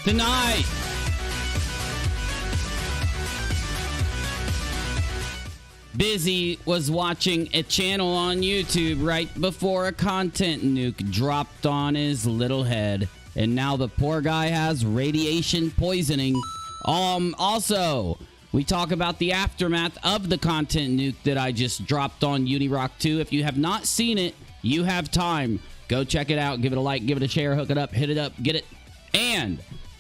Tonight, Busy was watching a channel on YouTube right before a content nuke dropped on his little head. And now the poor guy has radiation poisoning. Also, we talk about the aftermath of the content nuke that I just dropped on UNIRocktv. If you have not seen it, you have time. Go check it out. Give it a like, give it a share, hook it up, hit it up, get it. And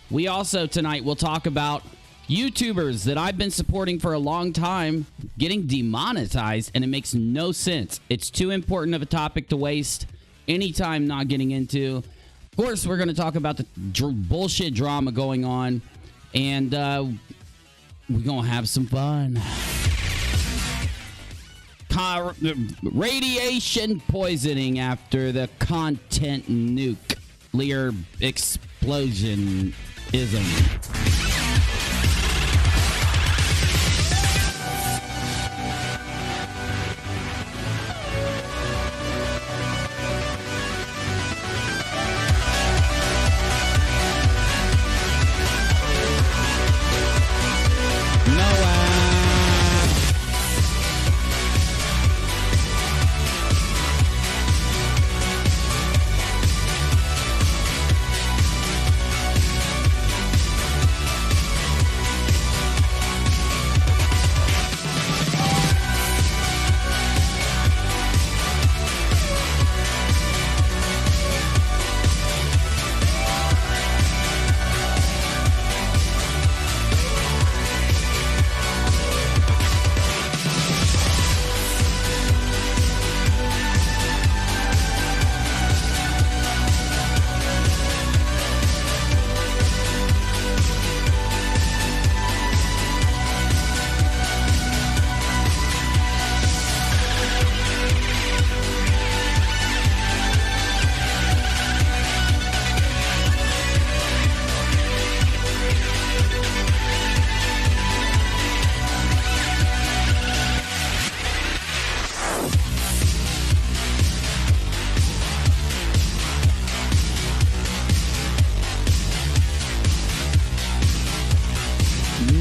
we also tonight will talk about YouTubers that I've been supporting for a long time getting demonetized, and it makes no sense. It's too important of a topic to waste any time not getting into. Of course, we're going to talk about the bullshit drama going on, and we're going to have some fun. Radiation poisoning after the content nuclear explosionism.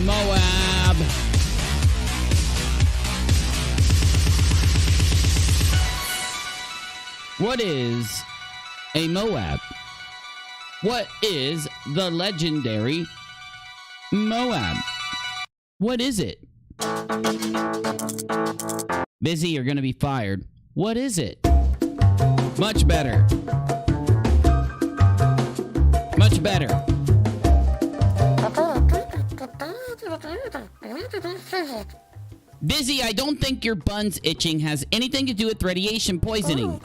Moab. What is a Moab? What is the legendary Moab? What is it? Busy, you're going to be fired. What is it? Much better. Much better. Busy, I don't think your bun's itching has anything to do with radiation poisoning.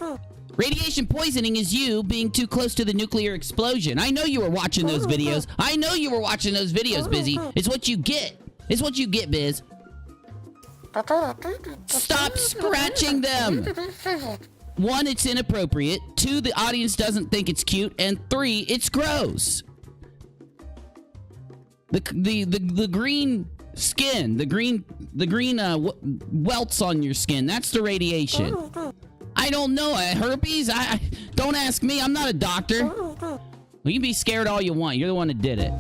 Radiation poisoning is you being too close to the nuclear explosion. I know you were watching those videos. I know you were watching those videos, Busy. It's what you get. It's what you get, Biz. Stop scratching them. 1, it's inappropriate. 2, the audience doesn't think it's cute. And 3, it's gross. The green skin, the green welts on your skin, that's the radiation. I don't know. Herpes? Don't ask me. I'm not a doctor. Well, you can be scared all you want. You're the one that did it.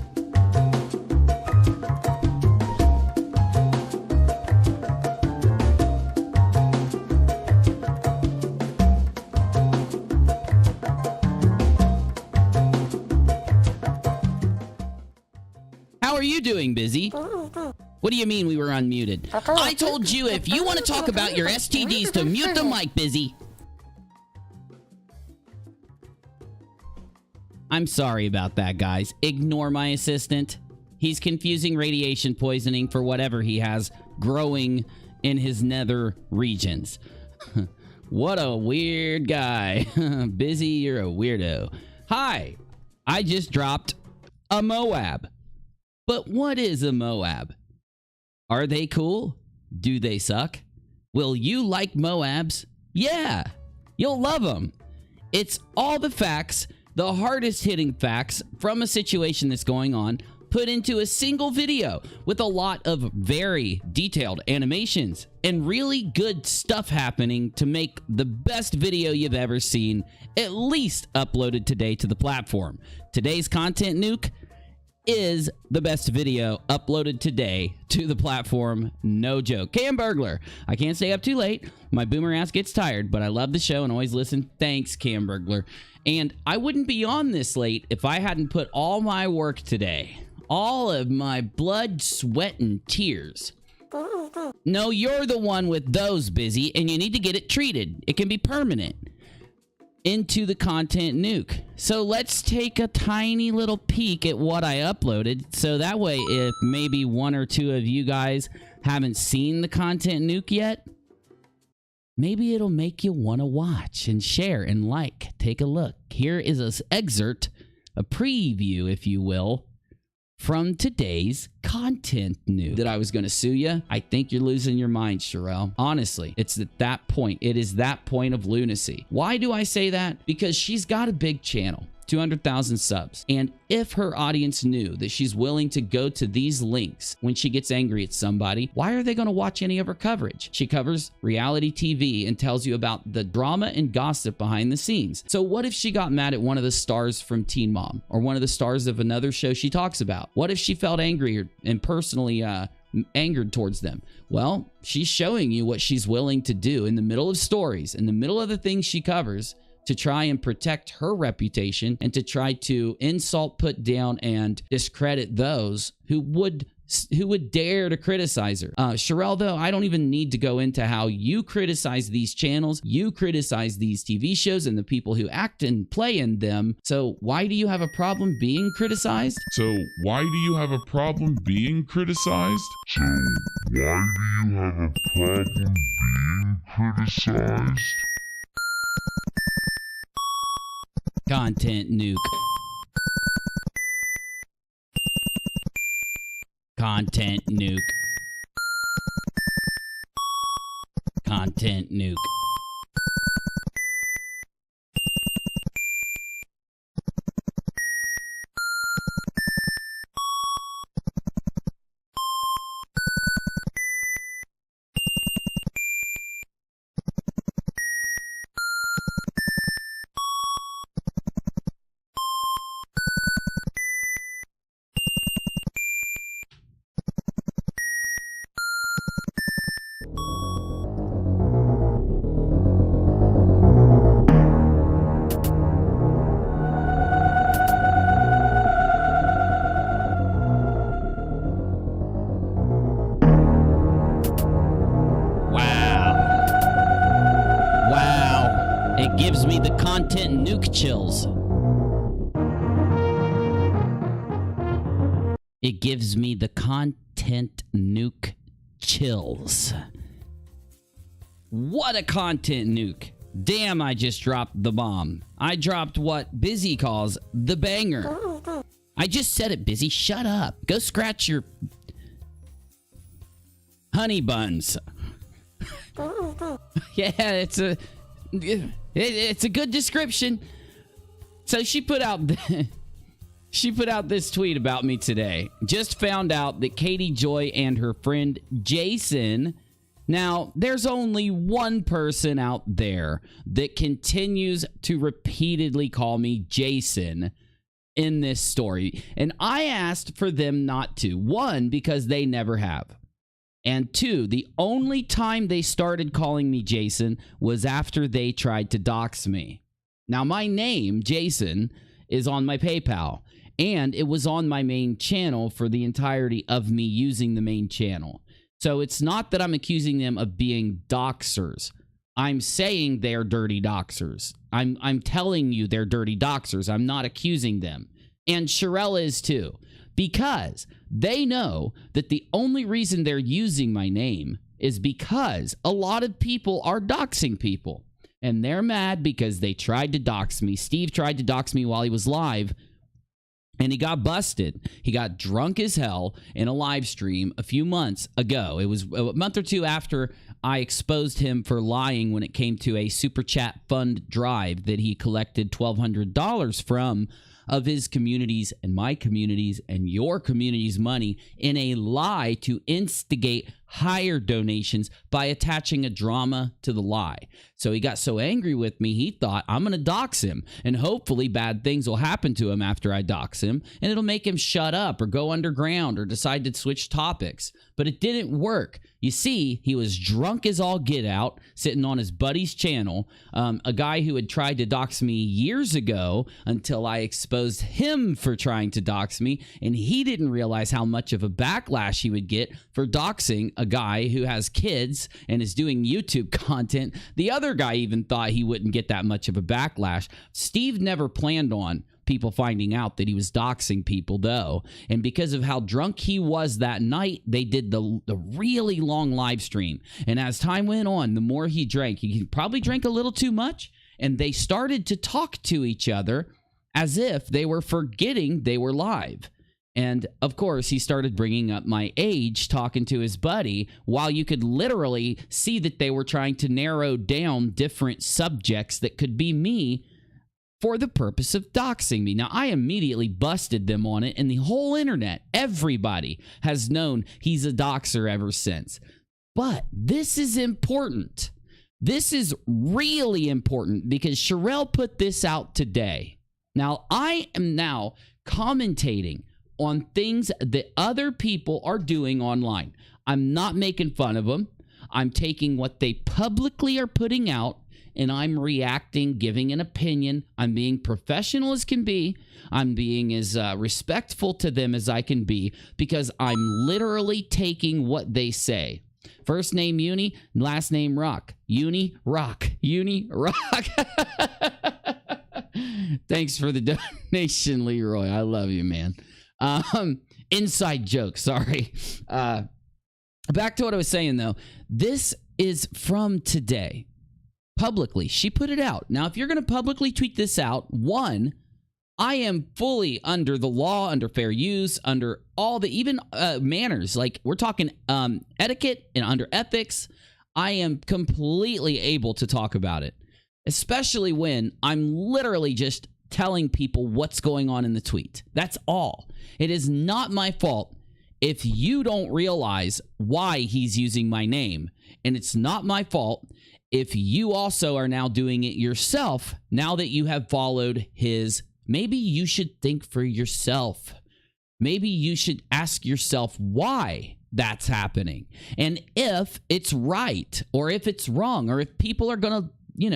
How are you doing, Busy? What do you mean we were unmuted? I told you if you want to talk about your STDs to mute the mic, Busy. I'm sorry about that, guys. Ignore my assistant. He's confusing radiation poisoning for whatever he has growing in his nether regions. What a weird guy. Busy, you're a weirdo. Hi, I just dropped a Moab. But what is a Moab? Are they cool? Do they suck? Will you like Moabs? Yeah, you'll love them. It's all the facts, the hardest hitting facts from a situation that's going on, put into a single video with a lot of very detailed animations and really good stuff happening to make the best video you've ever seen, at least uploaded today to the platform. Today's content nuke, is the best video uploaded today to the platform. No joke. Cam Burglar. I can't stay up too late. My boomer ass gets tired, but I love the show and always listen. Thanks, Cam Burglar. And I wouldn't be on this late if I hadn't put all my work today. All of my blood, sweat, and tears. No, you're the one with those, Busy, and you need to get it treated. It can be permanent. Into the content nuke. So let's take a tiny little peek at what I uploaded. So that way, if maybe one or two of you guys haven't seen the content nuke yet, maybe it'll make you want to watch and share and like. Take a look. Here is an excerpt, a preview, if you will, from today's content nuke. That I was going to sue you? I think you're losing your mind, Sharrell. Honestly, it's at that point. It is that point of lunacy. Why do I say that? Because she's got a big channel. 200,000 subs. And if her audience knew that she's willing to go to these links when she gets angry at somebody, why are they going to watch any of her coverage? She covers reality TV and tells you about the drama and gossip behind the scenes. So what if she got mad at one of the stars from Teen Mom or one of the stars of another show she talks about? What if she felt angry and personally angered towards them? Well, she's showing you what she's willing to do in the middle of stories, in the middle of the things she covers, to try and protect her reputation and to try to insult, put down, and discredit those who would dare to criticize her. Sharrell, though, I don't even need to go into how you criticize these channels. You criticize these TV shows and the people who act and play in them. So why do you have a problem being criticized? So why do you have a problem being criticized? Content nuke. Content nuke. Content nuke. It gives me the content nuke chills. It gives me the content nuke chills. What a content nuke. Damn, I just dropped the bomb. I dropped what Busy calls the banger. I just said it, Busy. Shut up. Go scratch your honey buns. Yeah, it's a good description. So she put out this tweet about me today. Just found out that Katie Joy and her friend Jason. Now, there's only one person out there that continues to repeatedly call me Jason in this story. And I asked for them not to. One, because they never have. And two, the only time they started calling me Jason was after they tried to dox me. Now, my name, Jason, is on my PayPal, and it was on my main channel for the entirety of me using the main channel. So it's not that I'm accusing them of being doxers. I'm saying they're dirty doxers. I'm telling you they're dirty doxers. I'm not accusing them. And Sharrell is too. Because they know that the only reason they're using my name is because a lot of people are doxing people. And they're mad because they tried to dox me. Steve tried to dox me while he was live, and he got busted. He got drunk as hell in a live stream a few months ago. It was a month or two after I exposed him for lying when it came to a Super Chat fund drive that he collected $1,200 from of his communities and my communities and your community's money in a lie to instigate higher donations by attaching a drama to the lie. So he got so angry with me, he thought, I'm going to dox him, and hopefully bad things will happen to him after I dox him, and it'll make him shut up or go underground or decide to switch topics. But it didn't work. You see, he was drunk as all get out, sitting on his buddy's channel, a guy who had tried to dox me years ago until I exposed him for trying to dox me, and he didn't realize how much of a backlash he would get for doxing a guy who has kids and is doing YouTube content. The other guy even thought he wouldn't get that much of a backlash. Steve never planned on people finding out that he was doxing people, though. And because of how drunk he was that night, they did the really long live stream. And as time went on, the more he probably drank a little too much, and they started to talk to each other as if they were forgetting they were live. And of course, he started bringing up my age, talking to his buddy, while you could literally see that they were trying to narrow down different subjects that could be me for the purpose of doxing me. Now, I immediately busted them on it, and the whole internet, everybody has known he's a doxer ever since. But this is important. This is really important because Sharrell put this out today. Now, I am now commentating on things that other people are doing online. I'm not making fun of them. I'm taking what they publicly are putting out, and I'm reacting, giving an opinion. I'm being professional as can be. I'm being as respectful to them as I can be because I'm literally taking what they say. First name Uni, last name Rock. UNIRock. UNIRock. Thanks for the donation, Leroy. I love you, man. Inside joke, sorry. Back to what I was saying, though. This is from today. Publicly, she put it out. Now, if you're going to publicly tweet this out, one, I am fully under the law, under fair use, under all the even manners. Like, we're talking etiquette and under ethics. I am completely able to talk about it, especially when I'm literally just telling people what's going on in the tweet. That's all. It is not my fault if you don't realize why he's using my name. And it's not my fault if you also are now doing it yourself, now that you have followed his. Maybe you should think for yourself. Maybe you should ask yourself why that's happening. And if it's right, or if it's wrong, or if people are going to,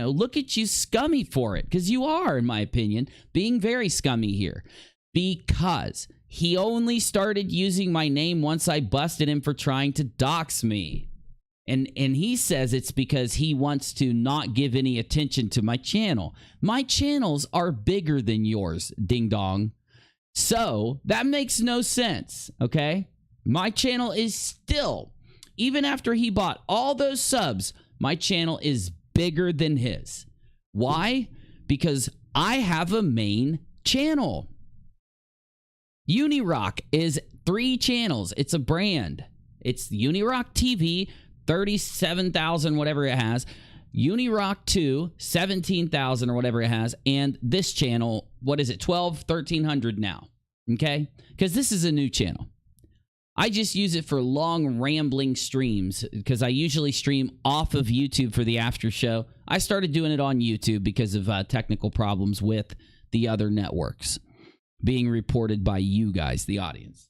look at you scummy for it, because you are, in my opinion, being very scummy here. Because he only started using my name once I busted him for trying to dox me. And he says it's because he wants to not give any attention to my channel. My channels are bigger than yours, ding dong. So that makes no sense, okay? My channel is still, even after he bought all those subs, my channel is bigger than his. Why? Because I have a main channel. UNIRock is 3 channels. It's a brand. It's UNIRocktv, 37,000, whatever it has. UNIRock 2, 17,000 or whatever it has. And this channel, what is it, 1,300 now, okay? Because this is a new channel. I just use it for long, rambling streams because I usually stream off of YouTube for the after show. I started doing it on YouTube because of technical problems with the other networks being reported by you guys, the audience.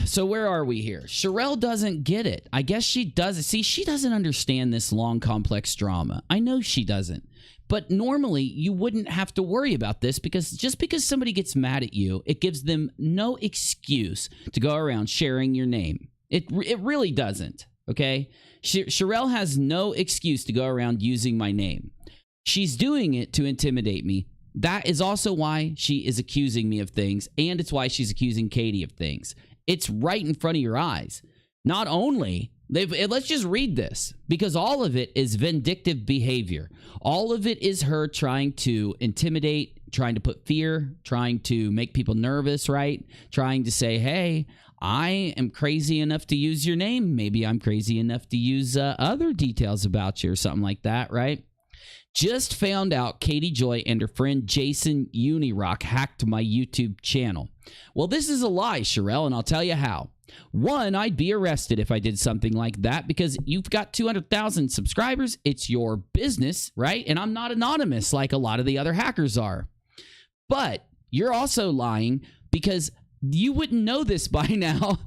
So where are we here? Sharrell doesn't get it. I guess she doesn't. See, she doesn't understand this long, complex drama. I know she doesn't. But normally, you wouldn't have to worry about this because just because somebody gets mad at you, it gives them no excuse to go around sharing your name. It really doesn't, okay? Sharrell has no excuse to go around using my name. She's doing it to intimidate me. That is also why she is accusing me of things, and it's why she's accusing Katie of things. It's right in front of your eyes. Not only, let's just read this, because all of it is vindictive behavior. All of it is her trying to intimidate, trying to put fear, trying to make people nervous, right? Trying to say, hey, I am crazy enough to use your name. Maybe I'm crazy enough to use other details about you or something like that, right? Just found out Katie Joy and her friend Jason UNIRock hacked my YouTube channel. Well, this is a lie, Sharrell, and I'll tell you how. One, I'd be arrested if I did something like that because you've got 200,000 subscribers. It's your business, right? And I'm not anonymous like a lot of the other hackers are. But you're also lying because you wouldn't know this by now.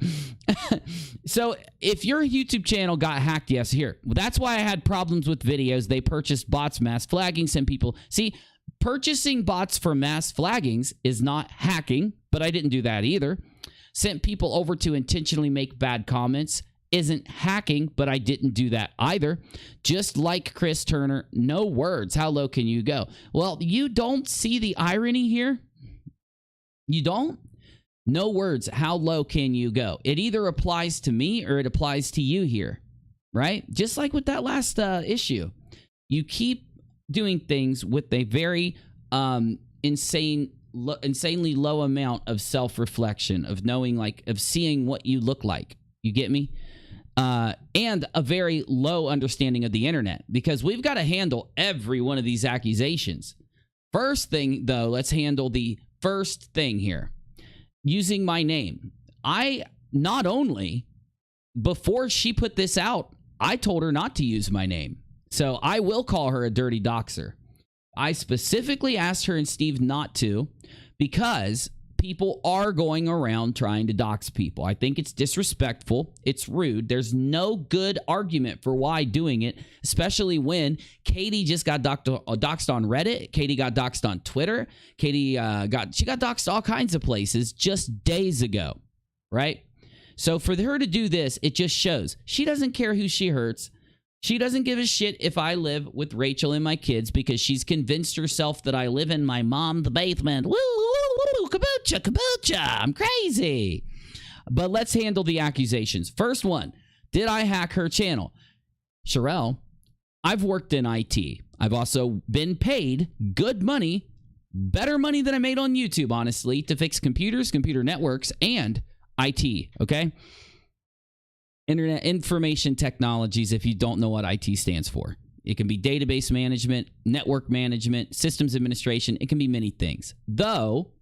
So if your YouTube channel got hacked, yes, here. That's why I had problems with videos. They purchased bots, mass flagging, some people. See, purchasing bots for mass flaggings is not hacking, but I didn't do that either. Sent people over to intentionally make bad comments isn't hacking, but I didn't do that either. Just like Chris Turner, no words. How low can you go? Well, you don't see the irony here? You don't? No words. How low can you go? It either applies to me or it applies to you here, right? Just like with that last issue. You keep doing things with a very insanely low amount of self-reflection, of knowing, like, of seeing what you look like. You get me? And a very low understanding of the internet, because we've got to handle every one of these accusations. First thing, though, let's handle the first thing here. Using my name. I not only, before she put this out, I told her not to use my name. So I will call her a dirty doxer. I specifically asked her and Steve not to because people are going around trying to dox people. I think it's disrespectful. It's rude. There's no good argument for why doing it, especially when Katie just got doxed on Reddit. Katie got doxed on Twitter. Katie got doxed all kinds of places just days ago, right? So for her to do this, it just shows she doesn't care who she hurts. She doesn't give a shit if I live with Rachel and my kids because she's convinced herself that I live in my mom's basement. Woo, woo, woo, kabocha, kabocha. I'm crazy. But let's handle the accusations. First one, did I hack her channel? Sharrell, I've worked in IT. I've also been paid good money, better money than I made on YouTube, honestly, to fix computers, computer networks, and IT, okay? Internet information technologies, if you don't know what IT stands for. It can be database management, network management, systems administration. It can be many things. Though,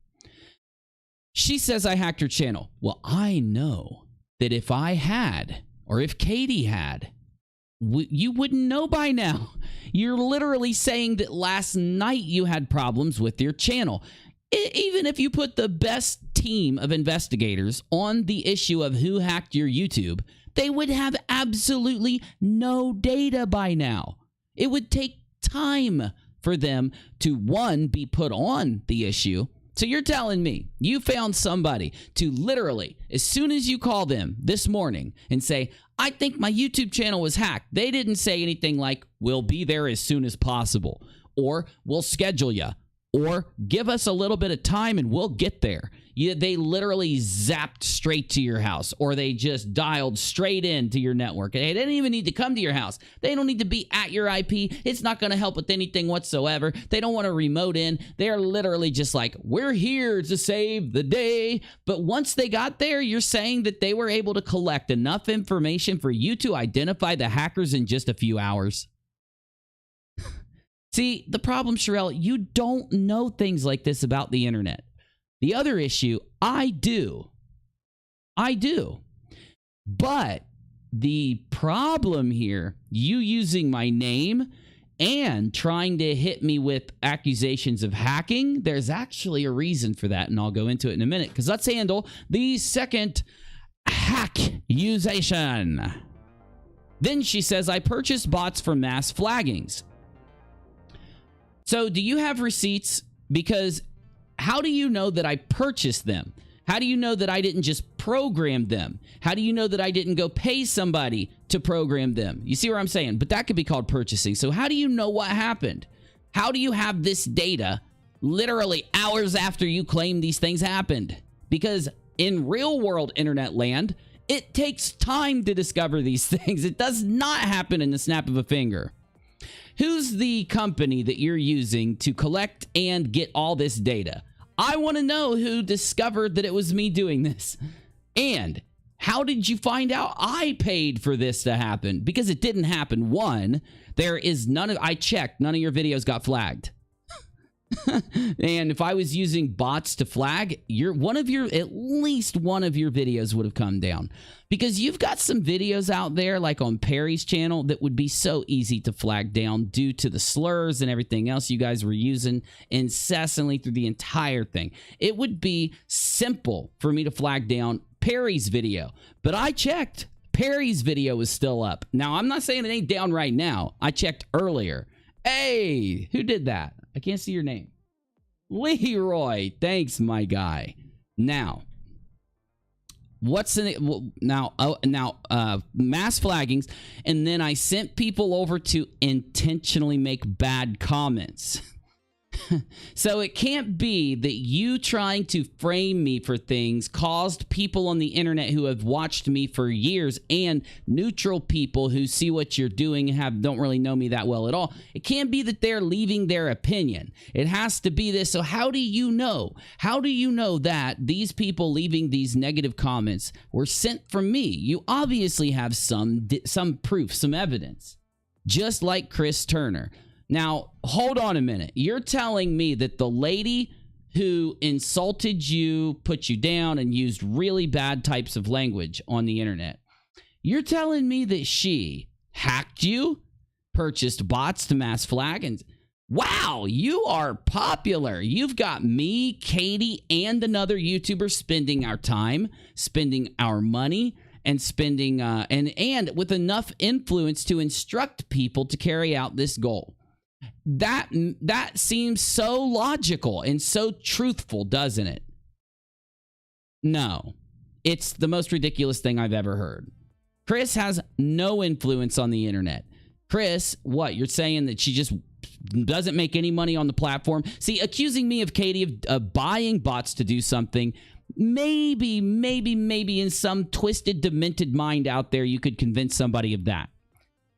she says I hacked her channel. Well, I know that if I had, or if Katie had, you wouldn't know by now. You're literally saying that last night you had problems with your channel. Even if you put the best team of investigators on the issue of who hacked your YouTube, they would have absolutely no data by now. It would take time for them to, one, be put on the issue. So you're telling me you found somebody to literally, as soon as you call them this morning and say, I think my YouTube channel was hacked, they didn't say anything like, we'll be there as soon as possible, or we'll schedule you, or give us a little bit of time and we'll get there. They literally zapped straight to your house, or they just dialed straight into your network. They didn't even need to come to your house. They don't need to be at your IP. It's not going to help with anything whatsoever. They don't want to remote in. They're literally just like, we're here to save the day. But once they got there, you're saying that they were able to collect enough information for you to identify the hackers in just a few hours. See, the problem, Sharrell, you don't know things like this about the internet. The other issue, I do. But the problem here, you using my name and trying to hit me with accusations of hacking, there's actually a reason for that, and I'll go into it in a minute, because let's handle the second hack-usation. Then she says, I purchased bots for mass flaggings. So do you have receipts? Because how do you know that I purchased them? How do you know that I didn't just program them? How do you know that I didn't go pay somebody to program them? You see what I'm saying? But that could be called purchasing. So how do you know what happened? How do you have this data literally hours after you claim these things happened? Because in real world internet land, it takes time to discover these things. It does not happen in the snap of a finger. Who's the company that you're using to collect and get all this data? I want to know who discovered that it was me doing this. And How did you find out I paid for this to happen? Because it didn't happen. One, there is I checked, none of your videos got flagged. And if I was using bots to flag, at least one of your videos would have come down. Because you've got some videos out there, like on Perry's channel, that would be so easy to flag down due to the slurs and everything else you guys were using incessantly through the entire thing. It would be simple for me to flag down Perry's video. But I checked. Perry's video is still up. Now, I'm not saying it ain't down right now. I checked earlier. Hey, who did that? I can't see your name. Leroy. Thanks, my guy. Now, what's in it? Now, mass flaggings, and then I sent people over to intentionally make bad comments. So it can't be that you trying to frame me for things caused people on the internet who have watched me for years and neutral people who see what you're doing and don't really know me that well at all. It can't be that they're leaving their opinion. It has to be this. So how do you know? How do you know that these people leaving these negative comments were sent from me? You obviously have some proof, some evidence, just like Chris Turner. Now, hold on a minute. You're telling me that the lady who insulted you, put you down, and used really bad types of language on the internet, you're telling me that she hacked you, purchased bots to mass flag, and wow, you are popular. You've got me, Katie, and another YouTuber spending our time, spending our money, and spending and with enough influence to instruct people to carry out this goal. That seems so logical and so truthful, doesn't it? No. It's the most ridiculous thing I've ever heard. Chris has no influence on the internet. Chris, what? You're saying that she just doesn't make any money on the platform? See, accusing me of Katie of buying bots to do something, maybe in some twisted, demented mind out there, you could convince somebody of that.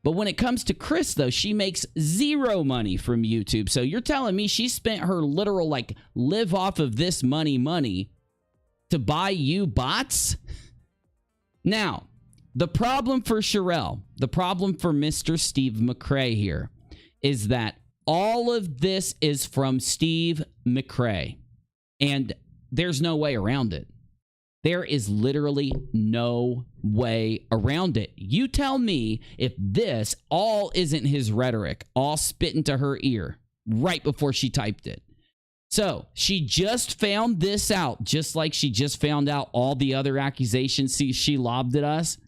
But when it comes to Chris, though, she makes zero money from YouTube. So you're telling me she spent her literal, like, live off of this money to buy you bots? Now, the problem for Sharrell, the problem for Mr. Steve McRae here, is that all of this is from Steve McRae. And there's no way around it. There is literally no way around it. You tell me if this all isn't his rhetoric, all spit into her ear right before she typed it. So she just found this out, just like she just found out all the other accusations she lobbed at us.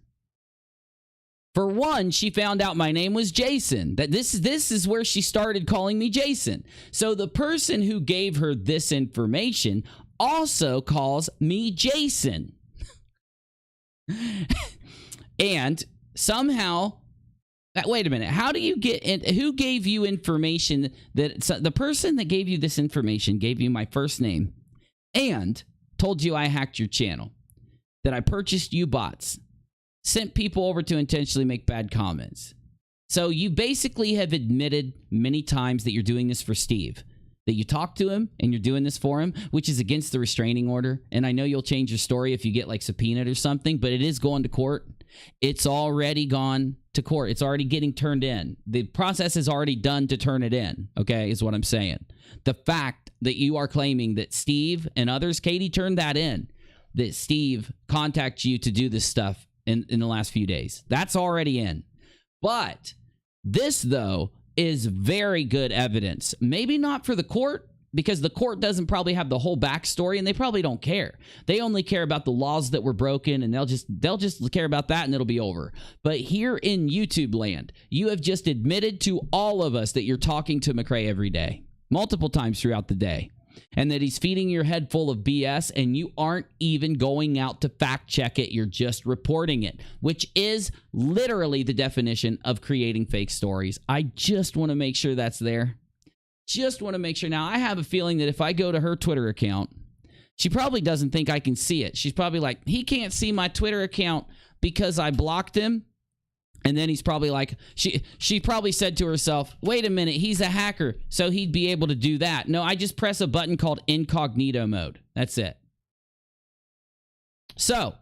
For one, she found out my name was Jason. That this is where she started calling me Jason. So the person who gave her this information also calls me Jason. And somehow, wait a minute, how do you get in? Who gave you information that the person that gave you this information gave you my first name and told you I hacked your channel, that I purchased you bots, sent people over to intentionally make bad comments? So you basically have admitted many times that you're doing this for Steve, that you talked to him and you're doing this for him, which is against the restraining order. And I know you'll change your story if you get like subpoenaed or something, but it is going to court. It's already gone to court. It's already getting turned in. The process is already done to turn it in, okay, is what I'm saying. The fact that you are claiming that Steve and others, Katie turned that in, that Steve contacted you to do this stuff in the last few days, that's already in. But this, though, is very good evidence. Maybe not for the court, because the court doesn't probably have the whole backstory, and they probably don't care. They only care about the laws that were broken, and they'll just care about that, and it'll be over. But here in YouTube land, you have just admitted to all of us that you're talking to McRae every day, multiple times throughout the day, and that he's feeding your head full of BS, and you aren't even going out to fact check it. You're just reporting it, which is literally the definition of creating fake stories. I just want to make sure that's there. Just want to make sure. Now, I have a feeling that if I go to her Twitter account, she probably doesn't think I can see it. She's probably like, he can't see my Twitter account because I blocked him. And then he's probably like, she probably said to herself, wait a minute, he's a hacker, so he'd be able to do that. No, I just press a button called incognito mode. That's it. So,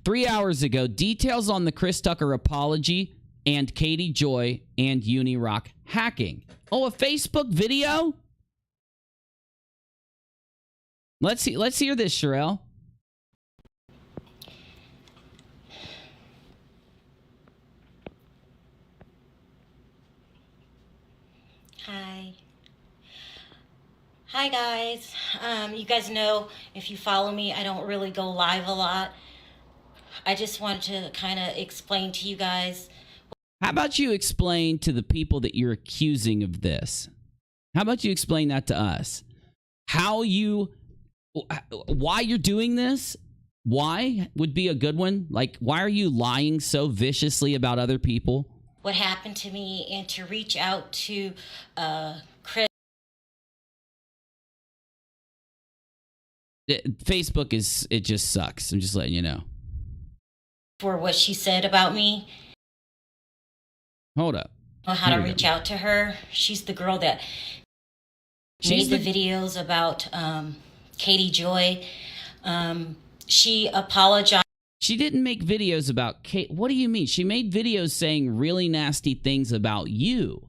3 hours ago, details on the Chris Tucker apology and Katie Joy and UNIRock hacking. Oh, a Facebook video? Let's hear this, Sharrell. Hi guys. You guys know, if you follow me, I don't really go live a lot. I just wanted to kind of explain to you guys. How about you explain to the people that you're accusing of this? How about you explain that to us? Why you're doing this? Why would be a good one. Like, why are you lying so viciously about other people? What happened to me, and to reach out to Chris. Facebook it just sucks. I'm just letting you know. For what she said about me. Hold up. Know how to reach out to her. She's the girl that made the videos about Katie Joy. She apologized. She didn't make videos about Kate. What do you mean? She made videos saying really nasty things about you.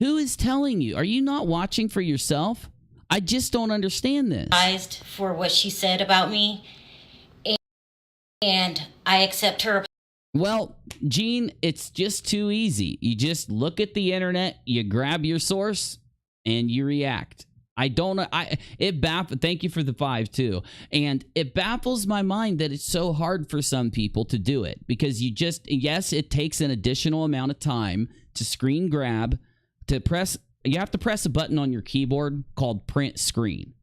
Who is telling you? Are you not watching for yourself? I just don't understand this. For what she said about me, and I accept her. Well, Gene, it's just too easy. You just look at the internet, you grab your source, and you react. Thank you for the 5 too. And it baffles my mind that it's so hard for some people to do it, because yes, it takes an additional amount of time to screen grab, to press. You have to press a button on your keyboard called print screen.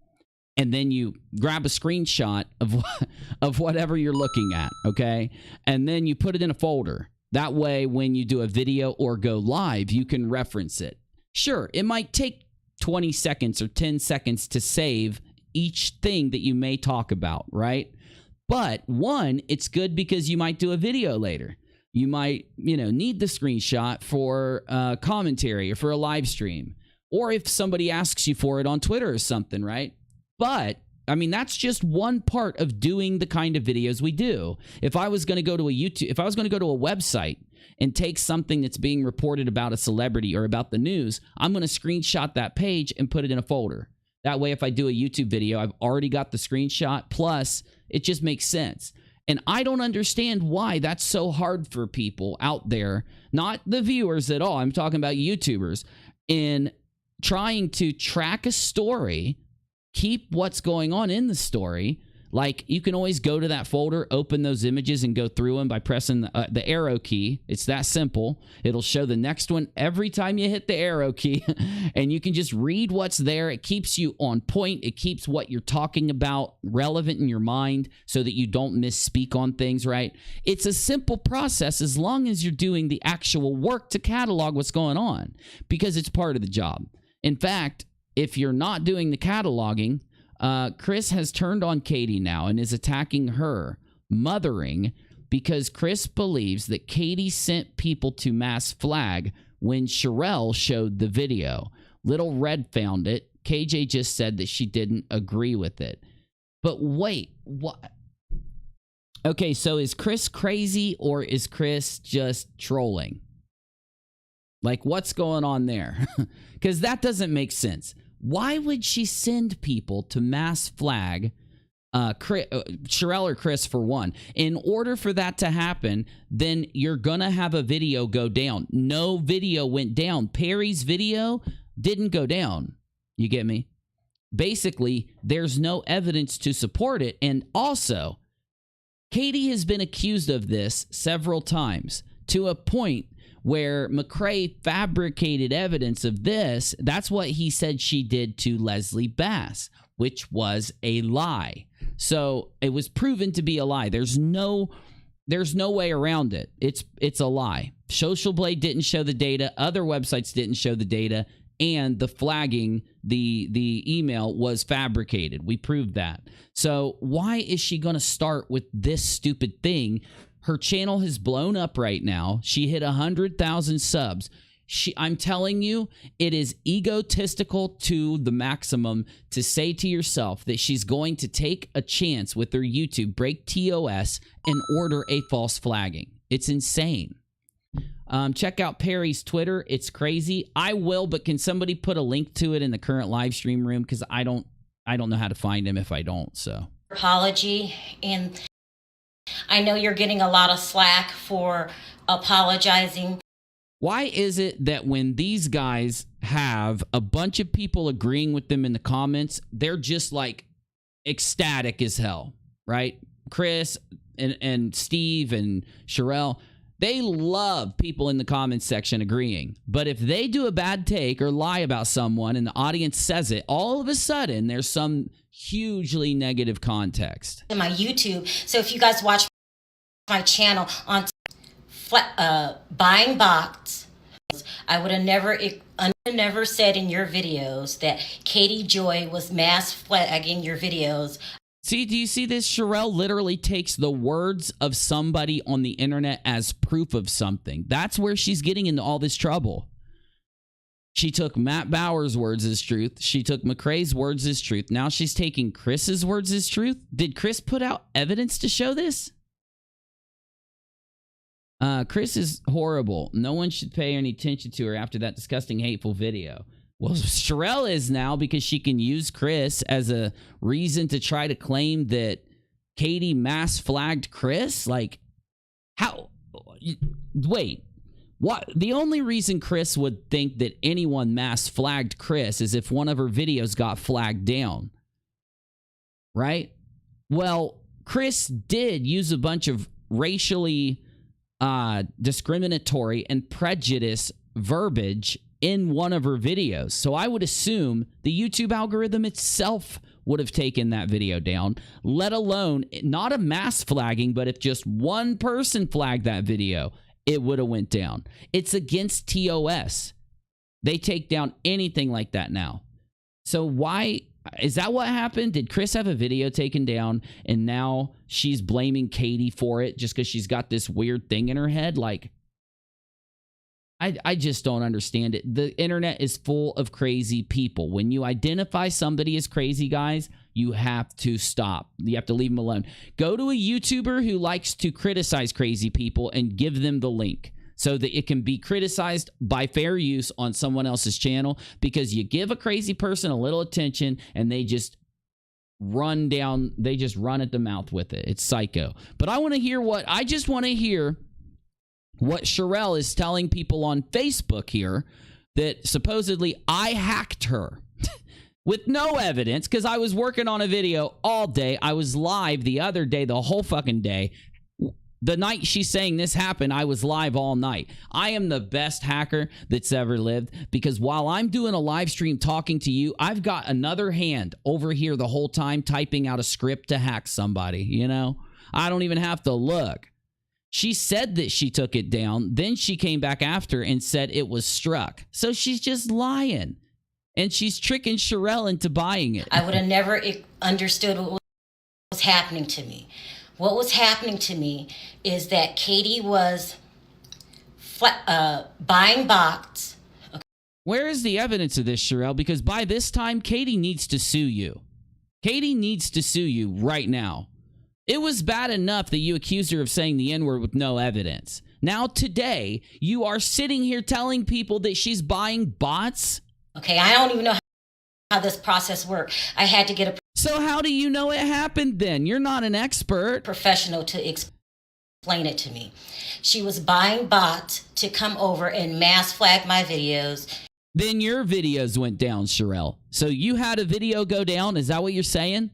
And then you grab a screenshot of whatever you're looking at, okay? And then you put it in a folder. That way, when you do a video or go live, you can reference it. Sure, it might take 20 seconds or 10 seconds to save each thing that you may talk about, right? But one, it's good because you might do a video later. You might, need the screenshot for commentary or for a live stream, or if somebody asks you for it on Twitter or something, right? But that's just one part of doing the kind of videos we do. If I was going to go to a website and take something that's being reported about a celebrity or about the news, I'm going to screenshot that page and put it in a folder. That way, if I do a YouTube video, I've already got the screenshot. Plus, it just makes sense. And I don't understand why that's so hard for people out there, not the viewers at all. I'm talking about YouTubers, in trying to track a story, keep what's going on in the story. Like, you can always go to that folder, open those images, and go through them by pressing the arrow key. It's that simple. It'll show the next one every time you hit the arrow key, and you can just read what's there. It keeps you on point. It keeps what you're talking about relevant in your mind so that you don't misspeak on things, right? It's a simple process as long as you're doing the actual work to catalog what's going on, because it's part of the job. In fact, if you're not doing the cataloging, Chris has turned on Katie now and is attacking her, mothering, because Chris believes that Katie sent people to mass flag when Sharrell showed the video. Little Red found it. KJ just said that she didn't agree with it. But wait, what? Okay, so is Chris crazy, or is Chris just trolling? Like, what's going on there? Because that doesn't make sense. Why would she send people to mass flag Sharrell or Chris, for one? In order for that to happen, then you're going to have a video go down. No video went down. Perry's video didn't go down. You get me? Basically, there's no evidence to support it. And also, Katie has been accused of this several times, to a point where McCrae fabricated evidence of this. That's what he said she did to Leslie Bass, which was a lie. So it was proven to be a lie. There's no way around it. It's a lie. Social Blade didn't show the data. Other websites didn't show the data. And the flagging, the email was fabricated. We proved that. So why is she going to start with this stupid thing? Her channel has blown up right now. She hit 100,000 subs. I'm telling you, it is egotistical to the maximum to say to yourself that she's going to take a chance with her YouTube, break TOS, and order a false flagging. It's insane. Check out Perry's Twitter. It's crazy. I will, but can somebody put a link to it in the current live stream room? Because I don't know how to find him if I don't. So apology, and I know you're getting a lot of slack for apologizing. Why is it that when these guys have a bunch of people agreeing with them in the comments, they're just like ecstatic as hell, right? Chris and Steve and Sharrell, they love people in the comments section agreeing. But if they do a bad take or lie about someone and the audience says it, all of a sudden there's some hugely negative context. In my YouTube, so if you guys watch my channel on buying bots, I would have never said in your videos that Katie Joy was mass flagging your videos. See, do you see this? Sharrell literally takes the words of somebody on the internet as proof of something. That's where she's getting into all this trouble. She took Matt Bauer's words as truth. She took McRae's words as truth. Now she's taking Chris's words as truth. Did Chris put out evidence to show this? Chris is horrible. No one should pay any attention to her after that disgusting, hateful video. Well, Sharrell is now because she can use Chris as a reason to try to claim that Katie mass flagged Chris. Like, how? Wait, what? The only reason Chris would think that anyone mass flagged Chris is if one of her videos got flagged down, right? Well, Chris did use a bunch of racially discriminatory and prejudice verbiage in one of her videos. So I would assume the YouTube algorithm itself would have taken that video down, let alone not a mass flagging, but if just one person flagged that video, it would have went down. It's against TOS. They take down anything like that now. So why is that what happened? Did Chris have a video taken down and now she's blaming Katie for it just because she's got this weird thing in her head? Like, I just don't understand it. The internet is full of crazy people. When you identify somebody as crazy, guys, you have to stop. You have to leave them alone. Go to a YouTuber who likes to criticize crazy people and give them the link so that it can be criticized by fair use on someone else's channel, because you give a crazy person a little attention and they just run at the mouth with it. It's psycho. But I just want to hear what Sharrell is telling people on Facebook here, that supposedly I hacked her with no evidence, because I was working on a video all day. I was live the other day, the whole fucking day. The night she's saying this happened, I was live all night. I am the best hacker that's ever lived, because while I'm doing a live stream talking to you, I've got another hand over here the whole time typing out a script to hack somebody, you know? I don't even have to look. She said that she took it down. Then she came back after and said it was struck. So she's just lying. And she's tricking Sharrell into buying it. I would have never understood what was happening to me. What was happening to me is that Katie was buying bots. Okay. Where is the evidence of this, Sharrell? Because by this time, Katie needs to sue you. Katie needs to sue you right now. It was bad enough that you accused her of saying the N-word with no evidence. Now today, you are sitting here telling people that she's buying bots? Okay, I don't even know how this process works. I had to get a So how do you know it happened then? You're not an expert. Professional to explain it to me. She was buying bots to come over and mass flag my videos. Then your videos went down, Sharrell. So you had a video go down? Is that what you're saying?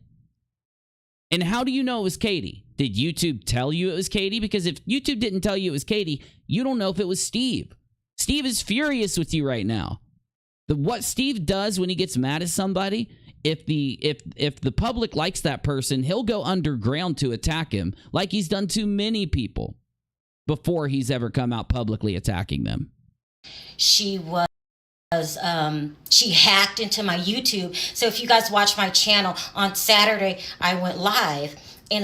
And how do you know it was Katie? Did YouTube tell you it was Katie? Because if YouTube didn't tell you it was Katie, you don't know if it was Steve. Steve is furious with you right now. What Steve does when he gets mad at somebody, if the public likes that person, he'll go underground to attack him, like he's done to many people before he's ever come out publicly attacking them. She hacked into my YouTube. So if you guys watch my channel, on Saturday I went live, and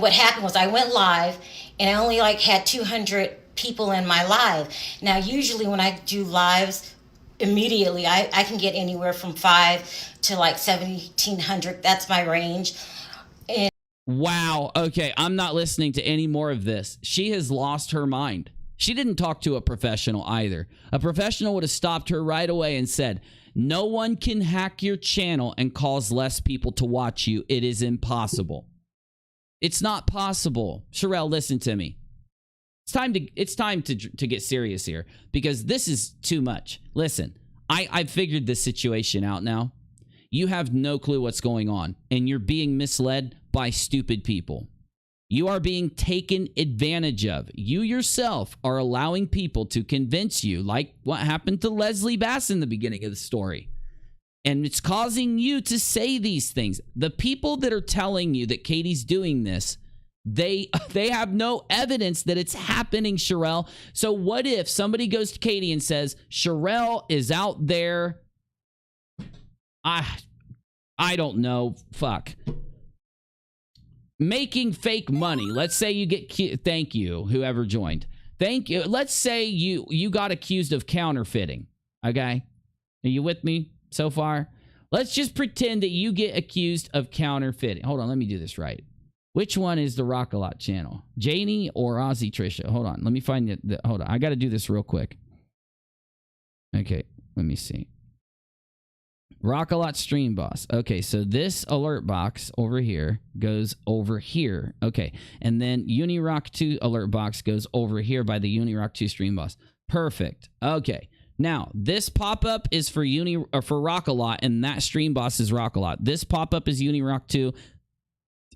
what happened was I went live and I only had 200 people in my live. Now, usually when I do lives, immediately I can get anywhere from 5 to like 1,700. That's my range. And Wow. Okay, I'm not listening to any more of this. She has lost her mind. She didn't talk to a professional either. A professional would have stopped her right away and said, no one can hack your channel and cause less people to watch you. It is impossible. It's not possible. Sharrell, listen to me. It's time to get serious here, because this is too much. Listen, I've figured this situation out now. You have no clue what's going on, and you're being misled by stupid people. You are being taken advantage of. You yourself are allowing people to convince you, like what happened to Leslie Bass in the beginning of the story. And it's causing you to say these things. The people that are telling you that Katie's doing this, they have no evidence that it's happening, Sharrell. So what if somebody goes to Katie and says, Sharrell is out there, I don't know, fuck, making fake money. Let's say you get, thank you, whoever joined. Thank you. Let's say you got accused of counterfeiting. Okay? Are you with me so far? Let's just pretend that you get accused of counterfeiting. Hold on, let me do this right. Which one is the rockAlot channel? Janie or Aussie Trisha? Hold on, let me find it. Hold on, I got to do this real quick. Okay, let me see. rockAlot Stream Boss. Okay, so this alert box over here goes over here. Okay, and then UNIRocktv alert box goes over here by the UNIRocktv Stream Boss. Perfect. Okay, now this pop-up is for rockAlot, and that Stream Boss is rockAlot. This pop-up is UNIRocktv.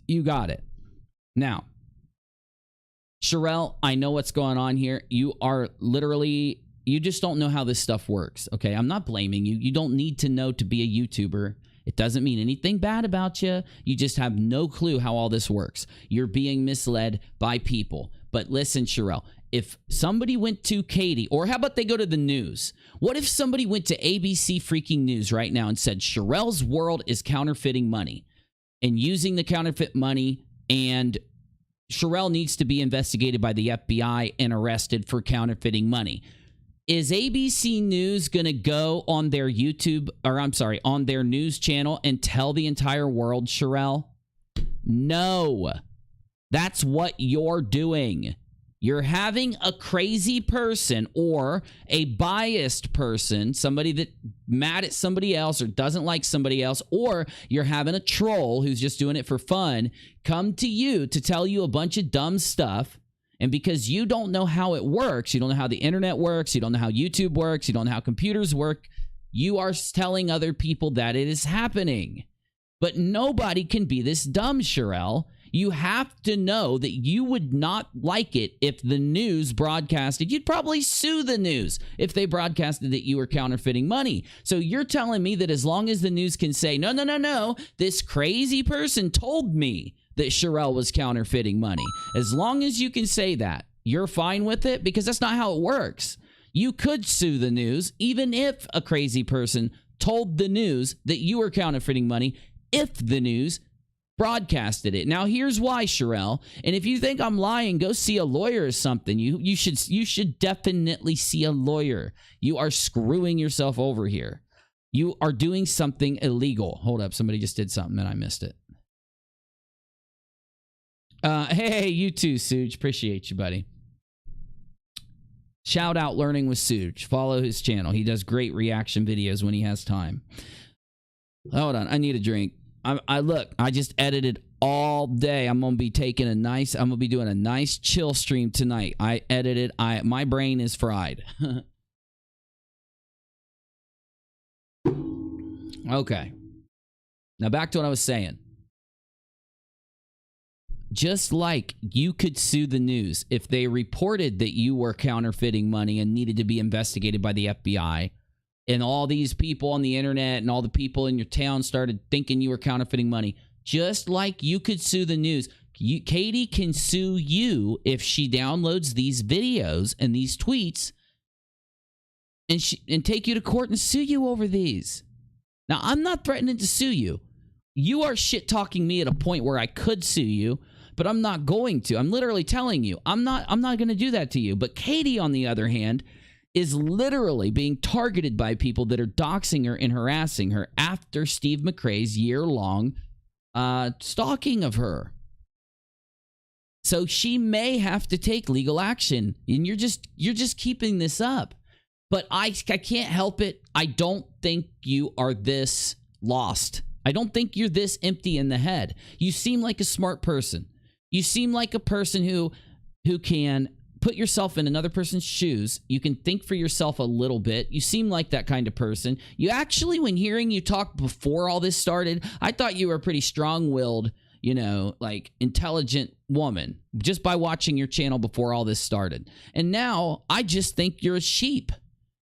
You got it. Now, Sharrell, I know what's going on here. You are literally... You just don't know how this stuff works, okay? I'm not blaming you. You don't need to know to be a YouTuber. It doesn't mean anything bad about you. You just have no clue how all this works. You're being misled by people. But listen, Sharrell, if somebody went to Katie, or how about they go to the news? What if somebody went to ABC freaking News right now and said, Sharrell's world is counterfeiting money and using the counterfeit money, and Sharrell needs to be investigated by the FBI and arrested for counterfeiting money? Is ABC News going to go on their YouTube, or I'm sorry, on their news channel and tell the entire world, Sharrell? No. That's what you're doing. You're having a crazy person or a biased person, somebody that mad at somebody else or doesn't like somebody else, or you're having a troll who's just doing it for fun, come to you to tell you a bunch of dumb stuff. And because you don't know how it works, you don't know how the internet works, you don't know how YouTube works, you don't know how computers work, you are telling other people that it is happening. But nobody can be this dumb, Sharrell. You have to know that you would not like it if the news broadcasted. You'd probably sue the news if they broadcasted that you were counterfeiting money. So you're telling me that as long as the news can say, no, no, no, no, this crazy person told me that Sharrell was counterfeiting money. As long as you can say that, you're fine with it, because that's not how it works. You could sue the news even if a crazy person told the news that you were counterfeiting money, if the news broadcasted it. Now, here's why, Sharrell. And if you think I'm lying, go see a lawyer or something. You should definitely see a lawyer. You are screwing yourself over here. You are doing something illegal. Hold up, somebody just did something and I missed it. Hey, you too, Suge. Appreciate you, buddy. Shout out Learning with Suge. Follow his channel. He does great reaction videos when he has time. Hold on, I need a drink. I just edited all day. I'm gonna be doing a nice chill stream tonight. I edited. My brain is fried. Okay. Now back to what I was saying. Just like you could sue the news if they reported that you were counterfeiting money and needed to be investigated by the FBI, and all these people on the internet and all the people in your town started thinking you were counterfeiting money, just like you could sue the news, Katie can sue you if she downloads these videos and these tweets and take you to court and sue you over these. Now, I'm not threatening to sue you. You are shit-talking me at a point where I could sue you but I'm not going to. I'm literally telling you, I'm not going to do that to you. But Katie, on the other hand, is literally being targeted by people that are doxing her and harassing her after Steve McRae's year-long stalking of her. So she may have to take legal action, and you're just keeping this up. But I can't help it. I don't think you are this lost. I don't think you're this empty in the head. You seem like a smart person. You seem like a person who can put yourself in another person's shoes. You can think for yourself a little bit. You seem like that kind of person. You actually, when hearing you talk before all this started, I thought you were a pretty strong-willed, you know, like intelligent woman just by watching your channel before all this started. And now I just think you're a sheep.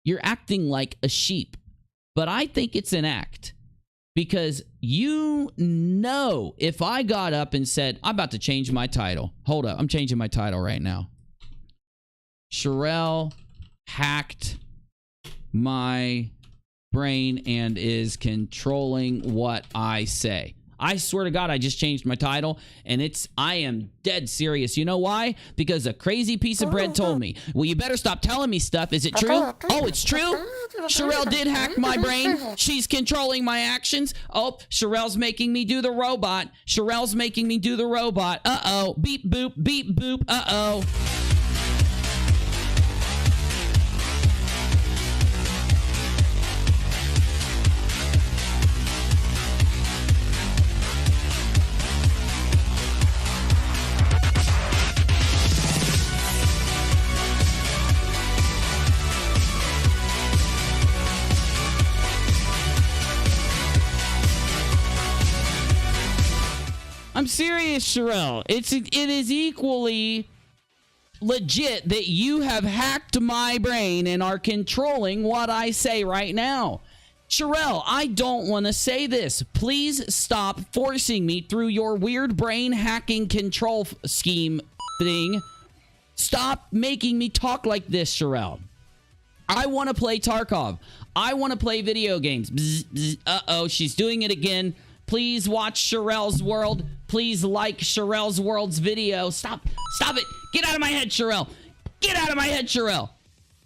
You're acting like a sheep. But I think it's an act. Because you know, if I got up and said, I'm about to change my title. Hold up, I'm changing my title right now. Sharrell hacked my brain and is controlling what I say. I swear to God, I just changed my title, and I am dead serious. You know why? Because a crazy piece of bread told me. Well, you better stop telling me stuff. Is it true? Oh, it's true? Sharrell did hack my brain. She's controlling my actions. Oh, Sharrell's making me do the robot. Sharrell's making me do the robot. Uh-oh. Beep, boop, beep, boop. Uh-oh. I'm serious, Sharrell. It is equally legit that you have hacked my brain and are controlling what I say right now. Sharrell, I don't want to say this. Please stop forcing me through your weird brain hacking control scheme thing. Stop making me talk like this, Sharrell. I want to play Tarkov. I want to play video games. Bzz, bzz. Uh-oh, she's doing it again. Please watch Sharrell's World. Please like Sharrell's World's video. Stop it. Get out of my head, Sharrell. Get out of my head, Sharrell.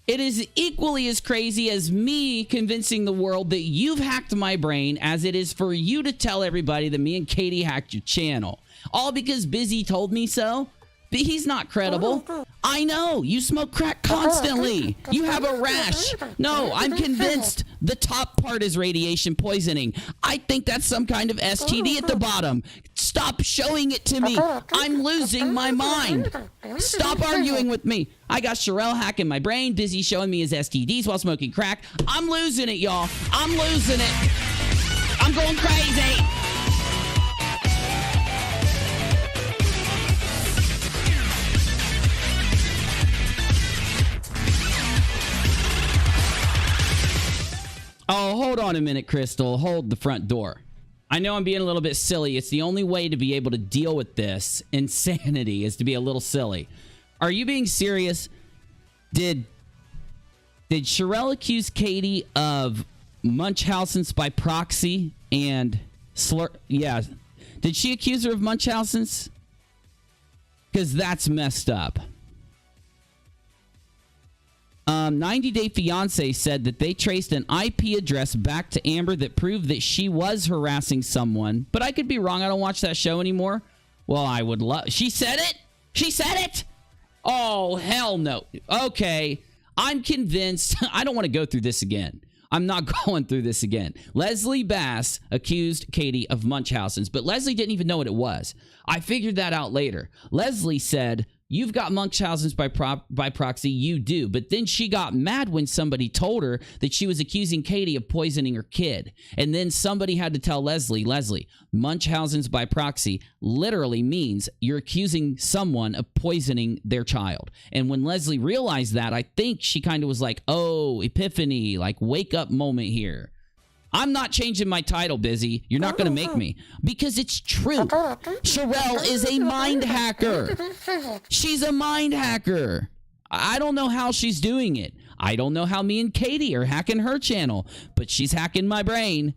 It is equally as crazy as me convincing the world that you've hacked my brain as it is for you to tell everybody that me and Katie hacked your channel. All because Busy told me so. But he's not credible. I know. You smoke crack constantly. You have a rash. No, I'm convinced the top part is radiation poisoning. I think that's some kind of STD at the bottom. Stop showing it to me. I'm losing my mind. Stop arguing with me. I got Sharrell hacking my brain, Busy showing me his STDs while smoking crack. I'm losing it, y'all. I'm losing it. I'm going crazy. Oh, hold on a minute, Crystal. Hold the front door. I know I'm being a little bit silly. It's the only way to be able to deal with this insanity is to be a little silly. Are you being serious? Did Sharrell accuse Katie of Munchausen's by proxy and yeah. Did she accuse her of Munchausen's? Because that's messed up. 90 Day Fiance said that they traced an IP address back to Amber that proved that she was harassing someone. But I could be wrong. I don't watch that show anymore. Well, I would love... She said it? She said it? Oh, hell no. Okay. I'm convinced... I don't want to go through this again. I'm not going through this again. Leslie Bass accused Katie of Munchausen's, but Leslie didn't even know what it was. I figured that out later. Leslie said... You've got Munchausen's by proxy, you do. But then she got mad when somebody told her that she was accusing Katie of poisoning her kid. And then somebody had to tell Leslie, Munchausen's by proxy literally means you're accusing someone of poisoning their child. And when Leslie realized that, I think she kind of was like, oh, epiphany, like wake up moment here. I'm not changing my title, Busy. You're not going to make me. Because it's true. Sharrell is a mind hacker. She's a mind hacker. I don't know how she's doing it. I don't know how me and Katie are hacking her channel. But she's hacking my brain.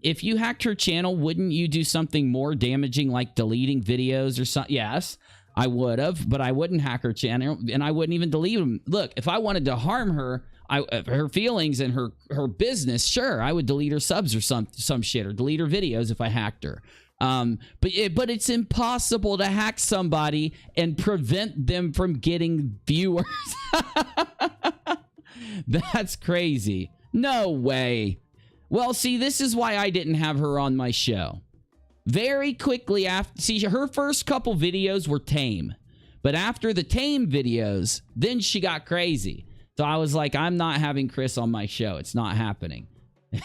if you hacked her channel, wouldn't you do something more damaging like deleting videos or something? Yes, I would have, but I wouldn't hack her channel and I wouldn't even delete them. Look, if I wanted to harm her, her feelings and her business, sure, I would delete her subs or some shit, or delete her videos if I hacked her. But it's impossible to hack somebody and prevent them from getting viewers. That's crazy. No way. Well, see, this is why I didn't have her on my show. Very quickly after, see, her first couple videos were tame, but after the tame videos, then she got crazy. So I was like, I'm not having Chris on my show. It's not happening.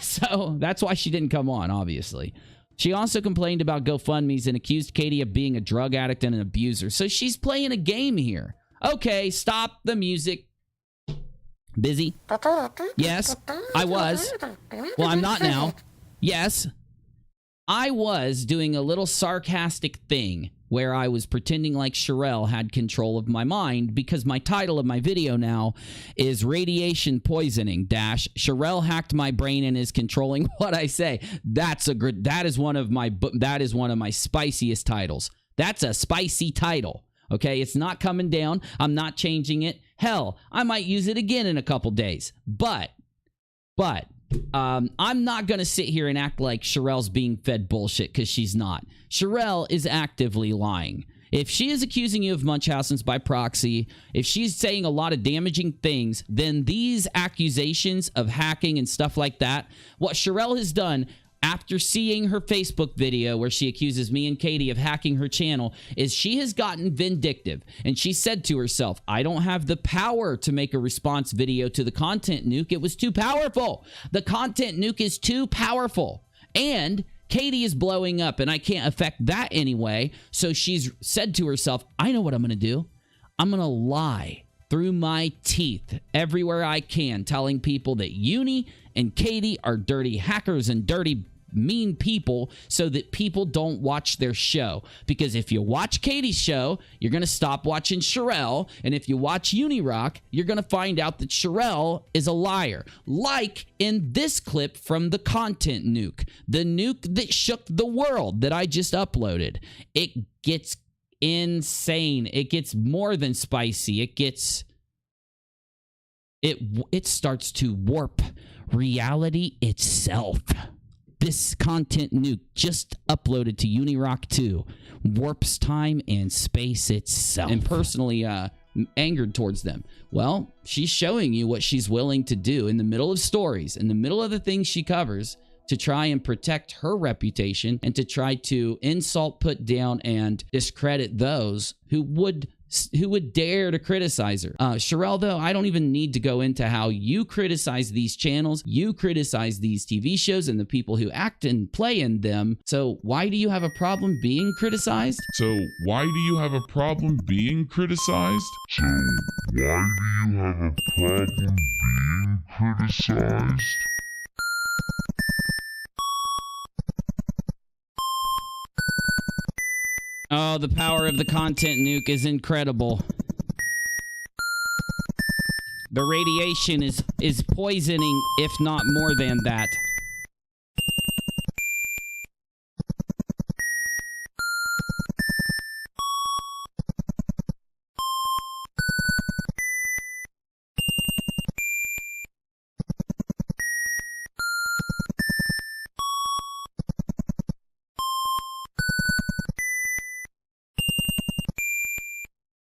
So that's why she didn't come on, obviously. She also complained about GoFundMe's and accused Katie of being a drug addict and an abuser. So she's playing a game here. Okay, stop the music. Busy? Yes, I was. Well, I'm not now. Yes, I was doing a little sarcastic thing where I was pretending like Sharrell had control of my mind, because my title of my video now is Radiation Poisoning - Sharrell hacked my brain and is controlling what I say. That is one of my spiciest titles. That's a spicy title. Okay, it's not coming down. I'm not changing it. Hell, I might use it again in a couple days. But I'm not going to sit here and act like Sharrell's being fed bullshit, because she's not. Sharrell is actively lying. If she is accusing you of Munchausen's by proxy, if she's saying a lot of damaging things, then these accusations of hacking and stuff like that, what Sharrell has done after seeing her Facebook video where she accuses me and Katie of hacking her channel, is she has gotten vindictive. And she said to herself, I don't have the power to make a response video to the content nuke. It was too powerful. The content nuke is too powerful. And Katie is blowing up and I can't affect that anyway. So she's said to herself, I know what I'm going to do. I'm going to lie through my teeth everywhere I can, telling people that Uni and Katie are dirty hackers and dirty mean people, so that people don't watch their show. Because if you watch Katie's show, you're going to stop watching Sharrell. And if you watch UNIRock, you're going to find out that Sharrell is a liar. Like in this clip from the content nuke. The nuke that shook the world that I just uploaded. It gets insane. It gets more than spicy. It starts to warp reality itself. This content nuke just uploaded to UNIRock 2 warps time and space itself. And personally angered towards them. Well, she's showing you what she's willing to do in the middle of stories, in the middle of the things she covers, to try and protect her reputation and to try to insult, put down, and discredit those who would dare to criticize her. Sharrell, though, I don't even need to go into how you criticize these channels, you criticize these TV shows and the people who act and play in them. So why do you have a problem being criticized? So why do you have a problem being criticized? Oh, the power of the content nuke is incredible. The radiation is poisoning, if not more than that.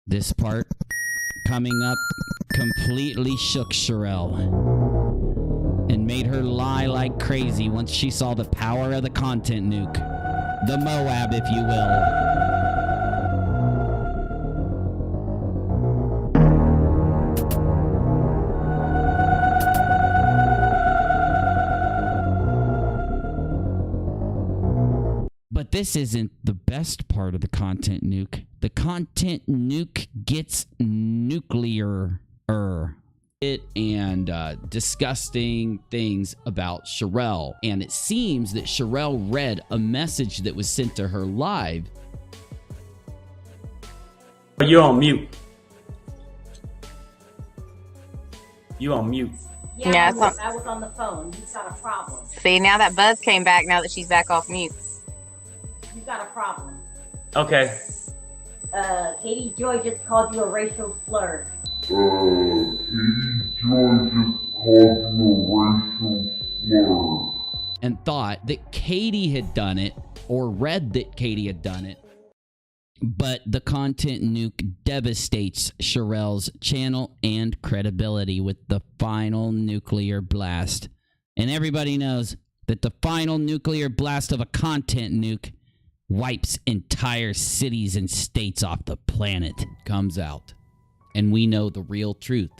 This part coming up completely shook Sharrell and made her lie like crazy once she saw the power of the content nuke. The Moab, if you will. But this isn't the best part of the content nuke. The content nuke gets nuclear and disgusting things about Sharrell. And it seems that Sharrell read a message that was sent to her live. You're on mute. You on mute. Yeah, I was on the phone. You've got a problem. See, now that buzz came back now that she's back off mute. You've got a problem. Okay. Katie Joy just called you a racial slur. Katie Joy just called you a racial slur. And thought that Katie had done it, or read that Katie had done it. But the content nuke devastates Sharrell's channel and credibility with the final nuclear blast. And everybody knows that the final nuclear blast of a content nuke wipes entire cities and states off the planet. Comes out. And we know the real truth.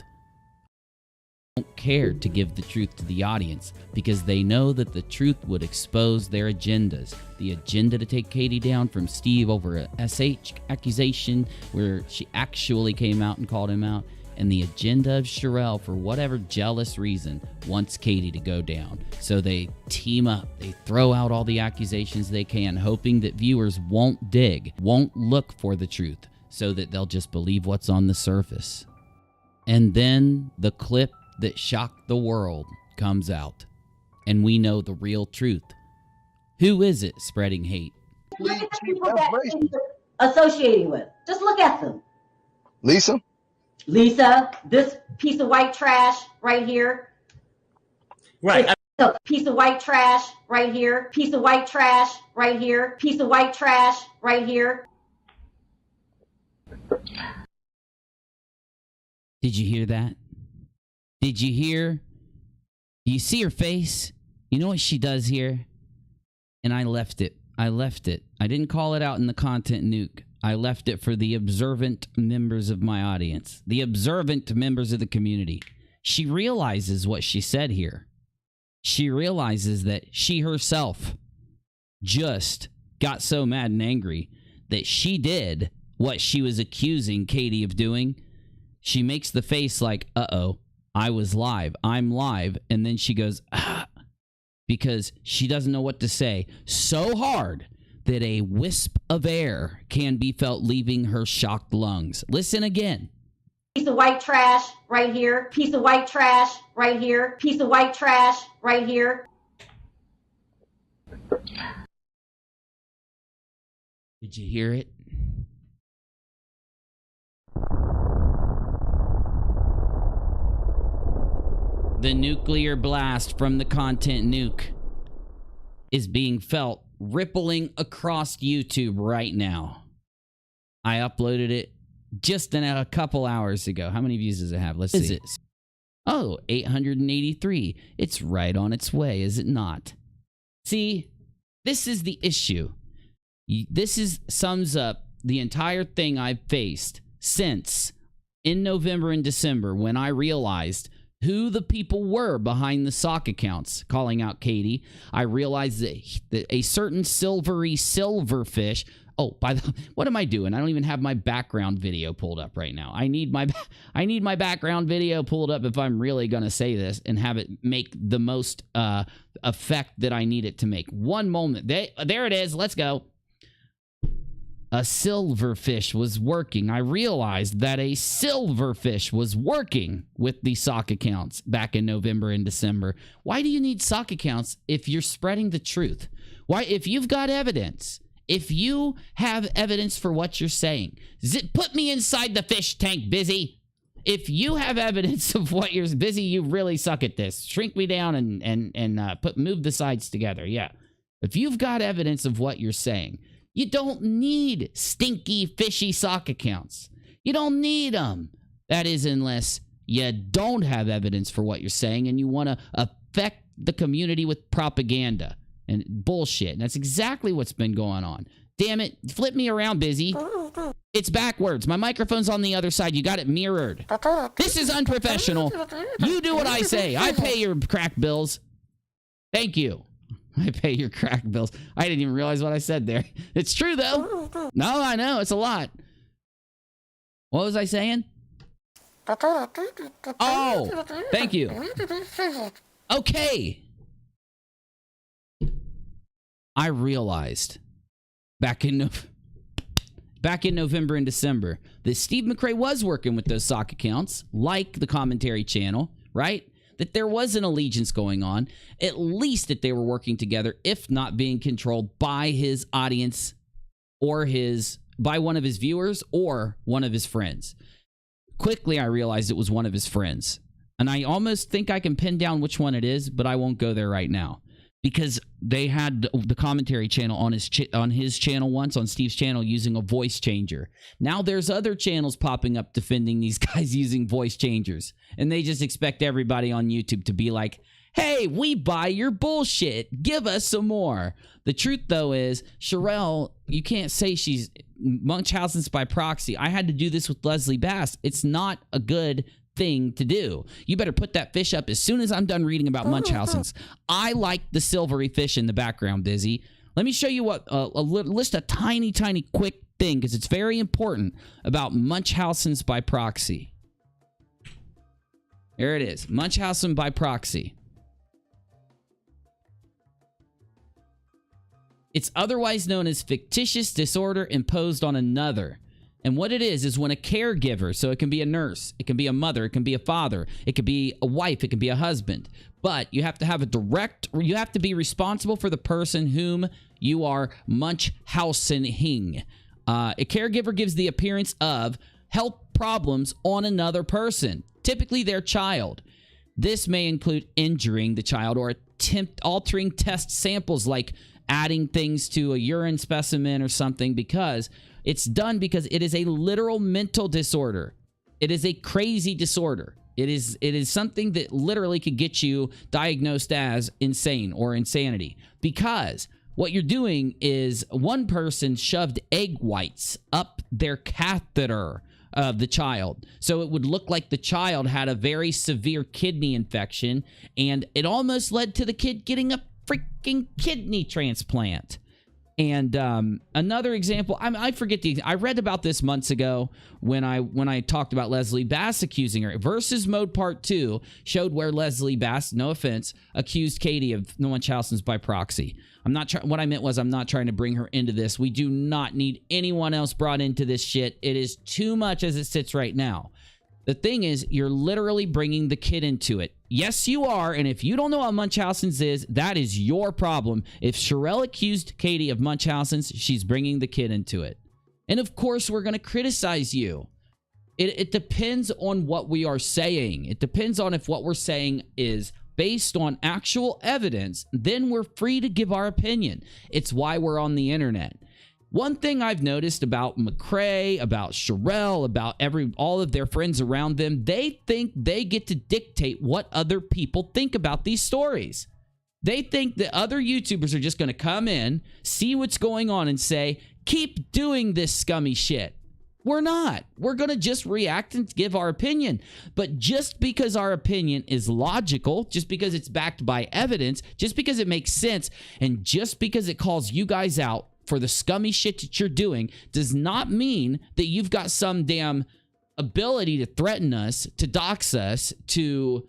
Don't care to give the truth to the audience because they know that the truth would expose their agendas. The agenda to take Katie down from Steve over a SH accusation where she actually came out and called him out, and the agenda of Sharrell, for whatever jealous reason, wants Katie to go down. So they team up. They throw out all the accusations they can, hoping that viewers won't dig, won't look for the truth, so that they'll just believe what's on the surface. And then the clip that shocked the world comes out, and we know the real truth. Who is it spreading hate? Look at the people that you're associating with. Just look at them. Lisa, this piece of white trash right here. Right. So, piece of white trash right here. Piece of white trash right here. Piece of white trash right here. Did you hear that? Did you hear? You see her face? You know what she does here? And I left it. I didn't call it out in the content nuke. I left it for the observant members of my audience, the observant members of the community. She realizes what she said here. She realizes that she herself just got so mad and angry that she did what she was accusing Katie of doing. She makes the face like, uh-oh, I was live. I'm live. And then she goes, ah, because she doesn't know what to say so hard that a wisp of air can be felt leaving her shocked lungs. Listen again. Piece of white trash right here. Piece of white trash right here. Piece of white trash right here. Did you hear it? The nuclear blast from the content nuke is being felt rippling across YouTube right now. I uploaded it just a couple hours ago. How many views does it have? Let's see. Oh, 883. It's right on its way, is it not? See, this is the issue. This sums up the entire thing I've faced since in November and December when I realized who the people were behind the sock accounts calling out Katie. I realized that a certain silvery silverfish. Oh, by the what am I doing? I don't even have my background video pulled up right now. I need my background video pulled up if I'm really going to say this and have it make the most effect that I need it to make. One moment. There it is. Let's go. A silverfish was working. I realized that a silverfish was working with the sock accounts back in November and December. Why do you need sock accounts if you're spreading the truth? Why, if you've got evidence, if you have evidence for what you're saying, put me inside the fish tank, Busy. If you have evidence of what you're Busy, you really suck at this. Shrink me down and move the sides together. Yeah. If you've got evidence of what you're saying, you don't need stinky, fishy sock accounts. You don't need them. That is, unless you don't have evidence for what you're saying and you want to affect the community with propaganda and bullshit. And that's exactly what's been going on. Damn it. Flip me around, Busy. It's backwards. My microphone's on the other side. You got it mirrored. This is unprofessional. You do what I say. I pay your crack bills. Thank you. I pay your crack bills. I didn't even realize what I said there. It's true, though. No, I know. It's a lot. What was I saying? Oh, thank you. Okay. I realized back in November and December that Steve McRae was working with those sock accounts, like the commentary channel, right? that there was an allegiance going on, at least that they were working together, if not being controlled by his audience or by one of his viewers or one of his friends. Quickly, I realized it was one of his friends. And I almost think I can pin down which one it is, but I won't go there right now. Because they had the commentary channel on his channel once, on Steve's channel, using a voice changer. Now there's other channels popping up defending these guys using voice changers. And they just expect everybody on YouTube to be like, hey, we buy your bullshit. Give us some more. The truth, though, is Sharrell, you can't say she's Munchausen's by proxy. I had to do this with Leslie Bass. It's not a good thing to do. You better put that fish up as soon as I'm done reading about Munchausen's. I like the silvery fish in the background, Dizzy. Let me show you what list a tiny quick thing, because it's very important about Munchausen's by proxy. There it is, Munchausen by proxy. It's otherwise known as fictitious disorder imposed on another. And what it is when a caregiver, so it can be a nurse, it can be a mother, it can be a father, it could be a wife, it can be a husband. But you have to have you have to be responsible for the person whom you are Munchausening. A caregiver gives the appearance of health problems on another person, typically their child. This may include injuring the child or altering test samples, like adding things to a urine specimen or something, because it's done because it is a literal mental disorder. It is a crazy disorder. It is something that literally could get you diagnosed as insane or insanity, because what you're doing is one person shoved egg whites up their catheter of the child. So it would look like the child had a very severe kidney infection, and it almost led to the kid getting a freaking kidney transplant. And another example, I forget I read about this months ago when I talked about Leslie Bass accusing her. Versus Mode Part 2 showed where Leslie Bass, no offense, accused Katie of Munchausen's by proxy. What I meant was, I'm not trying to bring her into this. We do not need anyone else brought into this shit. It is too much as it sits right now. The thing is, you're literally bringing the kid into it. Yes, you are, and if you don't know what Munchausen's is, that is your problem. If Sharrell accused Katie of Munchausen's, she's bringing the kid into it. And of course, we're going to criticize you. It depends on what we are saying. It depends on if what we're saying is based on actual evidence, then we're free to give our opinion. It's why we're on the internet. One thing I've noticed about McCrae, about Sharrell, about all of their friends around them, they think they get to dictate what other people think about these stories. They think that other YouTubers are just going to come in, see what's going on, and say, keep doing this scummy shit. We're not. We're going to just react and give our opinion. But just because our opinion is logical, just because it's backed by evidence, just because it makes sense, and just because it calls you guys out for the scummy shit that you're doing, does not mean that you've got some damn ability to threaten us, to dox us, to,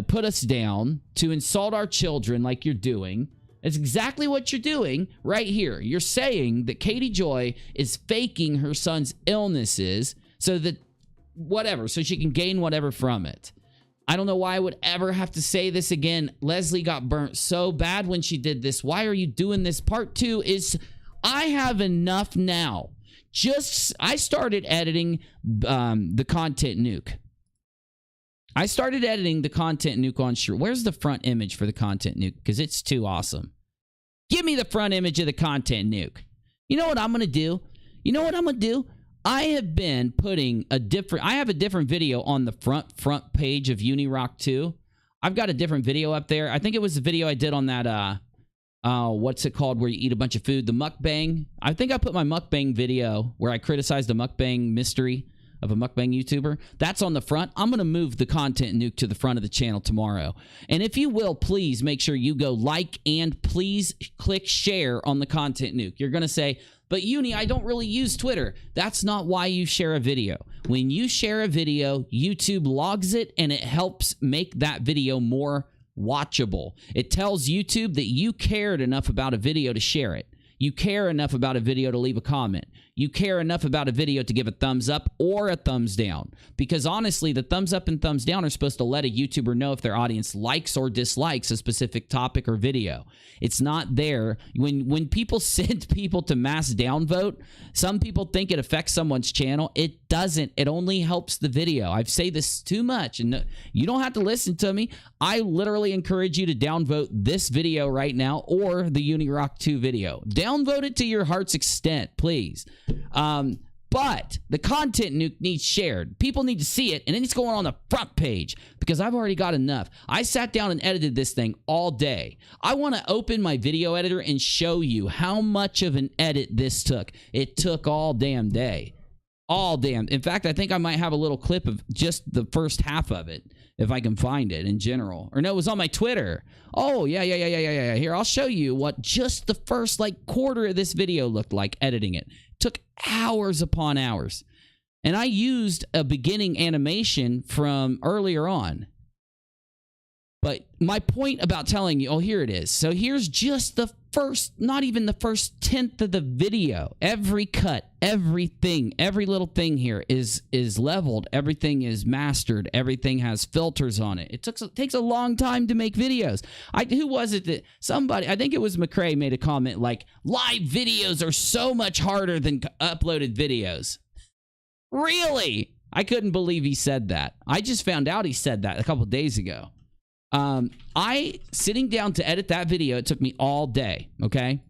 put us down, to insult our children like you're doing. It's exactly what you're doing right here. You're saying that Katie Joy is faking her son's illnesses so that so she can gain whatever from it. I don't know why I would ever have to say this again. Leslie got burnt so bad when she did this. Why are you doing this? Part 2 is, I have enough now. I started editing the content nuke. I started editing the content nuke on Sharrell. Where's the front image for the content nuke? Because it's too awesome. Give me the front image of the content nuke. You know what I'm going to do? I have been putting I have a different video on the front page of UNIRock 2. I've got a different video up there. I think it was the video I did on that, what's it called, where you eat a bunch of food, the mukbang. I think I put my mukbang video where I criticized the mukbang mystery of a mukbang YouTuber. That's on the front. I'm going to move the content nuke to the front of the channel tomorrow. And if you will, please make sure you go like and please click share on the content nuke. You're going to say, but Uni, I don't really use Twitter. That's not why you share a video. When you share a video, YouTube logs it and it helps make that video more watchable. It tells YouTube that you cared enough about a video to share it. You care enough about a video to leave a comment. You care enough about a video to give a thumbs up or a thumbs down. Because honestly, the thumbs up and thumbs down are supposed to let a YouTuber know if their audience likes or dislikes a specific topic or video. It's not there. When people send people to mass downvote, some people think it affects someone's channel. It doesn't. It only helps the video. I've said this too much, and you don't have to listen to me. I literally encourage you to downvote this video right now or the UNIRocktv video. Downvote it to your heart's extent, please. But the content nuke needs shared. People need to see it, and it needs going on the front page because I've already got enough. I sat down and edited this thing all day. I want to open my video editor and show you how much of an edit this took. It took all damn day. All damn. In fact, I think I might have a little clip of just the first half of it if I can find it in general. Or no, it was on my Twitter. Oh, yeah. Here, I'll show you what just the first like quarter of this video looked like editing it. Took hours upon hours. And I used a beginning animation from earlier on. But my point about telling you, oh, here it is. So here's just the first, not even the first 1/10 of the video. Every cut, everything, every little thing here is leveled. Everything is mastered. Everything has filters on it. It takes a long time to make videos. Who was it that somebody, I think it was McCrae, made a comment like, live videos are so much harder than uploaded videos. Really? I couldn't believe he said that. I just found out he said that a couple days ago. Sitting down to edit that video, it took me all day, okay?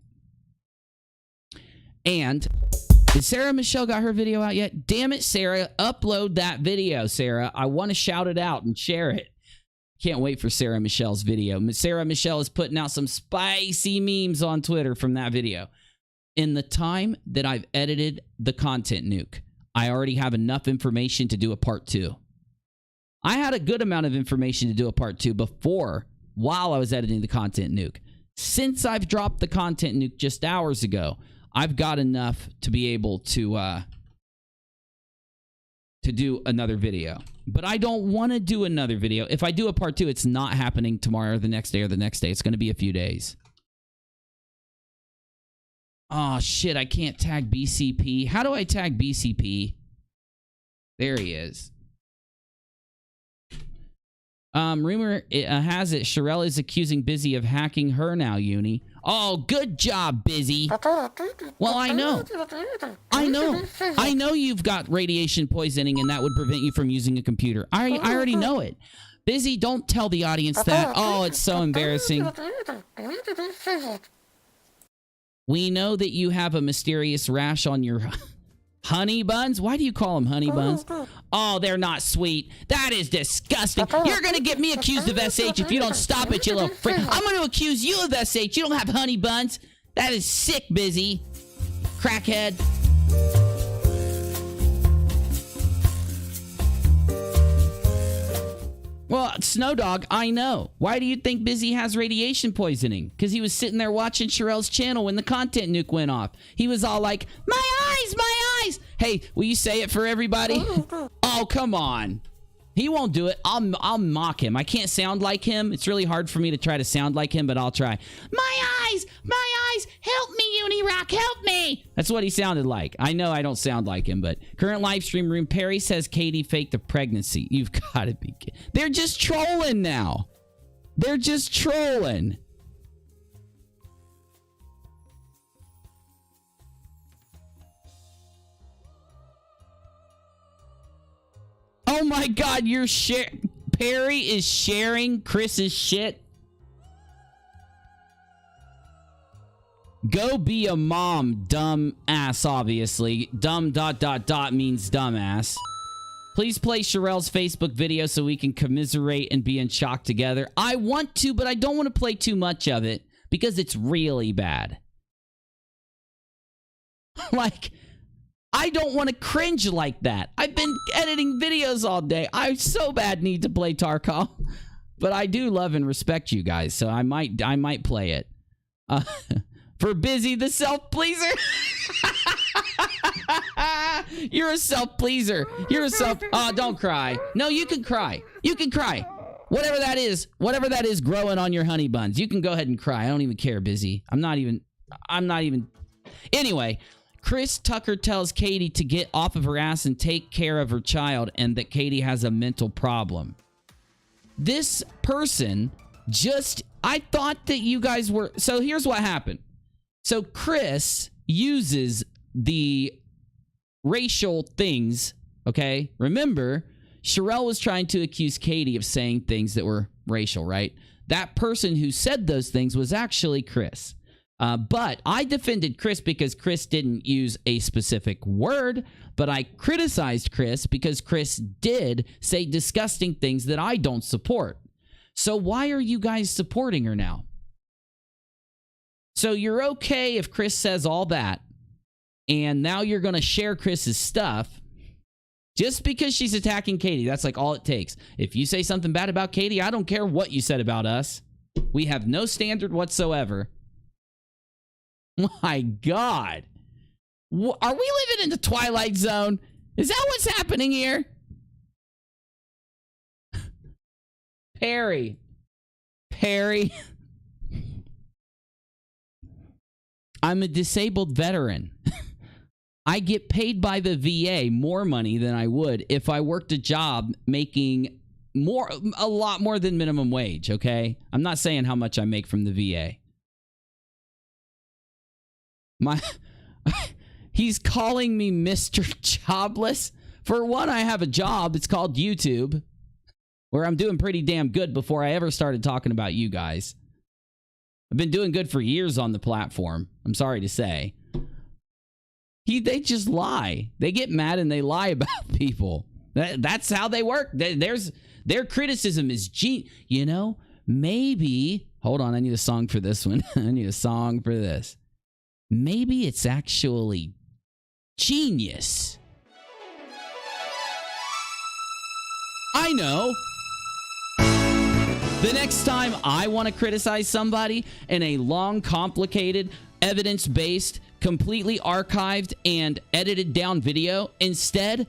And did Sarah Michelle got her video out yet? Damn it, Sarah, upload that video, Sarah. I want to shout it out and share it. Can't wait for Sarah Michelle's video. Sarah Michelle is putting out some spicy memes on Twitter from that video. In the time that I've edited the content nuke, I already have enough information to do a part 2. I had a good amount of information to do a part 2 before, while I was editing the content nuke. Since I've dropped the content nuke just hours ago, I've got enough to be able to do another video. But I don't want to do another video. If I do a part 2, it's not happening tomorrow or the next day or the next day. It's going to be a few days. Oh, shit, I can't tag BCP. How do I tag BCP? There he is. Rumor has it Sharrell is accusing Busy of hacking her now, Uni. Oh, good job, Busy. Well, I know you've got radiation poisoning and that would prevent you from using a computer. I already know it. Busy, don't tell the audience that. Oh, it's so embarrassing. We know that you have a mysterious rash on your honey buns. Why do you call them honey buns? Oh, they're not sweet. That is disgusting. You're going to get me accused of SH if you don't stop it, you little freak. I'm going to accuse you of SH. You don't have honey buns. That is sick, Busy. Crackhead. Well, Snowdog, I know. Why do you think Busy has radiation poisoning? Because he was sitting there watching Sharrell's channel when the content nuke went off. He was all like, my eyes, my eyes. Hey, will you say it for everybody? Oh, come on. He won't do it. I'll mock him. I can't sound like him. It's really hard for me to try to sound like him, but I'll try. My eyes, help me, UNIRock, help me. That's what he sounded like. I know I don't sound like him, but current live stream room, Perry says Katie faked a pregnancy. You've got to be kidding. They're just trolling now. They're just trolling. Oh my God, Perry is sharing Chris's shit. Go be a mom, dumb ass, obviously. Dumb ... means dumbass. Please play Sharrell's Facebook video so we can commiserate and be in shock together. I want to, but I don't want to play too much of it because it's really bad. Like, I don't want to cringe like that. I've been editing videos all day. I so bad need to play Tarkov. But I do love and respect you guys, so I might play it. For Busy the self-pleaser. You're a self-pleaser. You're a self... Oh, don't cry. No, you can cry. You can cry. Whatever that is growing on your honey buns. You can go ahead and cry. I don't even care, Busy. I'm not even... I'm not even... Anyway, Chris Tucker tells Katie to get off of her ass and take care of her child, and that Katie has a mental problem. This person just... I thought that you guys were... So here's what happened. So Chris uses the racial things, okay? Remember, Sharrell was trying to accuse Katie of saying things that were racial, right? That person who said those things was actually Chris. But I defended Chris because Chris didn't use a specific word, but I criticized Chris because Chris did say disgusting things that I don't support. So why are you guys supporting her now? So you're okay if Chris says all that, and now you're going to share Chris's stuff just because she's attacking Katie. That's like all it takes. If you say something bad about Katie, I don't care what you said about us. We have no standard whatsoever. My God. Are we living in the Twilight Zone? Is that what's happening here? Perry. I'm a disabled veteran. I get paid by the VA more money than I would if I worked a job making a lot more than minimum wage, okay? I'm not saying how much I make from the VA. He's calling me Mr. Jobless. For one, I have a job. It's called YouTube, where I'm doing pretty damn good before I ever started talking about you guys. I've been doing good for years on the platform. I'm sorry to say. They just lie. They get mad and they lie about people. That's how they work. Their criticism is, you know, maybe... Hold on, I need a song for this one. I need a song for this. Maybe it's actually genius. I know. The next time I want to criticize somebody in a long, complicated, evidence-based, completely archived and edited down video, instead,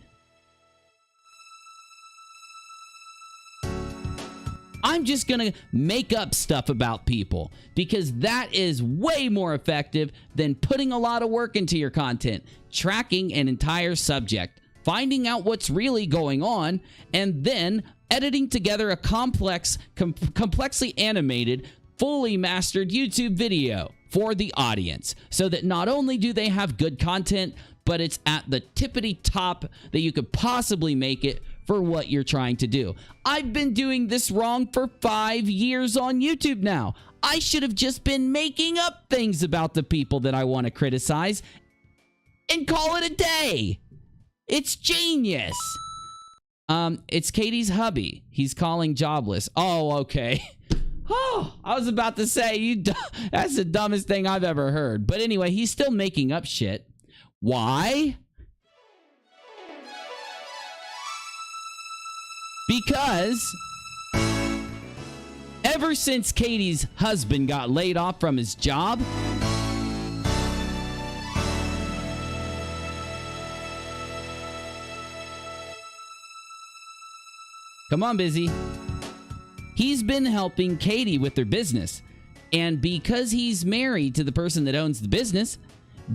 I'm just going to make up stuff about people, because that is way more effective than putting a lot of work into your content, tracking an entire subject, finding out what's really going on, and then editing together a complexly animated, fully mastered YouTube video for the audience, so that not only do they have good content, but it's at the tippity top that you could possibly make it for what you're trying to do. I've been doing this wrong for 5 years on YouTube now. I should have just been making up things about the people that I want to criticize and call it a day. It's genius. It's Katie's hubby. He's calling jobless. Oh, okay. Oh, I was about to say, that's the dumbest thing I've ever heard. But anyway, he's still making up shit. Why? Because ever since Katie's husband got laid off from his job, come on, Busy. He's been helping Katie with their business. And because he's married to the person that owns the business,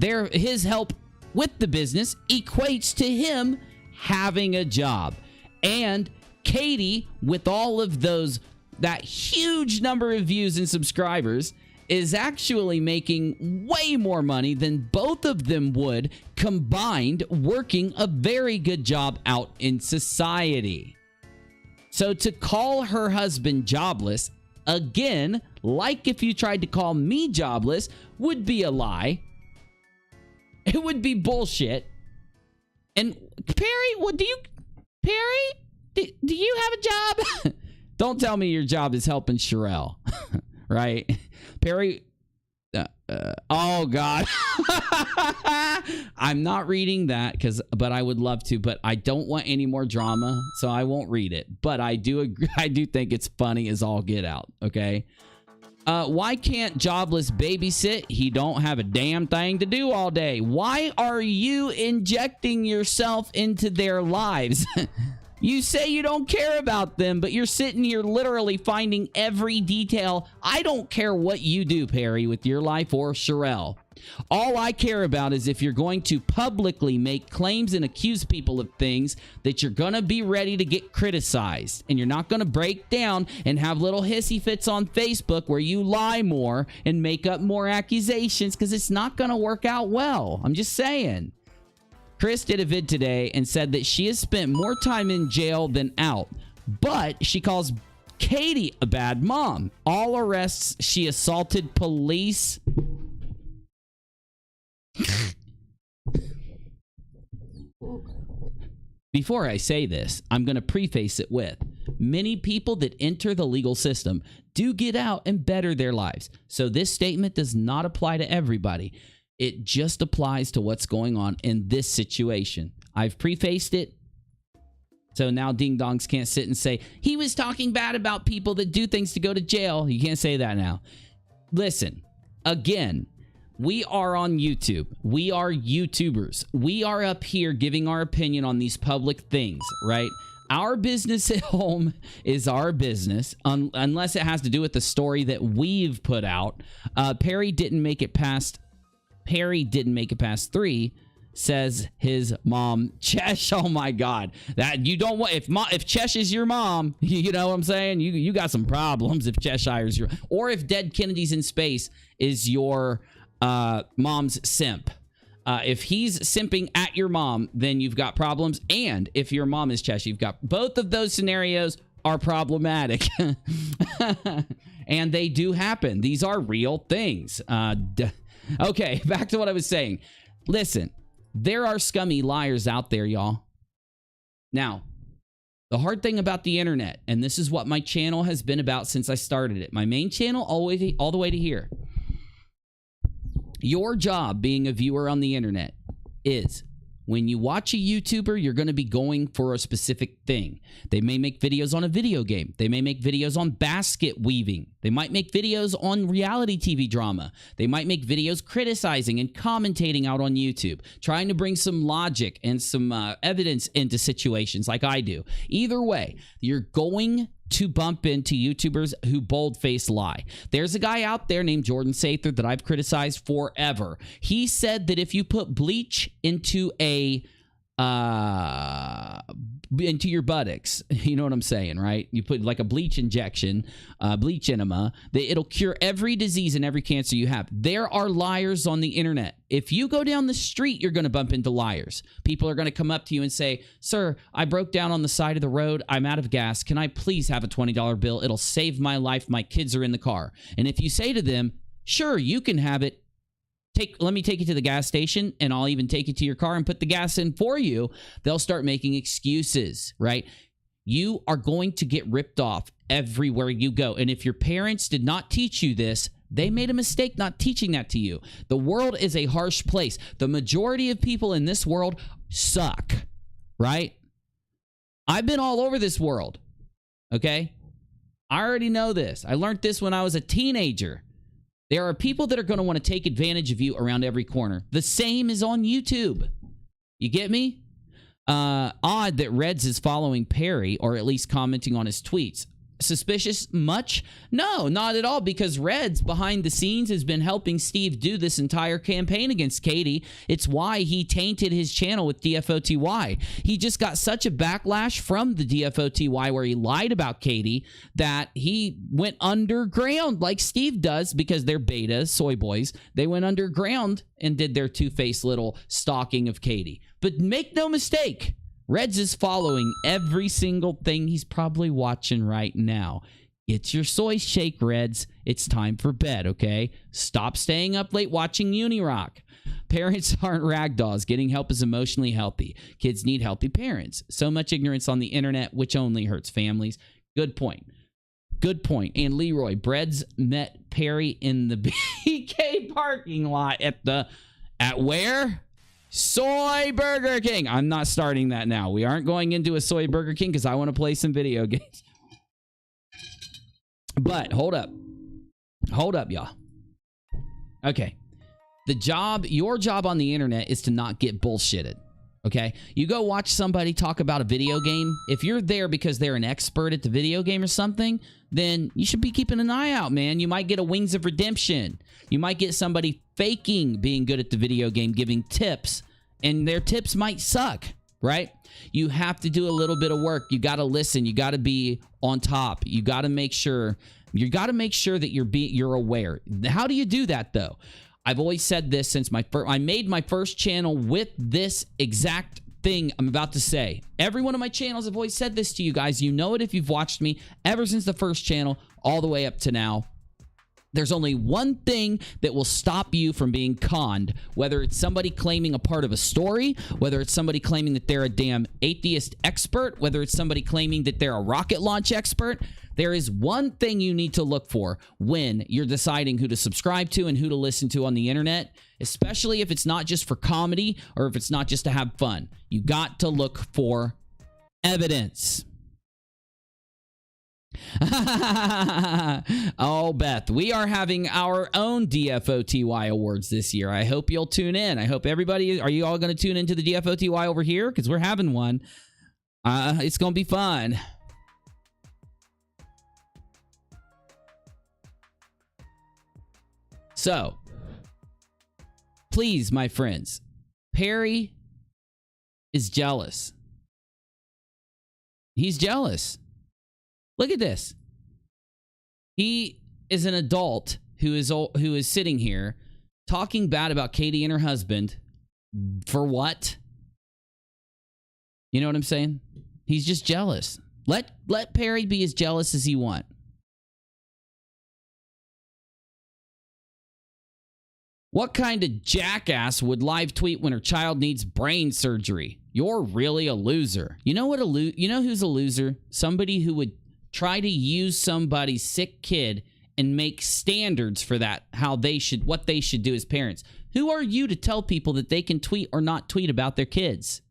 his help with the business equates to him having a job. And Katie, with all of that huge number of views and subscribers, is actually making way more money than both of them would combined, working a very good job out in society. So to call her husband jobless, again, like if you tried to call me jobless, would be a lie. It would be bullshit. And Perry, do you have a job? Don't tell me your job is helping Sharrell, right? Perry, oh God. I'm not reading that but I would love to, but I don't want any more drama, so I won't read it. But I do agree, I do think it's funny as all get out, okay? Why can't jobless babysit? He don't have a damn thing to do all day. Why are you injecting yourself into their lives? You say you don't care about them, but you're sitting here literally finding every detail. I don't care what you do, Perry, with your life or Sharrell. All I care about is if you're going to publicly make claims and accuse people of things that you're going to be ready to get criticized. And you're not going to break down and have little hissy fits on Facebook where you lie more and make up more accusations, because it's not going to work out well. I'm just saying. Chris did a vid today and said that she has spent more time in jail than out, but she calls Katie a bad mom. All arrests, she assaulted police. Before I say this, I'm going to preface it with, many people that enter the legal system do get out and better their lives. So this statement does not apply to everybody. It just applies to what's going on in this situation. I've prefaced it, so now ding-dongs can't sit and say, he was talking bad about people that do things to go to jail. You can't say that now. Listen, again, we are on YouTube. We are YouTubers. We are up here giving our opinion on these public things, right? Our business at home is our business, unless it has to do with the story that we've put out. Perry didn't make it past 3, says his mom, Chesh. Oh my God, that you don't want. If Chesh is your mom, you know what I'm saying. You got some problems if Cheshire's your, or if Dead Kennedys in Space is your mom's simp. If he's simping at your mom, then you've got problems. And if your mom is Chesh, you've got both of those scenarios are problematic. And they do happen. These are real things. Okay, back to what I was saying. Listen, there are scummy liars out there, y'all. Now, the hard thing about the internet, and this is what my channel has been about since I started it. My main channel, all the way to here. Your job being a viewer on the internet is, when you watch a YouTuber, you're going to be going for a specific thing. They may make videos on a video game. They may make videos on basket weaving. They might make videos on reality TV drama. They might make videos criticizing and commentating out on YouTube, trying to bring some logic and some evidence into situations like I do. Either way, you're going to bump into YouTubers who bold-faced lie. There's a guy out there named Jordan Sather that I've criticized forever. He said that if you put bleach into into your buttocks, you know what I'm saying, right? You put like a bleach injection, bleach enema, that it'll cure every disease and every cancer you have. There are liars on the internet. If you go down the street, you're going to bump into liars. People are going to come up to you and say, sir, I broke down on the side of the road. I'm out of gas. Can I please have a $20 bill? It'll save my life. My kids are in the car. And if you say to them, sure, you can have it. Let me take you to the gas station, and I'll even take you to your car and put the gas in for you. They'll start making excuses, right? You are going to get ripped off everywhere you go. And if your parents did not teach you this, they made a mistake not teaching that to you. The world is a harsh place. The majority of people in this world suck, right? I've been all over this world, okay? I already know this. I learned this when I was a teenager. There are people that are going to want to take advantage of you around every corner. The same is on YouTube. You get me? Odd that Reds is following Perry, or at least commenting on his tweets. Suspicious much? No, not at all, because Reds behind the scenes has been helping Steve do this entire campaign against Katie. It's why he tainted his channel with DFOTY. He just got such a backlash from the DFOTY where he lied about Katie that he went underground like Steve does, because they're betas, soy boys. They went underground and did their two-faced little stalking of Katie. But make no mistake, Reds is following every single thing he's probably watching right now. Get your soy shake, Reds. It's time for bed, okay? Stop staying up late watching UNIRock. Parents aren't ragdolls. Getting help is emotionally healthy. Kids need healthy parents. So much ignorance on the internet, which only hurts families. Good point. Good point. And Leroy, Breads met Perry in the BK parking lot at where? Soy Burger King. I'm not starting that now. We aren't going into a Soy Burger King because I want to play some video games. But hold up. Hold up, y'all. Okay. Your job on the internet is to not get bullshitted. Okay? You go watch somebody talk about a video game. If you're there because they're an expert at the video game or something, then you should be keeping an eye out, man. You might get a Wings of Redemption. You might get somebody faking being good at the video game, giving tips, and their tips might suck, right? You have to do a little bit of work. You got to listen. You got to be on top. You got to make sure that you're aware. How do you do that though? I've always said this since I made my first channel with this exact thing I'm about to say. Every one of my channels, I've always said this to you guys. You know it if you've watched me ever since the first channel all the way up to now. There's only one thing that will stop you from being conned, whether it's somebody claiming a part of a story, whether it's somebody claiming that they're a damn atheist expert, whether it's somebody claiming that they're a rocket launch expert. There is one thing you need to look for when you're deciding who to subscribe to and who to listen to on the internet, especially if it's not just for comedy or if it's not just to have fun. You got to look for evidence. Oh, Beth, we are having our own DFOTY awards this year. I hope you'll tune in. I hope everybody, are you all going to tune into the DFOTY over here? Because we're having one. It's going to be fun. So, please, my friends, Perry is jealous. He's jealous. Look at this. He is an adult who is sitting here talking bad about Katie and her husband. For what? You know what I'm saying? He's just jealous. Let Perry be as jealous as he wants. What kind of jackass would live tweet when her child needs brain surgery? You're really a loser. You know what you know who's a loser? Somebody who would try to use somebody's sick kid and make standards for that, what they should do as parents. Who are you to tell people that they can tweet or not tweet about their kids?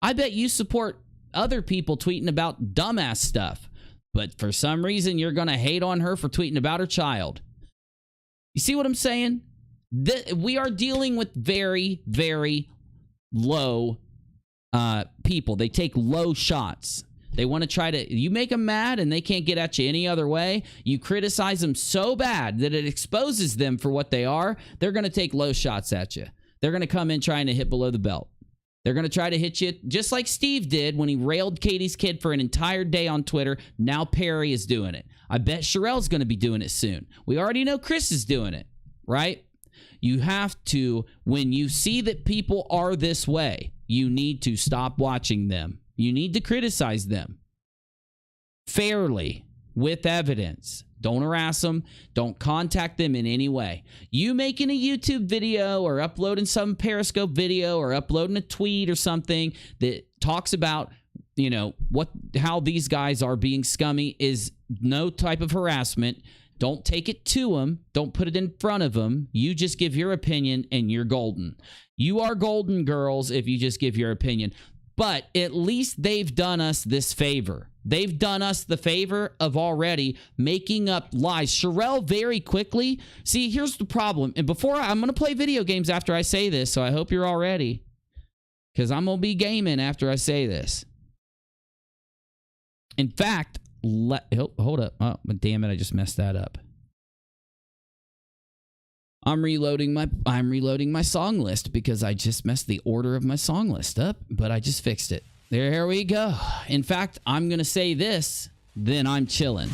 I bet you support other people tweeting about dumbass stuff, but for some reason you're going to hate on her for tweeting about her child. You see what I'm saying? We are dealing with very, very low people. They take low shots. They want to try to, you make them mad and they can't get at you any other way. You criticize them so bad that it exposes them for what they are. They're going to take low shots at you. They're going to come in trying to hit below the belt. They're going to try to hit you just like Steve did when he railed Katie's kid for an entire day on Twitter. Now Perry is doing it. I bet Sharrell's going to be doing it soon. We already know Chris is doing it, right? You have to, when you see that people are this way, you need to stop watching them. You need to criticize them fairly with evidence. Don't harass them. Don't contact them in any way. You making a YouTube video or uploading some Periscope video or uploading a tweet or something that talks about, you know, how these guys are being scummy is no type of harassment. Don't take it to them. Don't put it in front of them. You just give your opinion and you're golden. You are golden, girls, if you just give your opinion. But at least they've done us this favor. They've done us the favor of already making up lies. Sharrell very quickly. See, here's the problem. And I'm going to play video games after I say this, so I hope you're all ready. Because I'm going to be gaming after I say this. In fact, hold up. Oh, damn it, I just messed that up. I'm reloading my song list because I just messed the order of my song list up, but I just fixed it. There we go. In fact, I'm going to say this, then I'm chilling.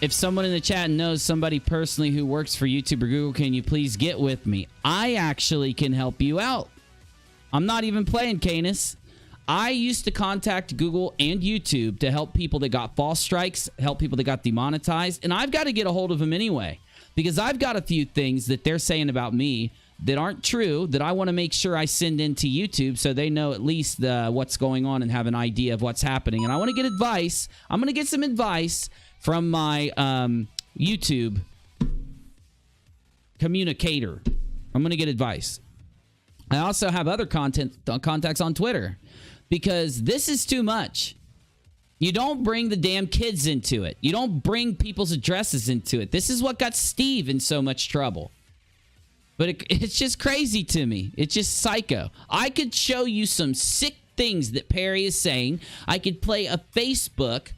If someone in the chat knows somebody personally who works for YouTube or Google, can you please get with me? I actually can help you out. I'm not even playing, Canis. I used to contact Google and YouTube to help people that got false strikes, help people that got demonetized, and I've got to get a hold of them anyway, because I've got a few things that they're saying about me that aren't true that I want to make sure I send into YouTube so they know at least what's going on and have an idea of what's happening. And I want to get advice. I'm going to get some advice from my YouTube communicator. I'm going to get advice. I also have other contacts on Twitter because this is too much. You don't bring the damn kids into it. You don't bring people's addresses into it. This is what got Steve in so much trouble. But it's just crazy to me. It's just psycho. I could show you some sick things that Perry is saying. I could play a Facebook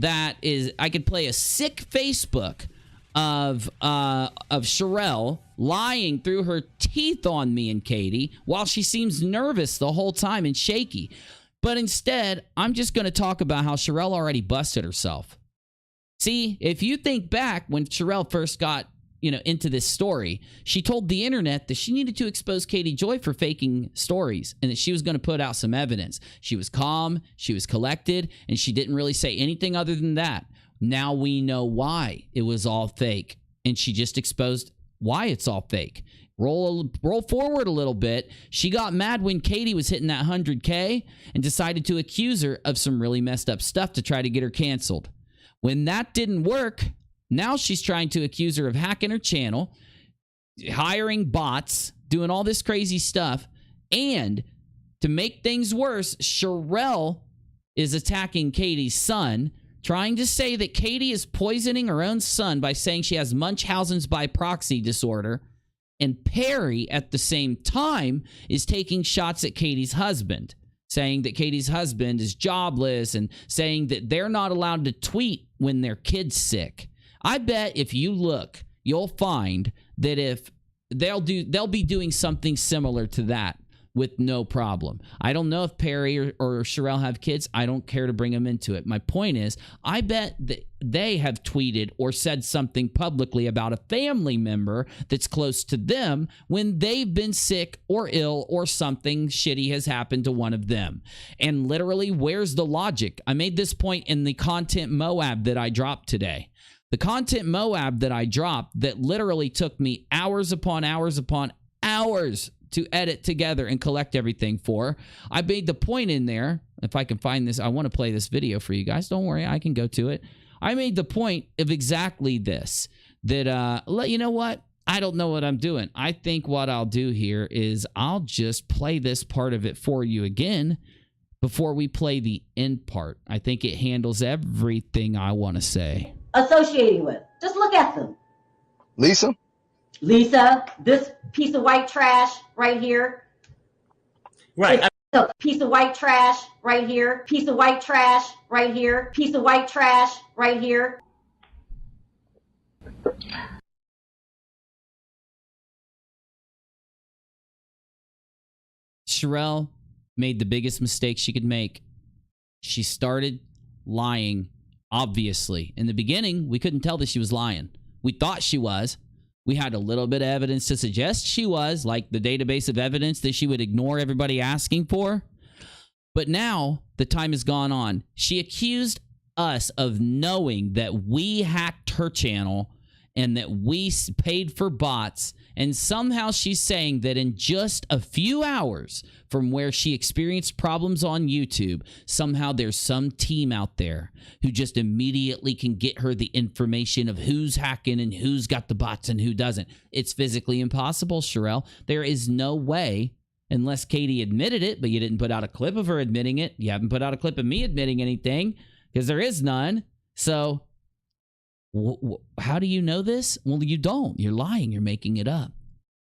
I could play a sick Facebook of Sharrell lying through her teeth on me and Katie while she seems nervous the whole time and shaky. But instead, I'm just going to talk about how Sharrell already busted herself. See, if you think back when Sharrell first got into this story, she told the internet that she needed to expose Katie Joy for faking stories and that she was going to put out some evidence. She was calm, she was collected, and she didn't really say anything other than that. Now we know why it was all fake, and she just exposed why it's all fake. Roll forward a little bit. She got mad when Katie was hitting that 100K and decided to accuse her of some really messed up stuff to try to get her canceled. When that didn't work, now she's trying to accuse her of hacking her channel, hiring bots, doing all this crazy stuff. And to make things worse, Sharrell is attacking Katie's son, trying to say that Katie is poisoning her own son by saying she has Munchausen's by proxy disorder. And Perry, at the same time, is taking shots at Katie's husband, saying that Katie's husband is jobless and saying that they're not allowed to tweet when their kid's sick. I bet if you look, you'll find that if they'll be doing something similar to that with no problem. I don't know if Perry or Sharrell have kids. I don't care to bring them into it. My point is, I bet that they have tweeted or said something publicly about a family member that's close to them when they've been sick or ill or something shitty has happened to one of them. And literally, where's the logic? I made this point in the content Moab that I dropped today. The content Moab that I dropped that literally took me hours upon hours upon hours to edit together and collect everything for. I made the point in there, if I can find this, I want to play this video for you guys. Don't worry, I can go to it. I made the point of exactly this, that, you know what? I don't know what I'm doing. I think what I'll do here is I'll just play this part of it for you again before we play the end part. I think it handles everything I want to say. Associating with. Just look at them. Lisa, this piece of white trash right here. Right. A piece of white trash right here. Piece of white trash right here. Piece of white trash right here. Sharrell made the biggest mistake she could make. She started lying, obviously. In the beginning, we couldn't tell that she was lying. We thought she was. We had a little bit of evidence to suggest she was, like the database of evidence that she would ignore everybody asking for. But now the time has gone on. She accused us of knowing that we hacked her channel and that we paid for bots. And somehow she's saying that in just a few hours from where she experienced problems on YouTube, somehow there's some team out there who just immediately can get her the information of who's hacking and who's got the bots and who doesn't. It's physically impossible, Sharrell. There is no way, unless Katie admitted it, but you didn't put out a clip of her admitting it. You haven't put out a clip of me admitting anything because there is none. So how do you know this? Well, you don't. You're lying. You're making it up.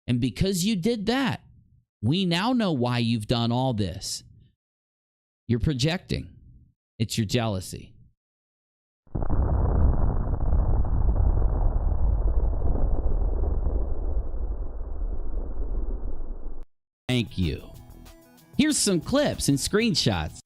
And because you did that, we now know why you've done all this. You're projecting. It's your jealousy. Thank you. Here's some clips and screenshots.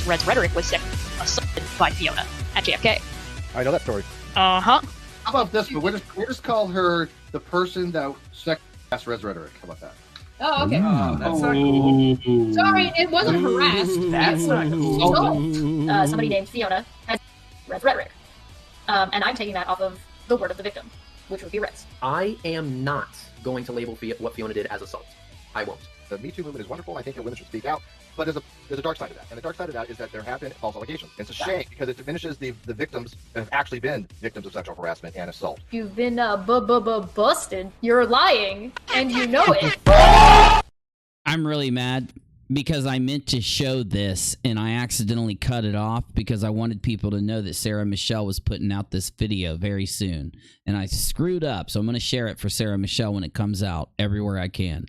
Red's rhetoric was assaulted by Fiona at JFK. I know that story. Uh-huh. How about this? But we'll just call her the person that sex Red's rhetoric. How about that? Oh, okay. Oh, that's not cool. Sorry, it wasn't harassed. That's not cool. Somebody named Fiona has Red's rhetoric. And I'm taking that off of the word of the victim, which would be Red's. I am not going to label what Fiona did as assault. I won't. The Me Too movement is wonderful. I think that women should speak out. But there's a dark side to that. And the dark side of that is that there have been false allegations. It's a shame because it diminishes the victims that have actually been victims of sexual harassment and assault. You've been busted. You're lying, and you know it. I'm really mad because I meant to show this and I accidentally cut it off because I wanted people to know that Sarah Michelle was putting out this video very soon. And I screwed up, so I'm going to share it for Sarah Michelle when it comes out everywhere I can.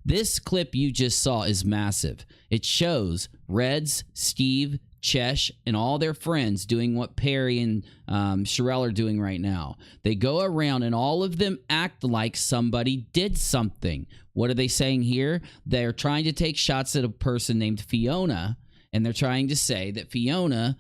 This clip you just saw is massive. It shows Reds, Steve, Chesh, and all their friends doing what Perry and Sharrell are doing right now. They go around and all of them act like somebody did something. What are they saying here? They're trying to take shots at a person named Fiona, and they're trying to say that Fiona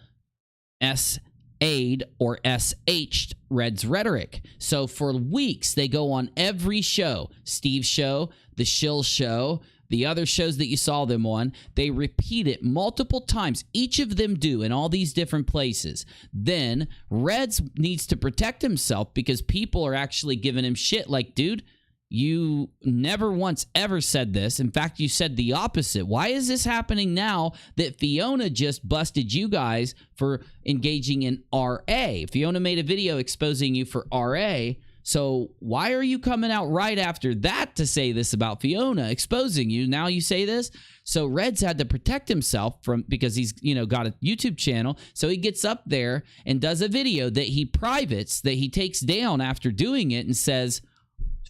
S-A'd or S-H'd Red's rhetoric. So for weeks, they go on every show, Steve's show, the Shill show, the other shows that you saw them on, they repeat it multiple times. Each of them do in all these different places. Then Reds needs to protect himself because people are actually giving him shit like, dude, you never once ever said this. In fact, you said the opposite. Why is this happening now that Fiona just busted you guys for engaging in RA? Fiona made a video exposing you for RA. So why are you coming out right after that to say this about Fiona exposing you? Now you say this? So Reds had to protect himself from because he's, got a YouTube channel. So he gets up there and does a video that he privates, that he takes down after doing it and says,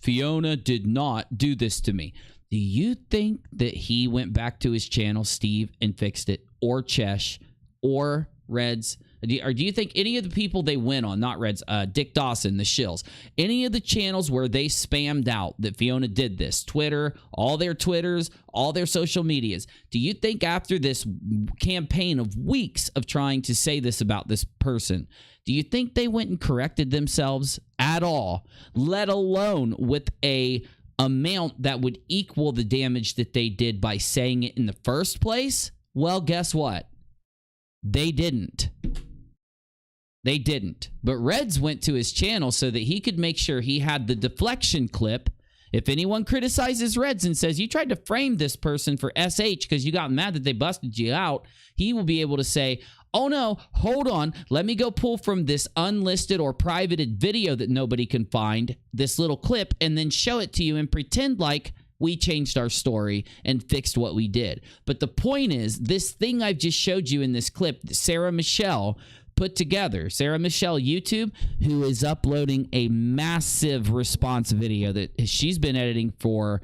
Fiona did not do this to me. Do you think that he went back to his channel, Steve, and fixed it? Or Chesh? Or Reds? Or do you think any of the people they went on, not Reds, Dick Dawson, the Shills, any of the channels where they spammed out that Fiona did this, Twitter, all their Twitters, all their social medias, do you think after this campaign of weeks of trying to say this about this person, do you think they went and corrected themselves at all, let alone with a amount that would equal the damage that they did by saying it in the first place? Well, guess what? They didn't. They didn't. But Reds went to his channel so that he could make sure he had the deflection clip. If anyone criticizes Reds and says, you tried to frame this person for SH because you got mad that they busted you out, he will be able to say, oh no, hold on, let me go pull from this unlisted or privated video that nobody can find, this little clip, and then show it to you and pretend like we changed our story and fixed what we did. But the point is, this thing I've just showed you in this clip, Sarah Michelle put together, Sarah Michelle YouTube, who is uploading a massive response video that she's been editing for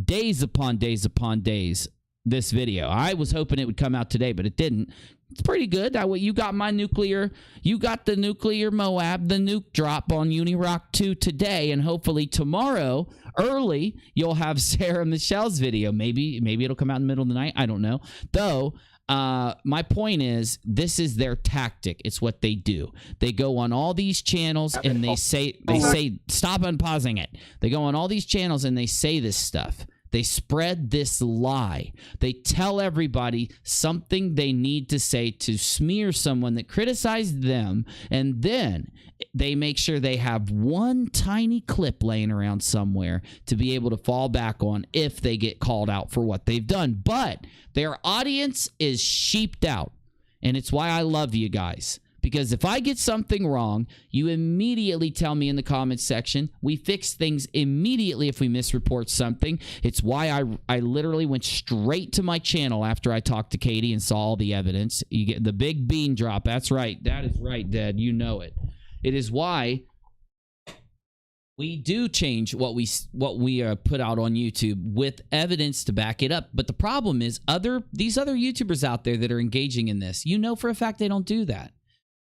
days upon days upon days, this video. I was hoping it would come out today, but it didn't. It's pretty good. You got my nuclear, you got the nuclear Moab, the nuke drop on UNIRock 2 today, and hopefully tomorrow, early, you'll have Sarah Michelle's video. Maybe it'll come out in the middle of the night. I don't know. Though, my point is, this is their tactic. It's what they do. They go on all these channels and they say, stop unpausing it. They go on all these channels and they say this stuff. They spread this lie. They tell everybody something they need to say to smear someone that criticized them, and then they make sure they have one tiny clip laying around somewhere to be able to fall back on if they get called out for what they've done. But their audience is sheeped out, and it's why I love you guys. Because if I get something wrong, you immediately tell me in the comments section. We fix things immediately if we misreport something. It's why I literally went straight to my channel after I talked to Katie and saw all the evidence. You get the big bean drop. That's right. That is right, Dad. You know it. It is why we do change what we put out on YouTube with evidence to back it up. But the problem is these other YouTubers out there that are engaging in this, you know for a fact they don't do that.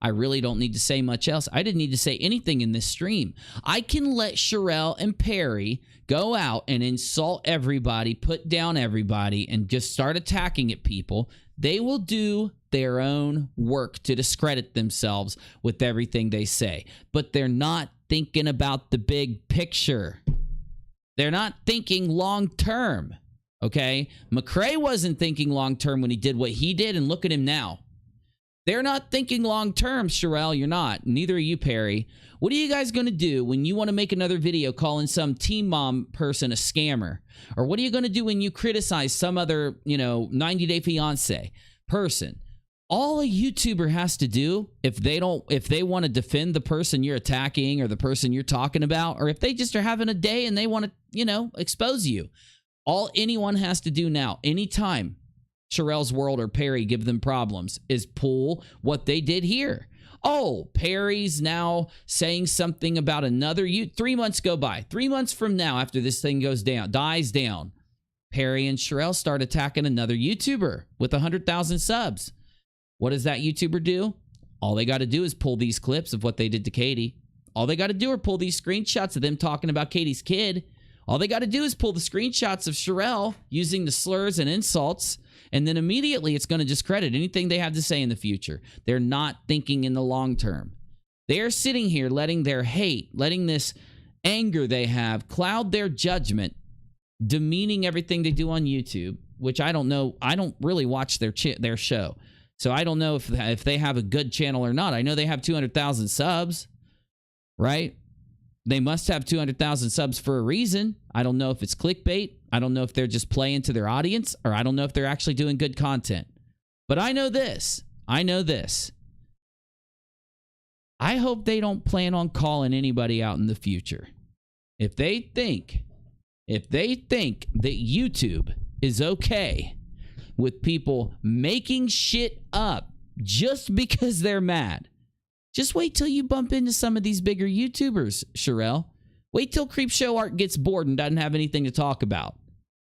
I really don't need to say much else. I didn't need to say anything in this stream. I can let Sharrell and Perry go out and insult everybody, put down everybody, and just start attacking at people. They will do their own work to discredit themselves with everything they say. But they're not thinking about the big picture. They're not thinking long term, okay? McCrae wasn't thinking long term when he did what he did, and look at him now. They're not thinking long term, Sharrell. You're not. Neither are you, Perry. What are you guys going to do when you want to make another video calling some Teen Mom person a scammer? Or what are you going to do when you criticize some other, 90 Day Fiance person? All a YouTuber has to do, if they want to defend the person you're attacking or the person you're talking about, or if they just are having a day and they want to, expose you, all anyone has to do now, anytime Sharrell's World or Perry give them problems, is pull what they did here. Oh, Perry's now saying something about another 3 months go by. 3 months from now, after this thing dies down, Perry and Sharrell start attacking another YouTuber with 100,000 subs. What does that YouTuber do? All they got to do is pull these clips of what they did to Katie. All they got to do are pull these screenshots of them talking about Katie's kid. All they got to do is pull the screenshots of Sharrell using the slurs and insults, and then immediately it's going to discredit anything they have to say in the future. They're not thinking in the long term. They're sitting here letting their hate, letting this anger they have cloud their judgment, demeaning everything they do on YouTube, which I don't know. I don't really watch their show. So I don't know if they have a good channel or not. I know they have 200,000 subs, right? They must have 200,000 subs for a reason. I don't know if it's clickbait. I don't know if they're just playing to their audience, or I don't know if they're actually doing good content. But I know this. I hope they don't plan on calling anybody out in the future. If they think that YouTube is okay with people making shit up just because they're mad, just wait till you bump into some of these bigger YouTubers, Sharrell. Wait till Creepshow Art gets bored and doesn't have anything to talk about.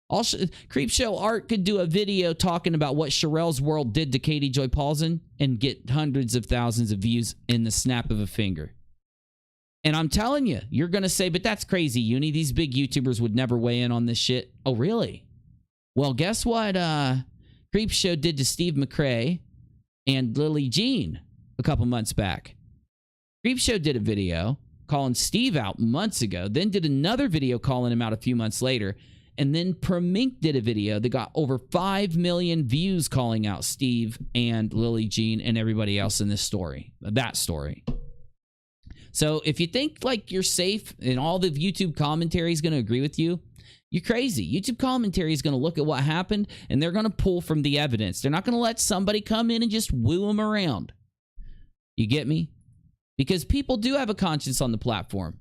Creepshow Art could do a video talking about what Sharrell's World did to Katie Joy Paulson and get hundreds of thousands of views in the snap of a finger. And I'm telling you, you're going to say, but that's crazy, Uni. These big YouTubers would never weigh in on this shit. Oh, really? Well, guess what Creepshow did to Steve McCrae and Lily Jean a couple months back. Creepshow did a video calling Steve out months ago, then did another video calling him out a few months later, and then Permink did a video that got over 5 million views calling out Steve and Lily Jean and everybody else in this story, that story. So if you think like you're safe and all the YouTube commentary is going to agree with you, you're crazy. YouTube commentary is going to look at what happened and they're going to pull from the evidence. They're not going to let somebody come in and just woo them around. You get me? Because people do have a conscience on the platform,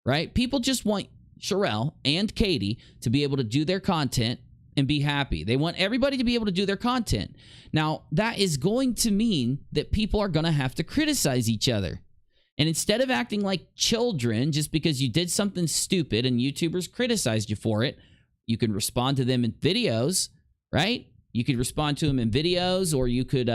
right? People just want Sharrell and Katie to be able to do their content and be happy. They want everybody to be able to do their content. Now, that is going to mean that people are going to have to criticize each other. And instead of acting like children just because you did something stupid and YouTubers criticized you for it, you can respond to them in videos, right? You could respond to them in videos, or you could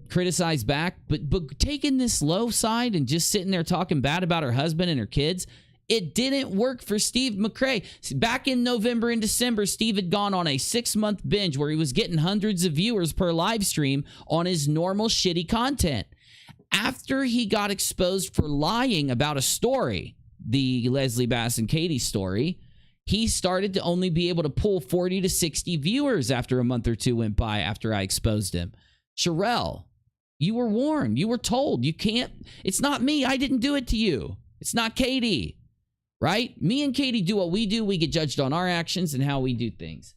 criticize back. But taking this low side and just sitting there talking bad about her husband and her kids, it didn't work for Steve McCrae. Back in November and December, Steve had gone on a 6-month binge where he was getting hundreds of viewers per live stream on his normal shitty content. After he got exposed for lying about a story, the Leslie Bass and Katie story, he started to only be able to pull 40 to 60 viewers after a month or two went by after I exposed him. Sharrell, you were warned. You were told. You can't. It's not me. I didn't do it to you. It's not Katie, right? Me and Katie do what we do. We get judged on our actions and how we do things.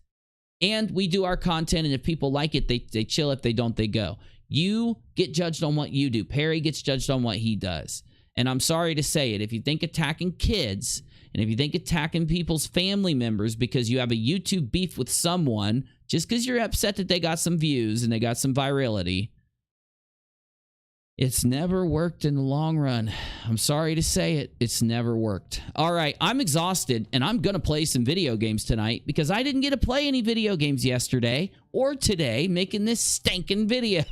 And we do our content, and if people like it, they chill. If they don't, they go. You get judged on what you do. Perry gets judged on what he does. And I'm sorry to say it, if you think attacking kids and if you think attacking people's family members because you have a YouTube beef with someone, just because you're upset that they got some views and they got some virality, It's never worked in the long run. I'm sorry to say it. It's never worked. All right, I'm exhausted, and I'm going to play some video games tonight because I didn't get to play any video games yesterday or today making this stinking video.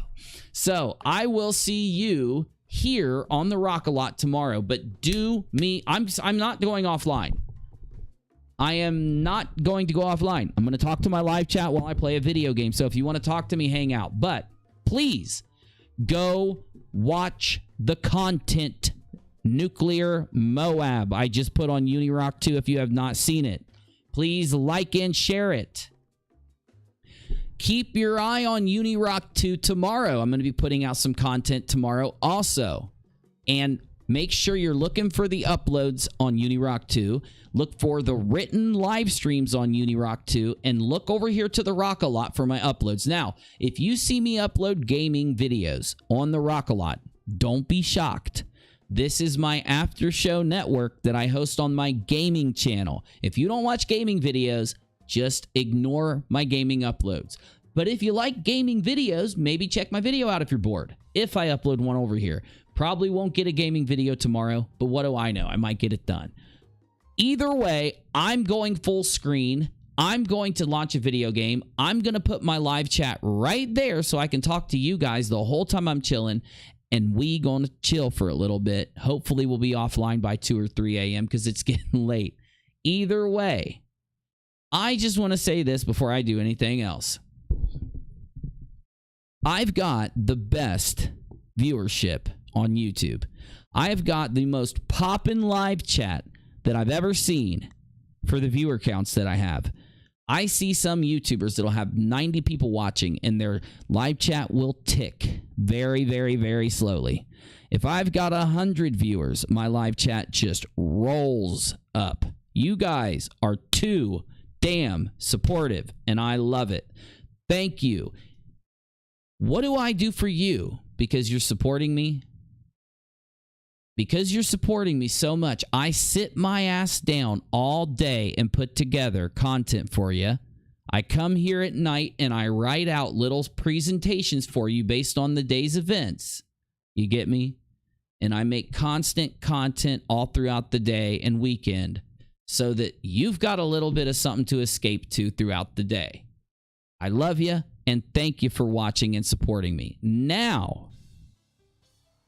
So I will see you here on the rockAlot tomorrow, but I'm not going offline. I am not going to go offline. I'm going to talk to my live chat while I play a video game. So if you want to talk to me, hang out. But please go watch the content Nuclear Moab I just put on UNIRocktv if you have not seen it. Please like and share it. Keep your eye on UNIRocktv tomorrow. I'm going to be putting out some content tomorrow also. And make sure you're looking for the uploads on UNIRocktv. Look for the written live streams on UNIRocktv. And look over here to the rockAlot for my uploads. Now, if you see me upload gaming videos on the rockAlot, don't be shocked. This is my after show network that I host on my gaming channel. If you don't watch gaming videos, just ignore my gaming uploads. But if you like gaming videos, maybe check my video out if you're bored. If I upload one over here. Probably won't get a gaming video tomorrow, but what do I know? I might get it done. Either way, I'm going full screen. I'm going to launch a video game. I'm going to put my live chat right there so I can talk to you guys the whole time I'm chilling. And we going to chill for a little bit. Hopefully we'll be offline by 2 or 3 a.m. because it's getting late. Either way, I just want to say this before I do anything else. I've got the best viewership on YouTube. I've got the most poppin' live chat that I've ever seen for the viewer counts that I have. I see some YouTubers that'll have 90 people watching and their live chat will tick very, very, very slowly. If I've got 100 viewers, my live chat just rolls up. You guys are too damn supportive and I love it. Thank you. What do I do for you? Because you're supporting me? Because you're supporting me so much, I sit my ass down all day and put together content for you. I come here at night and I write out little presentations for you based on the day's events. You get me? And I make constant content all throughout the day and weekend so that you've got a little bit of something to escape to throughout the day. I love you and thank you for watching and supporting me. Now,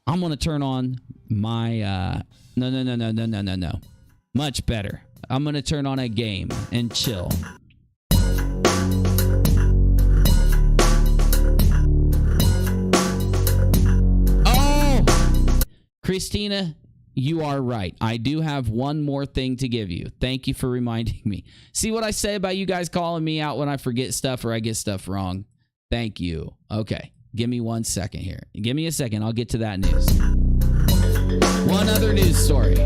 I'm going to turn on my, no. Much better. I'm going to turn on a game and chill. Oh! Christina, you are right. I do have one more thing to give you. Thank you for reminding me. See what I say about you guys calling me out when I forget stuff or I get stuff wrong? Thank you. Okay. Give me 1 second here. Give me a second. I'll get to that news. One other news story.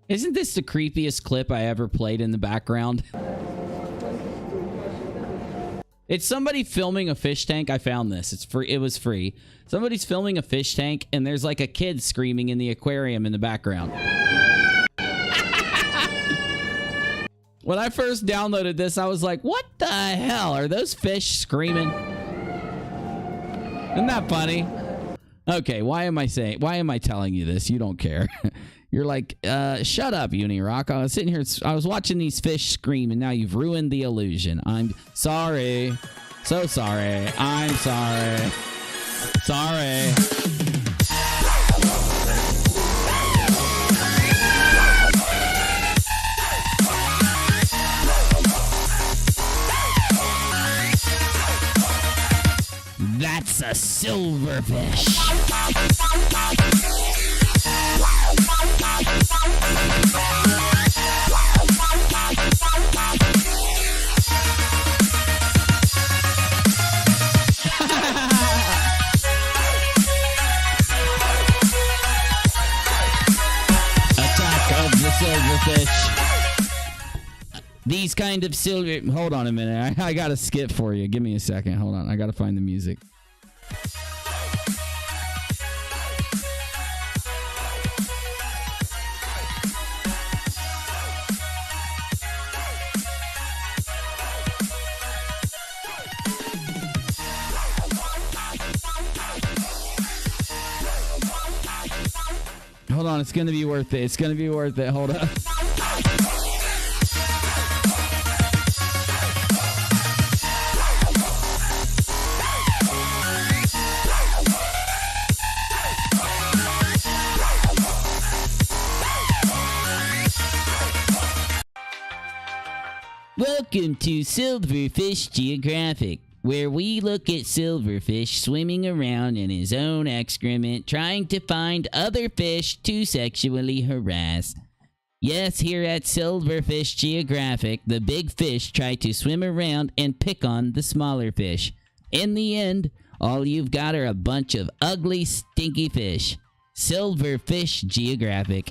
Isn't this the creepiest clip I ever played in the background? It's somebody filming a fish tank. I found this. It's free. It was free. Somebody's filming a fish tank, and there's like a kid screaming in the aquarium in the background. When I first downloaded this, I was like, what the hell? Are those fish screaming? Isn't that funny? Okay, why am I telling you this? You don't care. You're like, shut up, UNIRock. I was sitting here, I was watching these fish scream, and now you've ruined the illusion. I'm sorry. So sorry. I'm sorry. Sorry. That's a silverfish. Attack of the silverfish. These kind of silver... Hold on a minute. I gotta skip for you. Give me a second. Hold on. I gotta find the music. Hold on. It's gonna be worth it. It's gonna be worth it. Hold up. Welcome to Silverfish Geographic, where we look at silverfish swimming around in his own excrement, trying to find other fish to sexually harass. Yes, here at Silverfish Geographic, the big fish try to swim around and pick on the smaller fish. In the end, all you've got are a bunch of ugly, stinky fish. Silverfish Geographic.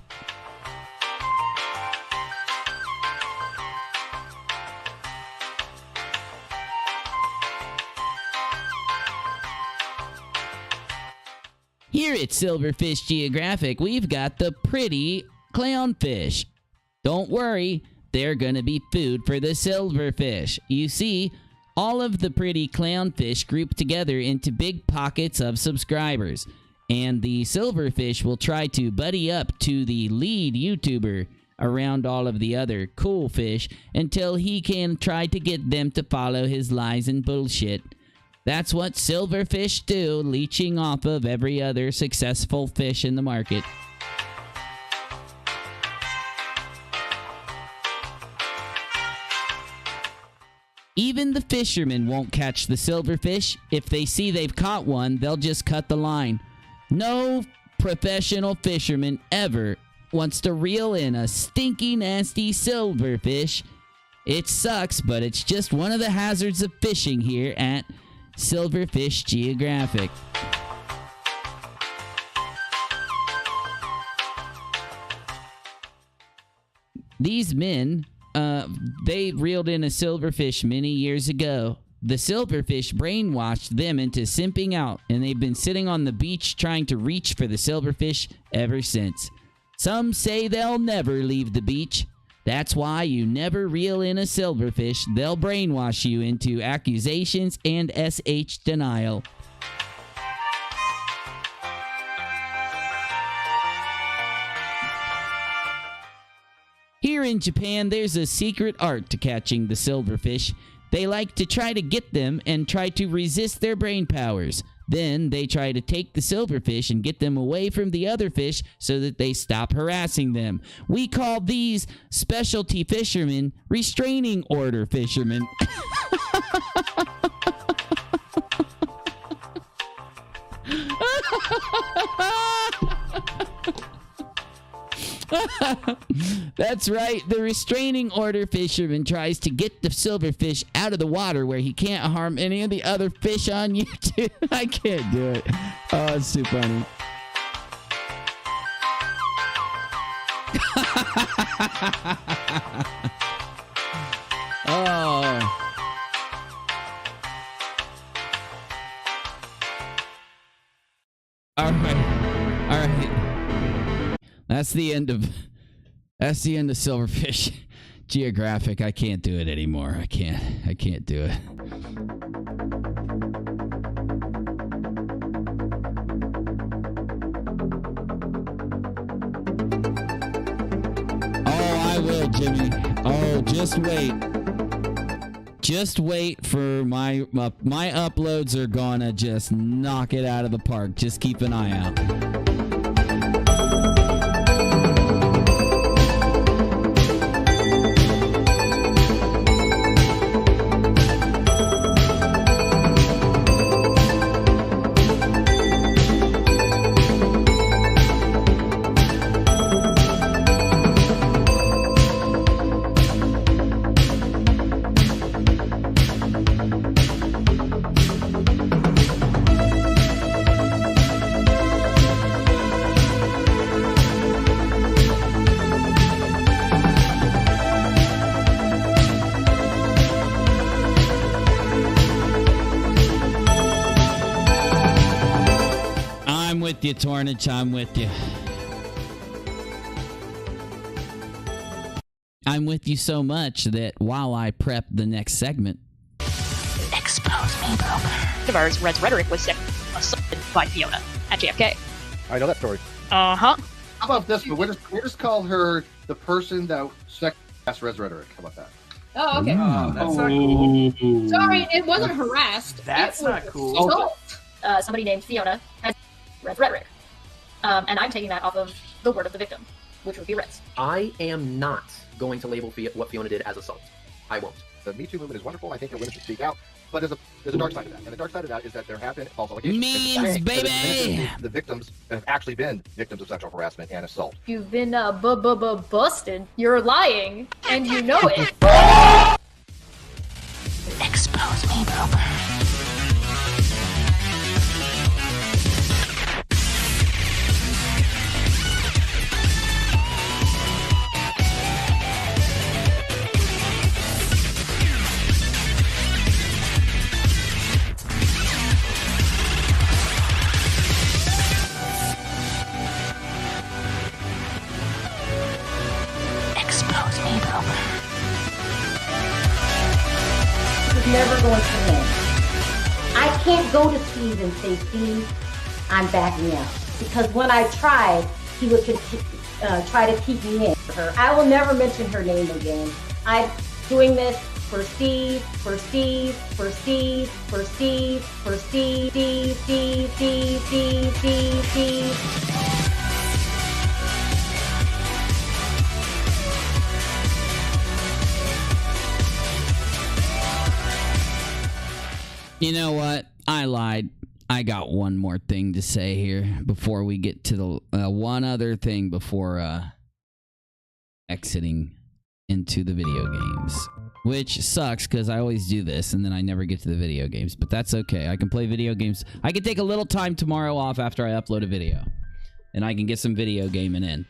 Here at Silverfish Geographic, we've got the pretty clownfish. Don't worry, they're gonna be food for the silverfish. You see, all of the pretty clownfish group together into big pockets of subscribers. And the silverfish will try to buddy up to the lead YouTuber around all of the other cool fish until he can try to get them to follow his lies and bullshit. That's what silverfish do, leeching off of every other successful fish in the market. Even the fishermen won't catch the silverfish. If they see they've caught one, they'll just cut the line. No professional fisherman ever wants to reel in a stinky, nasty silverfish. It sucks, but it's just one of the hazards of fishing here at Silverfish Geographic. These men, they reeled in a silverfish many years ago. The silverfish brainwashed them into simping out, and they've been sitting on the beach trying to reach for the silverfish ever since. Some say they'll never leave the beach. That's why you never reel in a silverfish. They'll brainwash you into accusations and SH denial. Here in Japan, there's a secret art to catching the silverfish. They like to try to get them and try to resist their brain powers. Then they try to take the silverfish and get them away from the other fish so that they stop harassing them. We call these specialty fishermen restraining order fishermen. That's right. The restraining order fisherman tries to get the silverfish out of the water where he can't harm any of the other fish on YouTube. I can't do it. Oh, it's too funny. Oh. All right. That's the end of Silverfish Geographic. I can't do it anymore. I can't do it. Oh, I will, Jimmy. Oh, just wait. Just wait for my uploads are gonna just knock it out of the park. Just keep an eye out. with you, Tornage. I'm with you. I'm with you so much that while I prep the next segment, Expose me, broker. Red's rhetoric was assaulted by Fiona at JFK. I know that story. Uh-huh. How about this? But we'll just call her the person that sex Red's rhetoric. How about that? Oh, okay. Oh, that's not cool. Sorry, it wasn't harassed. That's it was not cool. assault. Somebody named Fiona has Red's rhetoric. And I'm taking that off of the word of the victim, which would be Red's. I am not going to label what Fiona did as assault. I won't. The Me Too movement is wonderful. I think that women should speak out. But there's a dark side to that. And the dark side of that is that there have been false allegations. Memes, baby! The victims have actually been victims of sexual harassment and assault. You've been busted. You're lying, and you know it. Expose me, broker. Never going to win. I can't go to Steve and say, Steve, I'm backing out. Because when I tried, he would try to keep me in. I will never mention her name again. I'm doing this for Steve, for Steve, for Steve, for Steve, for Steve, Steve, Steve, Steve, Steve, Steve, Steve. You know what? I lied. I got one more thing to say here before we get to the one other thing before exiting into the video games. Which sucks because I always do this and then I never get to the video games. But that's okay. I can play video games. I can take a little time tomorrow off after I upload a video. And I can get some video gaming in.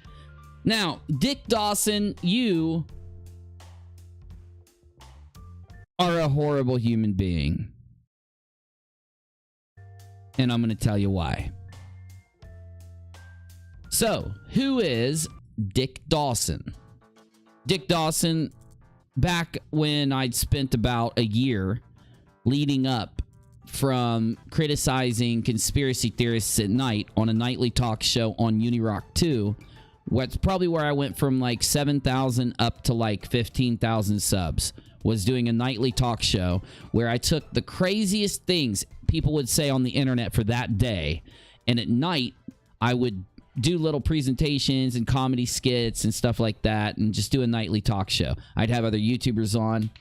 Now, Dick Dawson, you are a horrible human being. And I'm going to tell you why. So, who is Dick Dawson? Dick Dawson, back when I'd spent about a year leading up from criticizing conspiracy theorists at night on a nightly talk show on UNIRock 2, what's probably where I went from like 7,000 up to like 15,000 subs, was doing a nightly talk show where I took the craziest things people would say on the internet for that day, and at night I would do little presentations and comedy skits and stuff like that and just do a nightly talk show. I'd have other YouTubers on.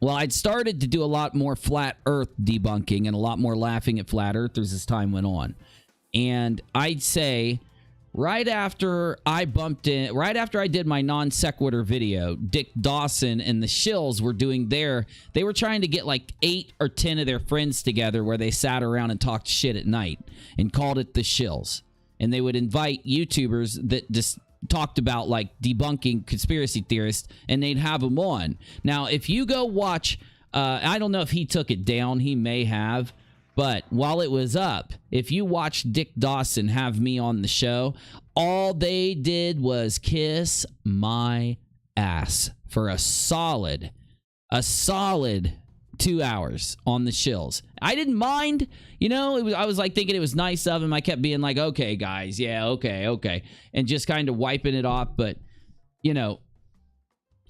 Well, I'd started to do a lot more flat earth debunking and a lot more laughing at flat earthers as time went on. And I'd say right after I did my non sequitur video, Dick Dawson and the Shills were doing they were trying to get like 8 or 10 of their friends together where they sat around and talked shit at night and called it the Shills. And they would invite YouTubers that just talked about like debunking conspiracy theorists, and they'd have them on. Now, if you go watch, I don't know if he took it down. He may have. But while it was up, if you watch Dick Dawson have me on the show, all they did was kiss my ass for a solid 2 hours on the shills. I didn't mind, you know, I was like thinking it was nice of him. I kept being like, okay, guys, yeah, okay. And just kind of wiping it off. But, you know,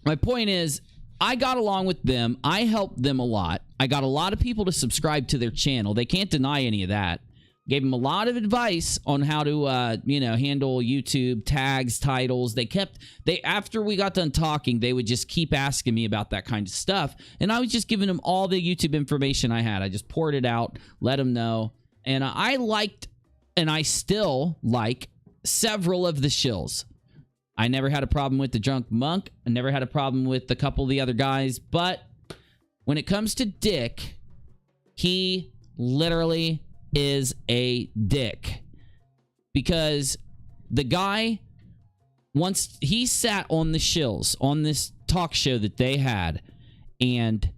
my point is, I got along with them. I helped them a lot. I got a lot of people to subscribe to their channel. They can't deny any of that. Gave them a lot of advice on how to, you know, handle YouTube tags, titles. After we got done talking, they would just keep asking me about that kind of stuff. And I was just giving them all the YouTube information I had. I just poured it out, let them know. And I liked, and I still like, several of the shills. I never had a problem with the Drunk Monk. I never had a problem with a couple of the other guys. But when it comes to Dick, he literally is a dick. Because the guy, once he sat on the shills, on this talk show that they had, and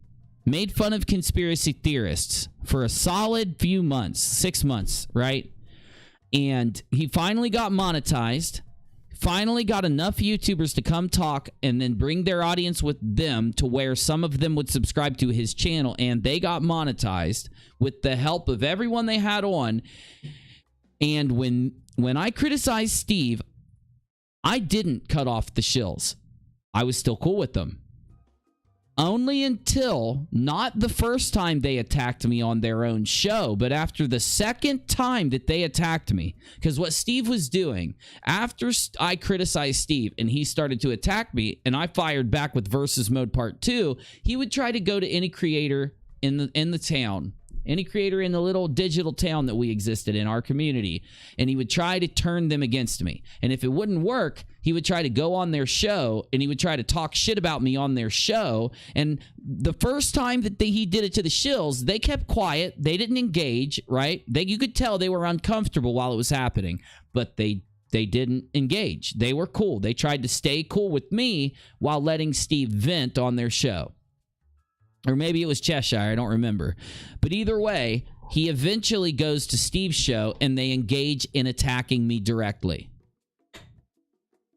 made fun of conspiracy theorists for a solid few months, 6 months, right? And he finally got monetized. Finally got enough YouTubers to come talk and then bring their audience with them to where some of them would subscribe to his channel, and they got monetized with the help of everyone they had on. And when I criticized Steve, I didn't cut off the shills. I was still cool with them. Only until, not the first time they attacked me on their own show, but after the second time that they attacked me. Because what Steve was doing, after I criticized Steve and he started to attack me, and I fired back with Versus Mode Part 2, he would try to go to any creator in the town, any creator in the little digital town that we existed in, our community, and he would try to turn them against me. And if it wouldn't work, he would try to go on their show and he would try to talk shit about me on their show. And the first time that he did it to the shills, they kept quiet. They didn't engage, right? You could tell they were uncomfortable while it was happening, but they didn't engage. They were cool. They tried to stay cool with me while letting Steve vent on their show. Or maybe it was Cheshire, I don't remember. But either way, he eventually goes to Steve's show and they engage in attacking me directly.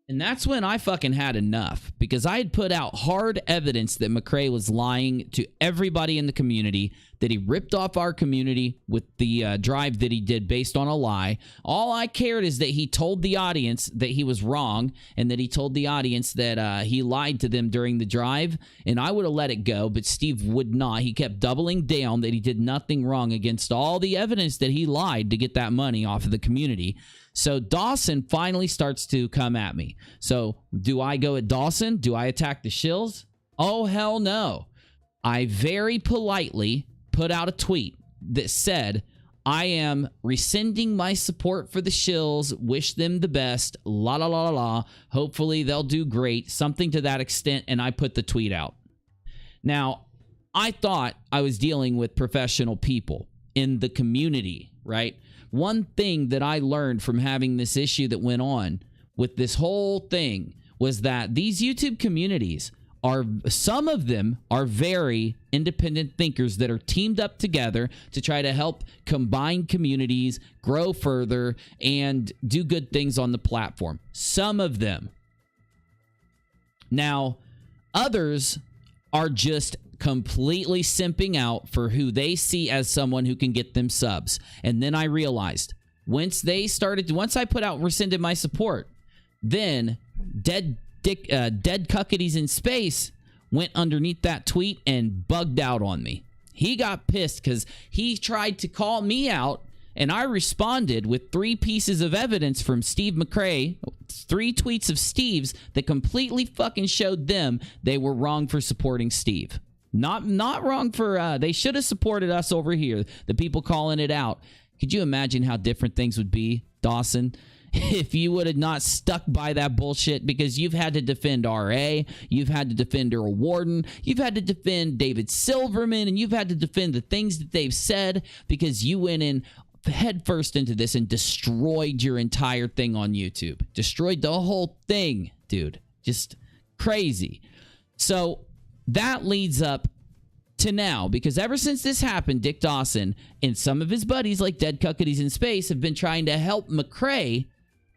And that's when I fucking had enough, because I had put out hard evidence that McCrae was lying to everybody in the community, that he ripped off our community with the drive that he did based on a lie. All I cared is that he told the audience that he was wrong, and that he told the audience that he lied to them during the drive, and I would have let it go, but Steve would not. He kept doubling down that he did nothing wrong against all the evidence that he lied to get that money off of the community. So Dawson finally starts to come at me. So do I go at Dawson? Do I attack the shills? Oh, hell no. I very politely put out a tweet that said, I am rescinding my support for the shills, wish them the best, la la la la la, hopefully they'll do great, something to that extent, and I put the tweet out. Now, I thought I was dealing with professional people in the community, right? One thing that I learned from having this issue that went on with this whole thing was that these YouTube communities some of them are very independent thinkers that are teamed up together to try to help combine communities, grow further, and do good things on the platform. Some of them. Now, others are just completely simping out for who they see as someone who can get them subs. And then I realized, once I put out rescinded my support, then Dead Cuckities in Space went underneath that tweet and bugged out on me. He got pissed because he tried to call me out, and I responded with 3 pieces of evidence from Steve McCrae, 3 tweets of Steve's that completely fucking showed them they were wrong for supporting Steve. Not wrong for, they should have supported us over here, the people calling it out. Could you imagine how different things would be, Dawson, if you would have not stuck by that bullshit? Because you've had to defend RA, you've had to defend Earl Warden, you've had to defend David Silverman, and you've had to defend the things that they've said because you went in headfirst into this and destroyed your entire thing on YouTube. Destroyed the whole thing, dude. Just crazy. So that leads up to now, because ever since this happened, Dick Dawson and some of his buddies like Dead Cuckoodies in Space have been trying to help McCrae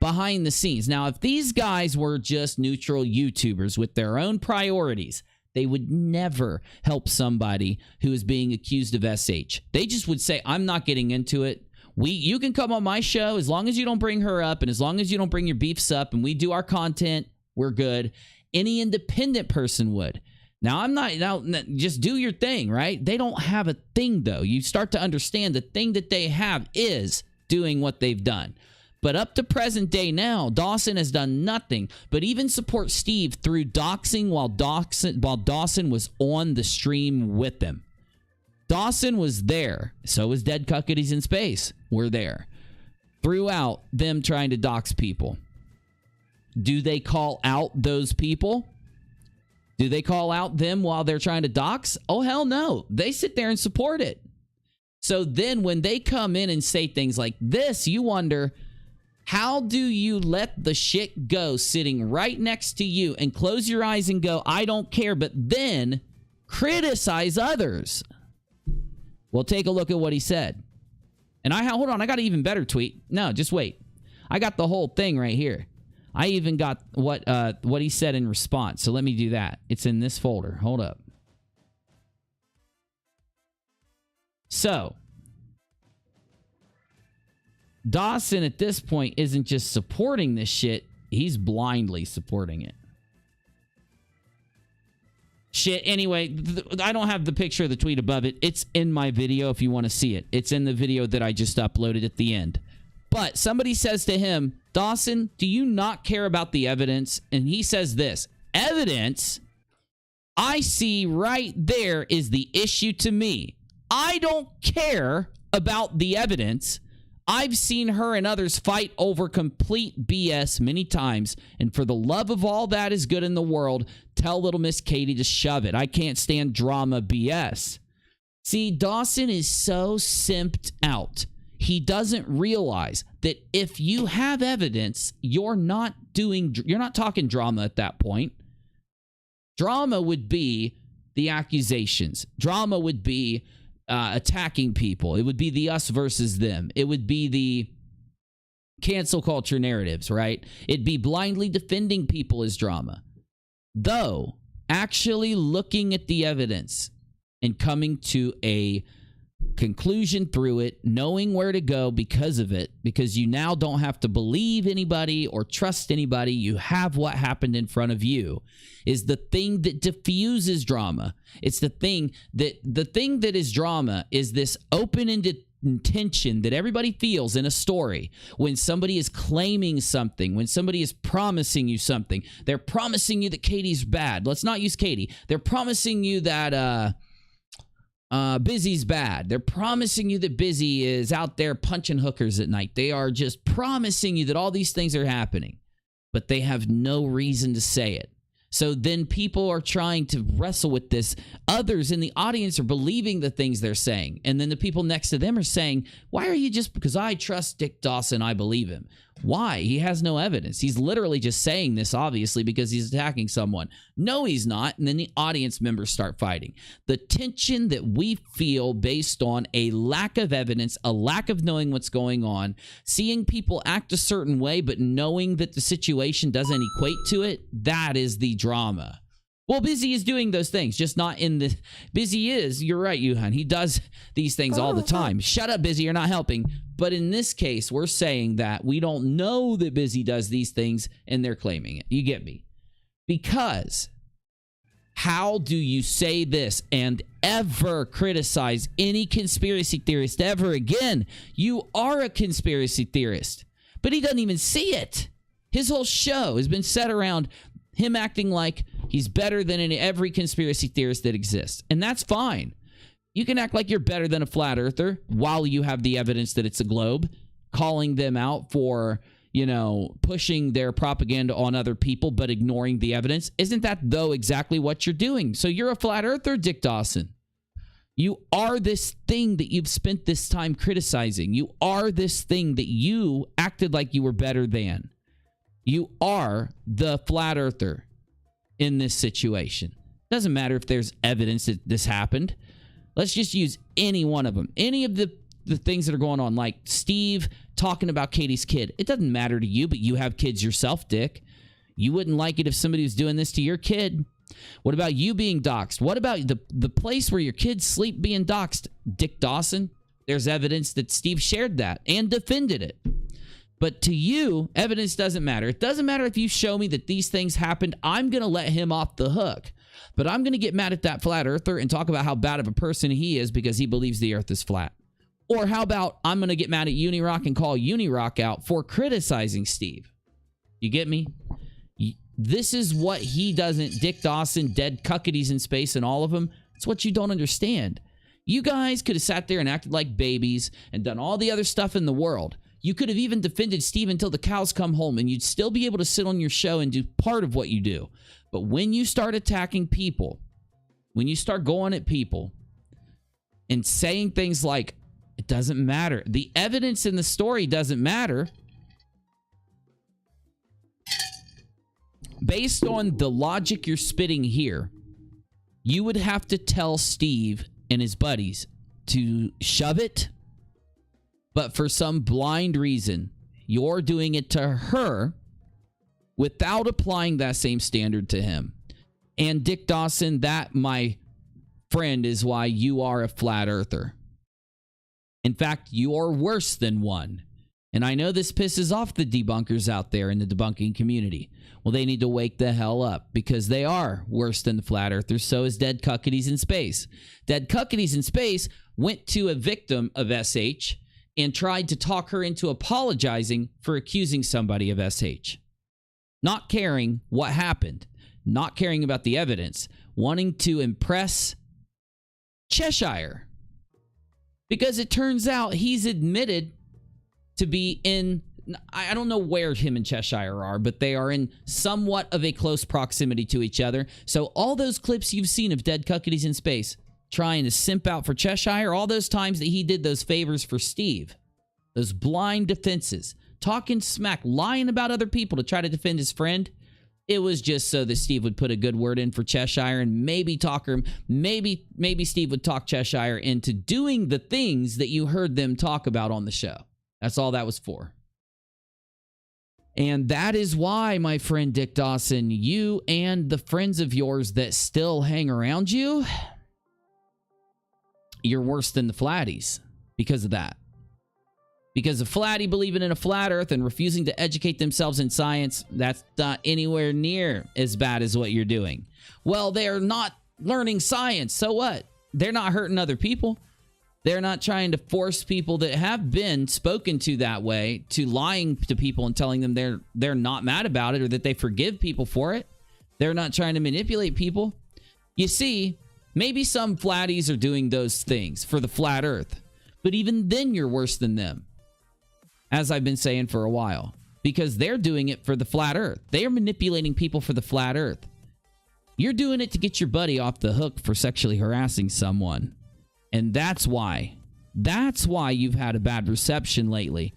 behind the scenes. Now, if these guys were just neutral YouTubers with their own priorities, they would never help somebody who is being accused of SH. They just would say, I'm not getting into it. You can come on my show as long as you don't bring her up and as long as you don't bring your beefs up and we do our content, we're good. Any independent person would. Now, just do your thing, right? They don't have a thing, though. You start to understand the thing that they have is doing what they've done. But up to present day now, Dawson has done nothing but even support Steve through doxing while Dawson was on the stream with them. Dawson was there. So was Dead Cuckoodies in Space. We're there. Throughout them trying to dox people. Do they call out those people? Do they call out them while they're trying to dox? Oh, hell no. They sit there and support it. So then when they come in and say things like this, you wonder, how do you let the shit go sitting right next to you and close your eyes and go, I don't care, but then criticize others? Well, take a look at what he said. And hold on, I got an even better tweet. No, just wait. I got the whole thing right here. I even got what he said in response. So let me do that. It's in this folder. Hold up. So Dawson at this point isn't just supporting this shit. He's blindly supporting it. Shit. Anyway, I don't have the picture of the tweet above it. It's in my video if you want to see it. It's in the video that I just uploaded at the end. But somebody says to him, Dawson, do you not care about the evidence? And he says this, evidence I see right there is the issue to me. I don't care about the evidence. I've seen her and others fight over complete BS many times. And for the love of all that is good in the world, tell little Miss Katie to shove it. I can't stand drama BS. See, Dawson is so simped out. He doesn't realize that if you have evidence, you're not talking drama at that point. Drama would be the accusations. Drama would be attacking people. It would be the us versus them. It would be the cancel culture narratives, right? It'd be blindly defending people as drama. Though, actually looking at the evidence and coming to a conclusion through it, knowing where to go because of it, because you now don't have to believe anybody or trust anybody. You have what happened in front of you, is the thing that diffuses drama. It's the thing that is drama is this open-ended intention that everybody feels in a story when somebody is claiming something, when somebody is promising you something. They're promising you that Katie's bad. Let's not use Katie. They're promising you that Busy's bad. They're promising you that Busy is out there punching hookers at night. They are just promising you that all these things are happening, but they have no reason to say it. So then people are trying to wrestle with this. Others in the audience are believing the things they're saying. And then the people next to them are saying, why are you just, because I trust Dick Dawson, I believe him. Why? He has no evidence. He's literally just saying this, obviously, because he's attacking someone. No, he's not. And then the audience members start fighting. The tension that we feel based on a lack of evidence, a lack of knowing what's going on, seeing people act a certain way, but knowing that the situation doesn't equate to it, that is the drama. Well, Busy is doing those things, just not in the... Busy is, you're right, Yuhan. He does these things all the time. Shut up, Busy, you're not helping. But in this case, we're saying that we don't know that Busy does these things, and they're claiming it. You get me? Because how do you say this and ever criticize any conspiracy theorist ever again? You are a conspiracy theorist. But he doesn't even see it. His whole show has been set around him acting like he's better than every conspiracy theorist that exists. And that's fine. You can act like you're better than a flat earther while you have the evidence that it's a globe, calling them out for, pushing their propaganda on other people, but ignoring the evidence. Isn't that, though, exactly what you're doing? So you're a flat earther, Dick Dawson. You are this thing that you've spent this time criticizing. You are this thing that you acted like you were better than. You are the flat earther in this situation. Doesn't matter if there's evidence that this happened. Let's just use any one of them. Any of the things that are going on, like Steve talking about Katie's kid. It doesn't matter to you, but you have kids yourself, Dick. You wouldn't like it if somebody was doing this to your kid. What about you being doxxed? What about the place where your kids sleep being doxxed? Dick Dawson, there's evidence that Steve shared that and defended it. But to you, evidence doesn't matter. It doesn't matter if you show me that these things happened. I'm going to let him off the hook. But I'm going to get mad at that flat earther and talk about how bad of a person he is because he believes the earth is flat. Or how about I'm going to get mad at UNIRock and call UNIRock out for criticizing Steve. You get me? This is what he doesn't. Dick Dawson, dead cuckoodies in space, and all of them. It's what you don't understand. You guys could have sat there and acted like babies and done all the other stuff in the world. You could have even defended Steve until the cows come home, and you'd still be able to sit on your show and do part of what you do. But when you start attacking people, when you start going at people and saying things like, it doesn't matter, the evidence in the story doesn't matter, based on the logic you're spitting here, you would have to tell Steve and his buddies to shove it, but for some blind reason, you're doing it to her without applying that same standard to him. And Dick Dawson, that, my friend, is why you are a flat earther. In fact, you're worse than one. And I know this pisses off the debunkers out there in the debunking community. Well, they need to wake the hell up because they are worse than the flat earthers. So is Dead Cuckoodies in Space. Dead Cuckoodies in Space went to a victim of SH and tried to talk her into apologizing for accusing somebody of SH. Not caring what happened, not caring about the evidence, wanting to impress Cheshire. Because it turns out he's admitted to be in, I don't know where him and Cheshire are, but they are in somewhat of a close proximity to each other. So all those clips you've seen of Dead Cuckoodies in Space trying to simp out for Cheshire, all those times that he did those favors for Steve, those blind defenses, talking smack, lying about other people to try to defend his friend, it was just so that Steve would put a good word in for Cheshire and maybe talk her, maybe Steve would talk Cheshire into doing the things that you heard them talk about on the show. That's all that was for. And that is why, my friend Dick Dawson, you and the friends of yours that still hang around you, you're worse than the flatties because of that. Because a flatty believing in a flat earth and refusing to educate themselves in science, that's not anywhere near as bad as what you're doing. Well, they're not learning science, so what? They're not hurting other people. They're not trying to force people that have been spoken to that way to lying to people and telling them they're not mad about it or that they forgive people for it. They're not trying to manipulate people. You see, maybe some flatties are doing those things for the flat earth, but even then you're worse than them, as I've been saying for a while, because they're doing it for the flat earth. They are manipulating people for the flat earth. You're doing it to get your buddy off the hook for sexually harassing someone. And that's why you've had a bad reception lately.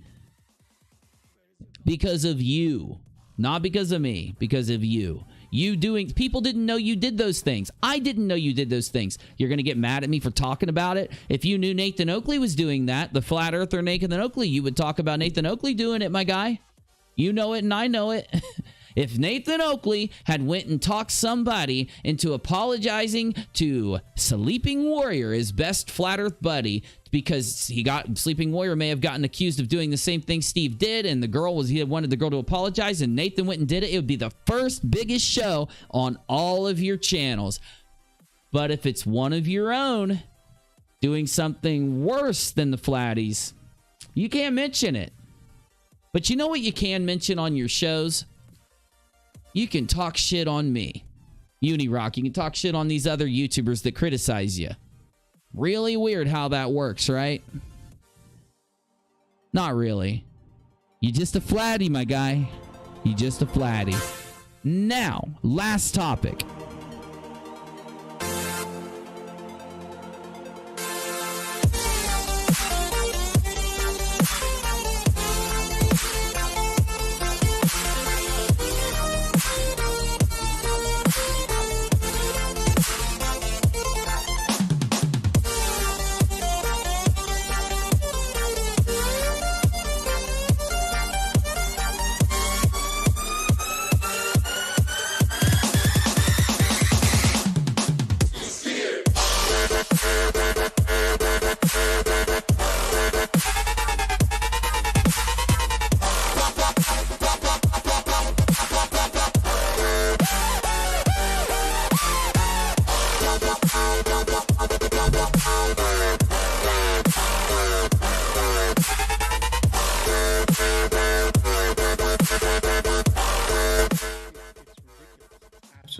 Because of you. Not because of me. Because of you. People didn't know you did those things. I didn't know you did those things. You're going to get mad at me for talking about it? If you knew Nathan Oakley was doing that, the flat earther Nathan Oakley, you would talk about Nathan Oakley doing it, my guy. You know it and I know it. If Nathan Oakley had went and talked somebody into apologizing to Sleeping Warrior, his best flat earth buddy, because Sleeping Warrior may have gotten accused of doing the same thing Steve did, and he wanted the girl to apologize, and Nathan went and did it, it would be the first biggest show on all of your channels. But if it's one of your own doing something worse than the flatties, you can't mention it. But you know what you can mention on your shows? You can talk shit on me, UNIRock. You can talk shit on these other YouTubers that criticize you. Really weird how that works, right? Not really. You're just a flatty, my guy. You're just a flatty. Now, last topic.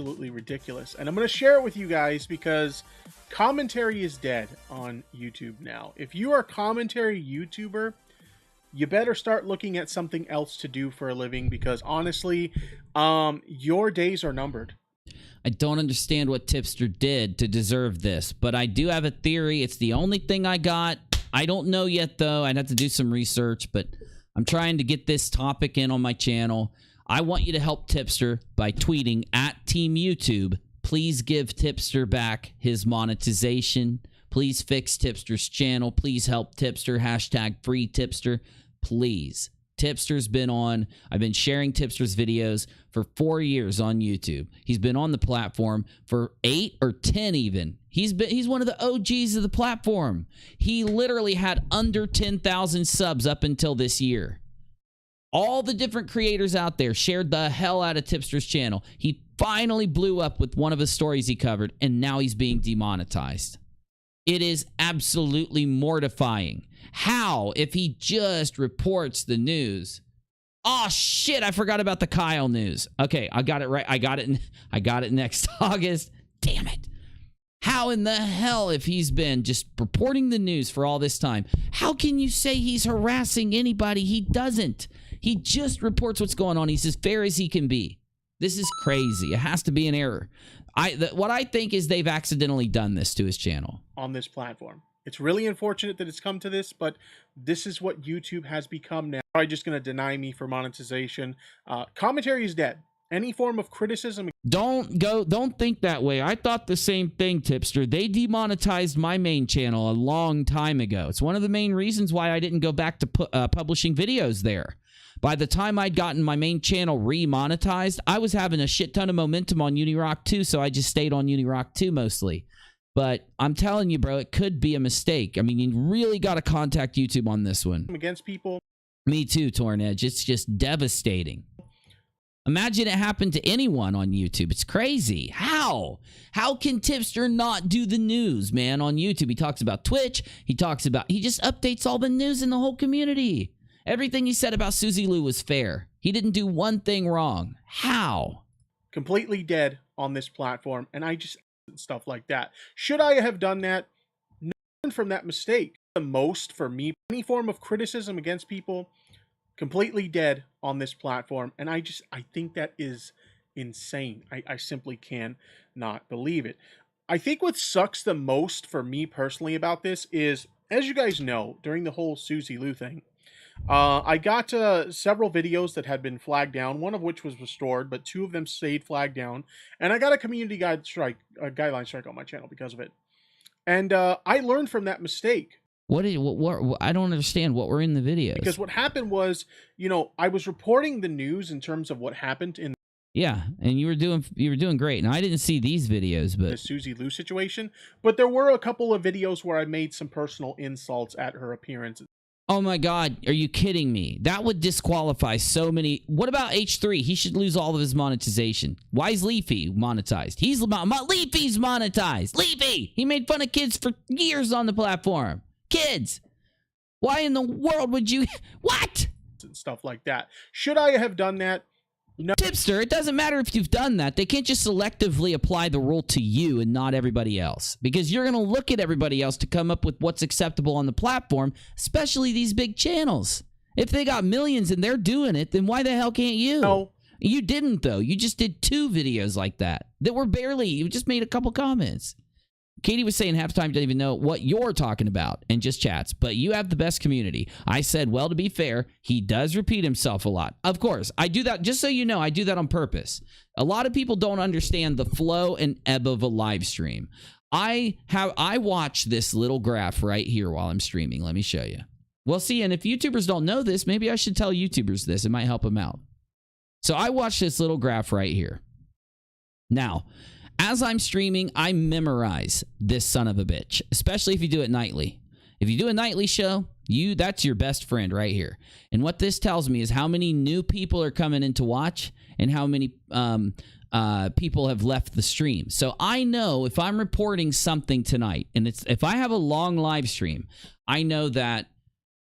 absolutely ridiculous. And I'm going to share it with you guys because commentary is dead on YouTube now. If you are a commentary YouTuber, you better start looking at something else to do for a living because honestly, your days are numbered. I don't understand what Tipster did to deserve this, but I do have a theory. It's the only thing I got. I don't know yet, though. I'd have to do some research, but I'm trying to get this topic in on my channel. I want you to help Tipster by tweeting at Team YouTube. Please give Tipster back his monetization. Please fix Tipster's channel. Please help Tipster. Hashtag free Tipster. Please. Tipster's been on. I've been sharing Tipster's videos for 4 years on YouTube. He's been on the platform for 8 or 10 even. He's one of the OGs of the platform. He literally had under 10,000 subs up until this year. All the different creators out there shared the hell out of Tipster's channel. He finally blew up with one of the stories he covered, and now he's being demonetized. It is absolutely mortifying. How, if he just reports the news? Oh shit, I forgot about the Kyle news. Okay, I got it right. I got it next August. Damn it. How in the hell, if he's been just reporting the news for all this time, how can you say he's harassing anybody? He doesn't. He just reports what's going on. He's as fair as he can be. This is crazy. It has to be an error. What I think is they've accidentally done this to his channel. On this platform. It's really unfortunate that it's come to this, but this is what YouTube has become now. Probably just going to deny me for monetization. Commentary is dead. Any form of criticism. Don't think that way. I thought the same thing, Tipster. They demonetized my main channel a long time ago. It's one of the main reasons why I didn't go back to publishing videos there. By the time I'd gotten my main channel remonetized, I was having a shit ton of momentum on UNIRock 2, so I just stayed on UNIRock 2 mostly. But I'm telling you, bro, it could be a mistake. I mean, you really got to contact YouTube on this one. Against people. Me too, Torn Edge. It's just devastating. Imagine it happened to anyone on YouTube. It's crazy. How? How can Tipster not do the news, man, on YouTube? He talks about Twitch. He just updates all the news in the whole community. Everything he said about Susie Lou was fair. He didn't do one thing wrong. How? Completely dead on this platform, and stuff like that. Should I have done that? Learn from that mistake. The most for me, any form of criticism against people, completely dead on this platform, and I think that is insane. I simply cannot believe it. I think what sucks the most for me personally about this is, as you guys know, during the whole Susie Lou thing, I got several videos that had been flagged down, one of which was restored, but 2 of them stayed flagged down, and I got a community guideline strike on my channel because of it. And I learned from that mistake. What I don't understand what were in the videos. Because what happened was, you know, I was reporting the news in terms of what happened in. Yeah, and you were doing great. And I didn't see these videos, but the Susie Lou situation, but there were a couple of videos where I made some personal insults at her appearance. Oh my God, are you kidding me? That would disqualify so many. What about H3? He should lose all of his monetization. Why is Leafy monetized? Leafy's monetized. Leafy! He made fun of kids for years on the platform. Kids! Why in the world would you... What? And stuff like that. Should I have done that? No. Tipster, it doesn't matter if you've done that. They can't just selectively apply the rule to you and not everybody else. Because you're going to look at everybody else to come up with what's acceptable on the platform, especially these big channels. If they got millions and they're doing it, then why the hell can't you? No. You didn't, though. You just did 2 videos like that were barely... You just made a couple comments. Katie was saying half the time you don't even know what you're talking about and just chats, but you have the best community. I said, well, to be fair, he does repeat himself a lot. Of course, I do that, just so you know, I do that on purpose. A lot of people don't understand the flow and ebb of a live stream. I watch this little graph right here while I'm streaming. Let me show you. Well, see, and if YouTubers don't know this, maybe I should tell YouTubers this. It might help them out. So I watch this little graph right here. Now, as I'm streaming, I memorize this son of a bitch, especially if you do it nightly. If you do a nightly show, that's your best friend right here. And what this tells me is how many new people are coming in to watch and how many people have left the stream. So I know if I'm reporting something tonight, and if I have a long live stream, I know that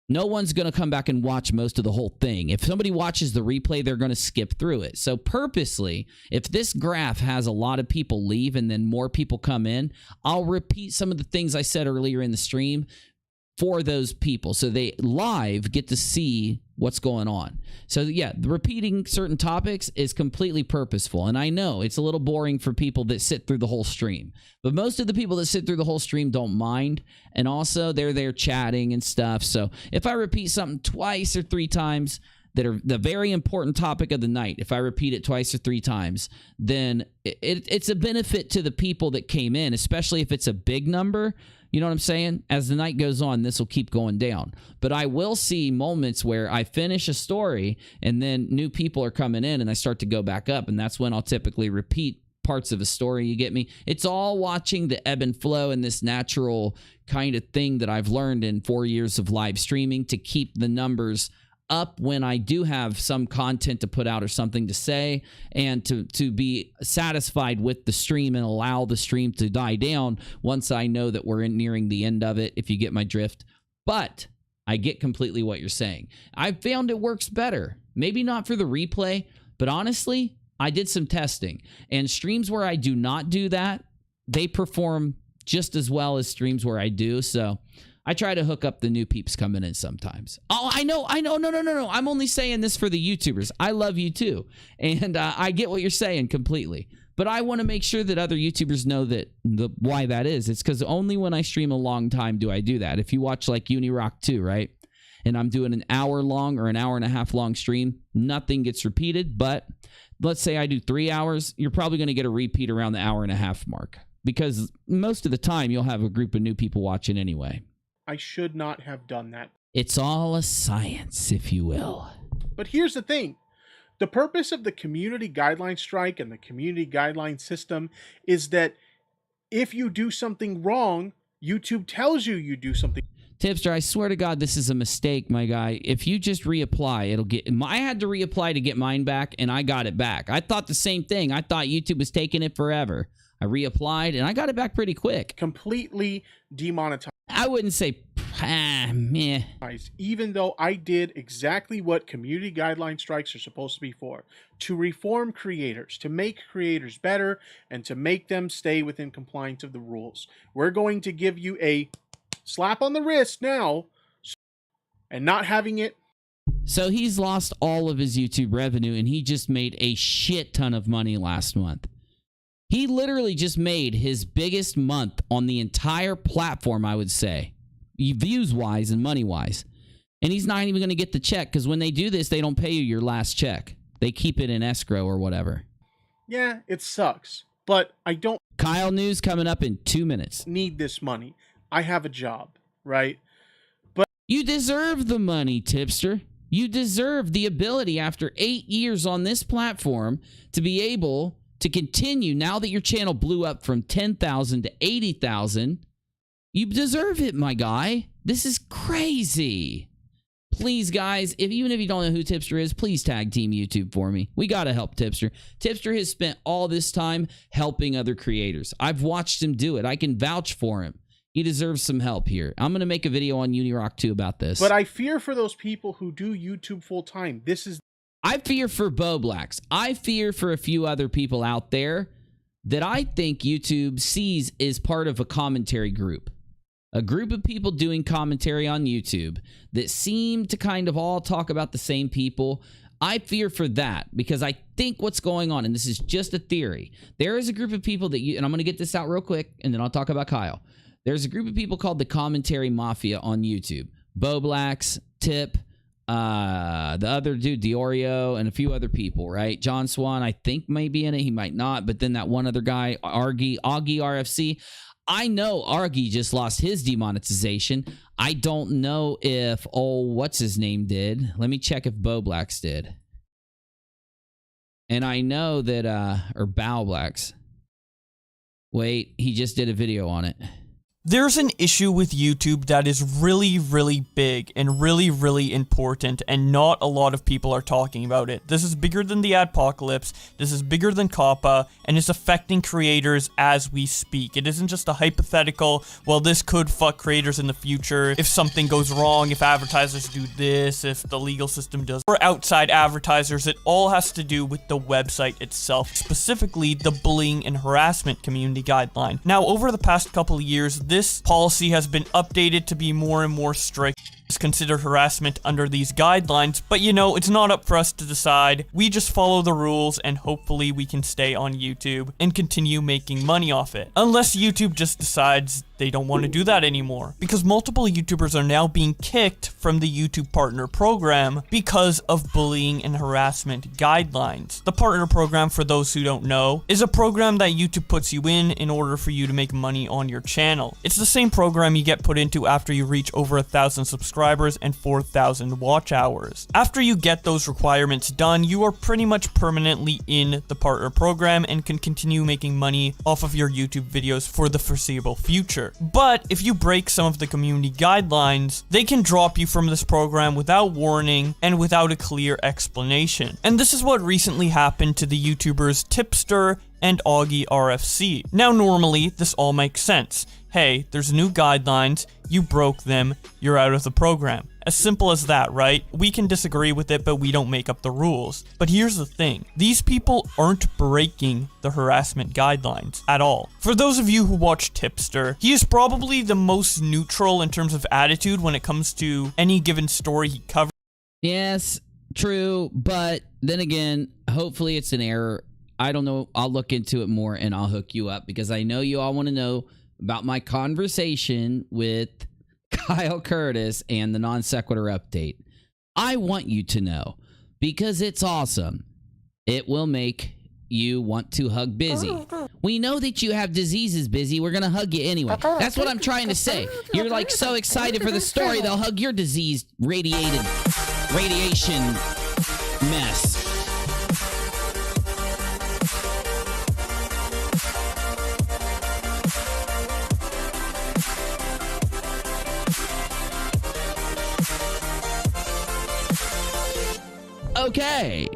no one's going to come back and watch most of the whole thing. If somebody watches the replay, they're going to skip through it. So purposely, if this graph has a lot of people leave and then more people come in, I'll repeat some of the things I said earlier in the stream for those people, so they live get to see what's going on. So yeah, repeating certain topics is completely purposeful, and I know it's a little boring for people that sit through the whole stream, but most of the people that sit through the whole stream don't mind, and also they're there chatting and stuff. So if I repeat something twice or 3 times that are the very important topic of the night, if I repeat it twice or 3 times, then it's a benefit to the people that came in, especially if it's a big number. You know what I'm saying? As the night goes on, this will keep going down. But I will see moments where I finish a story and then new people are coming in and I start to go back up. And that's when I'll typically repeat parts of a story. You get me? It's all watching the ebb and flow and this natural kind of thing that I've learned in 4 years of live streaming to keep the numbers up when I do have some content to put out or something to say, and to be satisfied with the stream and allow the stream to die down once I know that we're nearing the end of it, if you get my drift. But I get completely what you're saying. I found it works better. Maybe not for the replay, but honestly, I did some testing, and streams where I do not do that, they perform just as well as streams where I do. So I try to hook up the new peeps coming in sometimes. Oh, I know. No. I'm only saying this for the YouTubers. I love you too. And I get what you're saying completely. But I want to make sure that other YouTubers know that why that is. It's because only when I stream a long time do I do that. If you watch like UNIRock 2, right? And I'm doing an hour long or an hour and a half long stream, nothing gets repeated. But let's say I do 3 hours, you're probably going to get a repeat around the hour and a half mark. Because most of the time, you'll have a group of new people watching anyway. I should not have done that. It's all a science, if you will. But here's the thing. The purpose of the community guideline strike and the community guideline system is that if you do something wrong, YouTube tells you you do something. Tipster, I swear to God, this is a mistake, my guy. If you just reapply, it'll get... I had to reapply to get mine back, and I got it back. I thought the same thing. I thought YouTube was taking it forever. I reapplied, and I got it back pretty quick. Completely demonetized. I wouldn't say, meh. Even though I did exactly what community guideline strikes are supposed to be for. To reform creators, to make creators better, and to make them stay within compliance of the rules. We're going to give you a slap on the wrist now, and not having it. So he's lost all of his YouTube revenue, and he just made a shit ton of money last month. He literally just made his biggest month on the entire platform, I would say, views-wise and money-wise. And he's not even going to get the check, because when they do this, they don't pay you your last check. They keep it in escrow or whatever. Yeah, it sucks, but I don't... Kyle News coming up in 2 minutes. ...need this money. I have a job, right? But you deserve the money, Tipster. You deserve the ability after 8 years on this platform to be able to continue now that your channel blew up from 10,000 to 80,000. You deserve it, my guy. This is crazy. Please, guys, even if you don't know who Tipster is, please tag Team YouTube for me. We got to help Tipster. Tipster has spent all this time helping other creators. I've watched him do it. I can vouch for him. He deserves some help here. I'm going to make a video on UNIRock 2 about this. But I fear for those people who do YouTube full time. I fear for Bo Blacks. I fear for a few other people out there that I think YouTube sees as part of a commentary group. A group of people doing commentary on YouTube that seem to kind of all talk about the same people. I fear for that because I think what's going on, and this is just a theory, there is a group of people that and I'm going to get this out real quick, and then I'll talk about Kyle. There's a group of people called the Commentary Mafia on YouTube. Bo Blacks, Tip, the other dude, Diorio, and a few other people, right? John Swan, I think, may be in it. He might not. But then that one other guy, Augie RFC. I know Augie just lost his demonetization. I don't know if, what's his name did. Let me check if Bo Blacks did. And I know that, or Bow Blacks. Wait, he just did a video on it. There's an issue with YouTube that is really, really big and really, really important, and not a lot of people are talking about it. This is bigger than the adpocalypse, this is bigger than COPPA, and it's affecting creators as we speak. It isn't just a hypothetical, well, this could fuck creators in the future, if something goes wrong, if advertisers do this, if the legal system does, or outside advertisers. It all has to do with the website itself, specifically the bullying and harassment community guideline. Now, over the past couple of years, this policy has been updated to be more and more strict. It's considered harassment under these guidelines, but you know, it's not up for us to decide. We just follow the rules, and hopefully we can stay on YouTube and continue making money off it. Unless YouTube just decides they don't want to do that anymore. Because multiple YouTubers are now being kicked from the YouTube Partner Program because of bullying and harassment guidelines. The Partner Program, for those who don't know, is a program that YouTube puts you in order for you to make money on your channel. It's the same program you get put into after you reach over 1,000 subscribers and 4,000 watch hours. After you get those requirements done, you are pretty much permanently in the Partner Program and can continue making money off of your YouTube videos for the foreseeable future. But if you break some of the community guidelines, they can drop you from this program without warning and without a clear explanation. And this is what recently happened to the YouTubers Tipster and Augie RFC. Now, normally, this all makes sense. Hey, there's new guidelines, you broke them, you're out of the program. As simple as that, right? We can disagree with it, but we don't make up the rules. But here's the thing. These people aren't breaking the harassment guidelines at all. For those of you who watch Tipster, he is probably the most neutral in terms of attitude when it comes to any given story he covers. Yes, true, but then again, hopefully it's an error. I don't know. I'll look into it more and I'll hook you up, because I know you all want to know about my conversation with Kyle Curtis and the non sequitur update. I want you to know, because it's awesome. It will make you want to hug Busy. We know that you have diseases, Busy. We're going to hug you anyway. That's what I'm trying to say. You're like so excited for the story, they'll hug your diseased, radiation mess. Okay,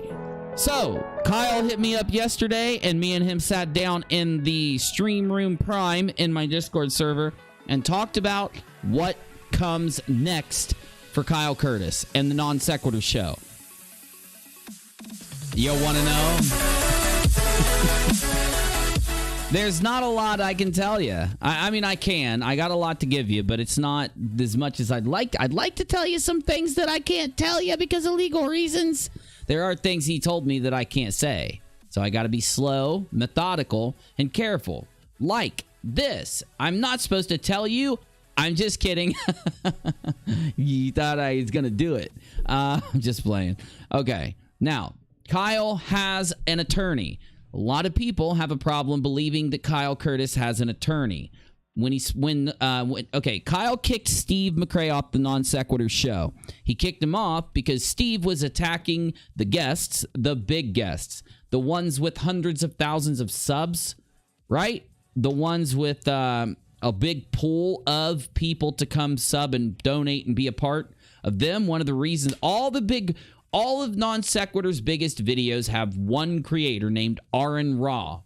so Kyle hit me up yesterday, and me and him sat down in the Stream Room Prime in my Discord server and talked about what comes next for Kyle Curtis and the Non Sequitur Show. You want to know? There's not a lot I can tell you. I mean, I got a lot to give you, but it's not as much as I'd like. I'd like to tell you some things that I can't tell you because of legal reasons. There are things he told me that I can't say. So I got to be slow, methodical, and careful. Like this. I'm not supposed to tell you. I'm just kidding. You thought I was going to do it. I'm just playing. Okay. Now, Kyle has an attorney. A lot of people have a problem believing that Kyle Curtis has an attorney. Kyle kicked Steve McRae off the Non Sequitur Show. He kicked him off because Steve was attacking the guests, the big guests, the ones with hundreds of thousands of subs, right? The ones with a big pool of people to come sub and donate and be a part of them. One of the reasons all of Non Sequitur's biggest videos have one creator named Aaron Raw.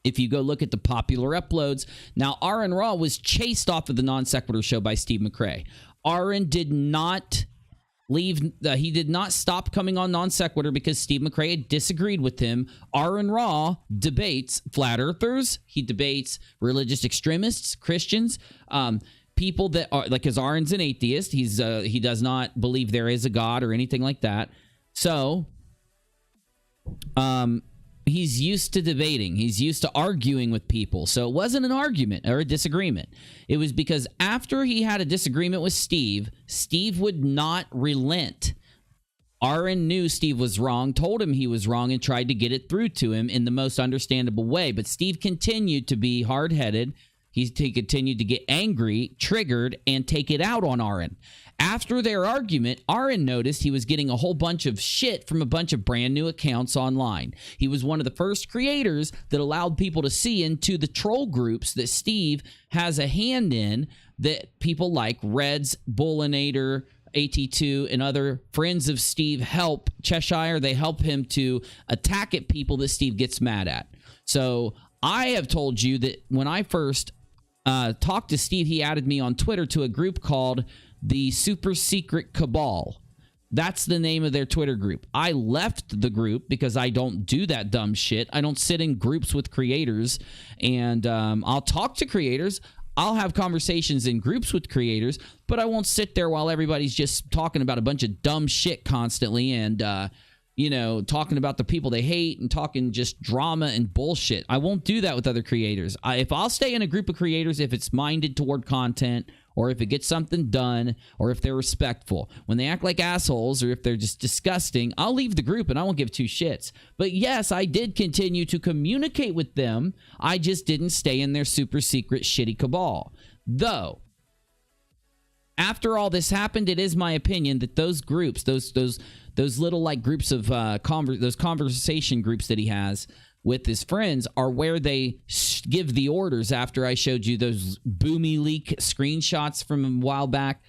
If you go look at the popular uploads, now Aaron Raw was chased off of the Non Sequitur Show by Steve McRae. Aaron did not leave. He did not stop coming on Non Sequitur because Steve McRae had disagreed with him. Aaron Raw debates flat earthers. He debates religious extremists, Christians, people that are like, because Aaron's an atheist. He does not believe there is a God or anything like that. So, he's used to debating. He's used to arguing with people. So it wasn't an argument or a disagreement. It was because after he had a disagreement with Steve, Steve would not relent. Aaron knew Steve was wrong, told him he was wrong, and tried to get it through to him in the most understandable way. But Steve continued to be hard-headed. He continued to get angry, triggered, and take it out on Aaron. After their argument, Aaron noticed he was getting a whole bunch of shit from a bunch of brand new accounts online. He was one of the first creators that allowed people to see into the troll groups that Steve has a hand in, that people like Reds, Bullinator, AT2, and other friends of Steve help Cheshire. They help him to attack at people that Steve gets mad at. So I have told you that when I first talked to Steve, he added me on Twitter to a group called the Super Secret Cabal. That's the name of their Twitter group. I left the group because I don't do that dumb shit. I don't sit in groups with creators, and I'll talk to creators. I'll have conversations in groups with creators, but I won't sit there while everybody's just talking about a bunch of dumb shit constantly and, you know, talking about the people they hate and talking just drama and bullshit. I won't do that with other creators. If I'll stay in a group of creators, if it's minded toward content, or if it gets something done, or if they're respectful. When they act like assholes, or if they're just disgusting, I'll leave the group and I won't give two shits. But yes, I did continue to communicate with them. I just didn't stay in their super secret shitty cabal. Though, after all this happened, it is my opinion that those groups, those little like groups of those conversation groups that he has with his friends, are where they give the orders. After I showed you those Boomy leak screenshots from a while back,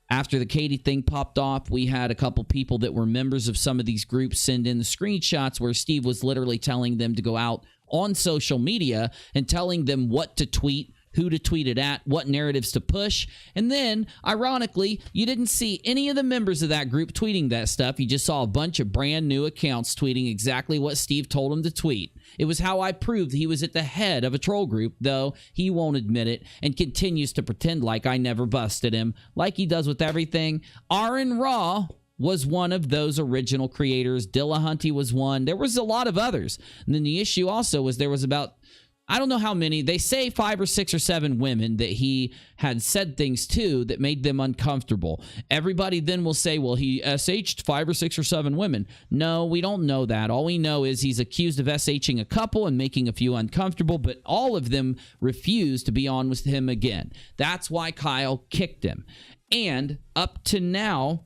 after the Katie thing popped off, we had a couple people that were members of some of these groups send in the screenshots where Steve was literally telling them to go out on social media and telling them what to tweet, who to tweet it at, what narratives to push. And then, ironically, you didn't see any of the members of that group tweeting that stuff. You just saw a bunch of brand new accounts tweeting exactly what Steve told them to tweet. It was how I proved he was at the head of a troll group, though he won't admit it and continues to pretend like I never busted him, like he does with everything. Aaron Raw was one of those original creators. Dillahunty was one. There was a lot of others. And then the issue also was there was about, I don't know how many, they say 5 or 6 or 7 women that he had said things to that made them uncomfortable. Everybody then will say, well, he SH'd 5 or 6 or 7 women. No, we don't know that. All we know is he's accused of SHing a couple and making a few uncomfortable, but all of them refused to be on with him again. That's why Kyle kicked him. And up to now,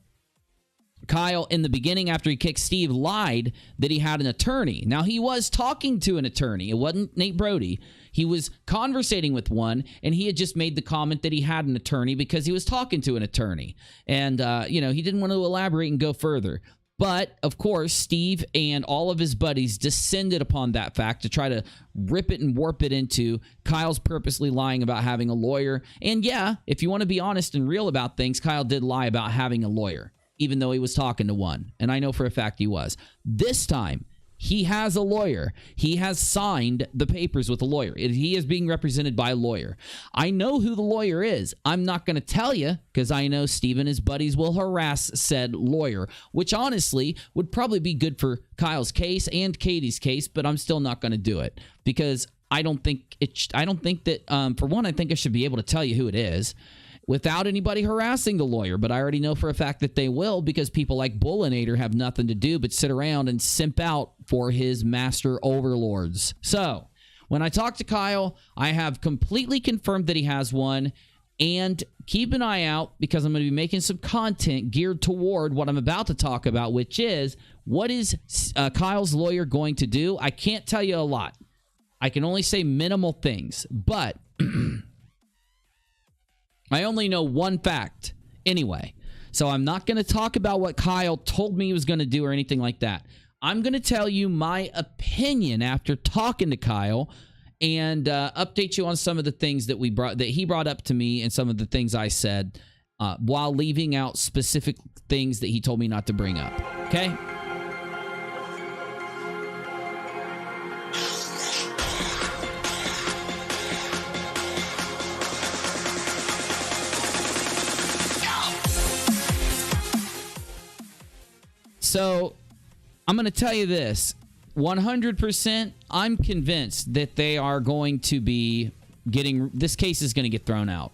Kyle, in the beginning, after he kicked Steve, lied that he had an attorney. Now, he was talking to an attorney. It wasn't Nate Brody. He was conversating with one, and he had just made the comment that he had an attorney because he was talking to an attorney. And, you know, he didn't want to elaborate and go further. But, of course, Steve and all of his buddies descended upon that fact to try to rip it and warp it into Kyle's purposely lying about having a lawyer. And, yeah, if you want to be honest and real about things, Kyle did lie about having a lawyer, even though he was talking to one. And I know for a fact he was. This time, he has a lawyer. He has signed the papers with a lawyer. He is being represented by a lawyer. I know who the lawyer is. I'm not going to tell you because I know Steve and his buddies will harass said lawyer, which honestly would probably be good for Kyle's case and Katie's case, but I'm still not going to do it because I don't think that, for one, I think I should be able to tell you who it is without anybody harassing the lawyer. But I already know for a fact that they will because people like Bullinator have nothing to do but sit around and simp out for his master overlords. So when I talk to Kyle, I have completely confirmed that he has one. And keep an eye out because I'm going to be making some content geared toward what I'm about to talk about, which is what is Kyle's lawyer going to do? I can't tell you a lot. I can only say minimal things, but I only know one fact anyway. So I'm not going to talk about what Kyle told me he was going to do or anything like that. I'm going to tell you my opinion after talking to Kyle and update you on some of the things that he brought up to me and some of the things I said while leaving out specific things that he told me not to bring up. Okay? So, I'm going to tell you this. 100%, I'm convinced that they are going to be this case is going to get thrown out.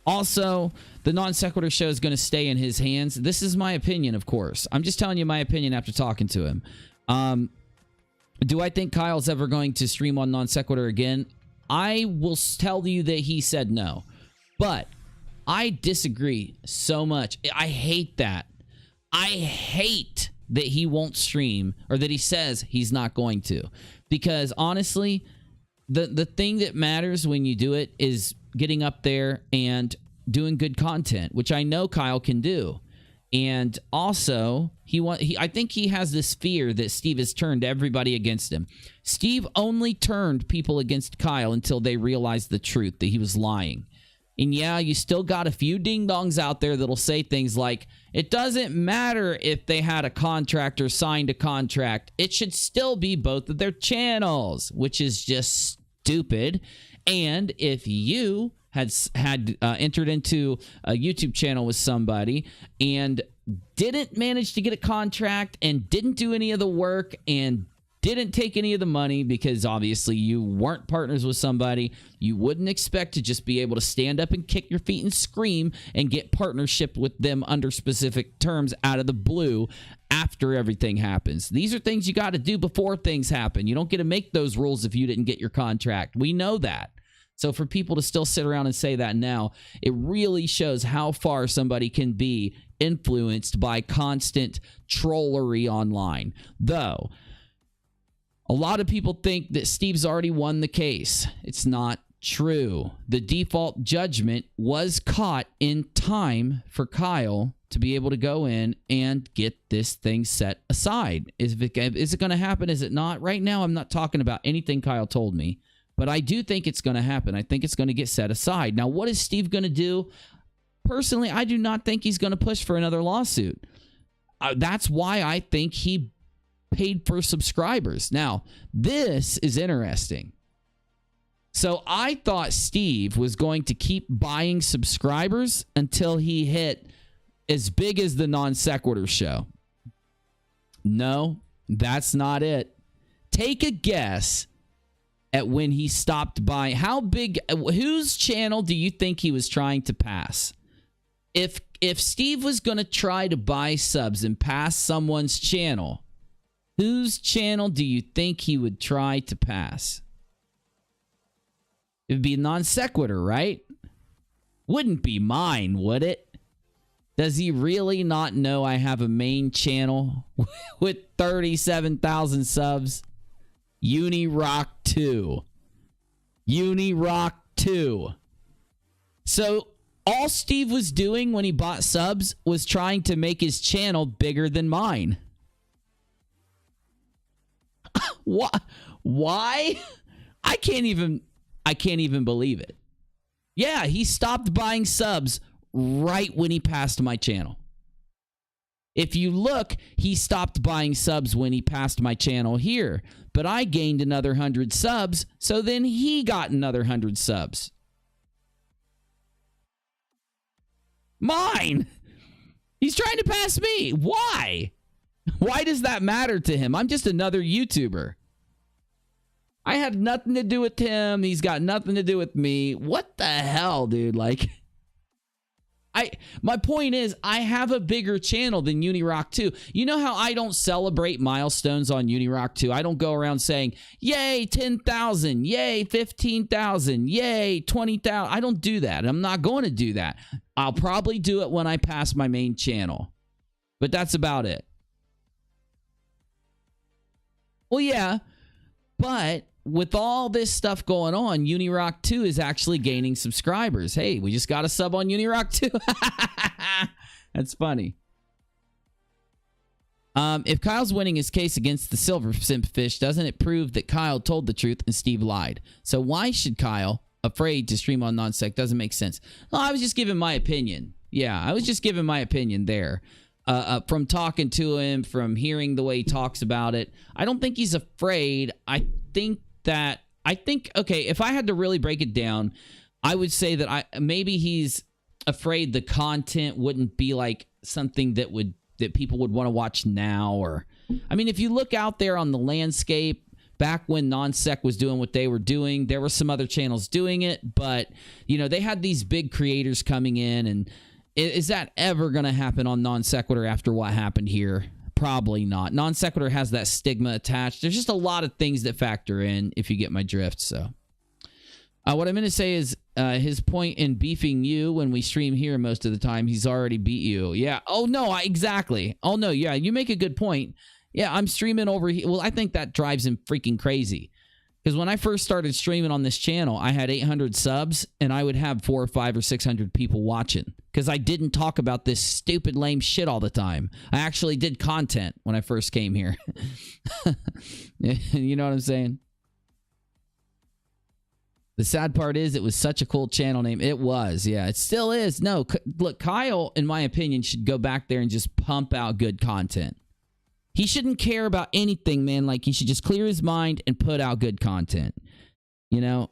Also, the non sequitur show is going to stay in his hands. This is my opinion, of course. I'm just telling you my opinion after talking to him. Do I think Kyle's ever going to stream on non sequitur again? I will tell you that he said no. But I disagree so much. I hate that. I hate that he won't stream, or that he says he's not going to. Because honestly, the thing that matters when you do it is getting up there and doing good content, which I know Kyle can do. And also, I think he has this fear that Steve has turned everybody against him. Steve only turned people against Kyle until they realized the truth, that he was lying. And yeah, you still got a few ding-dongs out there that'll say things like, it doesn't matter if they had a contract or signed a contract. It should still be both of their channels, which is just stupid. And if you had entered into a YouTube channel with somebody and didn't manage to get a contract and didn't do any of the work and didn't take any of the money because obviously you weren't partners with somebody, you wouldn't expect to just be able to stand up and kick your feet and scream and get partnership with them under specific terms out of the blue after everything happens. These are things you got to do before things happen. You don't get to make those rules if you didn't get your contract. We know that. So for people to still sit around and say that now, it really shows how far somebody can be influenced by constant trollery online. Though, a lot of people think that Steve's already won the case. It's not true. The default judgment was caught in time for Kyle to be able to go in and get this thing set aside. Is it going to happen? Is it not? Right now, I'm not talking about anything Kyle told me. But I do think it's going to happen. I think it's going to get set aside. Now, what is Steve going to do? Personally, I do not think he's going to push for another lawsuit. That's why I think he paid for subscribers. Now, this is interesting. So I thought Steve was going to keep buying subscribers until he hit as big as the Non Sequitur show. No, that's not it. Take a guess at when he stopped buying. How big, whose channel do you think he was trying to pass? If Steve was going to try to buy subs and pass someone's channel, whose channel do you think he would try to pass? It would be Non Sequitur, right? Wouldn't be mine, would it? Does he really not know I have a main channel with 37,000 subs? UNIRock 2. UNIRock 2. So all Steve was doing when he bought subs was trying to make his channel bigger than mine. Why? I can't even believe it. Yeah, he stopped buying subs right when he passed my channel. If you look, he stopped buying subs when he passed my channel here. But I gained another 100 subs, so then he got another 100 subs. Mine! He's trying to pass me. Why? Why does that matter to him? I'm just another YouTuber. I had nothing to do with him. He's got nothing to do with me. What the hell, dude? Like, my point is, I have a bigger channel than UNIRock 2. You know how I don't celebrate milestones on UNIRock 2? I don't go around saying, yay, 10,000, yay, 15,000, yay, 20,000. I don't do that. I'm not going to do that. I'll probably do it when I pass my main channel. But that's about it. Well, yeah, but with all this stuff going on, UNIRock 2 is actually gaining subscribers. Hey, we just got a sub on UNIRock 2. That's funny. If Kyle's winning his case against the Silver Simpfish, doesn't it prove that Kyle told the truth and Steve lied? So why should Kyle afraid to stream on Non-Sec? Doesn't make sense. Well, I was just giving my opinion. Yeah, I was just giving my opinion there. From talking to him, from hearing the way he talks about it, I don't think he's afraid. I think, okay, if I had to really break it down, I would say that maybe he's afraid the content wouldn't be like something that people would want to watch now. Or, I mean, if you look out there on the landscape, back when Non-Sec was doing what they were doing, there were some other channels doing it, but, you know, they had these big creators coming in, and is that ever going to happen on Non Sequitur after what happened here? Probably not. Non Sequitur has that stigma attached. There's just a lot of things that factor in, if you get my drift. So What I'm going to say is his point in beefing you when we stream here most of the time, he's already beat you. Yeah. Oh, no, exactly. Oh, no, yeah, you make a good point. Yeah, I'm streaming over here. Well, I think that drives him freaking crazy. Because when I first started streaming on this channel, I had 800 subs, and I would have 400 or 500 or 600 people watching. Because I didn't talk about this stupid, lame shit all the time. I actually did content when I first came here. You know what I'm saying? The sad part is it was such a cool channel name. It was, yeah. It still is. No, look, Kyle, in my opinion, should go back there and just pump out good content. He shouldn't care about anything, man. Like, he should just clear his mind and put out good content. You know?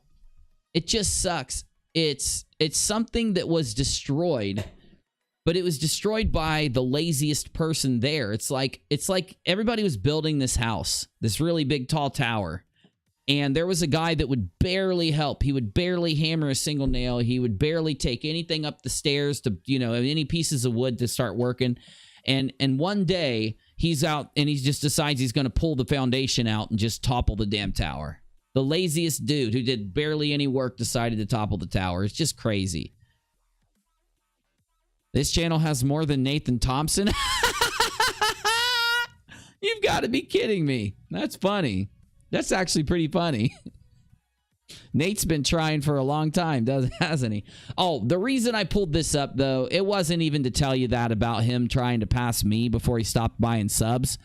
It just sucks. It's something that was destroyed, but it was destroyed by the laziest person there. It's like everybody was building this house, this really big, tall tower. And there was a guy that would barely help. He would barely hammer a single nail. He would barely take anything up the stairs to, you know, any pieces of wood to start working. And one day he's out and he just decides he's going to pull the foundation out and just topple the damn tower. The laziest dude who did barely any work decided to topple the tower. It's just crazy. This channel has more than Nathan Thompson. You've got to be kidding me. That's funny. That's actually pretty funny. Nate's been trying for a long time, hasn't he? Oh, the reason I pulled this up, though, it wasn't even to tell you that about him trying to pass me before he stopped buying subs.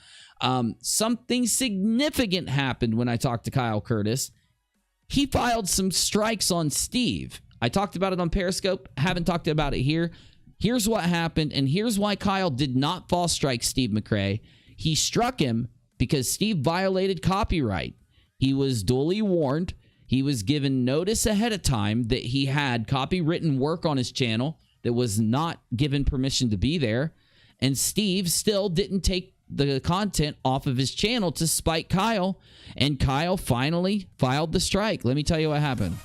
Something significant happened when I talked to Kyle Curtis. He filed some strikes on Steve. I talked about it on Periscope. Haven't talked about it here. Here's what happened, and here's why Kyle did not fall strike Steve McRae. He struck him because Steve violated copyright. He was duly warned. He was given notice ahead of time that he had copywritten work on his channel that was not given permission to be there. And Steve still didn't take the content off of his channel to spite Kyle. And Kyle finally filed the strike. Let me tell you what happened.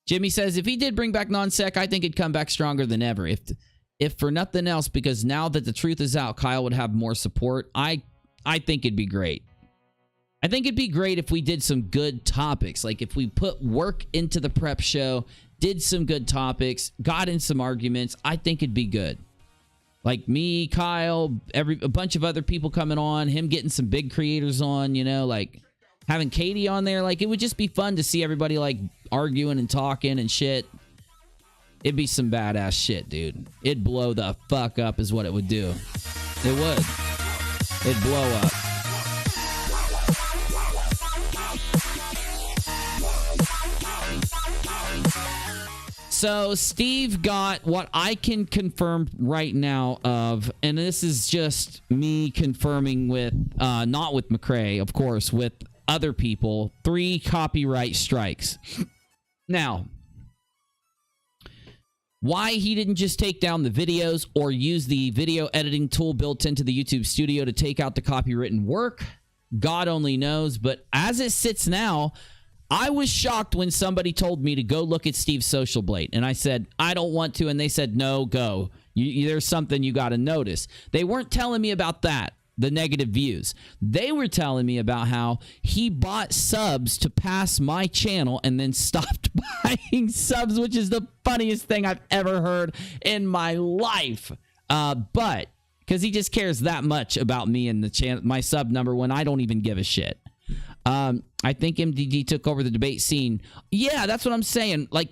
Jimmy says, if he did bring back non-sec, I think it'd come back stronger than ever. If for nothing else, because now that the truth is out, Kyle would have more support. I think it'd be great. I think it'd be great if we did some good topics. Like if we put work into the prep show, did some good topics, got in some arguments, I think it'd be good. Like me, Kyle, a bunch of other people coming on, him getting some big creators on, you know, like having Katie on there. Like it would just be fun to see everybody like arguing and talking and shit. It'd be some badass shit, dude. It'd blow the fuck up is what it would do. It would. It'd blow up. So Steve got what I can confirm right now of, and this is just me confirming with, not with McRae, of course, with other people, 3 copyright strikes. Now, why he didn't just take down the videos or use the video editing tool built into the YouTube studio to take out the copywritten work, God only knows. But as it sits now, I was shocked when somebody told me to go look at Steve's Social Blade. And I said, I don't want to. And they said, no, go. There's something you got to notice. They weren't telling me about that, the negative views. They were telling me about how he bought subs to pass my channel and then stopped buying subs, which is the funniest thing I've ever heard in my life. But because he just cares that much about me and the channel, my sub number, when I don't even give a shit. I think MDD took over the debate scene. Yeah, that's what I'm saying. Like,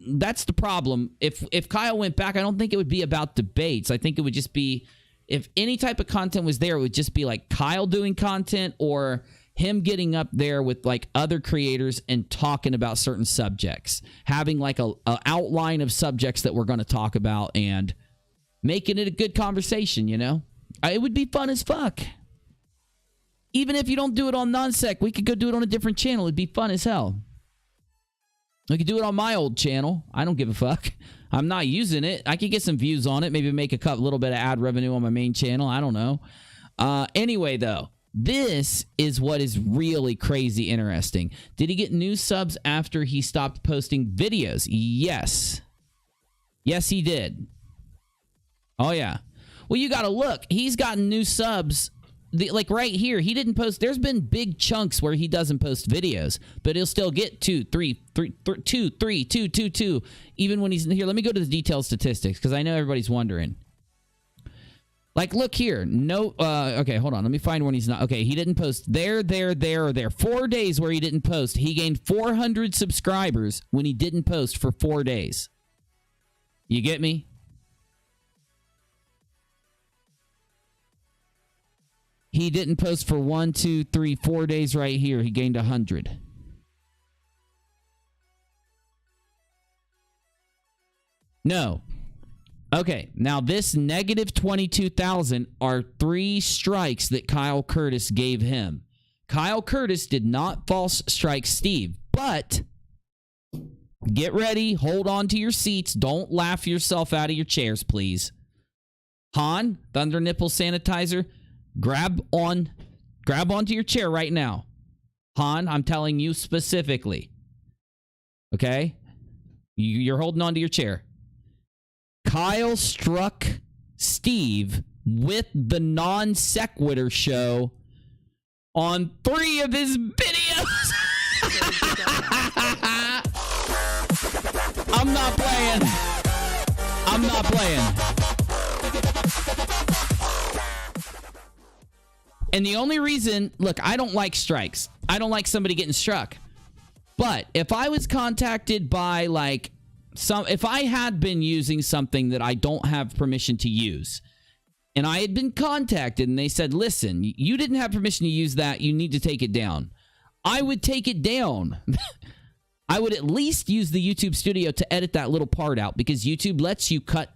that's the problem. If Kyle went back, I don't think it would be about debates. I think it would just be, if any type of content was there, it would just be like Kyle doing content or him getting up there with like other creators and talking about certain subjects, having like a outline of subjects that we're going to talk about and making it a good conversation, you know? It would be fun as fuck. Even if you don't do it on non-sec, we could go do it on a different channel. It'd be fun as hell. We could do it on my old channel. I don't give a fuck. I'm not using it. I could get some views on it. Maybe make a little bit of ad revenue on my main channel. I don't know. Anyway, though, this is what is really crazy interesting. Did he get new subs after he stopped posting videos? Yes. Yes, he did. Oh, yeah. Well, you got to look. He's gotten new subs like right here, he didn't post. There's been big chunks where he doesn't post videos, but he'll still get 2, 3, 2, 3, 2, 2, 2, even when he's here. Let me go to the detailed statistics because I know everybody's wondering. Like, look here. No, okay, hold on. Let me find when he's not. Okay, he didn't post there, or there. 4 days where he didn't post. He gained 400 subscribers when he didn't post for 4 days. You get me? He didn't post for 1, 2, 3, 4 days right here. He gained 100. No. Okay, now this negative 22,000 are 3 strikes that Kyle Curtis gave him. Kyle Curtis did not false strike Steve, but get ready, hold on to your seats. Don't laugh yourself out of your chairs, please. Han, Thunder Nipple Sanitizer, grab onto your chair right now. Han, I'm telling you specifically. Okay? You're holding onto your chair. Kyle struck Steve with the non sequitur show on 3 of his videos. I'm not playing. I'm not playing. And the only reason, look, I don't like strikes. I don't like somebody getting struck. But if I was contacted by like if I had been using something that I don't have permission to use, and I had been contacted and they said, listen, you didn't have permission to use that, you need to take it down, I would take it down. I would at least use the YouTube studio to edit that little part out, because YouTube lets you cut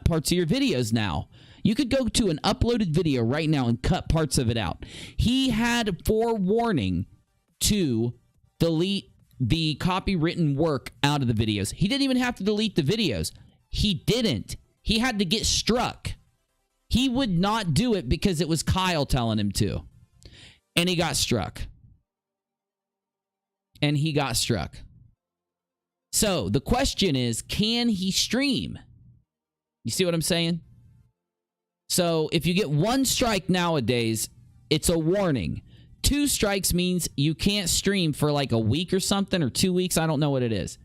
parts of your videos now. You could go to an uploaded video right now and cut parts of it out. He had forewarning to delete the copywritten work out of the videos. He didn't even have to delete the videos. He didn't. He had to get struck. He would not do it because it was Kyle telling him to. And he got struck. And he got struck. So the question is, can he stream? You see what I'm saying? So if you get 1 strike nowadays, it's a warning. 2 strikes means you can't stream for like a week or something, or 2 weeks. I don't know what it is.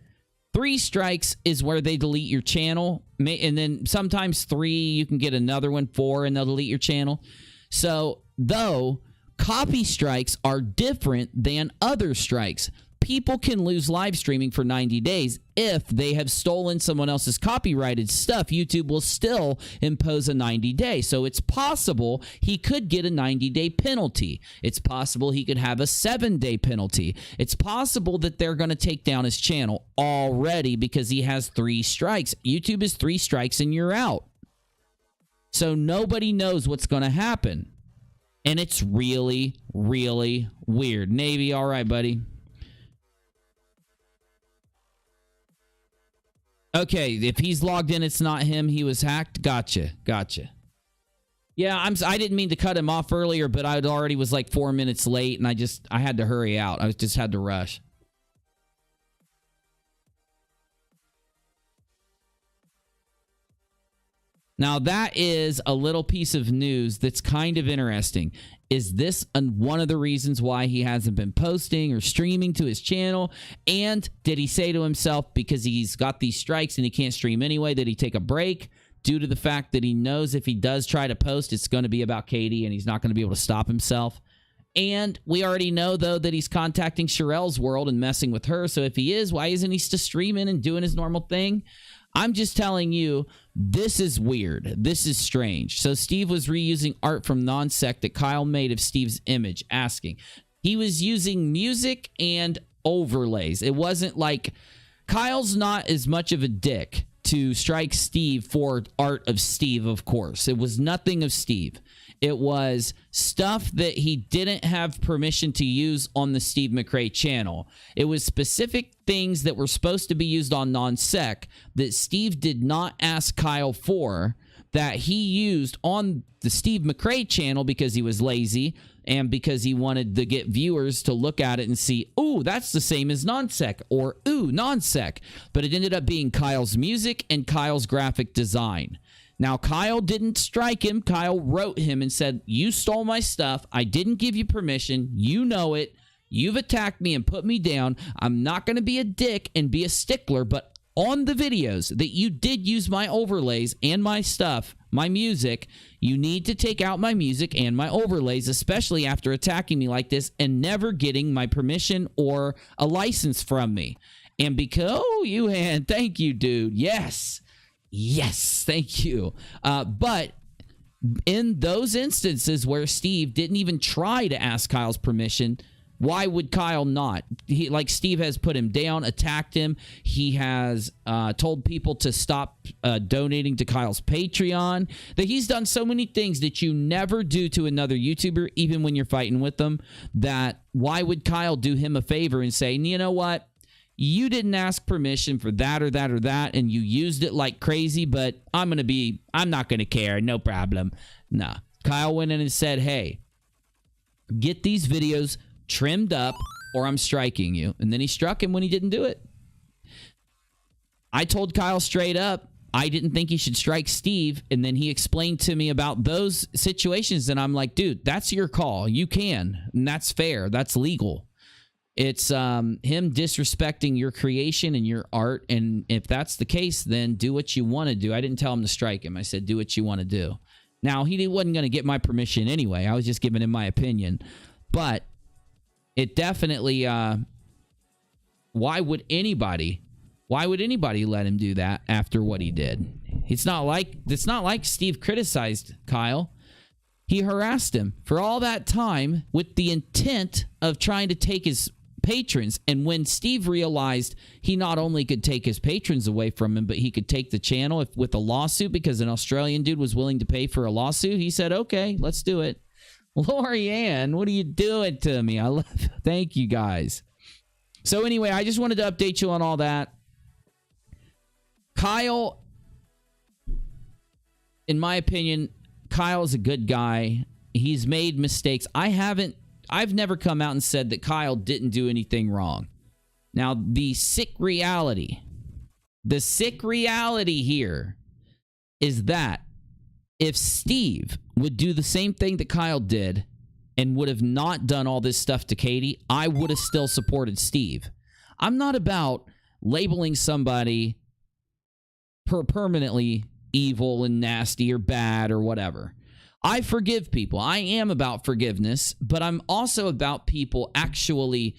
3 strikes is where they delete your channel. And then sometimes 3, you can get another one, 4, and they'll delete your channel. So, though, copy strikes are different than other strikes. People can lose live streaming for 90 days. If they have stolen someone else's copyrighted stuff, YouTube will still impose a 90-day. So it's possible he could get a 90-day penalty. It's possible he could have a 7-day penalty. It's possible that they're going to take down his channel already because he has 3 strikes. YouTube is 3 strikes and you're out. So nobody knows what's going to happen. And it's really, really weird. Navy, all right, buddy. Okay, if he's logged in, it's not him. He was hacked. Gotcha. Yeah, I didn't mean to cut him off earlier, but I already was like 4 minutes late, and I had to hurry out. I just had to rush. Now, that is a little piece of news that's kind of interesting. Is this one of the reasons why he hasn't been posting or streaming to his channel? And did he say to himself, because he's got these strikes and he can't stream anyway, did he take a break due to the fact that he knows if he does try to post, it's going to be about Katie and he's not going to be able to stop himself? And we already know, though, that he's contacting Sharrell's world and messing with her. So if he is, why isn't he still streaming and doing his normal thing? I'm just telling you, this is weird. This is strange. So Steve was reusing art from non-sec that Kyle made of Steve's image, asking. He was using music and overlays. It wasn't like... Kyle's not as much of a dick to strike Steve for art of Steve, of course. It was nothing of Steve. It was stuff that he didn't have permission to use on the Steve McRae channel. It was specific things that were supposed to be used on non-sec that Steve did not ask Kyle for, that he used on the Steve McRae channel because he was lazy and because he wanted to get viewers to look at it and see, ooh, that's the same as non-sec, or ooh, non-sec. But it ended up being Kyle's music and Kyle's graphic design. Now, Kyle didn't strike him. Kyle wrote him and said, you stole my stuff. I didn't give you permission. You know it. You've attacked me and put me down. I'm not going to be a dick and be a stickler, but on the videos that you did use my overlays and my stuff, my music, you need to take out my music and my overlays, especially after attacking me like this and never getting my permission or a license from me. And because, oh, Yuhan, thank you, dude. Yes. Yes, thank you. But in those instances where Steve didn't even try to ask Kyle's permission, why would Kyle not? Like, Steve has put him down, attacked him. He has told people to stop donating to Kyle's Patreon. That he's done so many things that you never do to another YouTuber, even when you're fighting with them, that why would Kyle do him a favor and say, you know what? You didn't ask permission for that or that or that, and you used it like crazy, but I'm not going to care. No problem. Nah. Kyle went in and said, hey, get these videos trimmed up or I'm striking you. And then he struck him when he didn't do it. I told Kyle straight up, I didn't think he should strike Steve. And then he explained to me about those situations. And I'm like, dude, that's your call. You can. And that's fair. That's legal. It's him disrespecting your creation and your art. And if that's the case, then do what you want to do. I didn't tell him to strike him. I said, do what you want to do. Now, he wasn't going to get my permission anyway. I was just giving him my opinion. But it definitely, why would anybody let him do that after what he did? It's not like Steve criticized Kyle. He harassed him for all that time with the intent of trying to take his patrons. And when Steve realized he not only could take his patrons away from him, but he could take the channel with a lawsuit because an Australian dude was willing to pay for a lawsuit, he said, okay, let's do it. Lorianne, what are you doing to me? Thank you, guys. So anyway, I just wanted to update you on all that. Kyle, in my opinion, Kyle's a good guy. He's made mistakes. I've never come out and said that Kyle didn't do anything wrong. Now, the sick reality here is that if Steve would do the same thing that Kyle did and would have not done all this stuff to Katie, I would have still supported Steve. I'm not about labeling somebody permanently evil and nasty or bad or whatever. I forgive people. I am about forgiveness, but I'm also about people actually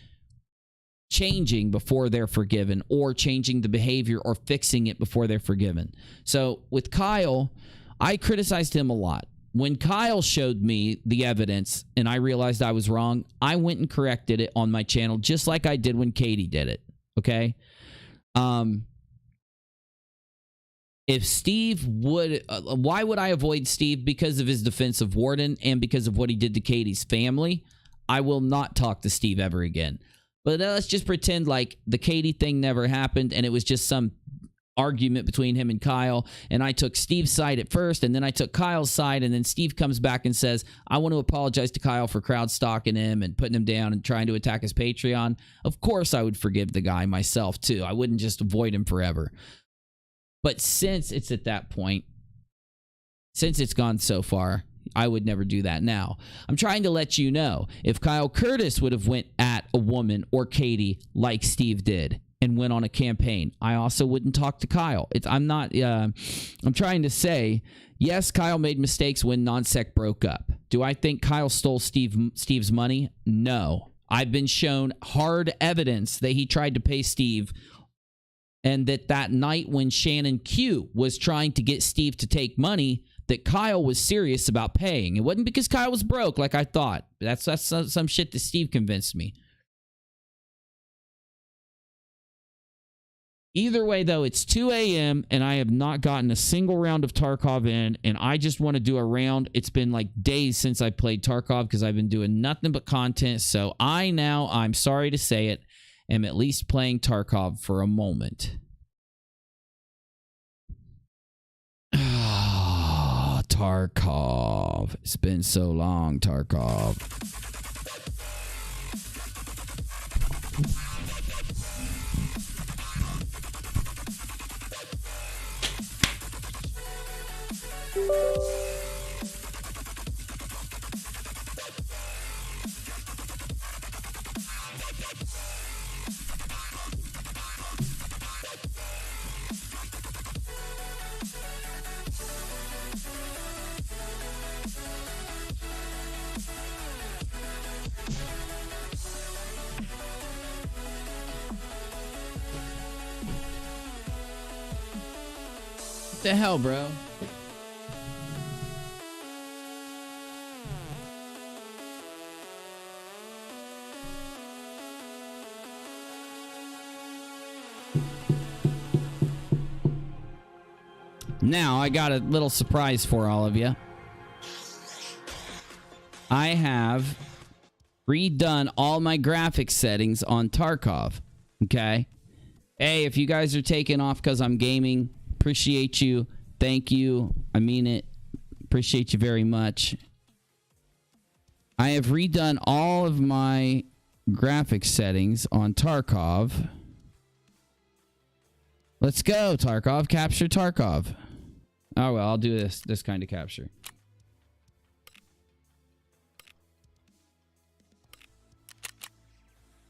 changing before they're forgiven or changing the behavior or fixing it before they're forgiven. So with Kyle, I criticized him a lot. When Kyle showed me the evidence and I realized I was wrong, I went and corrected it on my channel just like I did when Katie did it. Okay? If Steve would, why would I avoid Steve? Because of his defense of Warden and because of what he did to Katie's family. I will not talk to Steve ever again. But let's just pretend like the Katie thing never happened and it was just some argument between him and Kyle, and I took Steve's side at first, and then I took Kyle's side, and then Steve comes back and says, I want to apologize to Kyle for crowd stalking him and putting him down and trying to attack his Patreon. Of course I would forgive the guy myself too. I wouldn't just avoid him forever. But since it's at that point, since it's gone so far, I would never do that now. I'm trying to let you know, if Kyle Curtis would have went at a woman or Katie like Steve did and went on a campaign, I also wouldn't talk to Kyle. I'm trying to say, yes, Kyle made mistakes when Nonsec broke up. Do I think Kyle stole Steve's money? No. I've been shown hard evidence that he tried to pay Steve, and that night when Shannon Q was trying to get Steve to take money, that Kyle was serious about paying. It wasn't because Kyle was broke like I thought. That's some shit that Steve convinced me. Either way, though, it's 2 a.m. and I have not gotten a single round of Tarkov in, and I just want to do a round. It's been like days since I played Tarkov because I've been doing nothing but content, so I'm sorry to say it, am at least playing Tarkov for a moment. Tarkov. It's been so long, Tarkov. The hell, bro? Now, I got a little surprise for all of you. I have redone all my graphics settings on Tarkov. Okay? Hey, if you guys are taking off because I'm gaming, appreciate you. Thank you. I mean it. Appreciate you very much. I have redone all of my graphics settings on Tarkov. Let's go, Tarkov. Capture Tarkov. Oh, well, I'll do this kind of capture.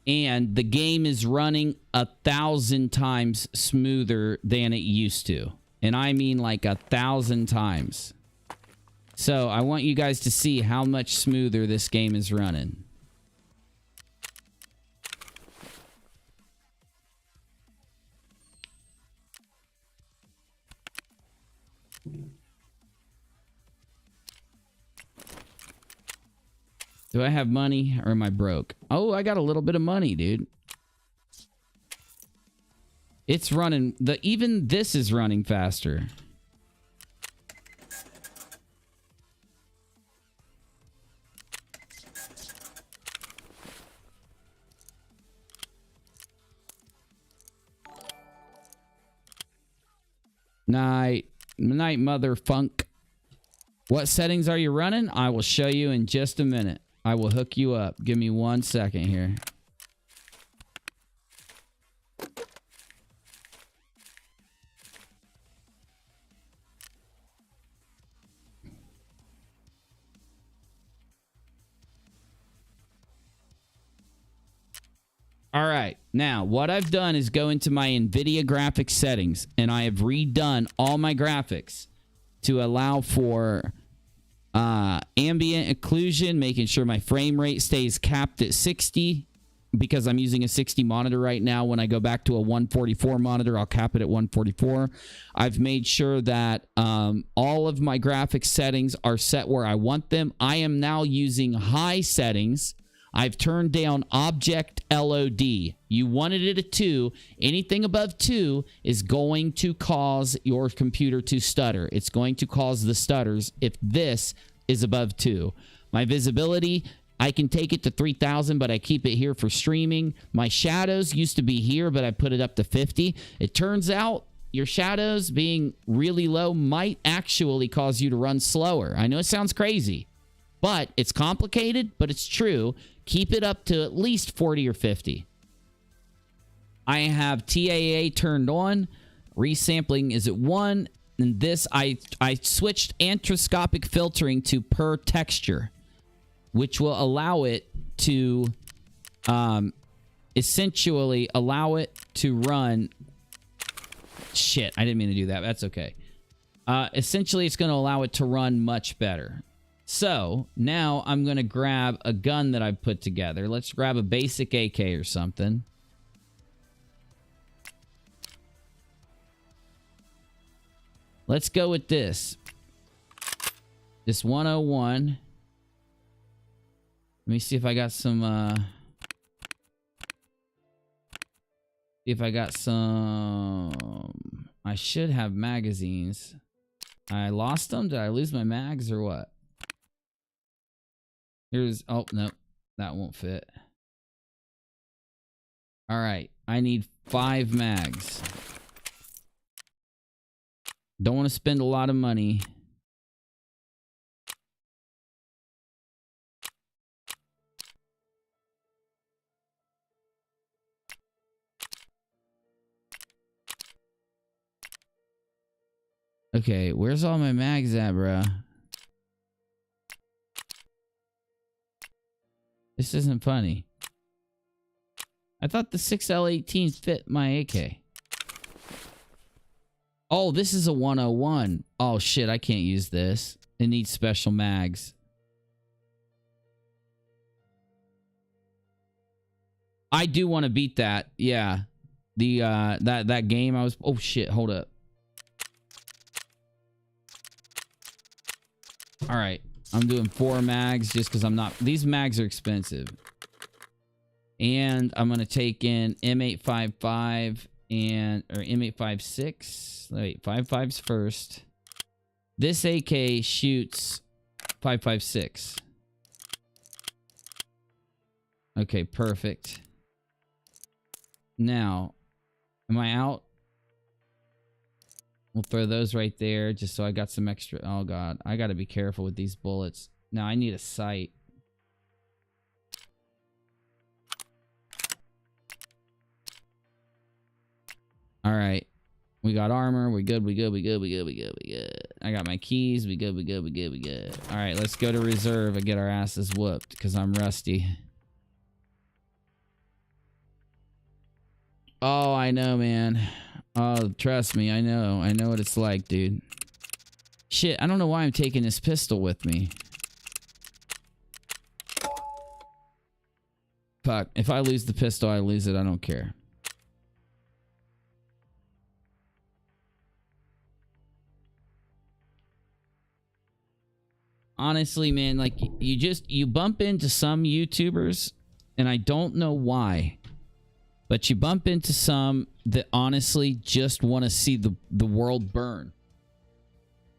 And the game is running 1,000 times smoother than it used to. And I mean like 1,000 times. So I want you guys to see how much smoother this game is running. Do I have money or am I broke? Oh, I got a little bit of money, dude. It's running. Even this is running faster. Night, mother funk. What settings are you running? I will show you in just a minute. I will hook you up. Give me 1 second here. All right. Now, what I've done is go into my NVIDIA graphics settings, and I have redone all my graphics to allow for ambient occlusion, making sure my frame rate stays capped at 60 because I'm using a 60 monitor right now. When I go back to a 144 monitor, I'll cap it at 144. I've made sure that all of my graphics settings are set where I want them. I am now using high settings. I've turned down object LOD. You wanted it at 2. Anything above 2 is going to cause your computer to stutter. It's going to cause the stutters if this is above 2. My visibility, I can take it to 3,000, but I keep it here for streaming. My shadows used to be here, but I put it up to 50. It turns out your shadows being really low might actually cause you to run slower. I know it sounds crazy, but it's complicated, but it's true. Keep it up to at least 40 or 50. I have TAA turned on. Resampling is at 1. And this, I switched anthroposcopic filtering to per texture, which will allow it to essentially allow it to run. Shit, I didn't mean to do that. That's okay. Essentially, it's going to allow it to run much better. So now I'm going to grab a gun that I've put together. Let's grab a basic AK or something. Let's go with this. This 101. Let me see if I got some, I should have magazines. I lost them? Did I lose my mags or what? Here's, oh, no, that won't fit. All right, I need 5 mags. Don't want to spend a lot of money. Okay, where's all my mags at, bruh? This isn't funny. I thought the 6L18 fit my AK. Oh, this is a 101. Oh, shit, I can't use this. It needs special mags. I do want to beat that. Yeah. The that game I was... Oh, shit, hold up. All right. I'm doing 4 mags just because I'm not... These mags are expensive. And I'm going to take in M855 and... Or M856. Wait, 55's first. This AK shoots 556. Okay, perfect. Now, am I out? We'll throw those right there just so I got some extra. Oh, God. I got to be careful with these bullets. Now, I need a sight. All right. We got armor. We good. We good. We good. We good. We good. We good. I got my keys. We good. We good. We good. We good. All right. Let's go to reserve and get our asses whooped because I'm rusty. Oh, I know, man. Oh, trust me. I know. I know what it's like, dude. Shit, I don't know why I'm taking this pistol with me. Fuck. If I lose the pistol, I lose it. I don't care. Honestly, man, like, you bump into some YouTubers, and I don't know why. But you bump into some that honestly just want to see the world burn.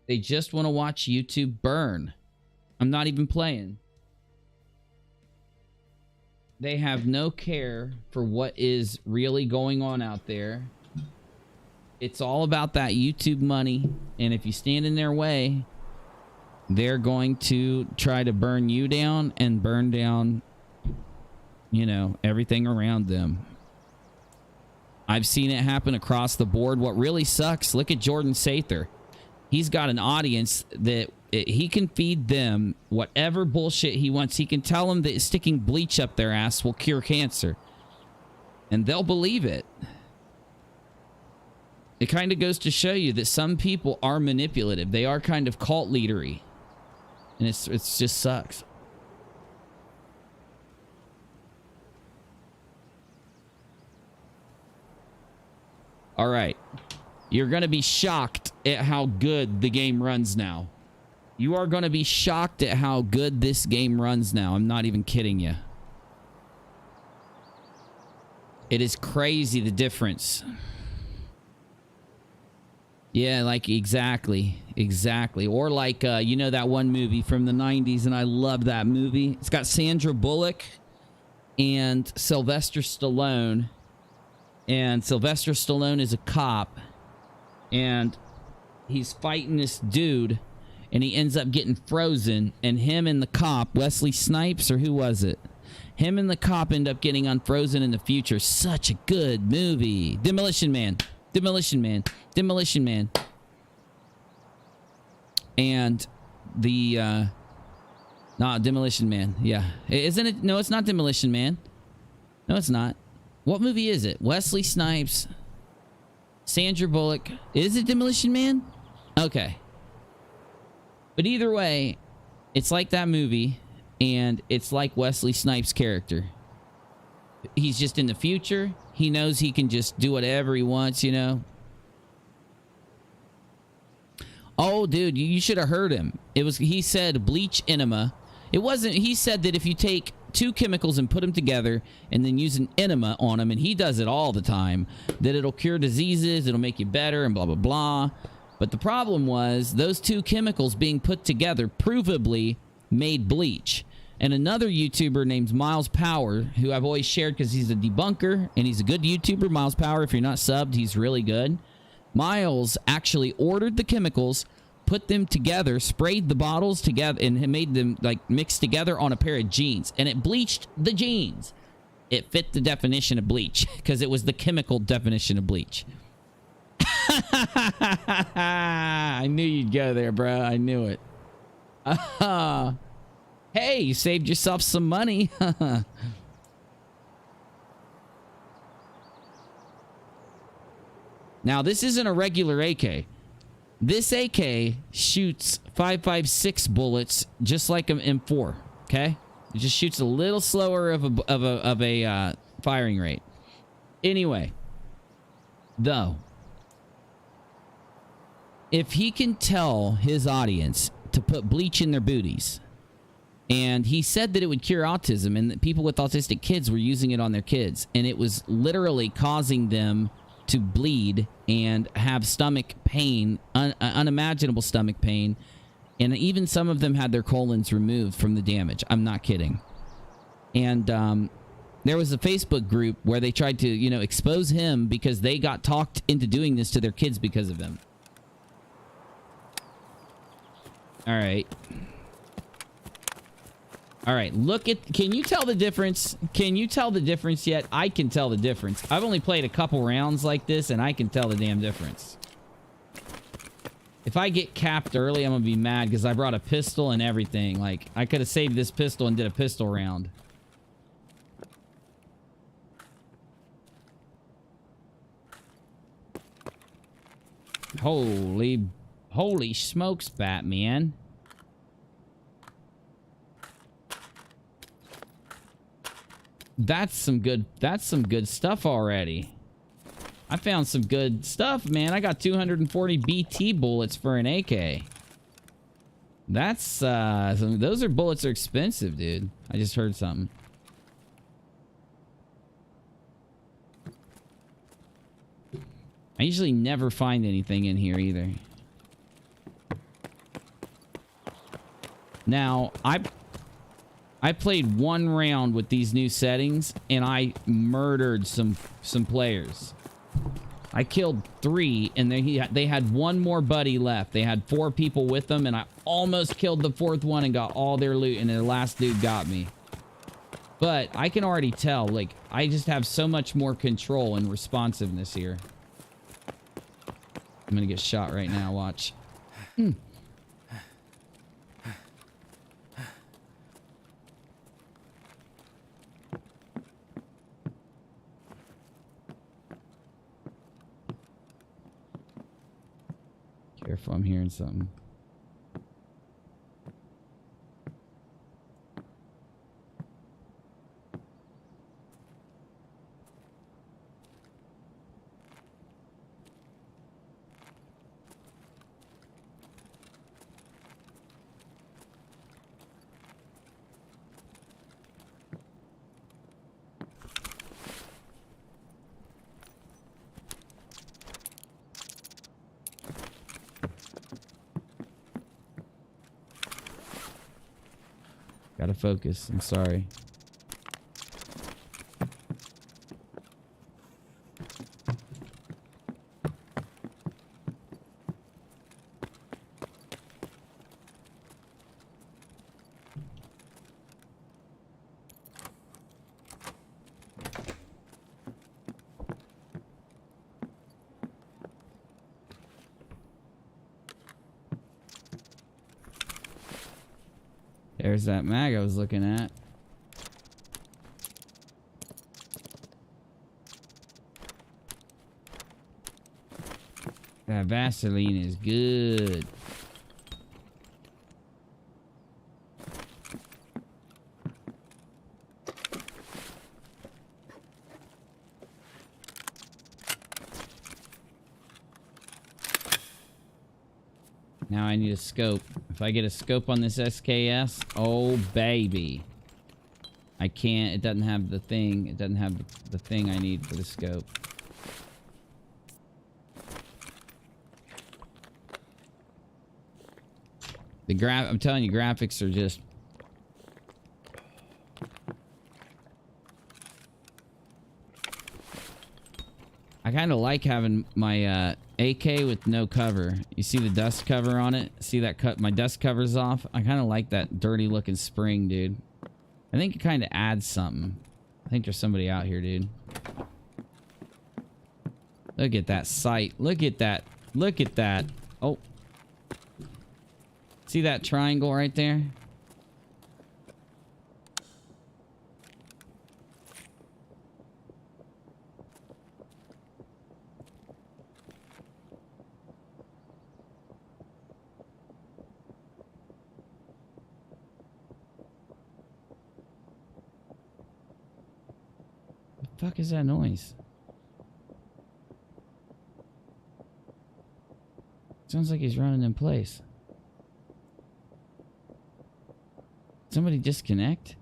They just want to watch YouTube burn. I'm not even playing. They have no care for what is really going on out there. It's all about that YouTube money. And if you stand in their way, they're going to try to burn you down and burn down, you know, everything around them. I've seen it happen across the board. What really sucks, look at Jordan Sather. He's got an audience that he can feed them whatever bullshit he wants. He can tell them that sticking bleach up their ass will cure cancer. And they'll believe it. It kind of goes to show you that some people are manipulative. They are kind of cult leadery. And it's just sucks. All right. You're going to be shocked at how good the game runs now. You are going to be shocked at how good this game runs now. I'm not even kidding you. It is crazy, the difference. Yeah, like, exactly. Exactly. Or like, you know that one movie from the 90s, and I love that movie. It's got Sandra Bullock and Sylvester Stallone. And Sylvester Stallone is a cop. And he's fighting this dude. And he ends up getting frozen. And him and the cop, Wesley Snipes, or who was it? Him and the cop end up getting unfrozen in the future. Such a good movie. Demolition Man. Demolition Man. Demolition Man. And the, Demolition Man. Yeah. Isn't it? No, it's not Demolition Man. No, it's not. What movie is it? Wesley Snipes. Sandra Bullock. Is it Demolition Man? Okay. But either way, it's like that movie, and it's like Wesley Snipes' character. He's just in the future. He knows he can just do whatever he wants, you know? Oh, dude, you should have heard him. He said bleach enema. It wasn't, he said that if you take 2 chemicals and put them together and then use an enema on them, and he does it all the time, that it'll cure diseases, it'll make you better, and blah, blah, blah. But the problem was those 2 chemicals being put together provably made bleach. And another YouTuber named Miles Power, who I've always shared because he's a debunker and he's a good YouTuber. Miles Power, if you're not subbed, he's really good. Miles actually ordered the chemicals, put them together, sprayed the bottles together, and made them like mixed together on a pair of jeans. And it bleached the jeans. It fit the definition of bleach because it was the chemical definition of bleach. I knew you'd go there, bro. I knew it. Hey, you saved yourself some money. Now, this isn't a regular AK. This AK shoots 5.56 bullets just like an M4. Okay, it just shoots a little slower of a firing rate. Anyway, though, if he can tell his audience to put bleach in their booties. And he said that it would cure autism and that people with autistic kids were using it on their kids. And it was literally causing them to bleed and have stomach pain, unimaginable stomach pain. And even some of them had their colons removed from the damage. I'm not kidding. And there was a Facebook group where they tried to, you know, expose him because they got talked into doing this to their kids because of him. All right. All right, look at... Can you tell the difference? Can you tell the difference yet? I can tell the difference. I've only played a couple rounds like this, and I can tell the damn difference. If I get capped early, I'm going to be mad because I brought a pistol and everything. Like, I could have saved this pistol and did a pistol round. Holy smokes, Batman. That's some good stuff already. I found some good stuff, man. I got 240 BT bullets for an AK. That's those bullets are expensive, dude. I just heard something. I usually never find anything in here either. Now, I played one round with these new settings, and I murdered some players. I killed 3, and they had one more buddy left. They had 4 people with them, and I almost killed the 4th one and got all their loot, and the last dude got me. But I can already tell, like, I just have so much more control and responsiveness here. I'm gonna get shot right now, watch. Careful, I'm hearing something. Gotta focus. I'm sorry. There's that mag I was looking at. That Vaseline is good. Now I need a scope. If I get a scope on this SKS, oh baby. I can't, it doesn't have the thing. It doesn't have the thing I need for the scope. I'm telling you, graphics are just... I kind of like having my AK with no cover. You see the dust cover on it? See that cut? My dust cover's off. I kind of like that dirty looking spring, dude. I think it kind of adds something. I think there's somebody out here, dude. Look at that sight. Look at that. Look at that. Oh. See that triangle right there? What the fuck is that noise? Sounds like he's running in place. somebody disconnect?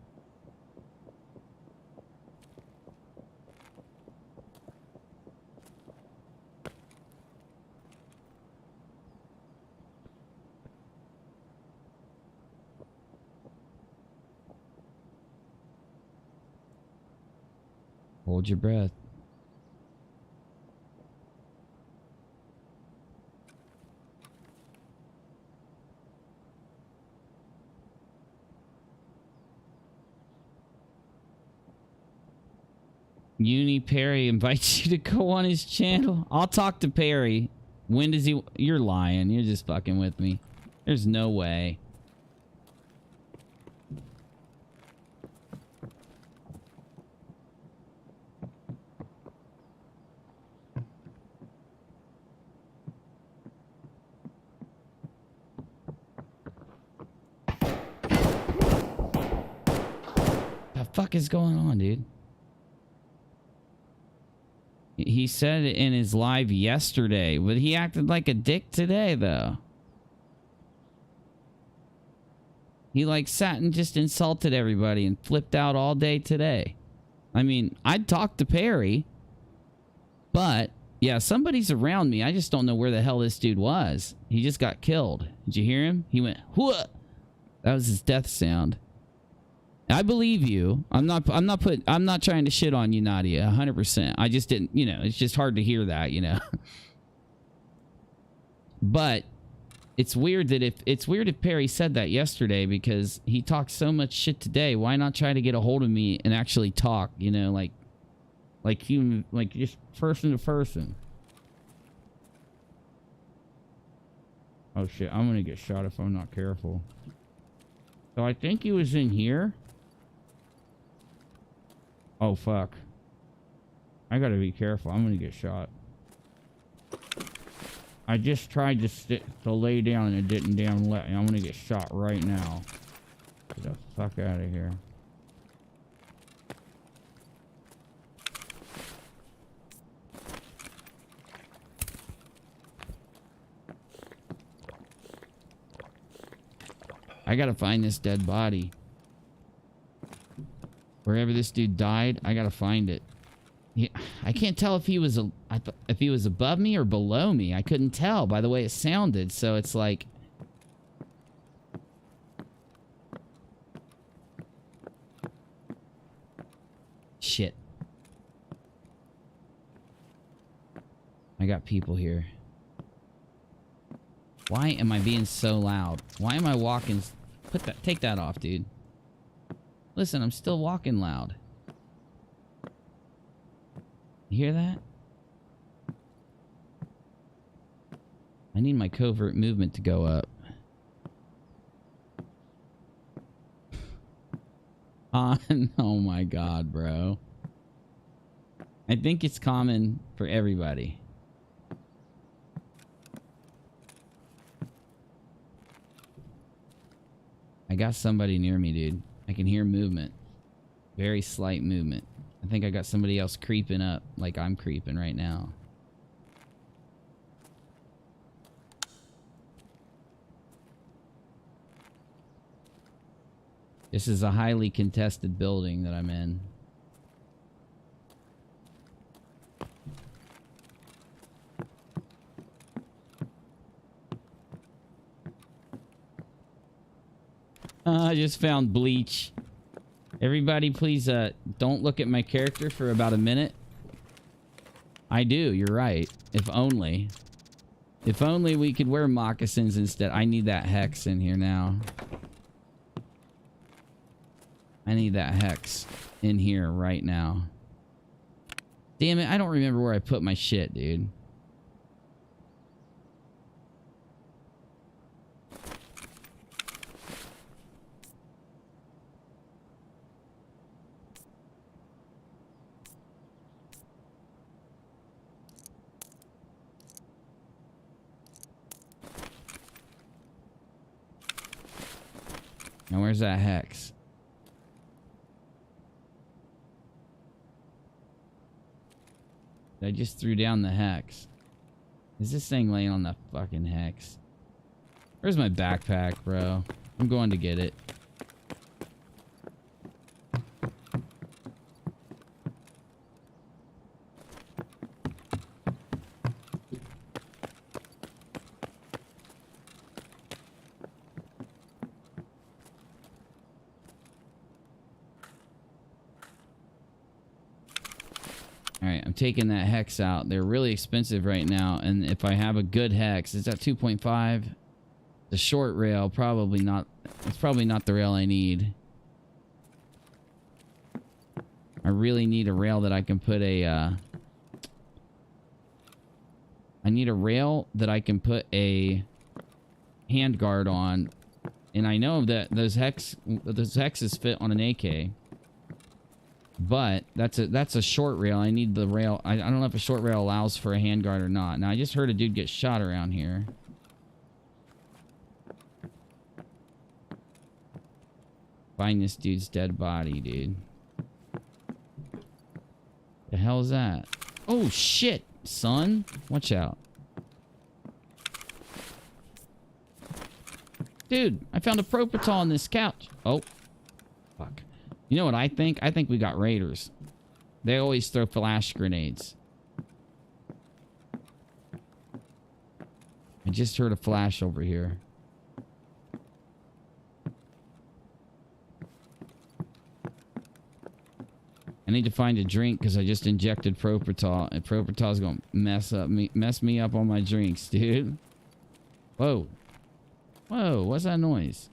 Hold your breath. Perry invites you to go on his channel. I'll talk to Perry. When does he... You're lying. You're just fucking with me. There's no way. The fuck is going on, dude? He said it in his live yesterday, but he acted like a dick today, though. He, like, sat and just insulted everybody and flipped out all day today. I mean, I'd talk to Perry, but, yeah, somebody's around me. I just don't know where the hell this dude was. He just got killed. Did you hear him? He went, "Whoa!" That was his death sound. I believe you. I'm not trying to shit on you, Nadia, 100%. I just didn't, you know, it's just hard to hear that, you know. But it's weird that if Perry said that yesterday, because he talked so much shit today. Why not try to get a hold of me and actually talk, you know, like human, like just person to person. Oh shit, I'm gonna get shot if I'm not careful. So I think he was in here. Oh, fuck. I gotta be careful. I'm gonna get shot. I just tried to lay down and it didn't damn let me. I'm gonna get shot right now. Get the fuck out of here. I gotta find this dead body. Wherever this dude died, I gotta find it. I can't tell if he was if he was above me or below me. I couldn't tell by the way it sounded, so it's like... Shit. I got people here. Why am I being so loud? Why am I walking... Take that off, dude. Listen, I'm still walking loud. You hear that? I need my covert movement to go up. Oh my god, bro. I think it's common for everybody. I got somebody near me, dude. I can hear movement. Very slight movement. I think I got somebody else creeping up like I'm creeping right now. This is a highly contested building that I'm in. I just found bleach. Everybody, please, don't look at my character for about a minute. I do, you're right. If only. If only we could wear moccasins instead. I need that hex in here now. I need that hex in here right now. Damn it, I don't remember where I put my shit, dude. Now where's that hex? I just threw down the hex. Is this thing laying on the fucking hex? Where's my backpack, bro? I'm going to get it. Alright, I'm taking that hex out. They're really expensive right now. And if I have a good hex, is that 2.5? The short rail, probably not. It's probably not the rail I need. I really need a rail that I can put a, I need a rail that I can put a handguard on. And I know that those hexes fit on an AK. But that's a short rail. I need the rail. I don't know if a short rail allows for a handguard or not. Now, I just heard a dude get shot around here. Find this dude's dead body, dude. The hell is that? Oh, shit, son. Watch out. Dude, I found a Propital on this couch. Oh. Fuck. You know what I think? I think we got raiders. They always throw flash grenades. I just heard a flash over here. I need to find a drink because I just injected Propital, and Propital's gonna mess me up on my drinks, dude. Whoa. Whoa, what's that noise?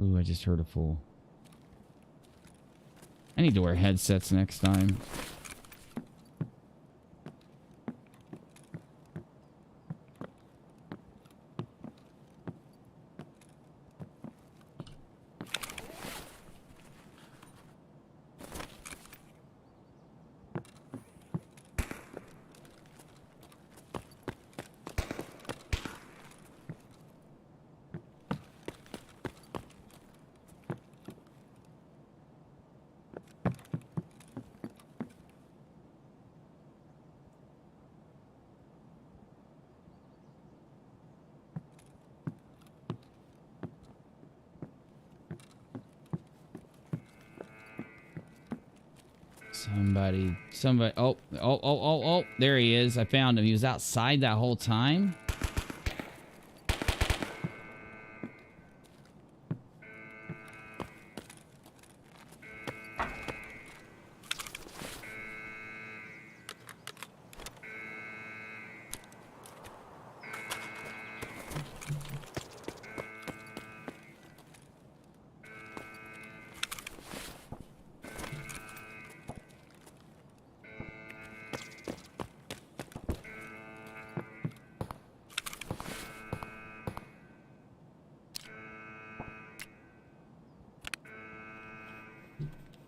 Ooh, I just heard a fool. I need to wear headsets next time. Somebody, oh, there he is. I found him. He was outside that whole time.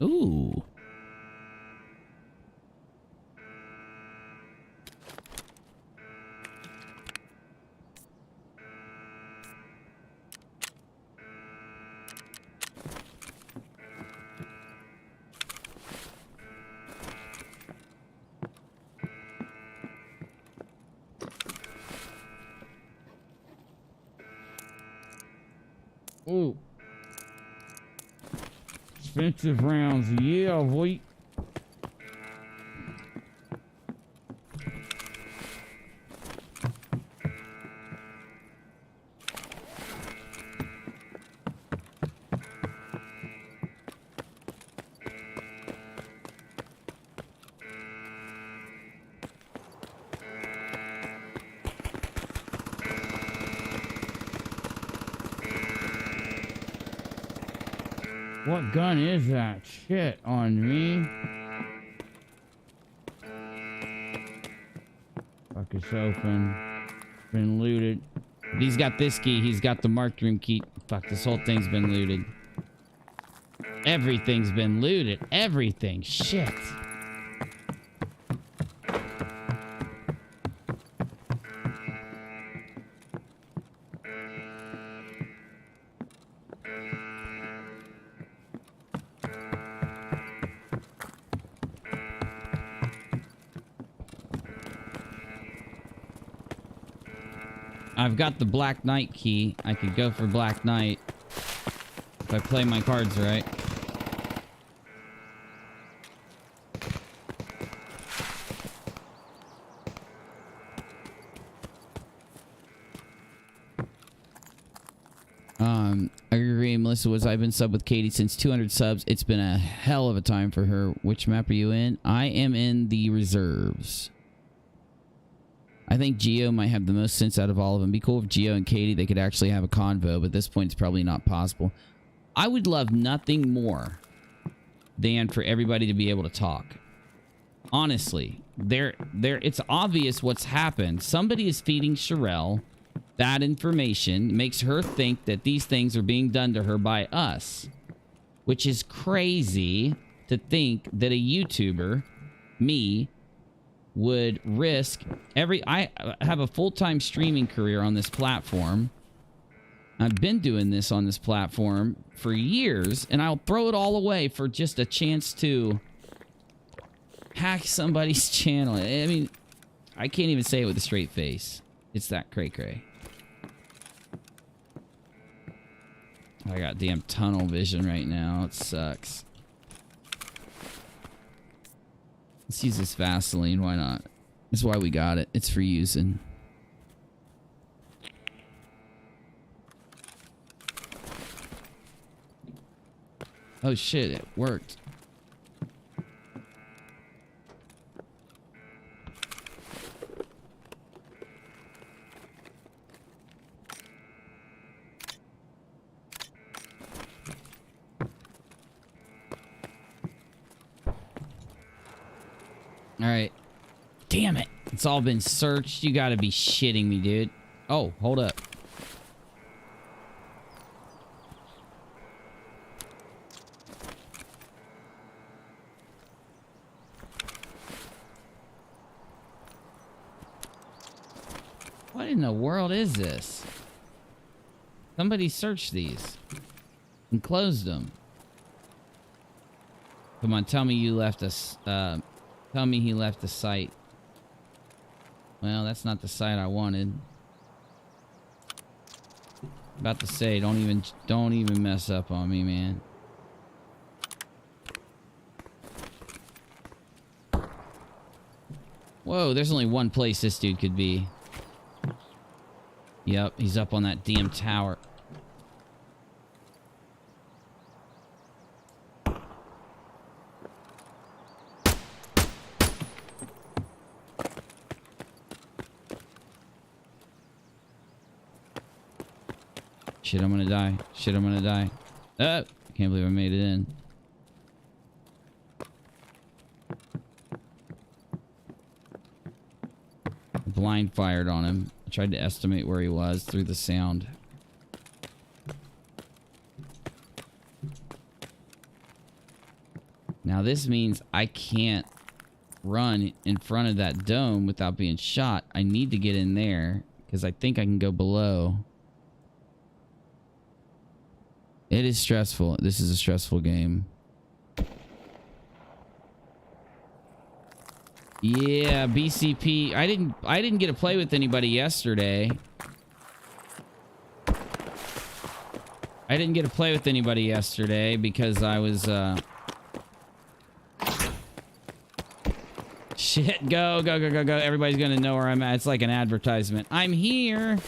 Ooh. Ooh. Expensive rounds, yeah, boy. What gun is that? Shit on me. Fuck, it's open. Been looted. If he's got this key, he's got the marked room key. Fuck, this whole thing's been looted. Everything's been looted. Everything. Shit. I've got the Black Knight key. I could go for Black Knight if I play my cards right. I agree, Melissa. Melissa was, I've been sub with Katie since 200 subs. It's been a hell of a time for her. Which map are you in? I am in the reserves. I think Geo might have the most sense out of all of them. Be cool if Geo and Katie, they could actually have a convo, but at this point it's probably not possible. I would love nothing more than for everybody to be able to talk. Honestly, it's obvious what's happened. Somebody is feeding Sharrell that information, makes her think that these things are being done to her by us, which is crazy to think that a YouTuber, me, would risk I have a full-time streaming career on this platform. I've been doing this on this platform for years, and I'll throw it all away for just a chance to hack somebody's channel. I mean, I can't even say it with a straight face. It's that cray-cray. I got damn tunnel vision right now. It sucks. Let's use this Vaseline. Why not? That's why we got it. It's for using. Oh shit, it worked. Alright. Damn it. It's all been searched. You gotta be shitting me, dude. Oh, hold up. What in the world is this? Somebody searched these and closed them. Come on, tell me you left us, tell me he left the site. Well, that's not the site I wanted. About to say, don't even mess up on me, man. Whoa, there's only one place this dude could be. Yep, he's up on that damn tower. Shit, I'm gonna die. Shit, I'm gonna die. Oh, can't believe I made it in. Blind fired on him. I tried to estimate where he was through the sound. Now this means I can't run in front of that dome without being shot. I need to get in there because I think I can go below. It is stressful. This is a stressful game. Yeah, BCP. I didn't get to play with anybody yesterday. I didn't get to play with anybody yesterday because I was shit, go. Everybody's gonna know where I'm at. It's like an advertisement. I'm here.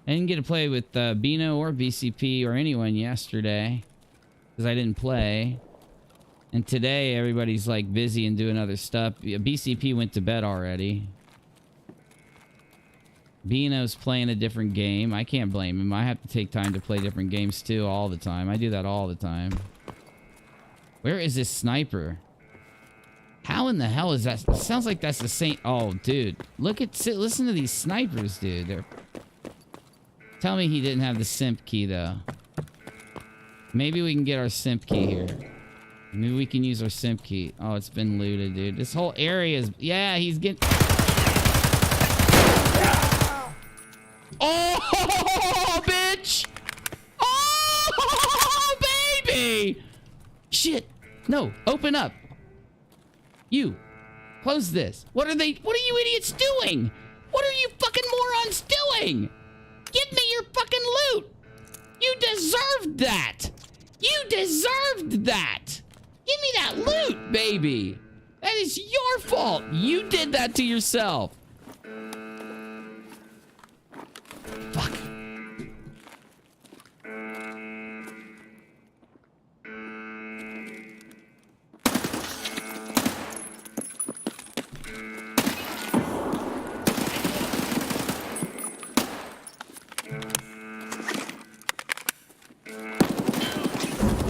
I didn't get to play with Bino or BCP or anyone yesterday because I didn't play. And today everybody's like busy and doing other stuff. BCP went to bed already. Bino's playing a different game. I can't blame him. I have to take time to play different games too all the time. I do that all the time. Where is this sniper? How in the hell is that? It sounds like that's the same. Oh, dude. Listen to these snipers, dude. They're... Tell me he didn't have the simp key, though. Maybe we can get our simp key here. Maybe we can use our simp key. Oh, it's been looted, dude. This whole area is... Yeah, he's getting... Oh, bitch! Oh, baby! Shit. No, open up. You. Close this. What are you idiots doing? What are you fucking morons doing? Give me your fucking loot! You deserved that! You deserved that. Give me that loot, baby. That is your fault. You did that to yourself. Fuck.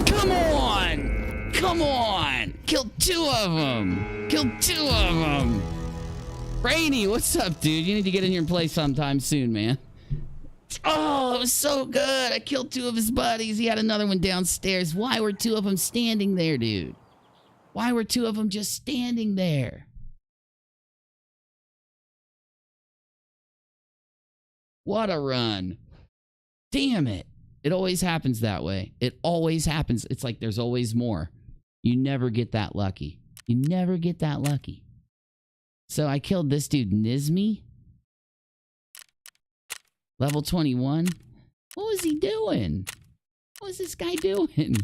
Come on! Come on! Killed 2 of them! Killed 2 of them! Rainy, what's up, dude? You need to get in here and play sometime soon, man. Oh, it was so good. I killed 2 of his buddies. He had another one downstairs. Why were 2 of them standing there, dude? Why were 2 of them just standing there? What a run. Damn it. It always happens that way. It always happens. It's like there's always more. You never get that lucky. You never get that lucky. So I killed this dude, Nizmi. Level 21. What was he doing? What was this guy doing?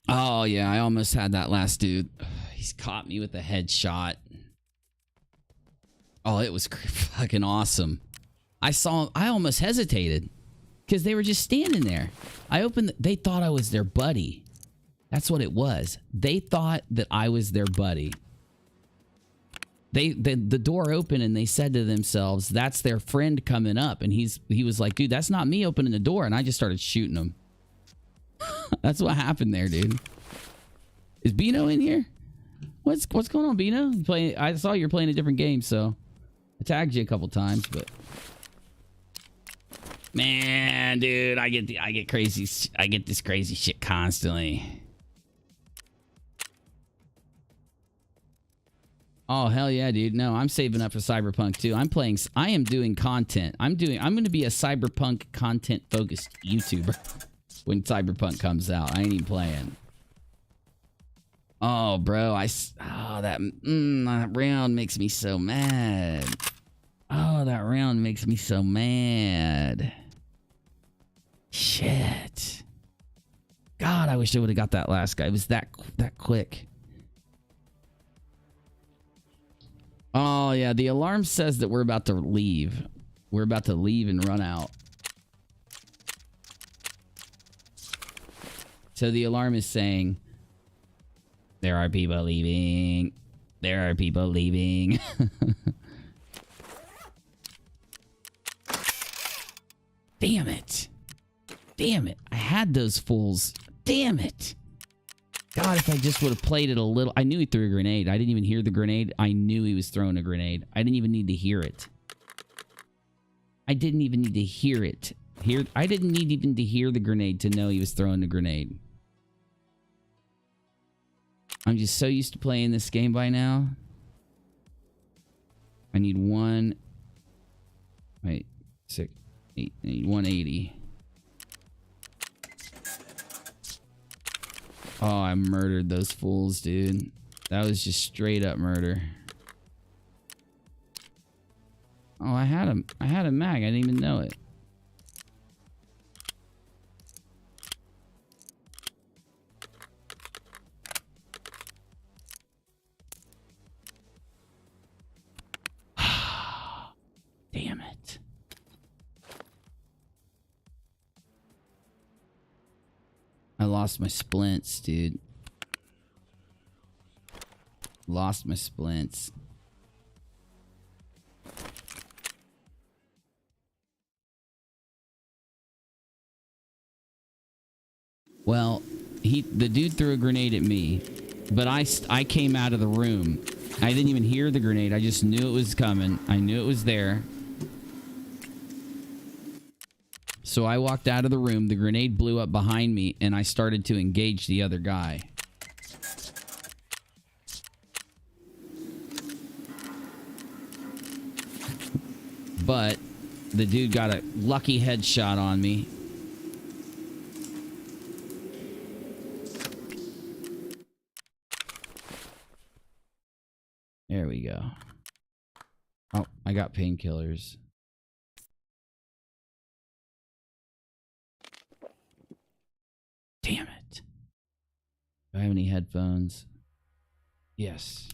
Oh, yeah, I almost had that last dude. He's caught me with a headshot. Oh, it was fucking awesome. I almost hesitated because they were just standing there. I opened, they thought I was their buddy. That's what it was. They thought that I was their buddy. The door opened and they said to themselves, that's their friend coming up. And he was like, dude, that's not me opening the door. And I just started shooting him. That's what happened there, dude. Is Bino in here? What's going on, Bino? I saw you're playing a different game, so I tagged you a couple times, but man, dude, I get this crazy shit constantly. Oh hell yeah, dude. No, I'm saving up for Cyberpunk too. I am doing content. I'm going to be a Cyberpunk content focused YouTuber when Cyberpunk comes out. I ain't even playing. Oh, bro, that round makes me so mad. Oh, that round makes me so mad. Shit. God, I wish I would have got that last guy. It was that quick. Oh, yeah, the alarm says that we're about to leave. We're about to leave and run out. So the alarm is saying, there are people leaving. There are people leaving. Damn it. Damn it. I had those fools. Damn it. God, if I just would have played it a little. I knew he threw a grenade. I didn't even hear the grenade. I knew he was throwing a grenade. I didn't even need to hear it. I didn't even need to hear it. I didn't need even to hear the grenade to know he was throwing a grenade. I'm just so used to playing this game by now. I need 180. Oh, I murdered those fools, dude. That was just straight up murder. Oh, I had a mag. I didn't even know it. Damn it. I lost my splints, dude. Lost my splints. Well, the dude threw a grenade at me, but I came out of the room. I didn't even hear the grenade. I just knew it was coming. I knew it was there. So I walked out of the room, the grenade blew up behind me, and I started to engage the other guy. But the dude got a lucky headshot on me. There we go. painkillers. Damn it. Do I have any headphones? Yes.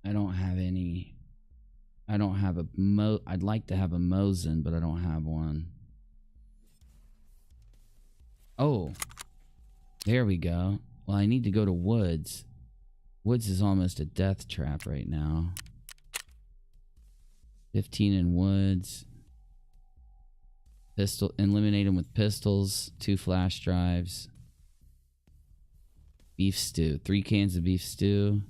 I don't have any. I don't have a I'd like to have a Mosin, but I don't have one. Oh. There we go. Well, I need to go to Woods. Woods is almost a death trap right now. 15 in Woods. Pistol, eliminate them with pistols. 2 flash drives. Beef stew. 3 cans of beef stew.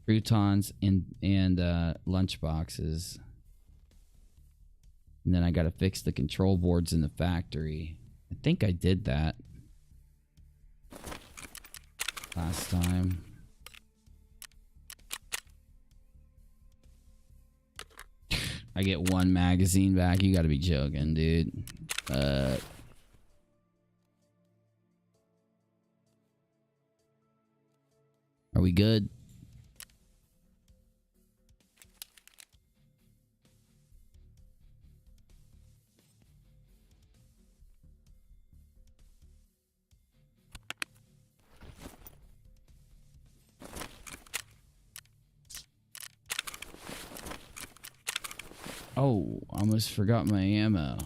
Croutons and lunch boxes. And then I gotta fix the control boards in the factory. I think I did that last time. I get 1 magazine back. You gotta be joking, dude. Are we good? Oh, I almost forgot my ammo.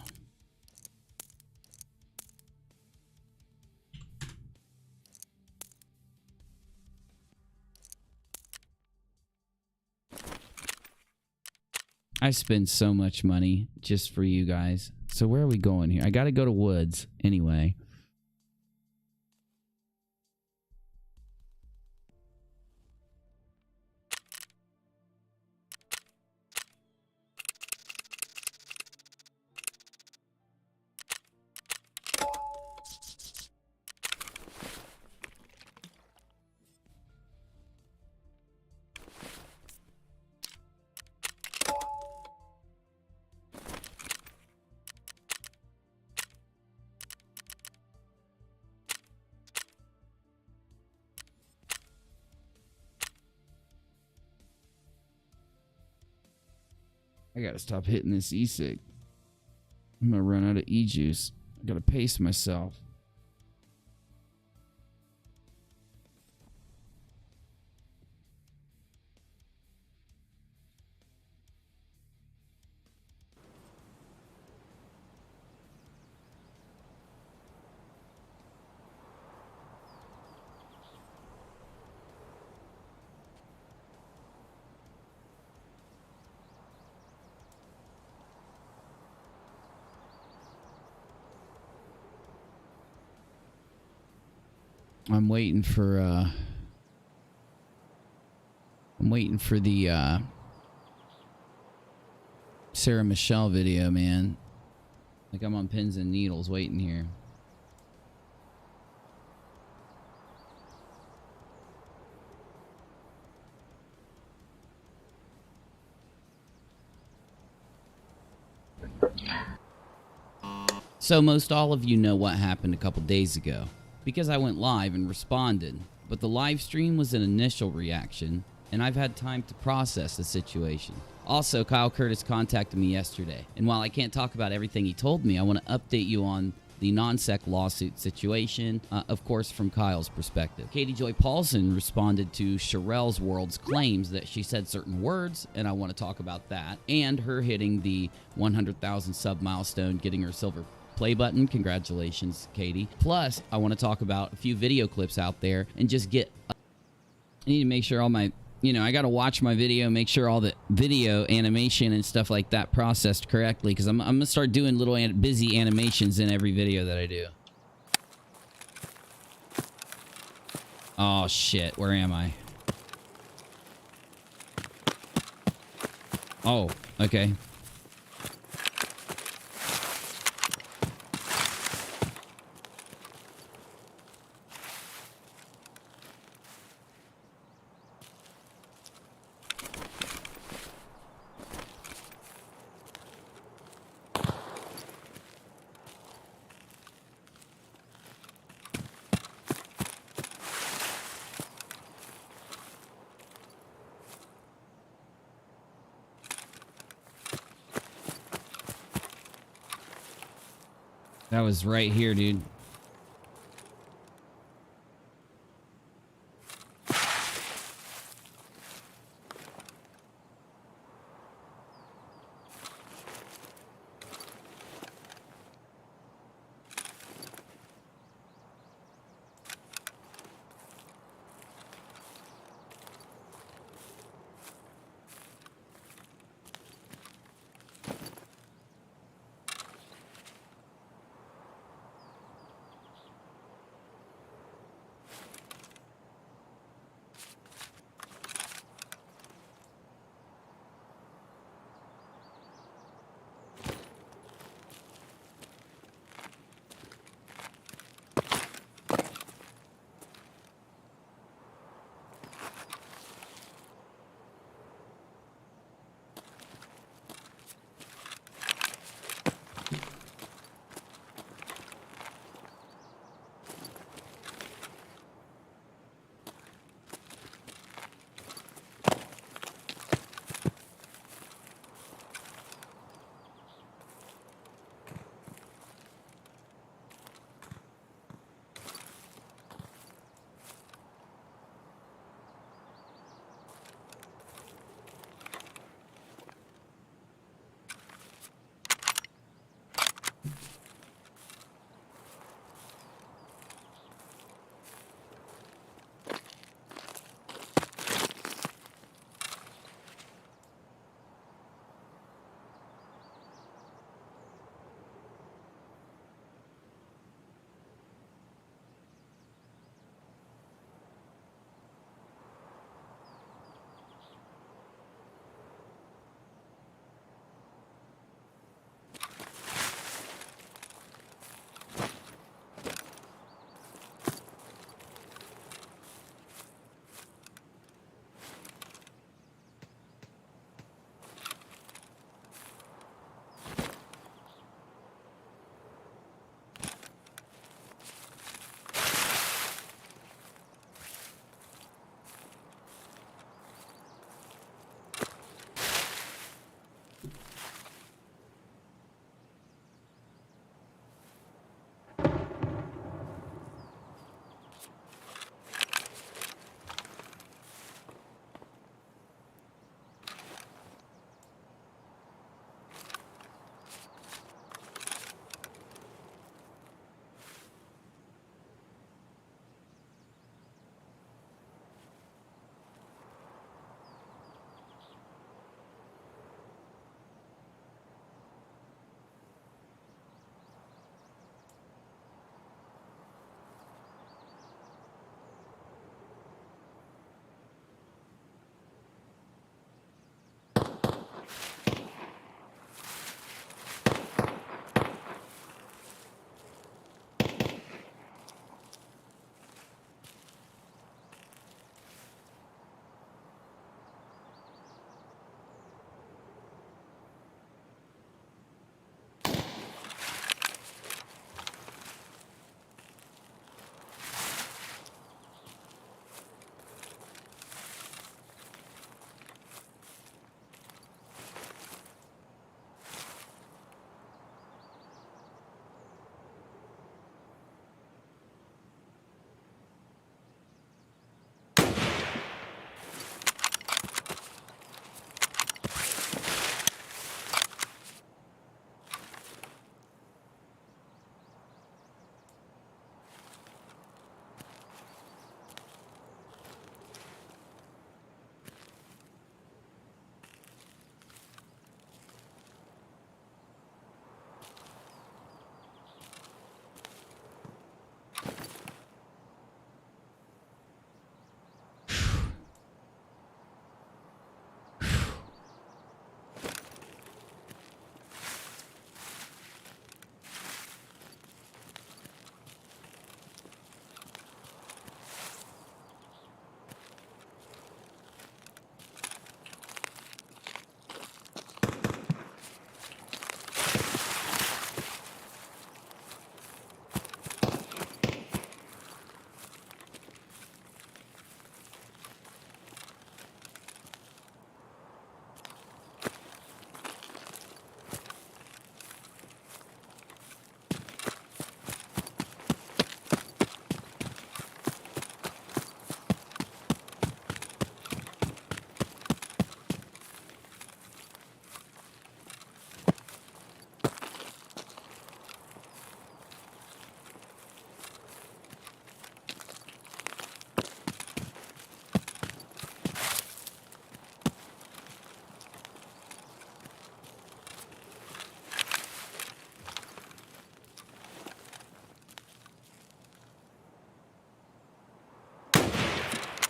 I spend so much money just for you guys. So where are we going here? I gotta go to Woods anyway. I gotta stop hitting this e-cig. I'm gonna run out of e-juice. I gotta pace myself. I'm waiting for the Sarah Michelle video, man. Like I'm on pins and needles waiting here. So most all of you know what happened a couple days ago, because I went live and responded, but the live stream was an initial reaction, and I've had time to process the situation. Also, Kyle Curtis contacted me yesterday, and while I can't talk about everything he told me, I want to update you on the non-sec lawsuit situation, of course from Kyle's perspective. Katie Joy Paulson responded to Sharrell's World's claims that she said certain words, and I want to talk about that, and her hitting the 100,000 sub milestone, getting her silver play button. Congratulations, Katie. Plus, I want to talk about a few video clips out there and just get... I need to make sure all my... You know, I got to watch my video, make sure all the video animation and stuff like that processed correctly, because I'm going to start doing little busy animations in every video that I do. Oh, shit. Where am I? Oh, okay. That was right here, dude.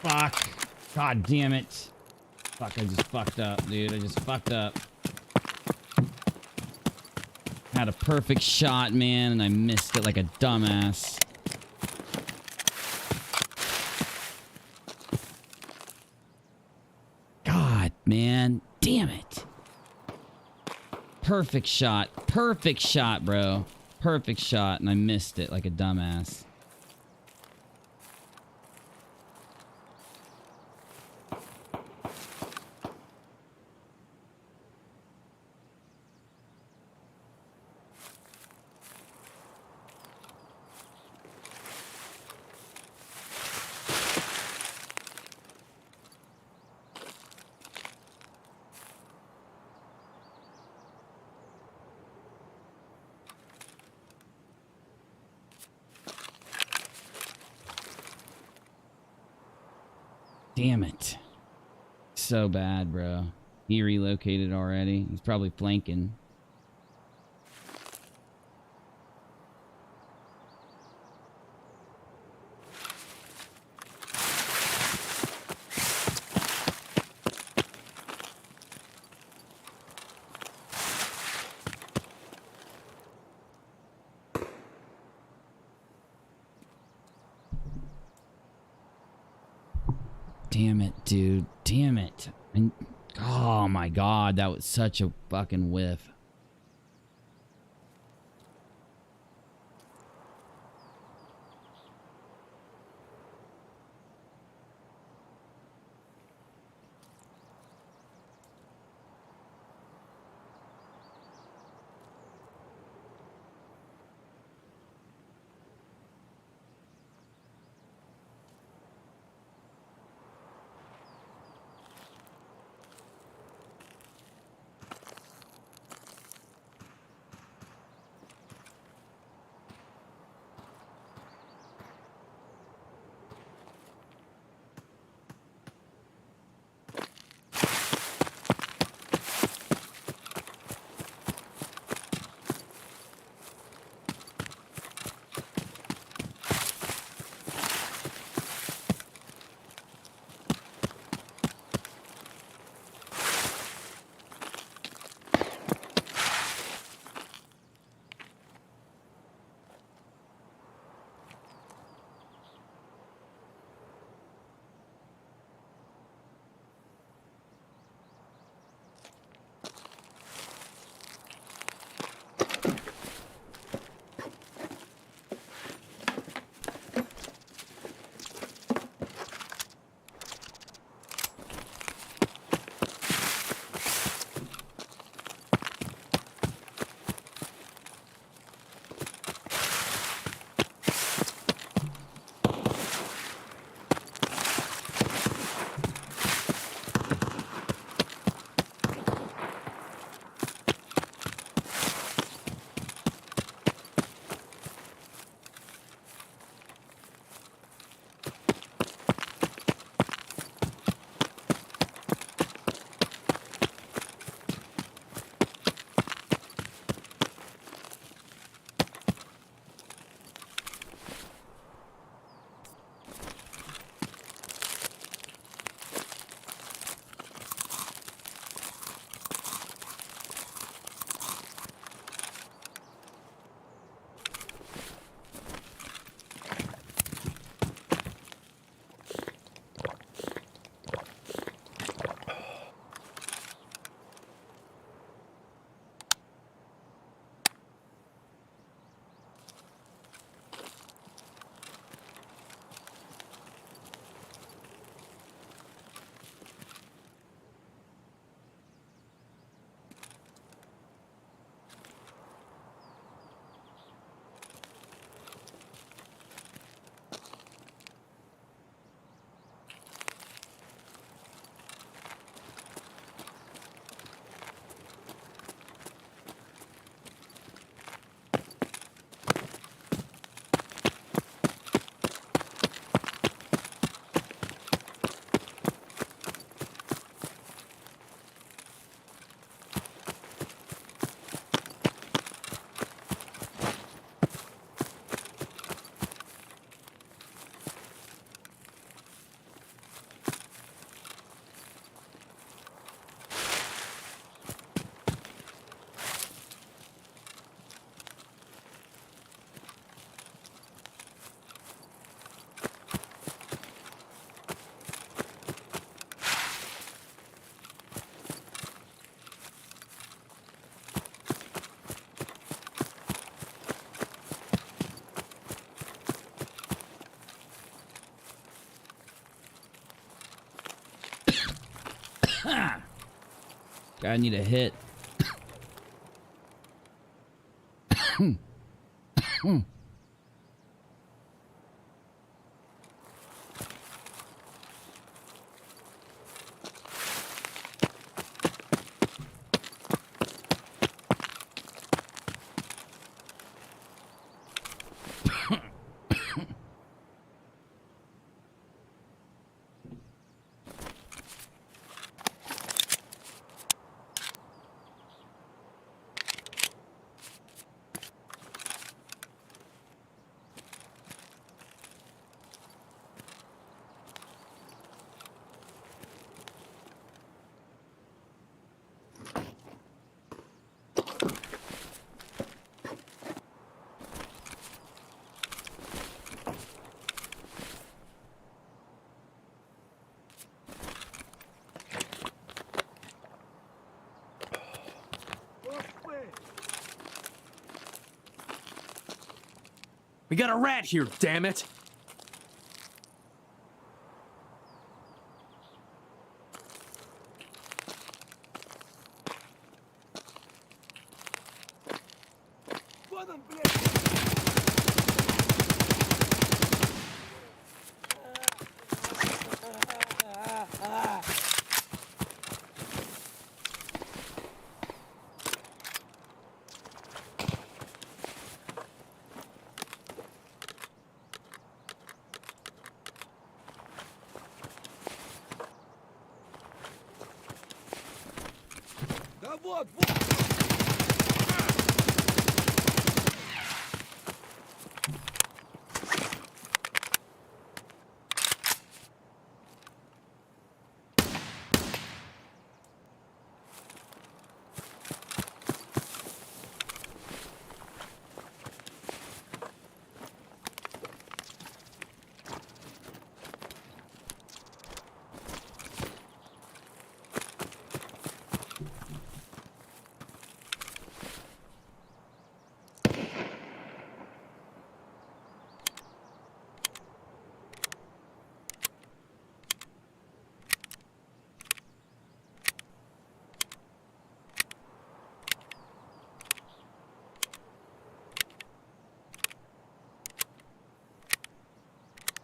Fuck. God damn it. Fuck, I just fucked up, dude. I just fucked up. Had a perfect shot, man, and I missed it like a dumbass. God, man. Damn it. Perfect shot. Perfect shot, bro. Perfect shot, and I missed it like a dumbass. Damn it. So bad, bro. He relocated already. He's probably flanking. Damn it, dude. Damn it. And, oh my god, that was such a fucking whiff. I need a hit. We got a rat here, damn it!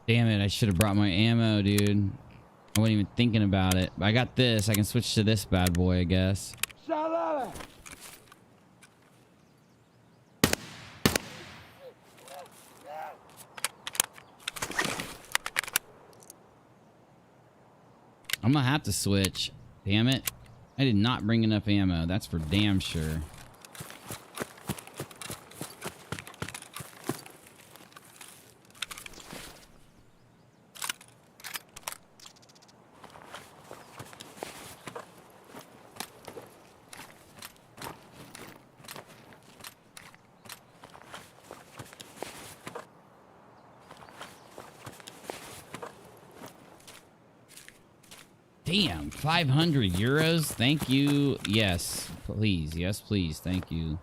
Damn it, I should have brought my ammo, dude. I wasn't even thinking about it. But I got this. I can switch to this bad boy, I guess. I'm gonna have to switch. Damn it. I did not bring enough ammo. That's for damn sure. Damn, 500 euros. Thank you. Yes, please. Yes, please. Thank you.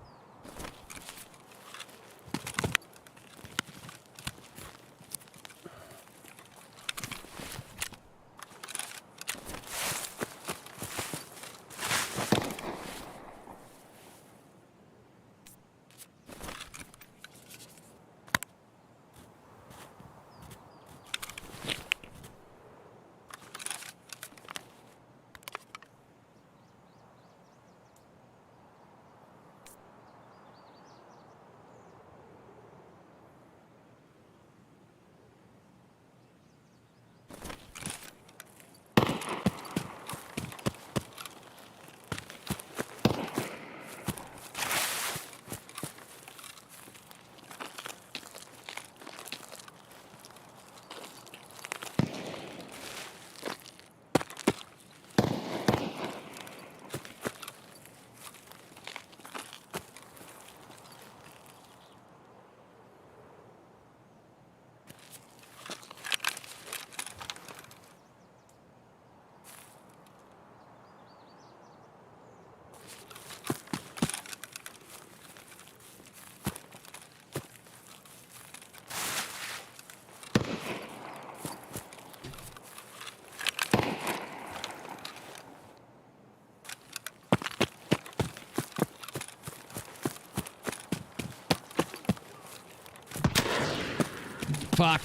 Fuck.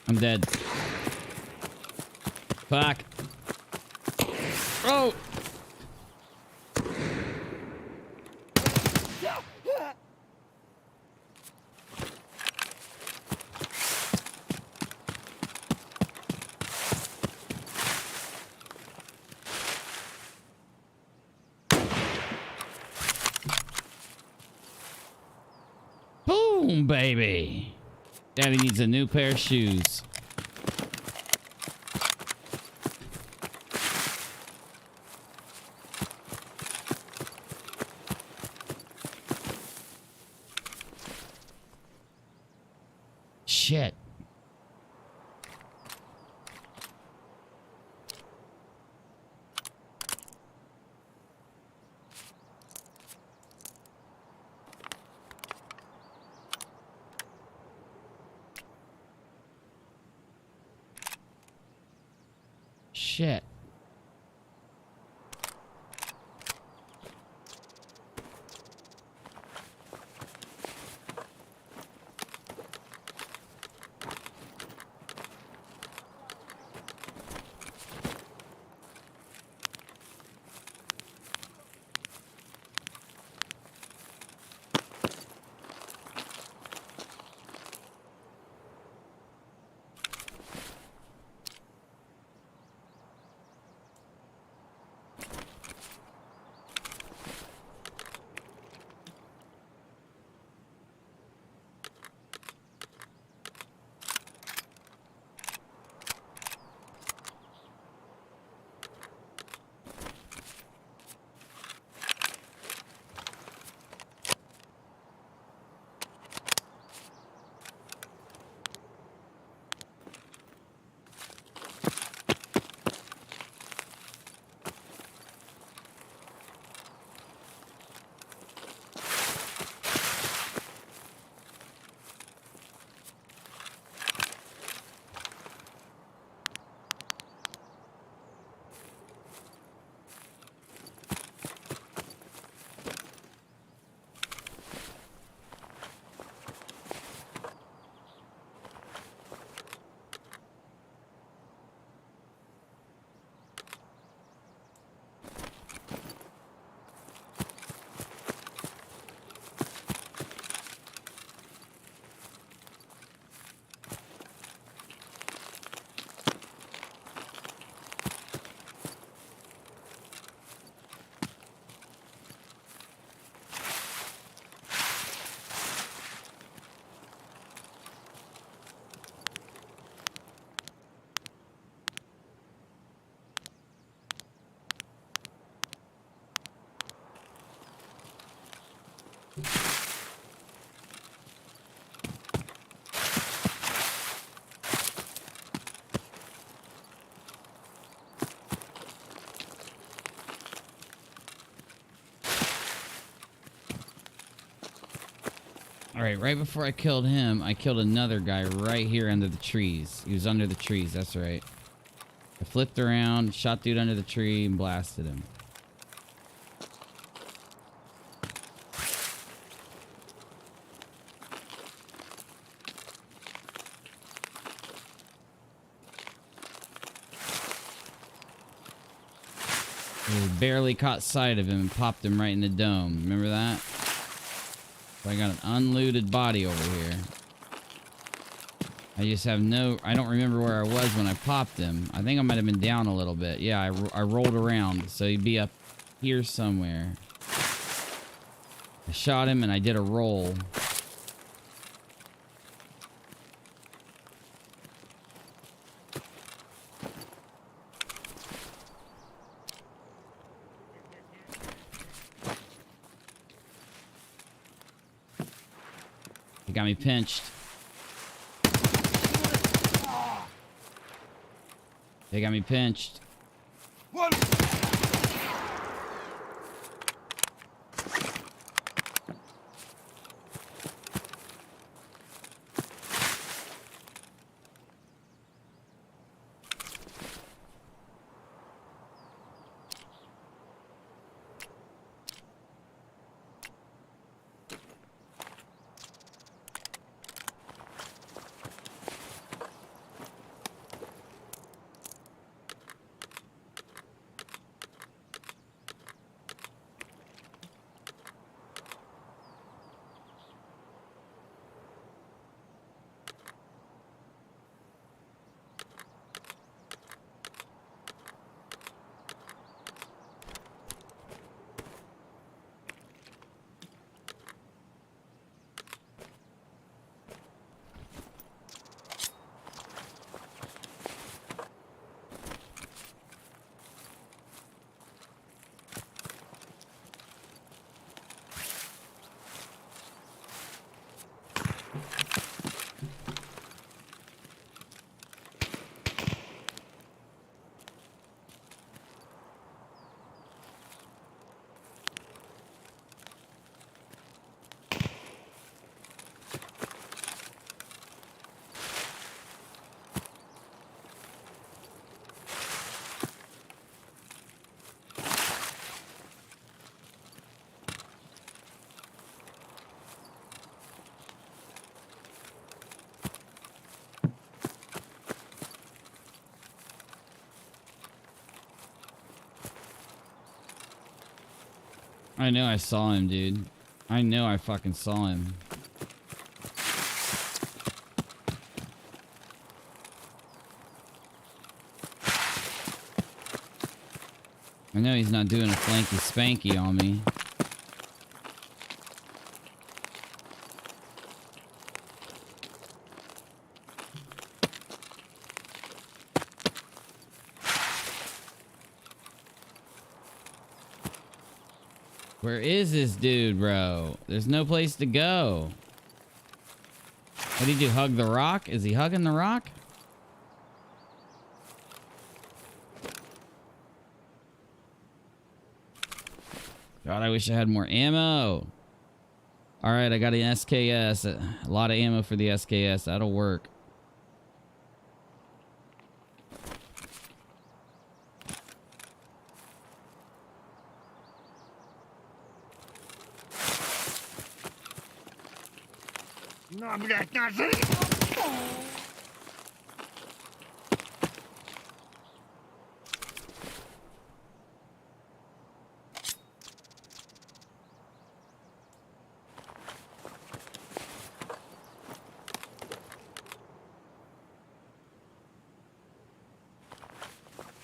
I'm dead. Fuck. Oh! Boom, baby. Daddy needs a new pair of shoes. Shit. Shit. All right, right before I killed him, I killed another guy right here under the trees. He was under the trees, that's right. I flipped around, shot dude under the tree, and blasted him. I barely caught sight of him and popped him right in the dome. Remember that? So I got an unlooted body over here. I just have I don't remember where I was when I popped him. I think I might have been down a little bit. Yeah, I rolled around, so he'd be up here somewhere. I shot him and I did a roll. He got me pinched. They got me pinched. I know I saw him, dude. I know I fucking saw him. I know he's not doing a flanky spanky on me. Where is this dude, bro? There's no place to go. What did he do? Hug the rock? Is he hugging the rock? God, I wish I had more ammo. All right, I got an SKS. A lot of ammo for the SKS. That'll work.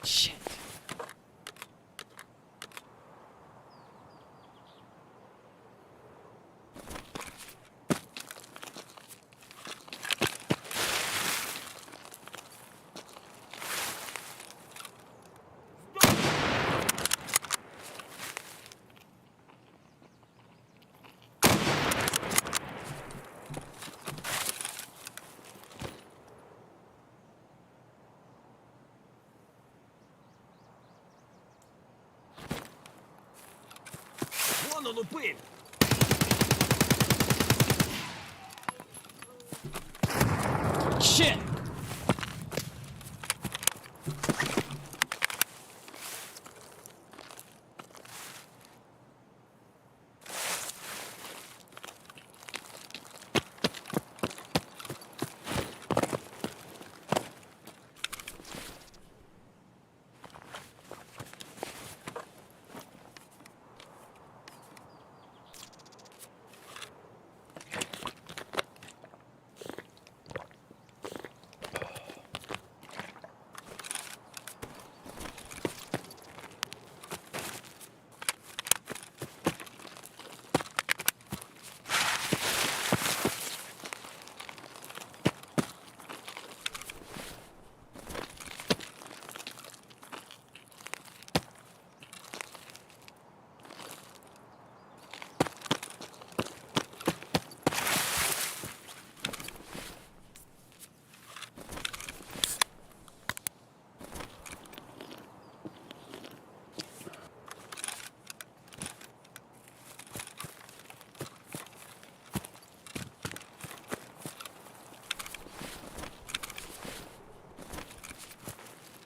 Shit. Shit.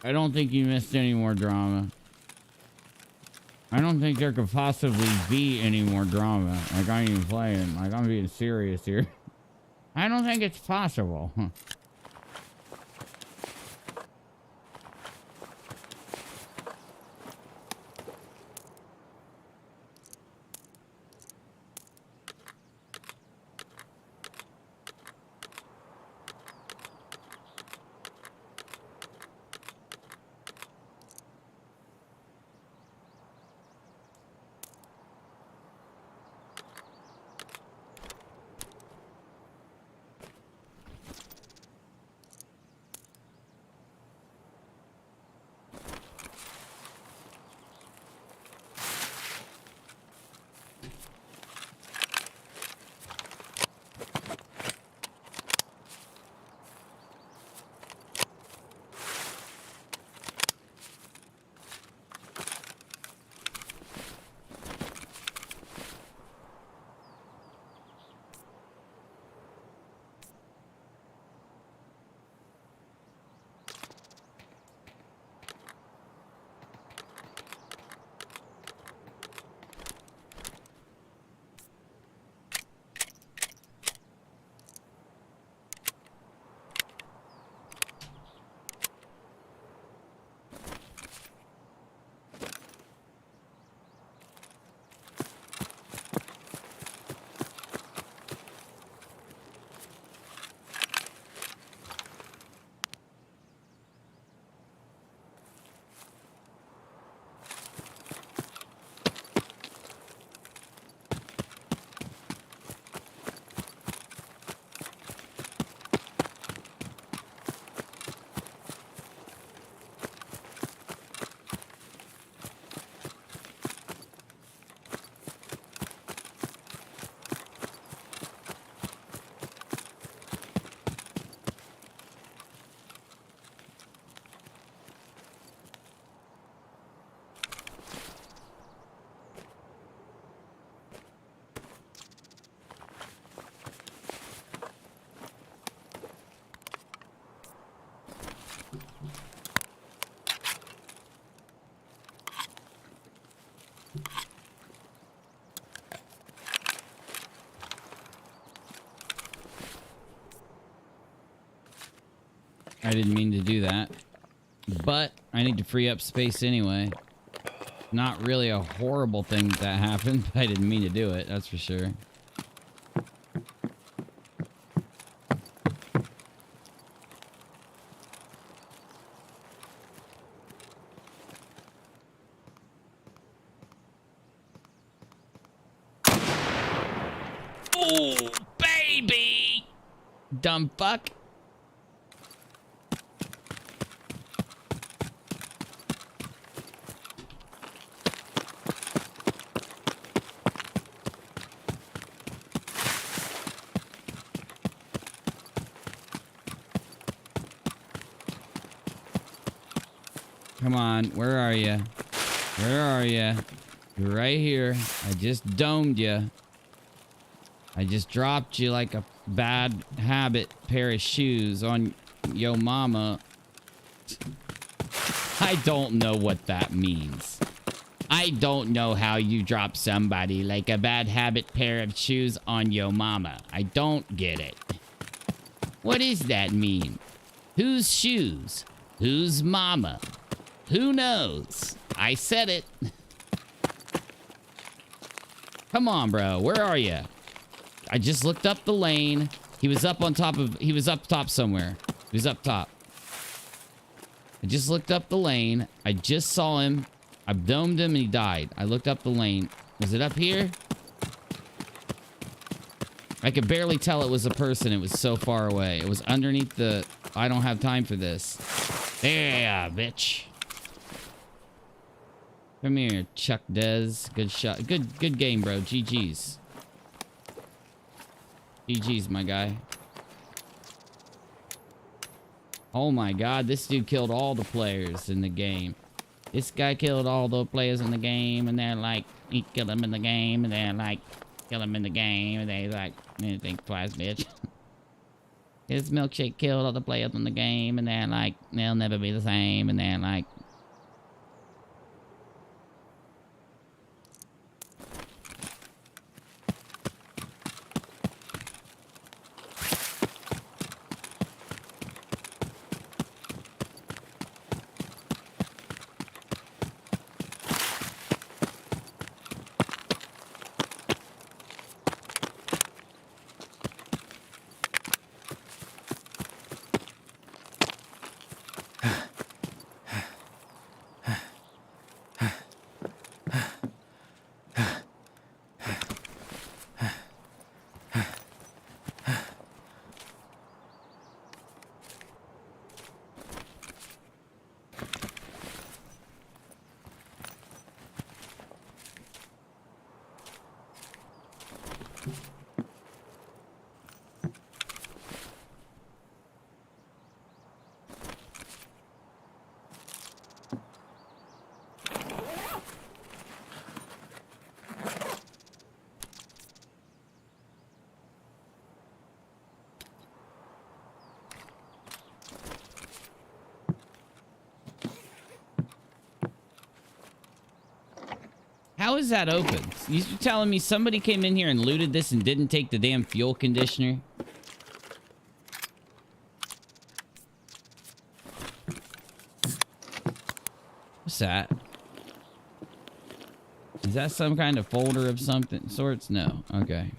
I don't think you missed any more drama. I don't think there could possibly be any more drama. Like, I ain't even playing. Like, I'm being serious here. I don't think it's possible. Huh. I didn't mean to do that. But I need to free up space anyway. Not really a horrible thing that happened, but I didn't mean to do it, that's for sure. Oh, baby! Dumb fuck. Come on, where are you? Where are you? You're right here. I just domed you. I just dropped you like a bad habit pair of shoes on yo mama. I don't know what that means. I don't know how you drop somebody like a bad habit pair of shoes on yo mama. I don't get it. What does that mean? Whose shoes? Whose mama? Who knows? I said it. Come on, bro. Where are you? I just looked up the lane. He was up on top of... He was up top somewhere. He was up top. I just looked up the lane. I just saw him. I domed him and he died. I looked up the lane. Was it up here? I could barely tell it was a person. It was so far away. It was underneath the... I don't have time for this. Yeah, bitch. Come here, Chuck Dez. Good shot. Good game, bro. GG's. GG's, my guy. Oh my god, this dude killed all the players in the game. This guy killed all the players in the game, and they're like, he killed him in the game, and they're like, kill him in the game, and they like, think twice, bitch. His milkshake killed all the players in the game, and they're like, they'll never be the same, and they're like, how is that open? You telling me somebody came in here and looted this and didn't take the damn fuel conditioner? What's that? Is that some kind of folder of something sorts? No. Okay.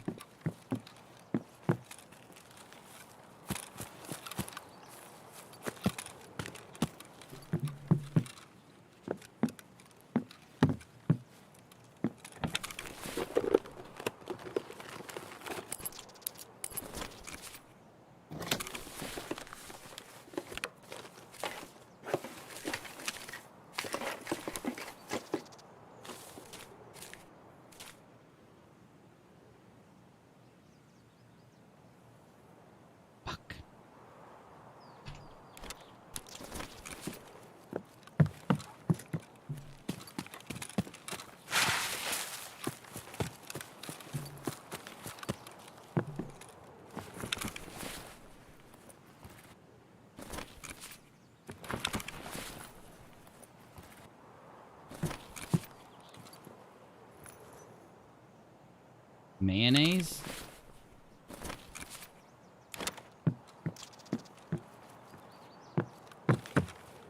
Mayonnaise?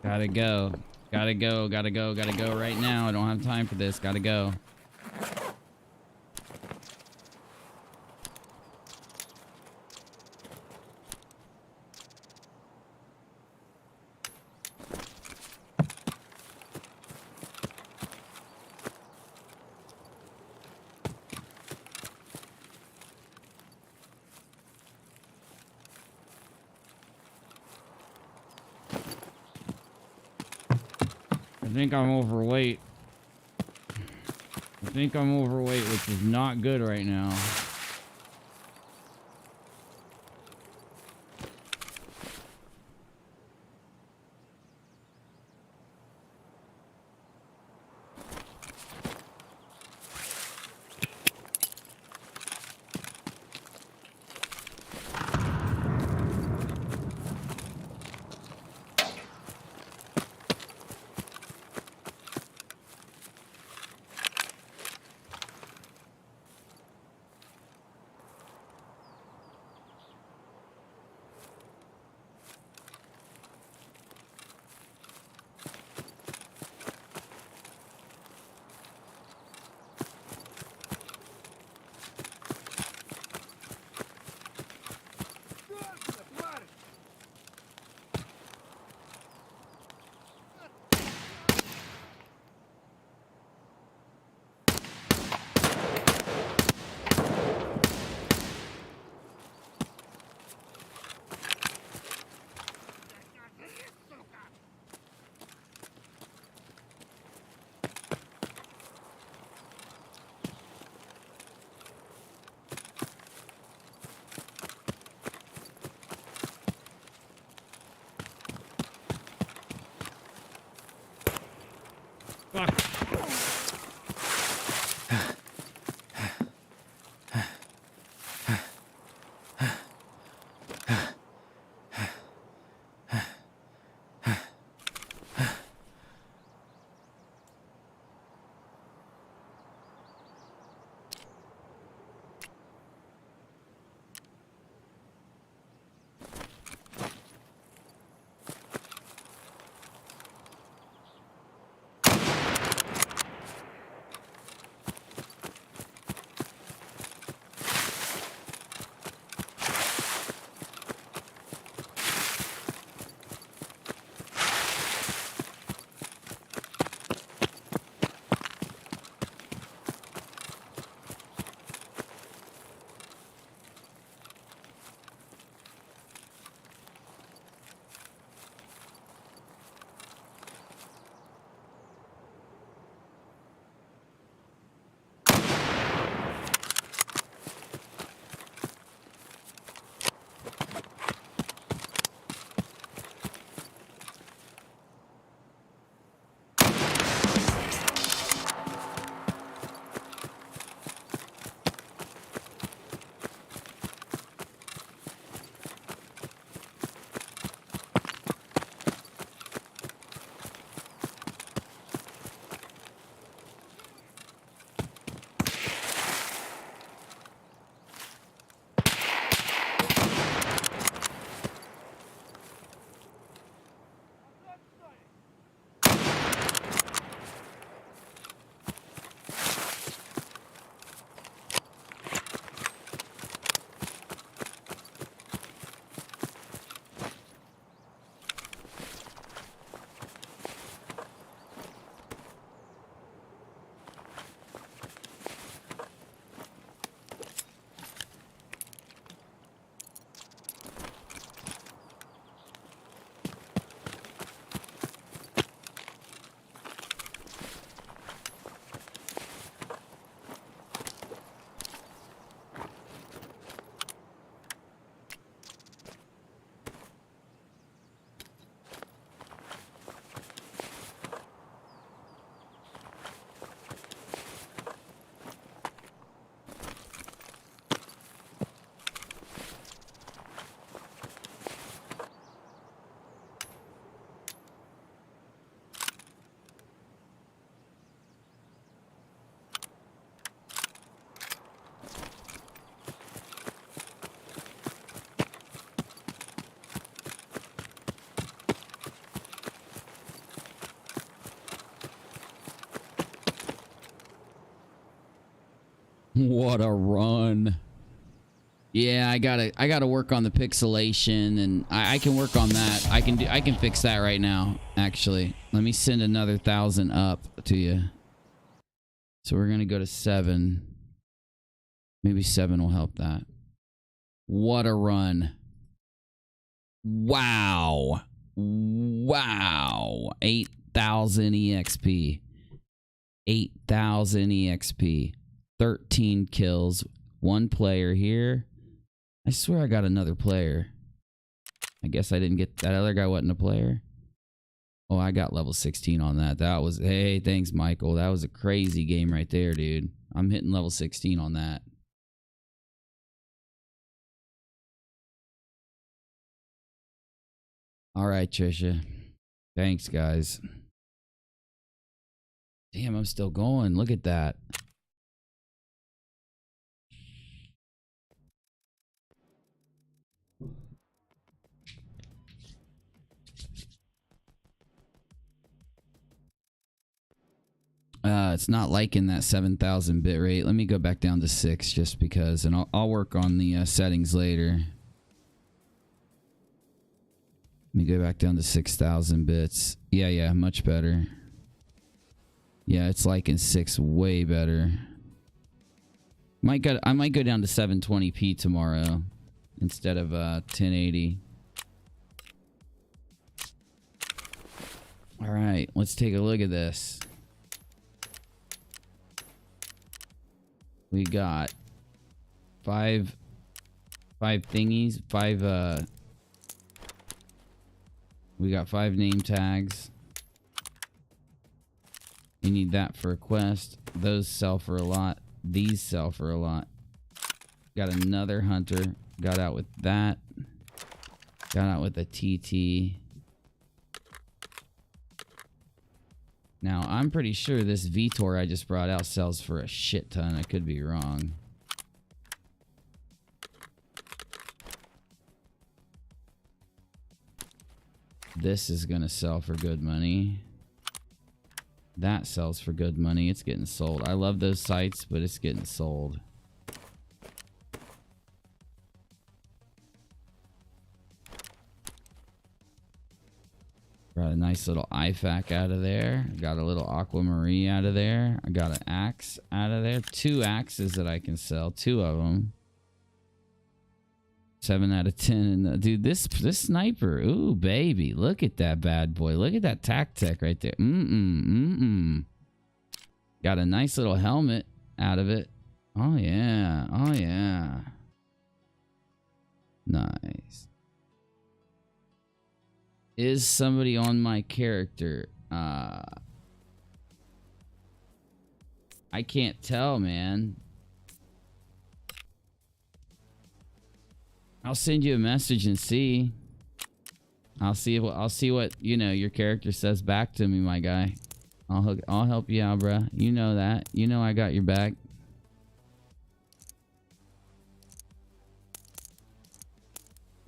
Gotta go. Gotta go, gotta go, gotta go right now. I don't have time for this. Gotta go. I think I'm overweight. I think I'm overweight, which is not good right now. What a run. Yeah, I gotta work on the pixelation, and I can work on that. I can fix that right now, actually. Let me send another 1,000 up to you. So we're gonna go to 7. Maybe 7 will help that. What a run. Wow. Wow. 8,000 EXP. 8,000 EXP. 13 kills. 1 player here. I swear I got another player. I guess I didn't get... That other guy wasn't a player. Oh, I got level 16 on that. That was... Hey, thanks, Michael. That was a crazy game right there, dude. I'm hitting level 16 on that. All right, Trisha. Thanks, guys. Damn, I'm still going. Look at that. It's not liking that 7,000 bit rate. Let me go back down to 6 just because, and I'll work on the settings later. Let me go back down to 6,000 bits. Yeah, much better. Yeah, it's liking 6 way better. I might go down to 720p tomorrow instead of 1080. All right, let's take a look at this. We got 5 thingies, 5 we got 5 name tags. You need that for a quest. Those sell for a lot. These sell for a lot. Got another hunter. Got out with that. Got out with a TT. Now, I'm pretty sure this Vitor I just brought out sells for a shit ton. I could be wrong. This is going to sell for good money. That sells for good money. It's getting sold. I love those sites, but it's getting sold. Got a nice little IFAC out of there. Got a little Aquamarine out of there. I got an axe out of there. 2 axes that I can sell. 2 of them. 7 out of 10. Dude, this sniper. Ooh, baby. Look at that bad boy. Look at that tech right there. Got a nice little helmet out of it. Oh, yeah. Oh, yeah. Nice. Is somebody on my character? I can't tell, man. I'll send you a message and see. I'll see what you know your character says back to me, my guy. I'll help you out, bruh. You know that. You know I got your back.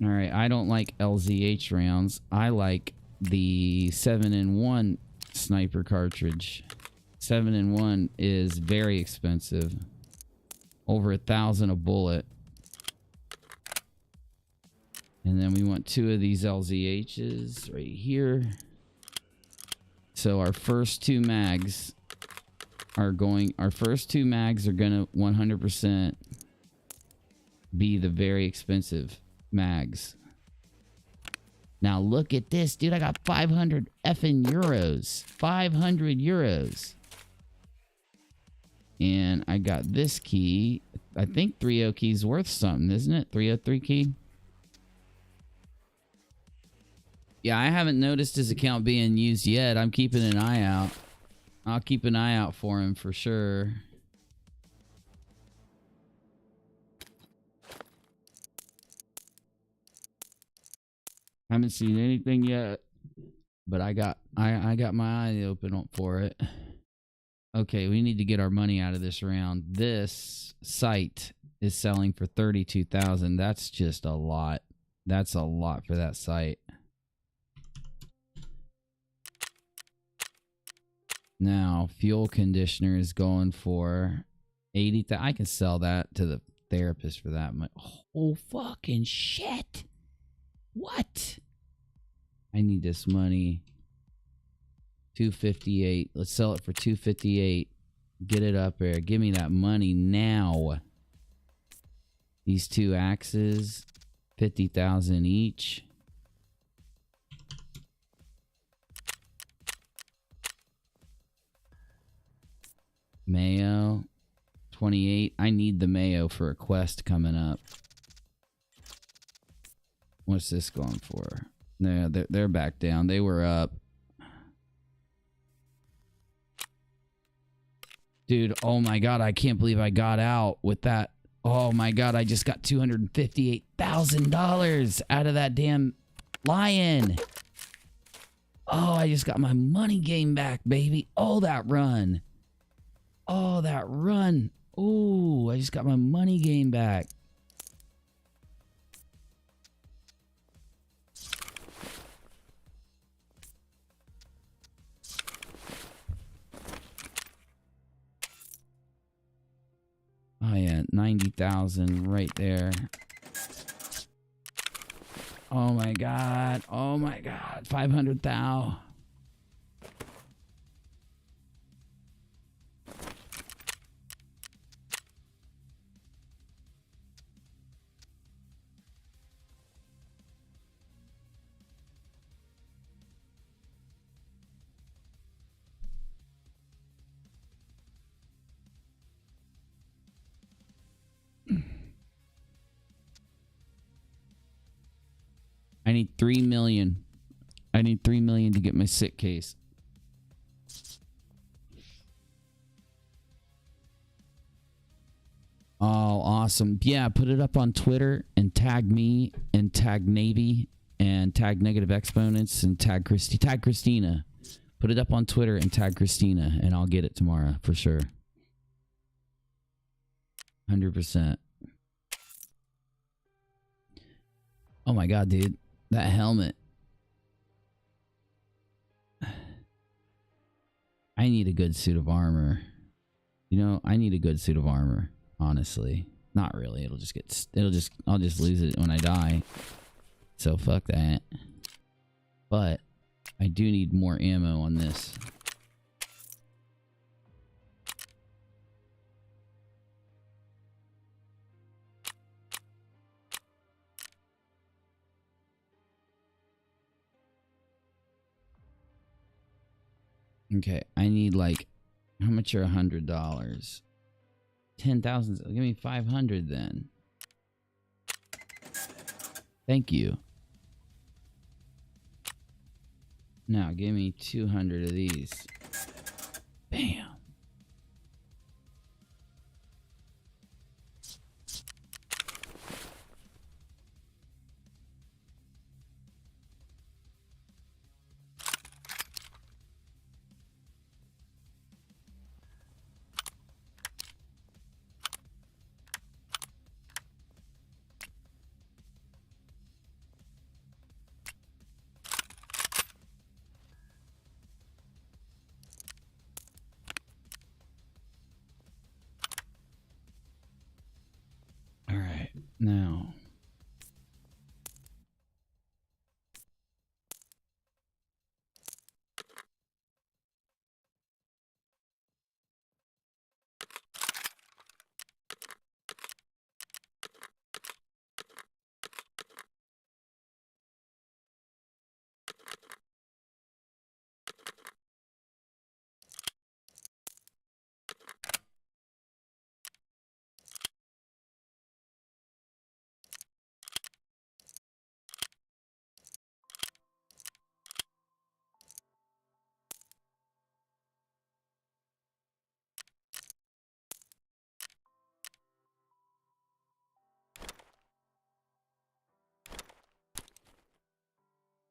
All right, I don't like LZH rounds. I like the 7-in-1 sniper cartridge. 7-in-1 is very expensive. Over 1,000 a bullet. And then we want 2 of these LZHs right here. So our first 2 mags are gonna 100% be the very expensive mags. Now look at this, dude. I got 500 effing euros. 500 euros. And I got this key. I think 3.0 key's worth something, isn't it? 303 key. Yeah, I haven't noticed his account being used yet. I'm keeping an eye out. I'll keep an eye out for him for sure. Haven't seen anything yet, but I got my eye open for it. Okay, we need to get our money out of this round. This site is selling for 32,000. That's just a lot. That's a lot for that site. Now, fuel conditioner is going for I can sell that to the therapist for that much. Oh, fucking shit. What? I need this money. 258. Let's sell it for 258. Get it up there. Give me that money now. These 2 axes, 50,000 each. Mayo, 28. I need the mayo for a quest coming up. What's this going for? No, they're back down. They were up. Dude, oh my god, I can't believe I got out with that. Oh my god, I just got $258,000 out of that damn lion. Oh, I just got my money game back, baby. Oh, that run. Oh, that run. Oh, I just got my money game back. Oh yeah, 90,000 right there. Oh my god. Oh my god. 500,000. I need 3 million. I need 3 million to get my sick case. Oh, awesome. Yeah, put it up on Twitter and tag me and tag Navy and tag Negative Exponents and tag Christina. Put it up on Twitter and tag Christina and I'll get it tomorrow for sure. 100%. Oh my god, dude. That helmet. I need a good suit of armor. You know, I need a good suit of armor, honestly. Not really. I'll just lose it when I die. So fuck that. But I do need more ammo on this. Okay, I need like, how much are $100? 10,000. Give me 500 then. Thank you. Now give me 200 of these. Bam. Now,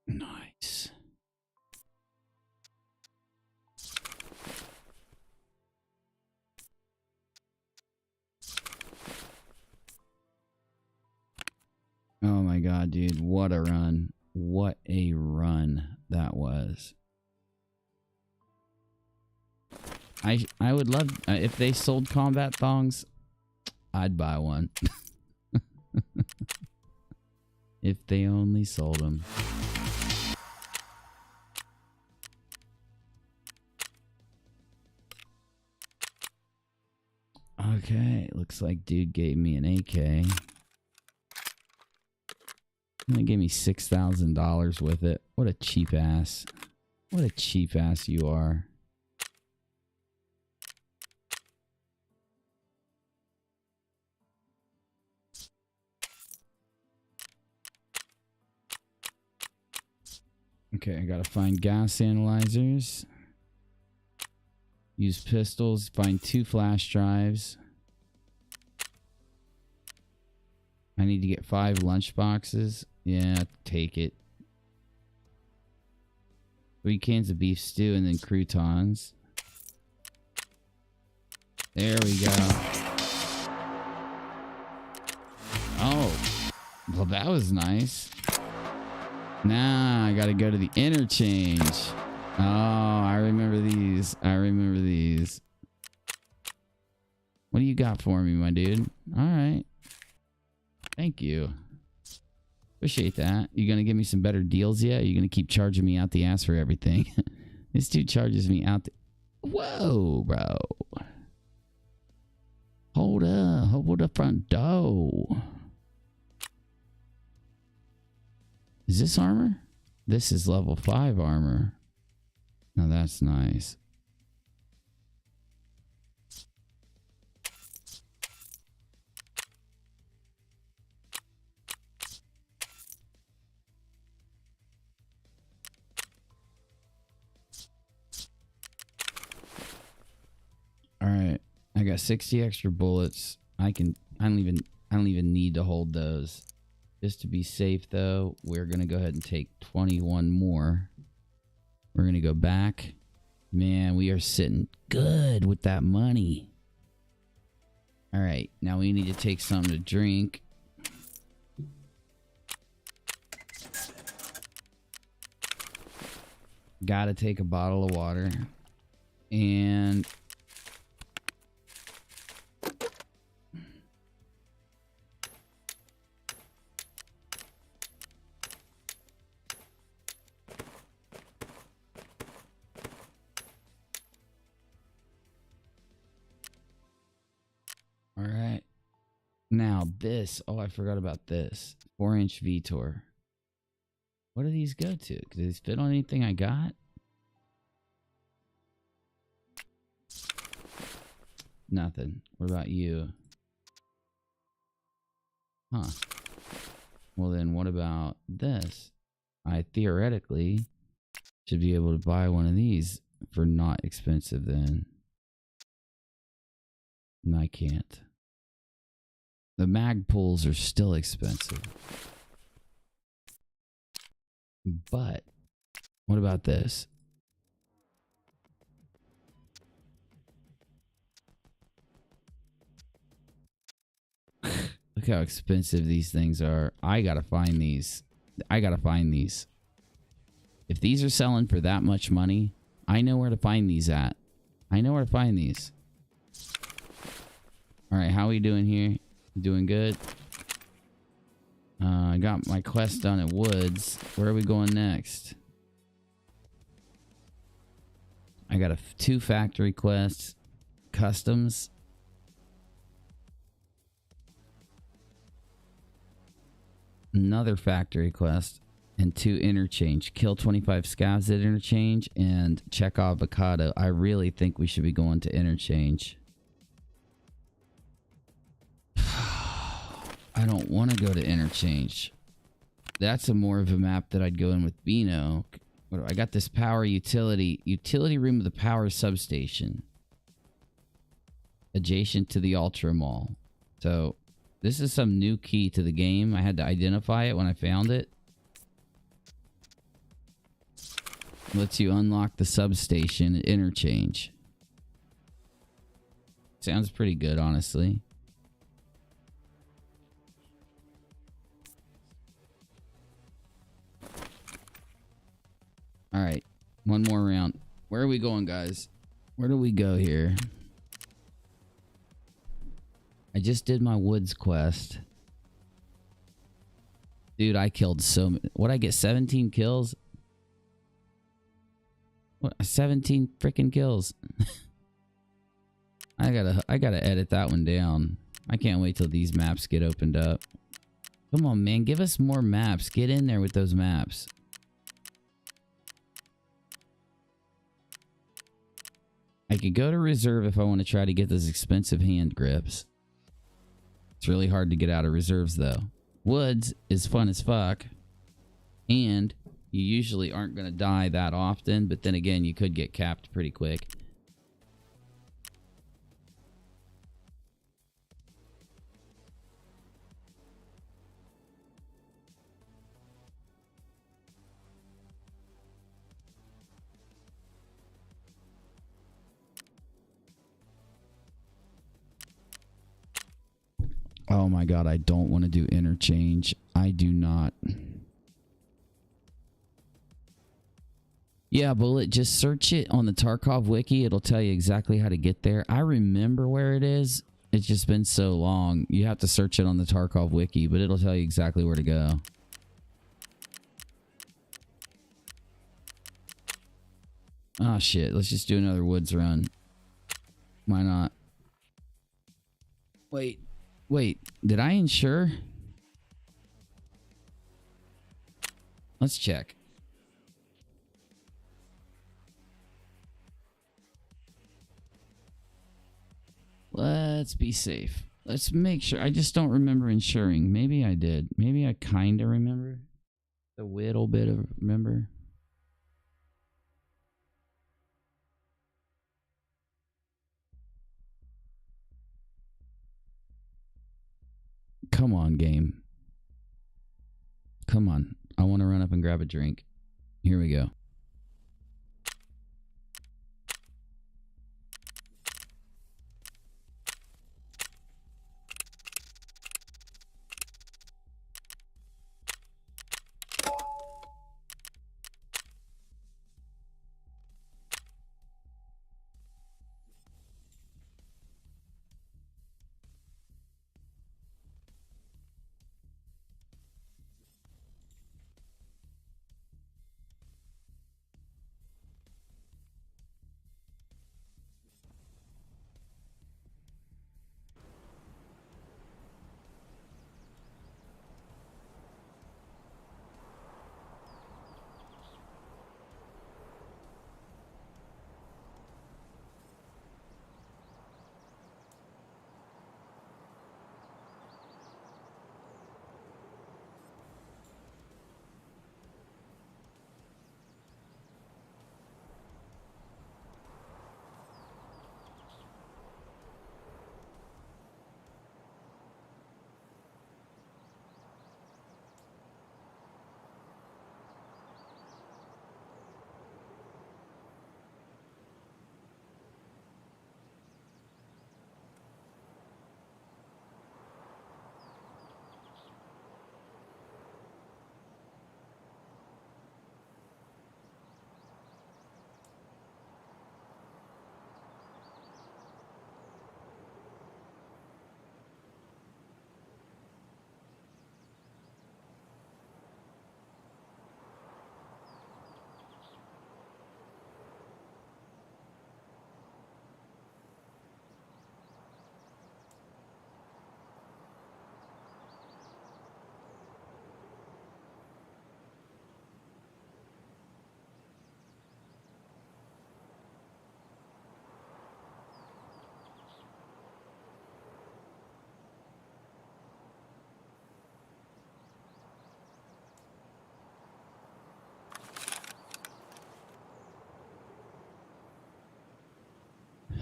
nice. Oh my god, dude, what a run. What a run that was. I would love if they sold combat thongs. I'd buy one. If they only sold them. Okay, looks like dude gave me an AK. And they gave me $6,000 with it. What a cheap ass. What a cheap ass you are. Okay, I gotta find gas analyzers. Use pistols. Find 2 flash drives. I need to get 5 lunch boxes. Yeah, take it. 3 cans of beef stew and then croutons. There we go. Oh, well, that was nice. Now I gotta go to the interchange. Oh, I remember these. I remember these. What do you got for me, my dude? All right. Thank you. Appreciate that. You gonna give me some better deals yet? Or you gonna keep charging me out the ass for everything? This dude charges me out the... Whoa, bro. Hold up. Hold the front door. Is this armor? This is level 5 armor. Now that's nice. All right. I got 60 extra bullets. I don't even need to hold those. Just to be safe, though, we're going to go ahead and take 21 more. We're going to go back. Man, we are sitting good with that money. All right, now we need to take something to drink. Got to take a bottle of water. And... all right. Now this. Oh, I forgot about this. 4-inch VTOR. What do these go to? Does these fit on anything I got? Nothing. What about you? Huh. Well then, what about this? I theoretically should be able to buy one of these for not expensive then. No, I can't. The mag pulls are still expensive. But what about this? Look how expensive these things are. I gotta find these. I gotta find these. If these are selling for that much money, I know where to find these at. I know where to find these. Alright, how are we doing here? Doing good? I got my quest done at Woods. Where are we going next? I got 2 factory quests. Customs. Another factory quest. And 2 interchange. Kill 25 scavs at interchange. And check avocado. I really think we should be going to interchange. I don't want to go to interchange. That's more of a map that I'd go in with Beano. I got this power utility room of the power substation adjacent to the Ultra Mall. So this is some new key to the game. I had to identify it when I found it. Lets you unlock the substation at interchange. Sounds pretty good, honestly. All right, one more round. Where are we going, guys? Where do we go here? I just did my woods quest. Dude, I killed so many. What'd I get? 17 kills? What? 17 freaking kills. I gotta edit that one down. I can't wait till these maps get opened up. Come on, man. Give us more maps. Get in there with those maps. I could go to reserve if I want to try to get those expensive hand grips. It's really hard to get out of reserves, though. Woods is fun as fuck. And you usually aren't going to die that often. But then again, you could get capped pretty quick. Oh my god, I don't want to do interchange. I do not. Yeah, Bullet, just search it on the Tarkov wiki. It'll tell you exactly how to get there. I remember where it is. It's just been so long. You have to search it on the Tarkov wiki, but it'll tell you exactly where to go. Oh shit, let's just do another woods run. Why not? Wait, did I insure? Let's check. Let's be safe. Let's make sure. I just don't remember insuring. Maybe I did. Maybe I kind of remember. A little bit of remember. Come on, game. Come on. I want to run up and grab a drink. Here we go.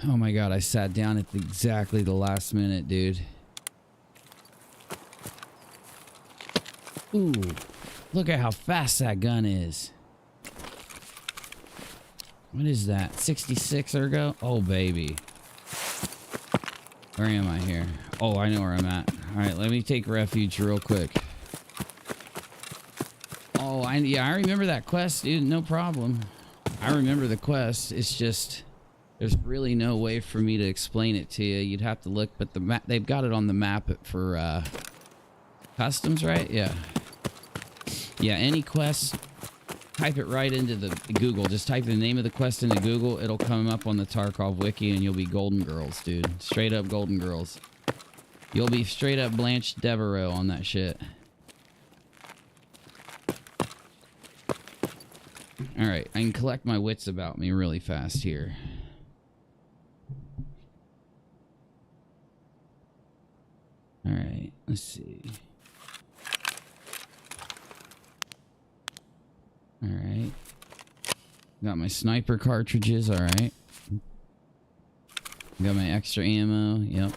Oh my god, I sat down at exactly the last minute, dude. Ooh, look at how fast that gun is. What is that? 66 ergo? Oh, baby. Where am I here? Oh, I know where I'm at. Alright, let me take refuge real quick. Oh, yeah, I remember that quest, dude. No problem. I remember the quest. It's just... There's really no way for me to explain it to you. You'd have to look, but the map, they've got it on the map for customs, right? Yeah. Yeah, any quest, type it right into the Google. Just type the name of the quest into Google. It'll come up on the Tarkov wiki and you'll be Golden Girls, dude. Straight up Golden Girls. You'll be straight up Blanche Devereaux on that shit. Alright, I can collect my wits about me really fast here. Alright, let's see. Alright. Got my sniper cartridges, alright. Got my extra ammo, yep.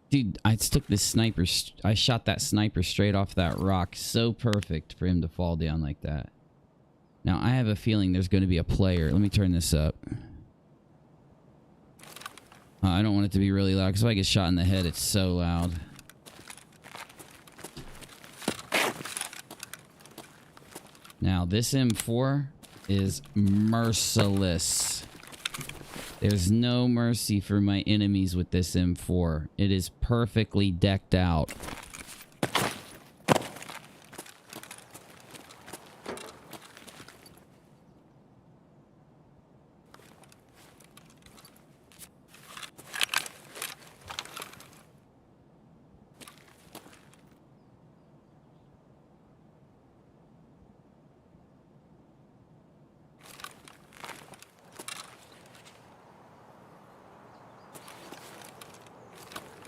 Dude, I took this sniper, I shot that sniper straight off that rock. So perfect for him to fall down like that. Now, I have a feeling there's going to be a player. Let me turn this up. I don't want it to be really loud, because if I get shot in the head, it's so loud. Now, this M4 is merciless. There's no mercy for my enemies with this M4. It is perfectly decked out.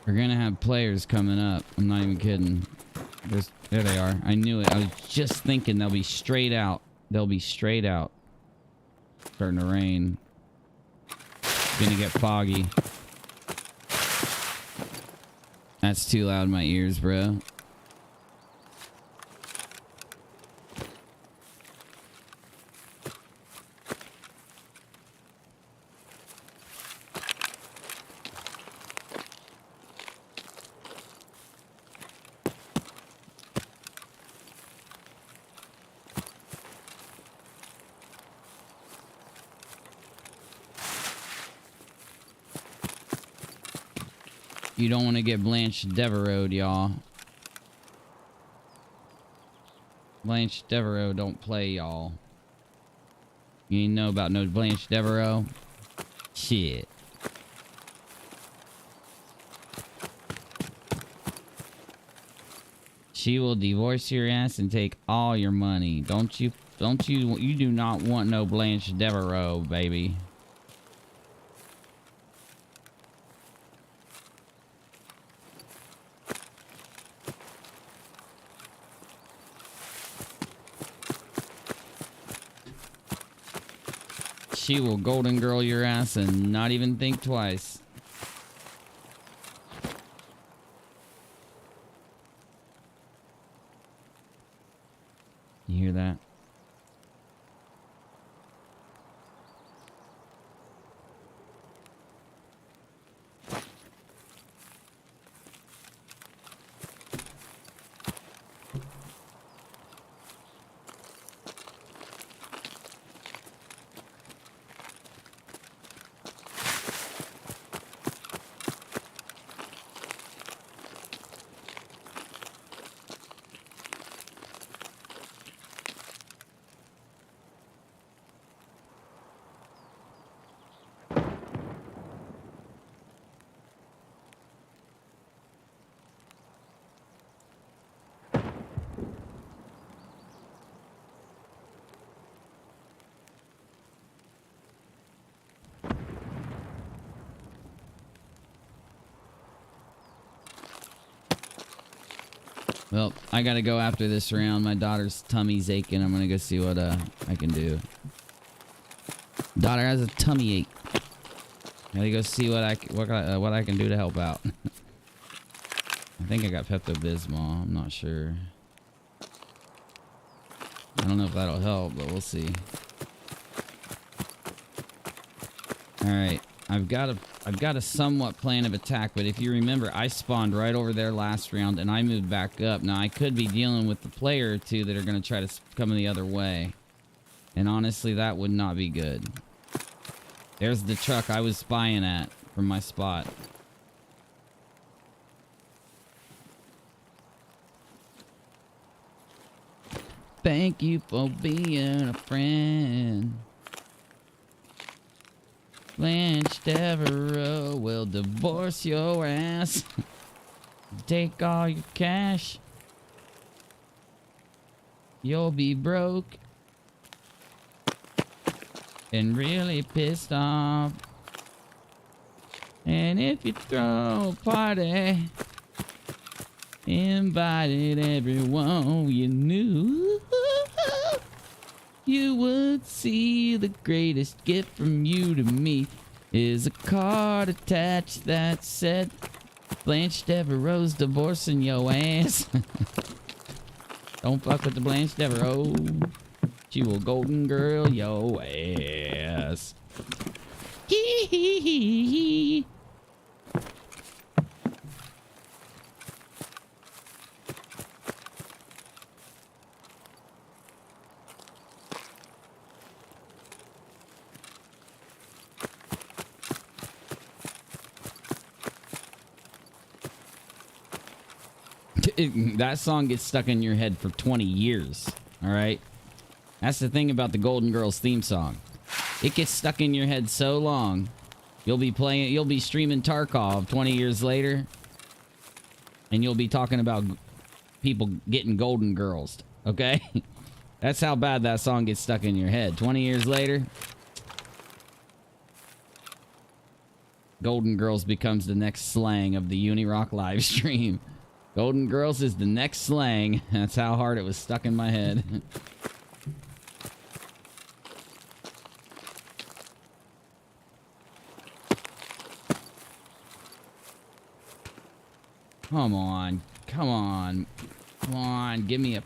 We're gonna have players coming up. I'm not even kidding. There they are. I knew it. I was just thinking they'll be straight out. They'll be straight out. Starting to rain. It's gonna get foggy. That's too loud in my ears, bro. You don't want to get Blanche Devereaux, y'all. Blanche Devereaux don't play, y'all. You ain't know about no Blanche Devereaux? Shit. She will divorce your ass and take all your money. You do not want no Blanche Devereaux, baby. She will golden girl your ass and not even think twice. You hear that? Well, I gotta go after this round. My daughter's tummy's aching. I'm gonna go see what I can do. Daughter has a tummy ache. Gotta go see what I can do to help out. I think I got Pepto-Bismol. I'm not sure. I don't know if that'll help, but we'll see. All right. I've got a somewhat plan of attack, but if you remember, I spawned right over there last round and I moved back up. Now, I could be dealing with the player or two that are going to try to come the other way. And honestly, that would not be good. There's the truck I was spying at from my spot. Thank you for being a friend. Blanche Devereaux will divorce your ass. Take all your cash. You'll be broke. And really pissed off. And if you throw a party, invited everyone you knew, you would see the greatest gift from you to me is a card attached that said Blanche Devereaux's divorcing your ass. Don't fuck with the Blanche Devereaux. She will golden girl your ass. Hee hee hee hee. That song gets stuck in your head for 20 years. All right. That's the thing about the Golden Girls theme song. It gets stuck in your head so long. You'll be streaming Tarkov 20 years later. And you'll be talking about people getting Golden Girls. Okay? That's how bad that song gets stuck in your head. 20 years later, Golden Girls becomes the next slang of the UNIRock live stream. Golden Girls is the next slang. That's how hard it was stuck in my head. Come on. Come on. Come on. Give me a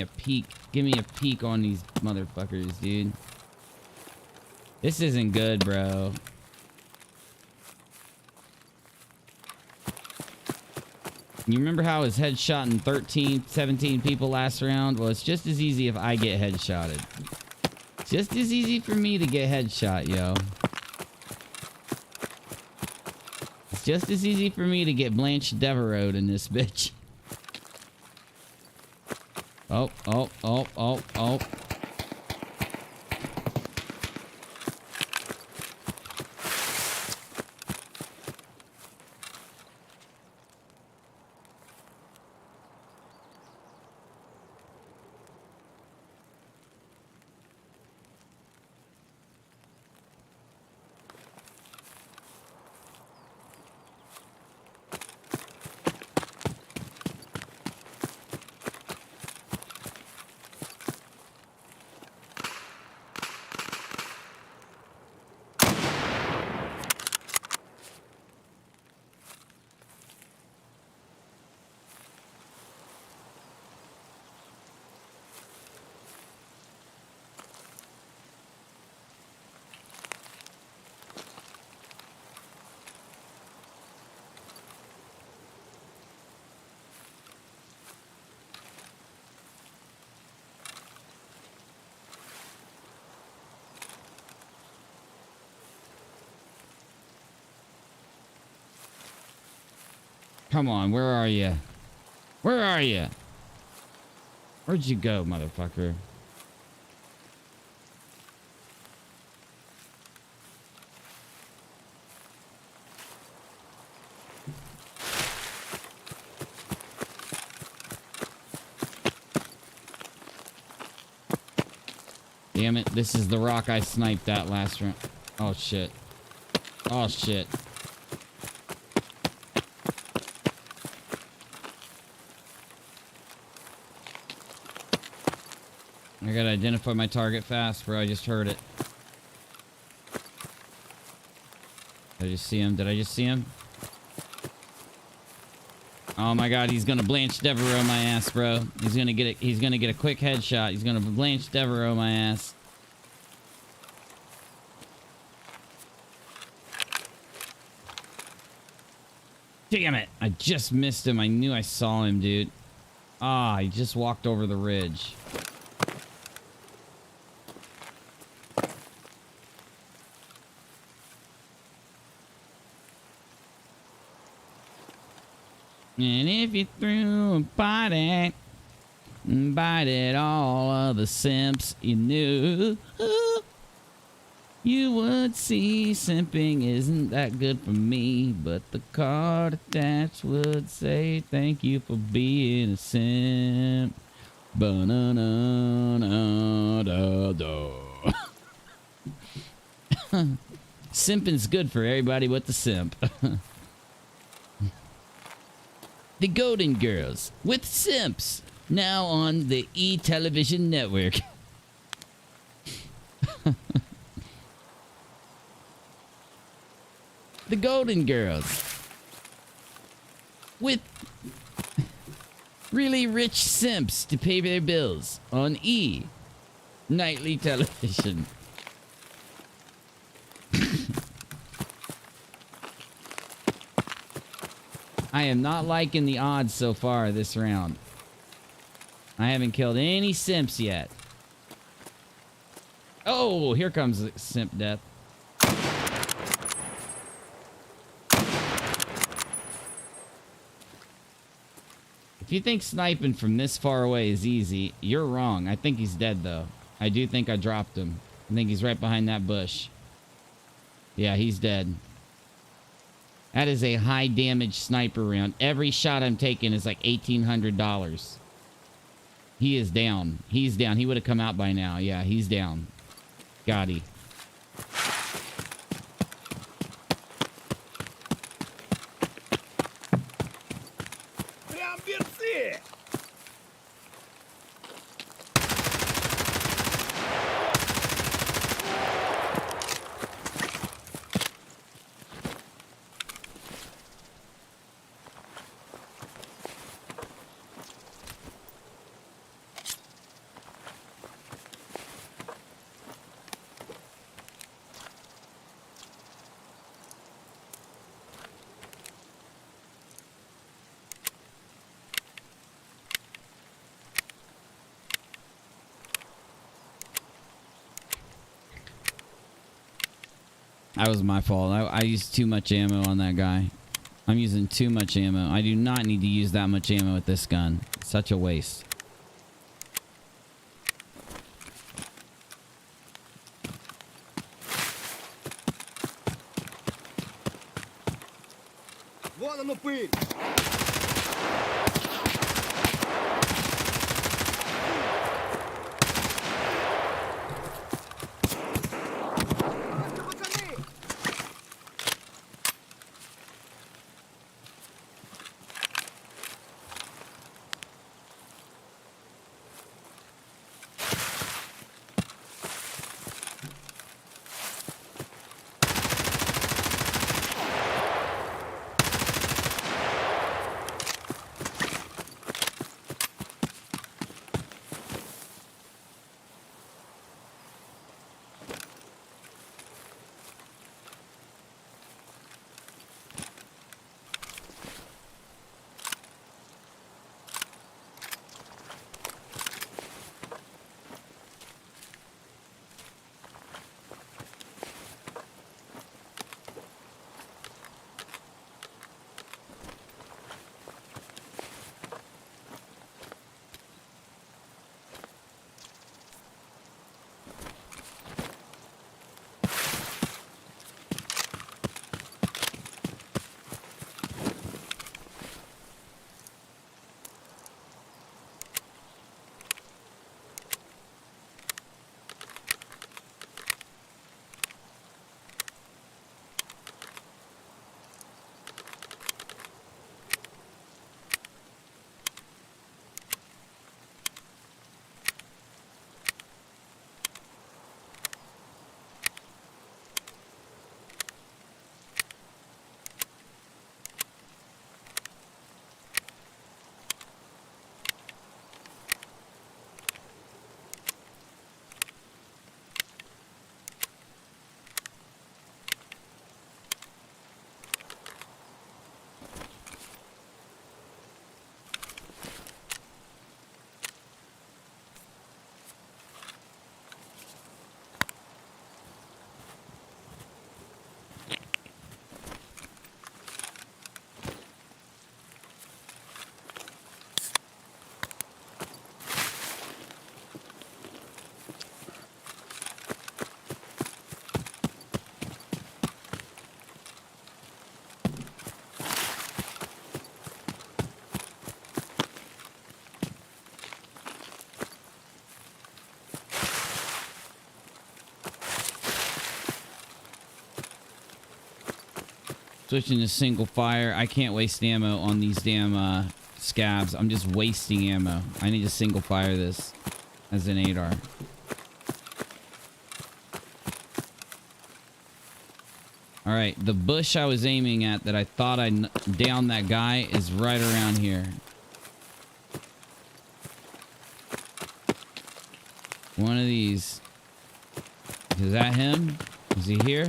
peek. Give me a peek on these motherfuckers, dude. This isn't good, bro. You remember how I was headshotting 13, 17 people last round? Well, it's just as easy if I get headshotted. It's just as easy for me to get headshot, yo. It's just as easy for me to get Blanche Devereaux in this bitch. Oh, oh, oh, oh, oh. Come on, where are you? Where are you? Where'd you go, motherfucker? Damn it, this is the rock I sniped that last round. Oh shit. Oh shit. I gotta identify my target fast, bro. I just heard it. Did I just see him? Did I just see him? Oh my god, he's gonna Blanche Devereaux my ass, bro. He's gonna get a quick headshot. He's gonna Blanche Devereaux my ass. Damn it! I just missed him. I knew I saw him, dude. Ah, he just walked over the ridge. And if you threw a party, invited all of the simps you knew, you would see simping isn't that good for me, but the card attached would say thank you for being a simp. Ba-na-na-na-da-da. Simping's good for everybody but the simp. The Golden Girls with Simps, now on the E-Television Network. The Golden Girls with really rich simps to pay their bills on E! Nightly television. I am not liking the odds so far this round. I haven't killed any simps yet. Oh, here comes the simp death. If you think sniping from this far away is easy, you're wrong. I think he's dead, though. I do think I dropped him. I think he's right behind that bush. Yeah, he's dead. That is a high damage sniper round. Every shot I'm taking is like $1,800. He is down. He's down. He would have come out by now. Yeah, he's down. Got he. That was my fault. I used too much ammo on that guy. I'm using too much ammo. I do not need to use that much ammo with this gun. Such a waste. Switching to single fire. I can't waste ammo on these damn scabs. I'm just wasting ammo. I need to single fire this as an ADAR. Alright, the bush I was aiming at that I thought I downed that guy is right around here. One of these. Is that him? Is he here?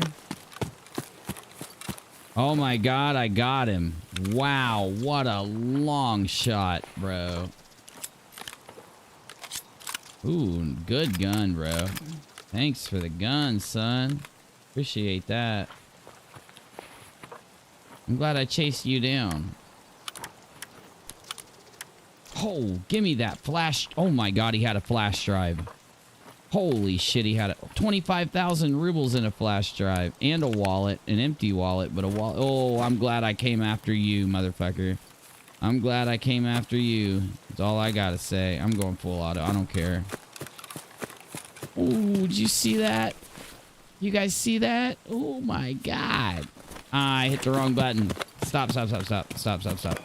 Oh my god, I got him. Wow, what a long shot, bro. Ooh, good gun, bro. Thanks for the gun, son. Appreciate that. I'm glad I chased you down. Oh, give me that flash. Oh my god, he had a flash drive. Holy shit, he had 25,000 rubles in a flash drive. And a wallet. An empty wallet, but a wallet. Oh, I'm glad I came after you, motherfucker. I'm glad I came after you. That's all I gotta say. I'm going full auto. I don't care. Oh, did you see that? You guys see that? Oh my god. I hit the wrong button. Stop, stop, stop, stop, stop, stop, stop.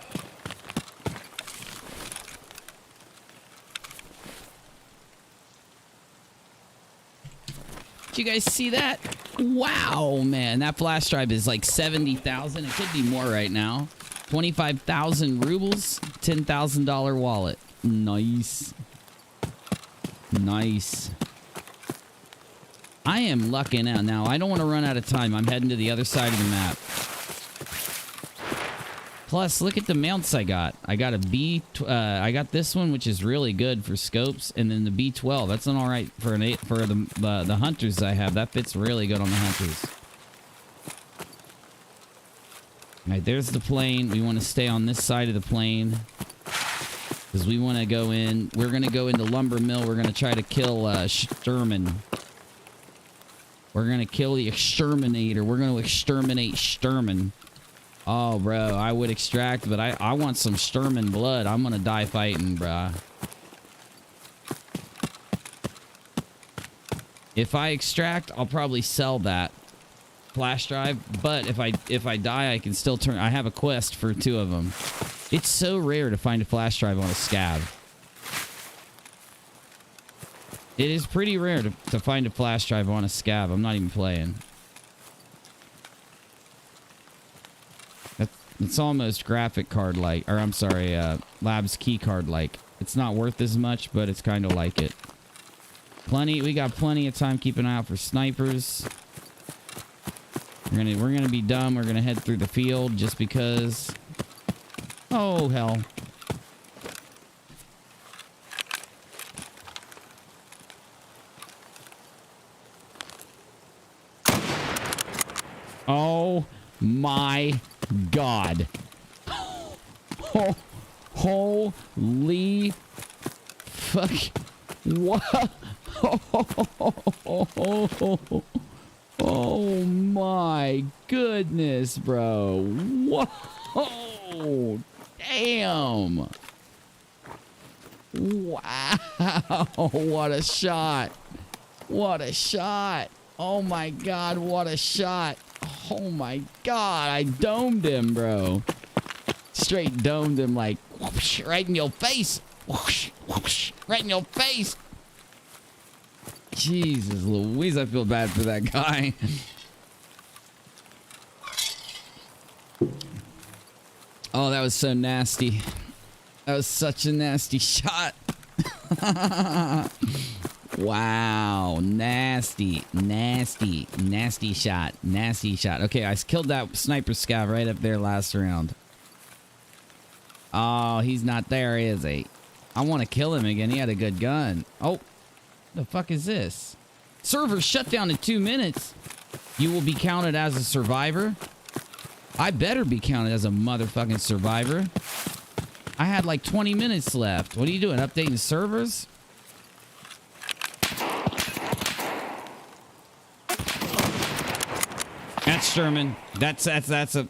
Did you guys see that? Wow, man. That flash drive is like 70,000. It could be more right now. 25,000 rubles. $10,000 wallet. Nice. Nice. I am lucking out now. I don't want to run out of time. I'm heading to the other side of the map. Plus, look at the mounts I got. I got a B. I got this one, which is really good for scopes, and then the B12. That's an all right for an 8 for the hunters I have. That fits really good on the hunters. All right, there's the plane. We want to stay on this side of the plane because we want to go in. We're gonna go into lumber mill. We're gonna try to kill Sturman. We're gonna kill the exterminator. We're gonna exterminate Sturman. Oh, bro, I would extract, but I want some Sturman blood. I'm gonna die fighting, bruh. If I extract, I'll probably sell that flash drive. But if I die, I can still turn. I have a quest for 2 of them. It's so rare to find a flash drive on a scab. It is pretty rare to find a flash drive on a scab. I'm not even playing. It's almost graphic card like, or I'm sorry, Labs key card like. It's not worth as much, but it's kind of like it. We got plenty of time. Keep an eye out for snipers. We're gonna be dumb. We're gonna head through the field just because. Oh hell. Oh my god. Oh, holy fuck. What? Oh my goodness, bro. Whoa. Damn. Wow. What a shot. What a shot. Oh my god, what a shot. Oh my god, I domed him, bro. Straight domed him like whoosh, right in your face. Whoosh, whoosh, right in your face. Jesus Louise, I feel bad for that guy. Oh, that was so nasty. That was such a nasty shot. Wow, nasty, nasty, nasty shot, nasty shot. Okay, I killed that sniper scav right up there last round. Oh, he's not there, is he? I want to kill him again. He had a good gun. Oh, the fuck is this? Server shut down in 2 minutes. You will be counted as a survivor. I better be counted as a motherfucking survivor. I had like 20 minutes left. What are you doing? Updating servers? That's Sherman. That's a...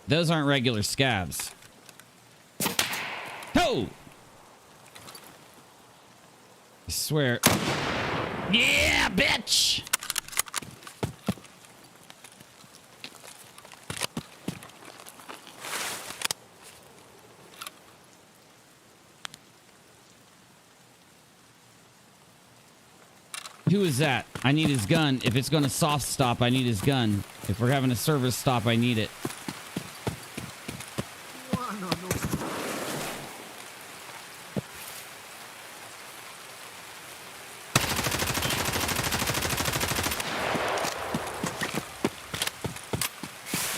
Those aren't regular scabs. Oh! I swear. Yeah, bitch! Who is that? I need his gun. If it's going to soft stop, I need his gun. If we're having a service stop, I need it.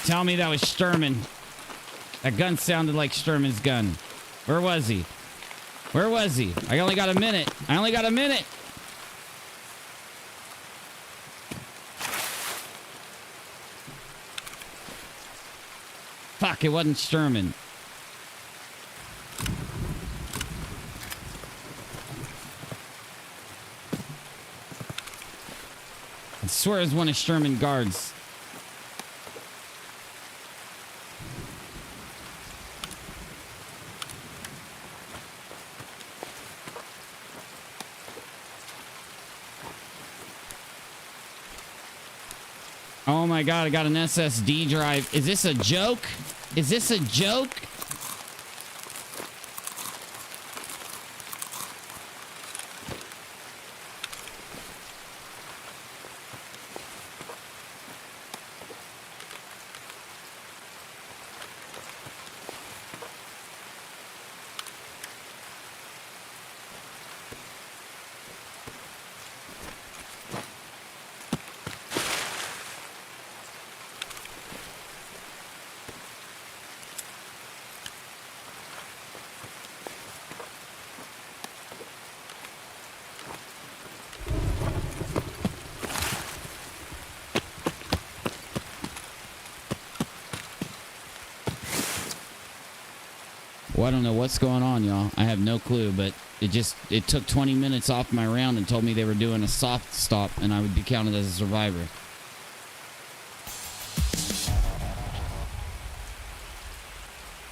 Tell me that was Sturman. That gun sounded like Sturman's gun. Where was he? Where was he? I only got a minute. I only got a minute. Fuck, it wasn't Sturman. I swear it was one of Sturman guards. Oh my god, I got an SSD drive. Is this a joke? Is this a joke? Well, I don't know what's going on, y'all. I have no clue, but it took 20 minutes off my round and told me they were doing a soft stop and I would be counted as a survivor.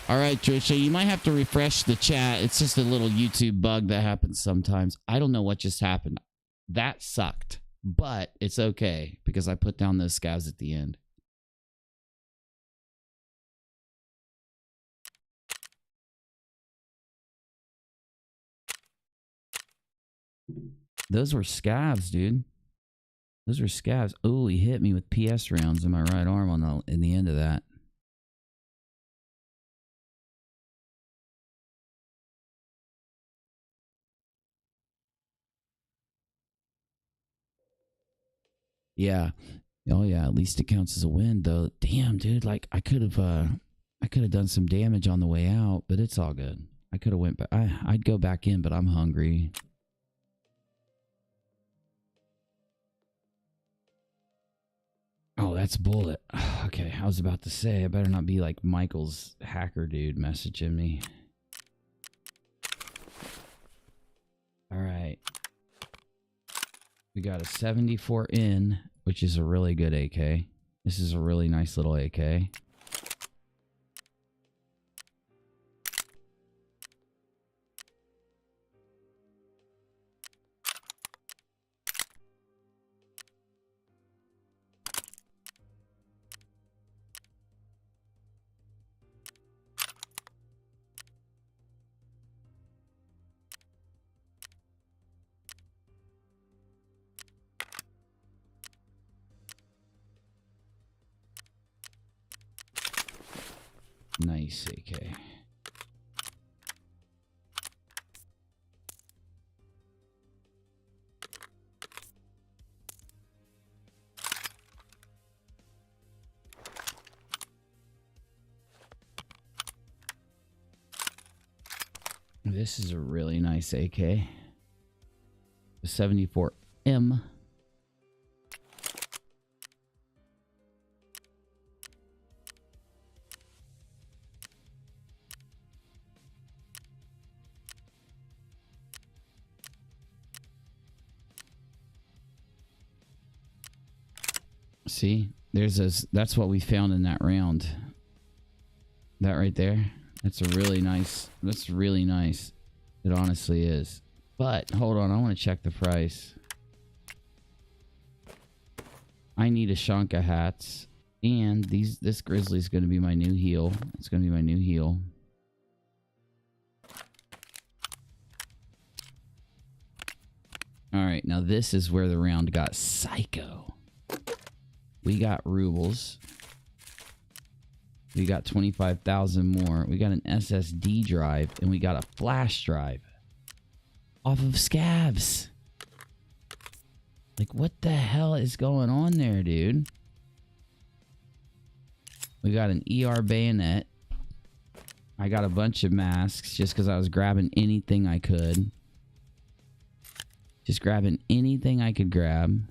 All right, Trisha, you might have to refresh the chat. It's just a little YouTube bug that happens sometimes. I don't know what just happened. That sucked, but it's okay because I put down those scavs at the end. Those were scavs, dude. Those were scavs. Oh, he hit me with PS rounds in my right arm on in the end of that. Yeah. Oh yeah, at least it counts as a win though. Damn, dude, like I could have done some damage on the way out, but it's all good. I could have went back. I'd go back in, but I'm hungry. Oh, that's bullet. Okay, I was about to say, I better not be like Michael's hacker dude messaging me. All right. We got a 74 in, which is a really good AK. This is a really nice little AK. Nice AK. This is a really nice AK. The 74M. See, that's what we found in that round. That right there. That's really nice. It honestly is. But hold on, I want to check the price. I need a chunk of hats, and this grizzly's going to be my new heel. It's going to be my new heel. All right, now this is where the round got psycho. We got rubles. We got 25,000 more. We got an SSD drive, and we got a flash drive off of scabs. Like, what the hell is going on there, dude? We got an ER bayonet. I got a bunch of masks just because I was grabbing anything I could. Just grabbing anything I could grab.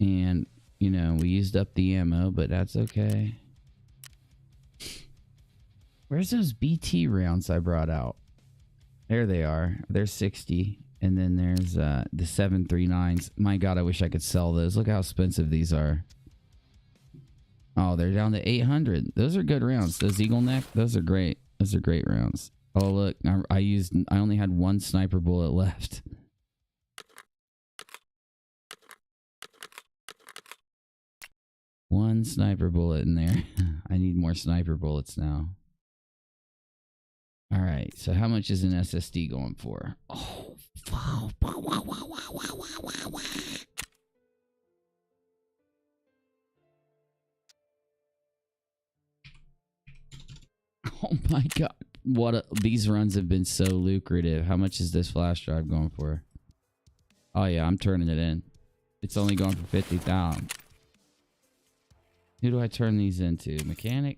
And, you know, we used up the ammo, but that's okay. Where's those BT rounds I brought out? There they are. They're 60. And then there's the 739s. My God, I wish I could sell those. Look how expensive these are. Oh, they're down to 800. Those are good rounds. Those Eagle Neck, those are great. Those are great rounds. Oh, look. I only had one sniper bullet left. One sniper bullet in there. I need more sniper bullets now. All right, so how much is an SSD going for? Oh, wow. Oh my God. These runs have been so lucrative. How much is this flash drive going for? Oh yeah, I'm turning it in. It's only going for 50,000. Who do I turn these into? Mechanic?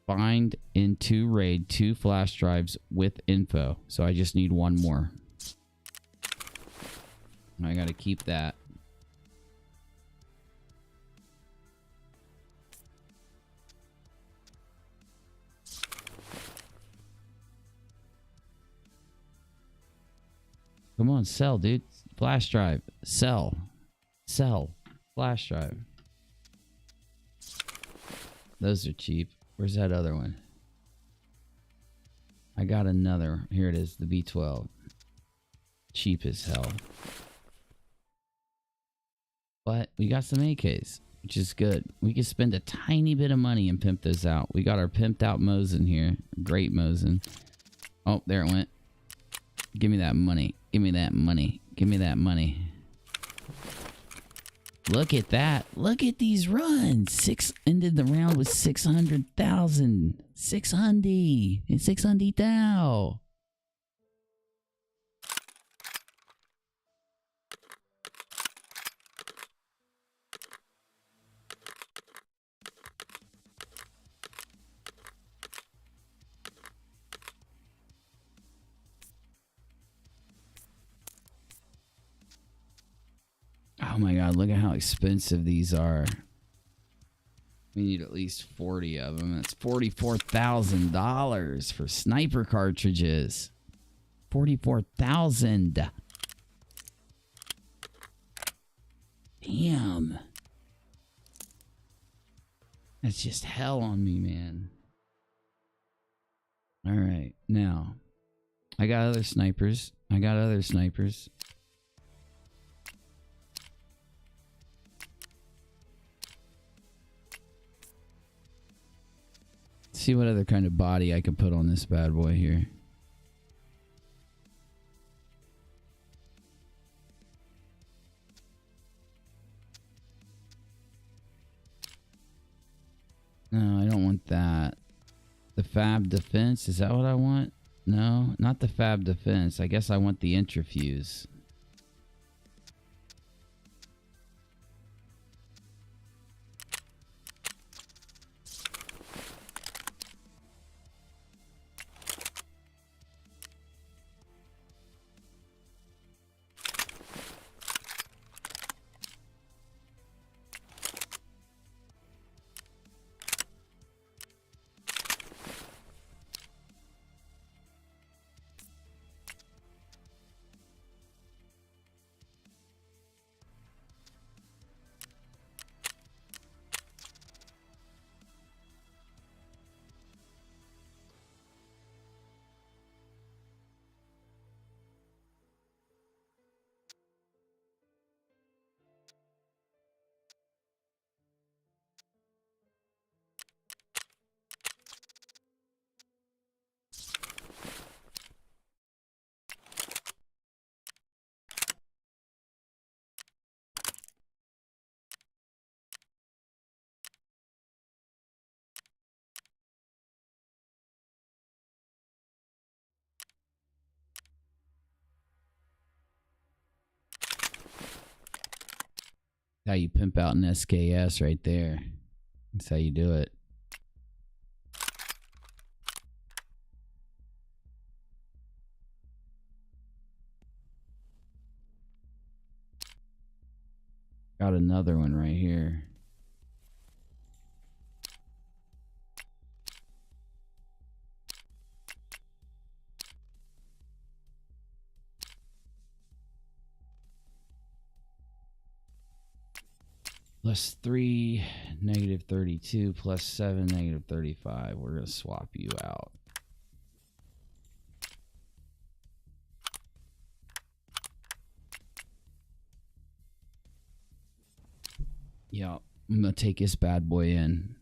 Find into raid 2 flash drives with info. So I just need one more. I gotta keep that. Come on, sell, dude. Flash drive. Sell. Sell. Flash drive. Those are cheap. Where's that other one? I got another. Here it is, the B12. Cheap as hell. But we got some AKs, which is good. We can spend a tiny bit of money and pimp those out. We got our pimped out Mosin here. Great Mosin. Oh, there it went. Give me that money. Give me that money. Give me that money. Look at that. Look at these runs. Ended the round with 600,000. 600. And 600 thou. Oh my God, look at how expensive these are. We need at least 40 of them. That's $44,000 for sniper cartridges. 44,000. Damn. That's just hell on me, man. All right, now I got other snipers. I got other snipers. See what other kind of body I can put on this bad boy here. No, I don't want that. The Fab Defense, is that what I want? No, not the Fab Defense. I guess I want the Intrafuse. How you pimp out an SKS right there. That's how you do it. Got another one right here. +3, -32, +7, -35. We're going to swap you out. Yeah, I'm going to take this bad boy in.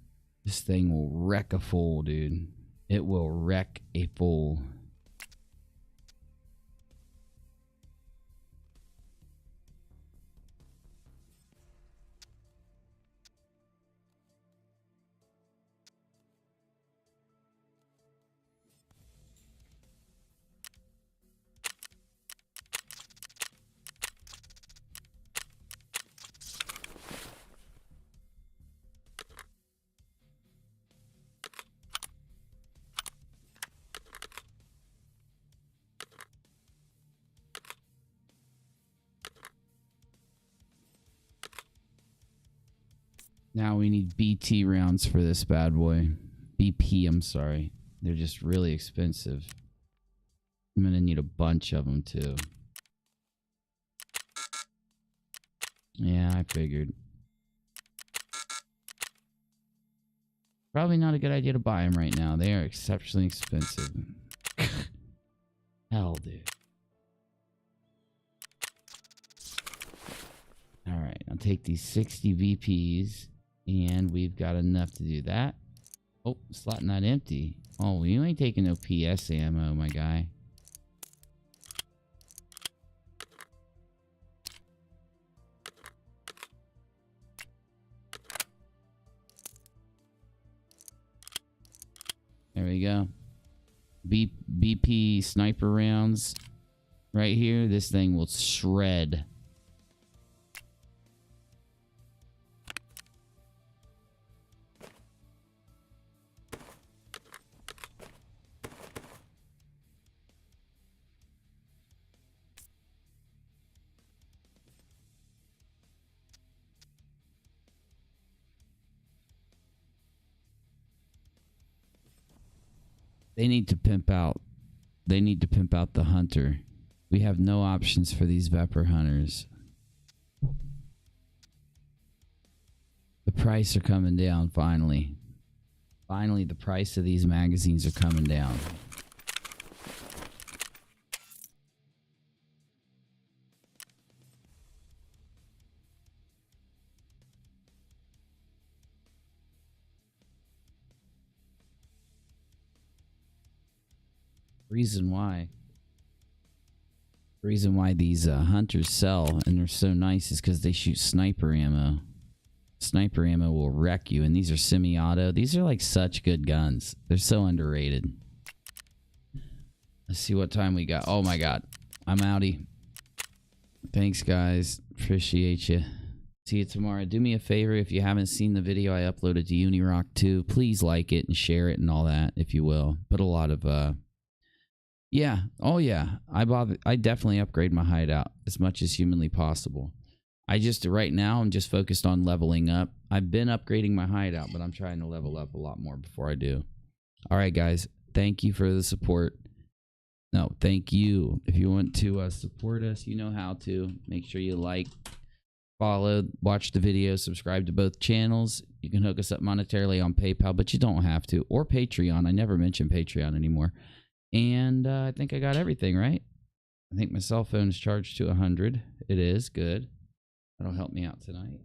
This thing will wreck a fool, dude. It will wreck a fool. Now we need BT rounds for this bad boy. BP, I'm sorry. They're just really expensive. I'm going to need a bunch of them too. Yeah, I figured. Probably not a good idea to buy them right now. They are exceptionally expensive. Hell, dude. Alright, I'll take these 60 VPs. And we've got enough to do that. Oh, slot not empty. Oh, you ain't taking no PS ammo, my guy. There we go. BP sniper rounds right here. This thing will shred. They need to pimp out. They need to pimp out the hunter. We have no options for these Vepr hunters. The price are coming down finally. Finally, the price of these magazines are coming down. Reason why these hunters sell and they're so nice is because they shoot sniper ammo. Sniper ammo will wreck you, and these are semi-auto. These are like such good guns. They're so underrated. Let's see what time we got. Oh my god, I'm outie. Thanks guys, appreciate you. See you tomorrow. Do me a favor, if you haven't seen the video I uploaded to UNIRock 2, please like it and share it and all that, if you will. Put a lot of yeah. Oh, yeah. I definitely upgrade my hideout as much as humanly possible. Right now, I'm just focused on leveling up. I've been upgrading my hideout, but I'm trying to level up a lot more before I do. All right, guys. Thank you for the support. No, thank you. If you want to support us, you know how to. Make sure you like, follow, watch the video, subscribe to both channels. You can hook us up monetarily on PayPal, but you don't have to. Or Patreon. I never mention Patreon anymore. And I think I got everything, right? I think my cell phone is charged to 100. It is. Good. That'll help me out tonight.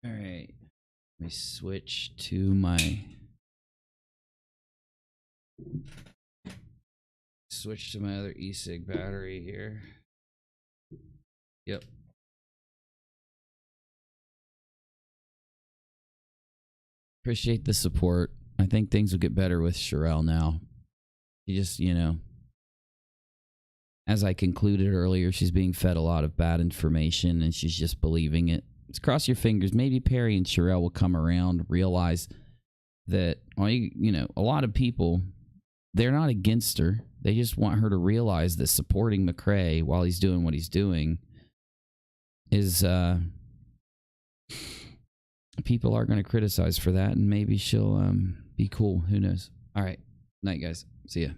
All right. Let me switch to my... Switch to my other e-cig battery here. Yep. Appreciate the support. I think things will get better with Sharrell now. You just, you know, as I concluded earlier, she's being fed a lot of bad information and she's just believing it. Just cross your fingers. Maybe Perry and Sharrell will come around, realize that, you know, a lot of people, they're not against her. They just want her to realize that supporting McRae while he's doing what he's doing is, people are going to criticize for that, and maybe she'll be cool. Who knows? All right. Night, guys. See ya.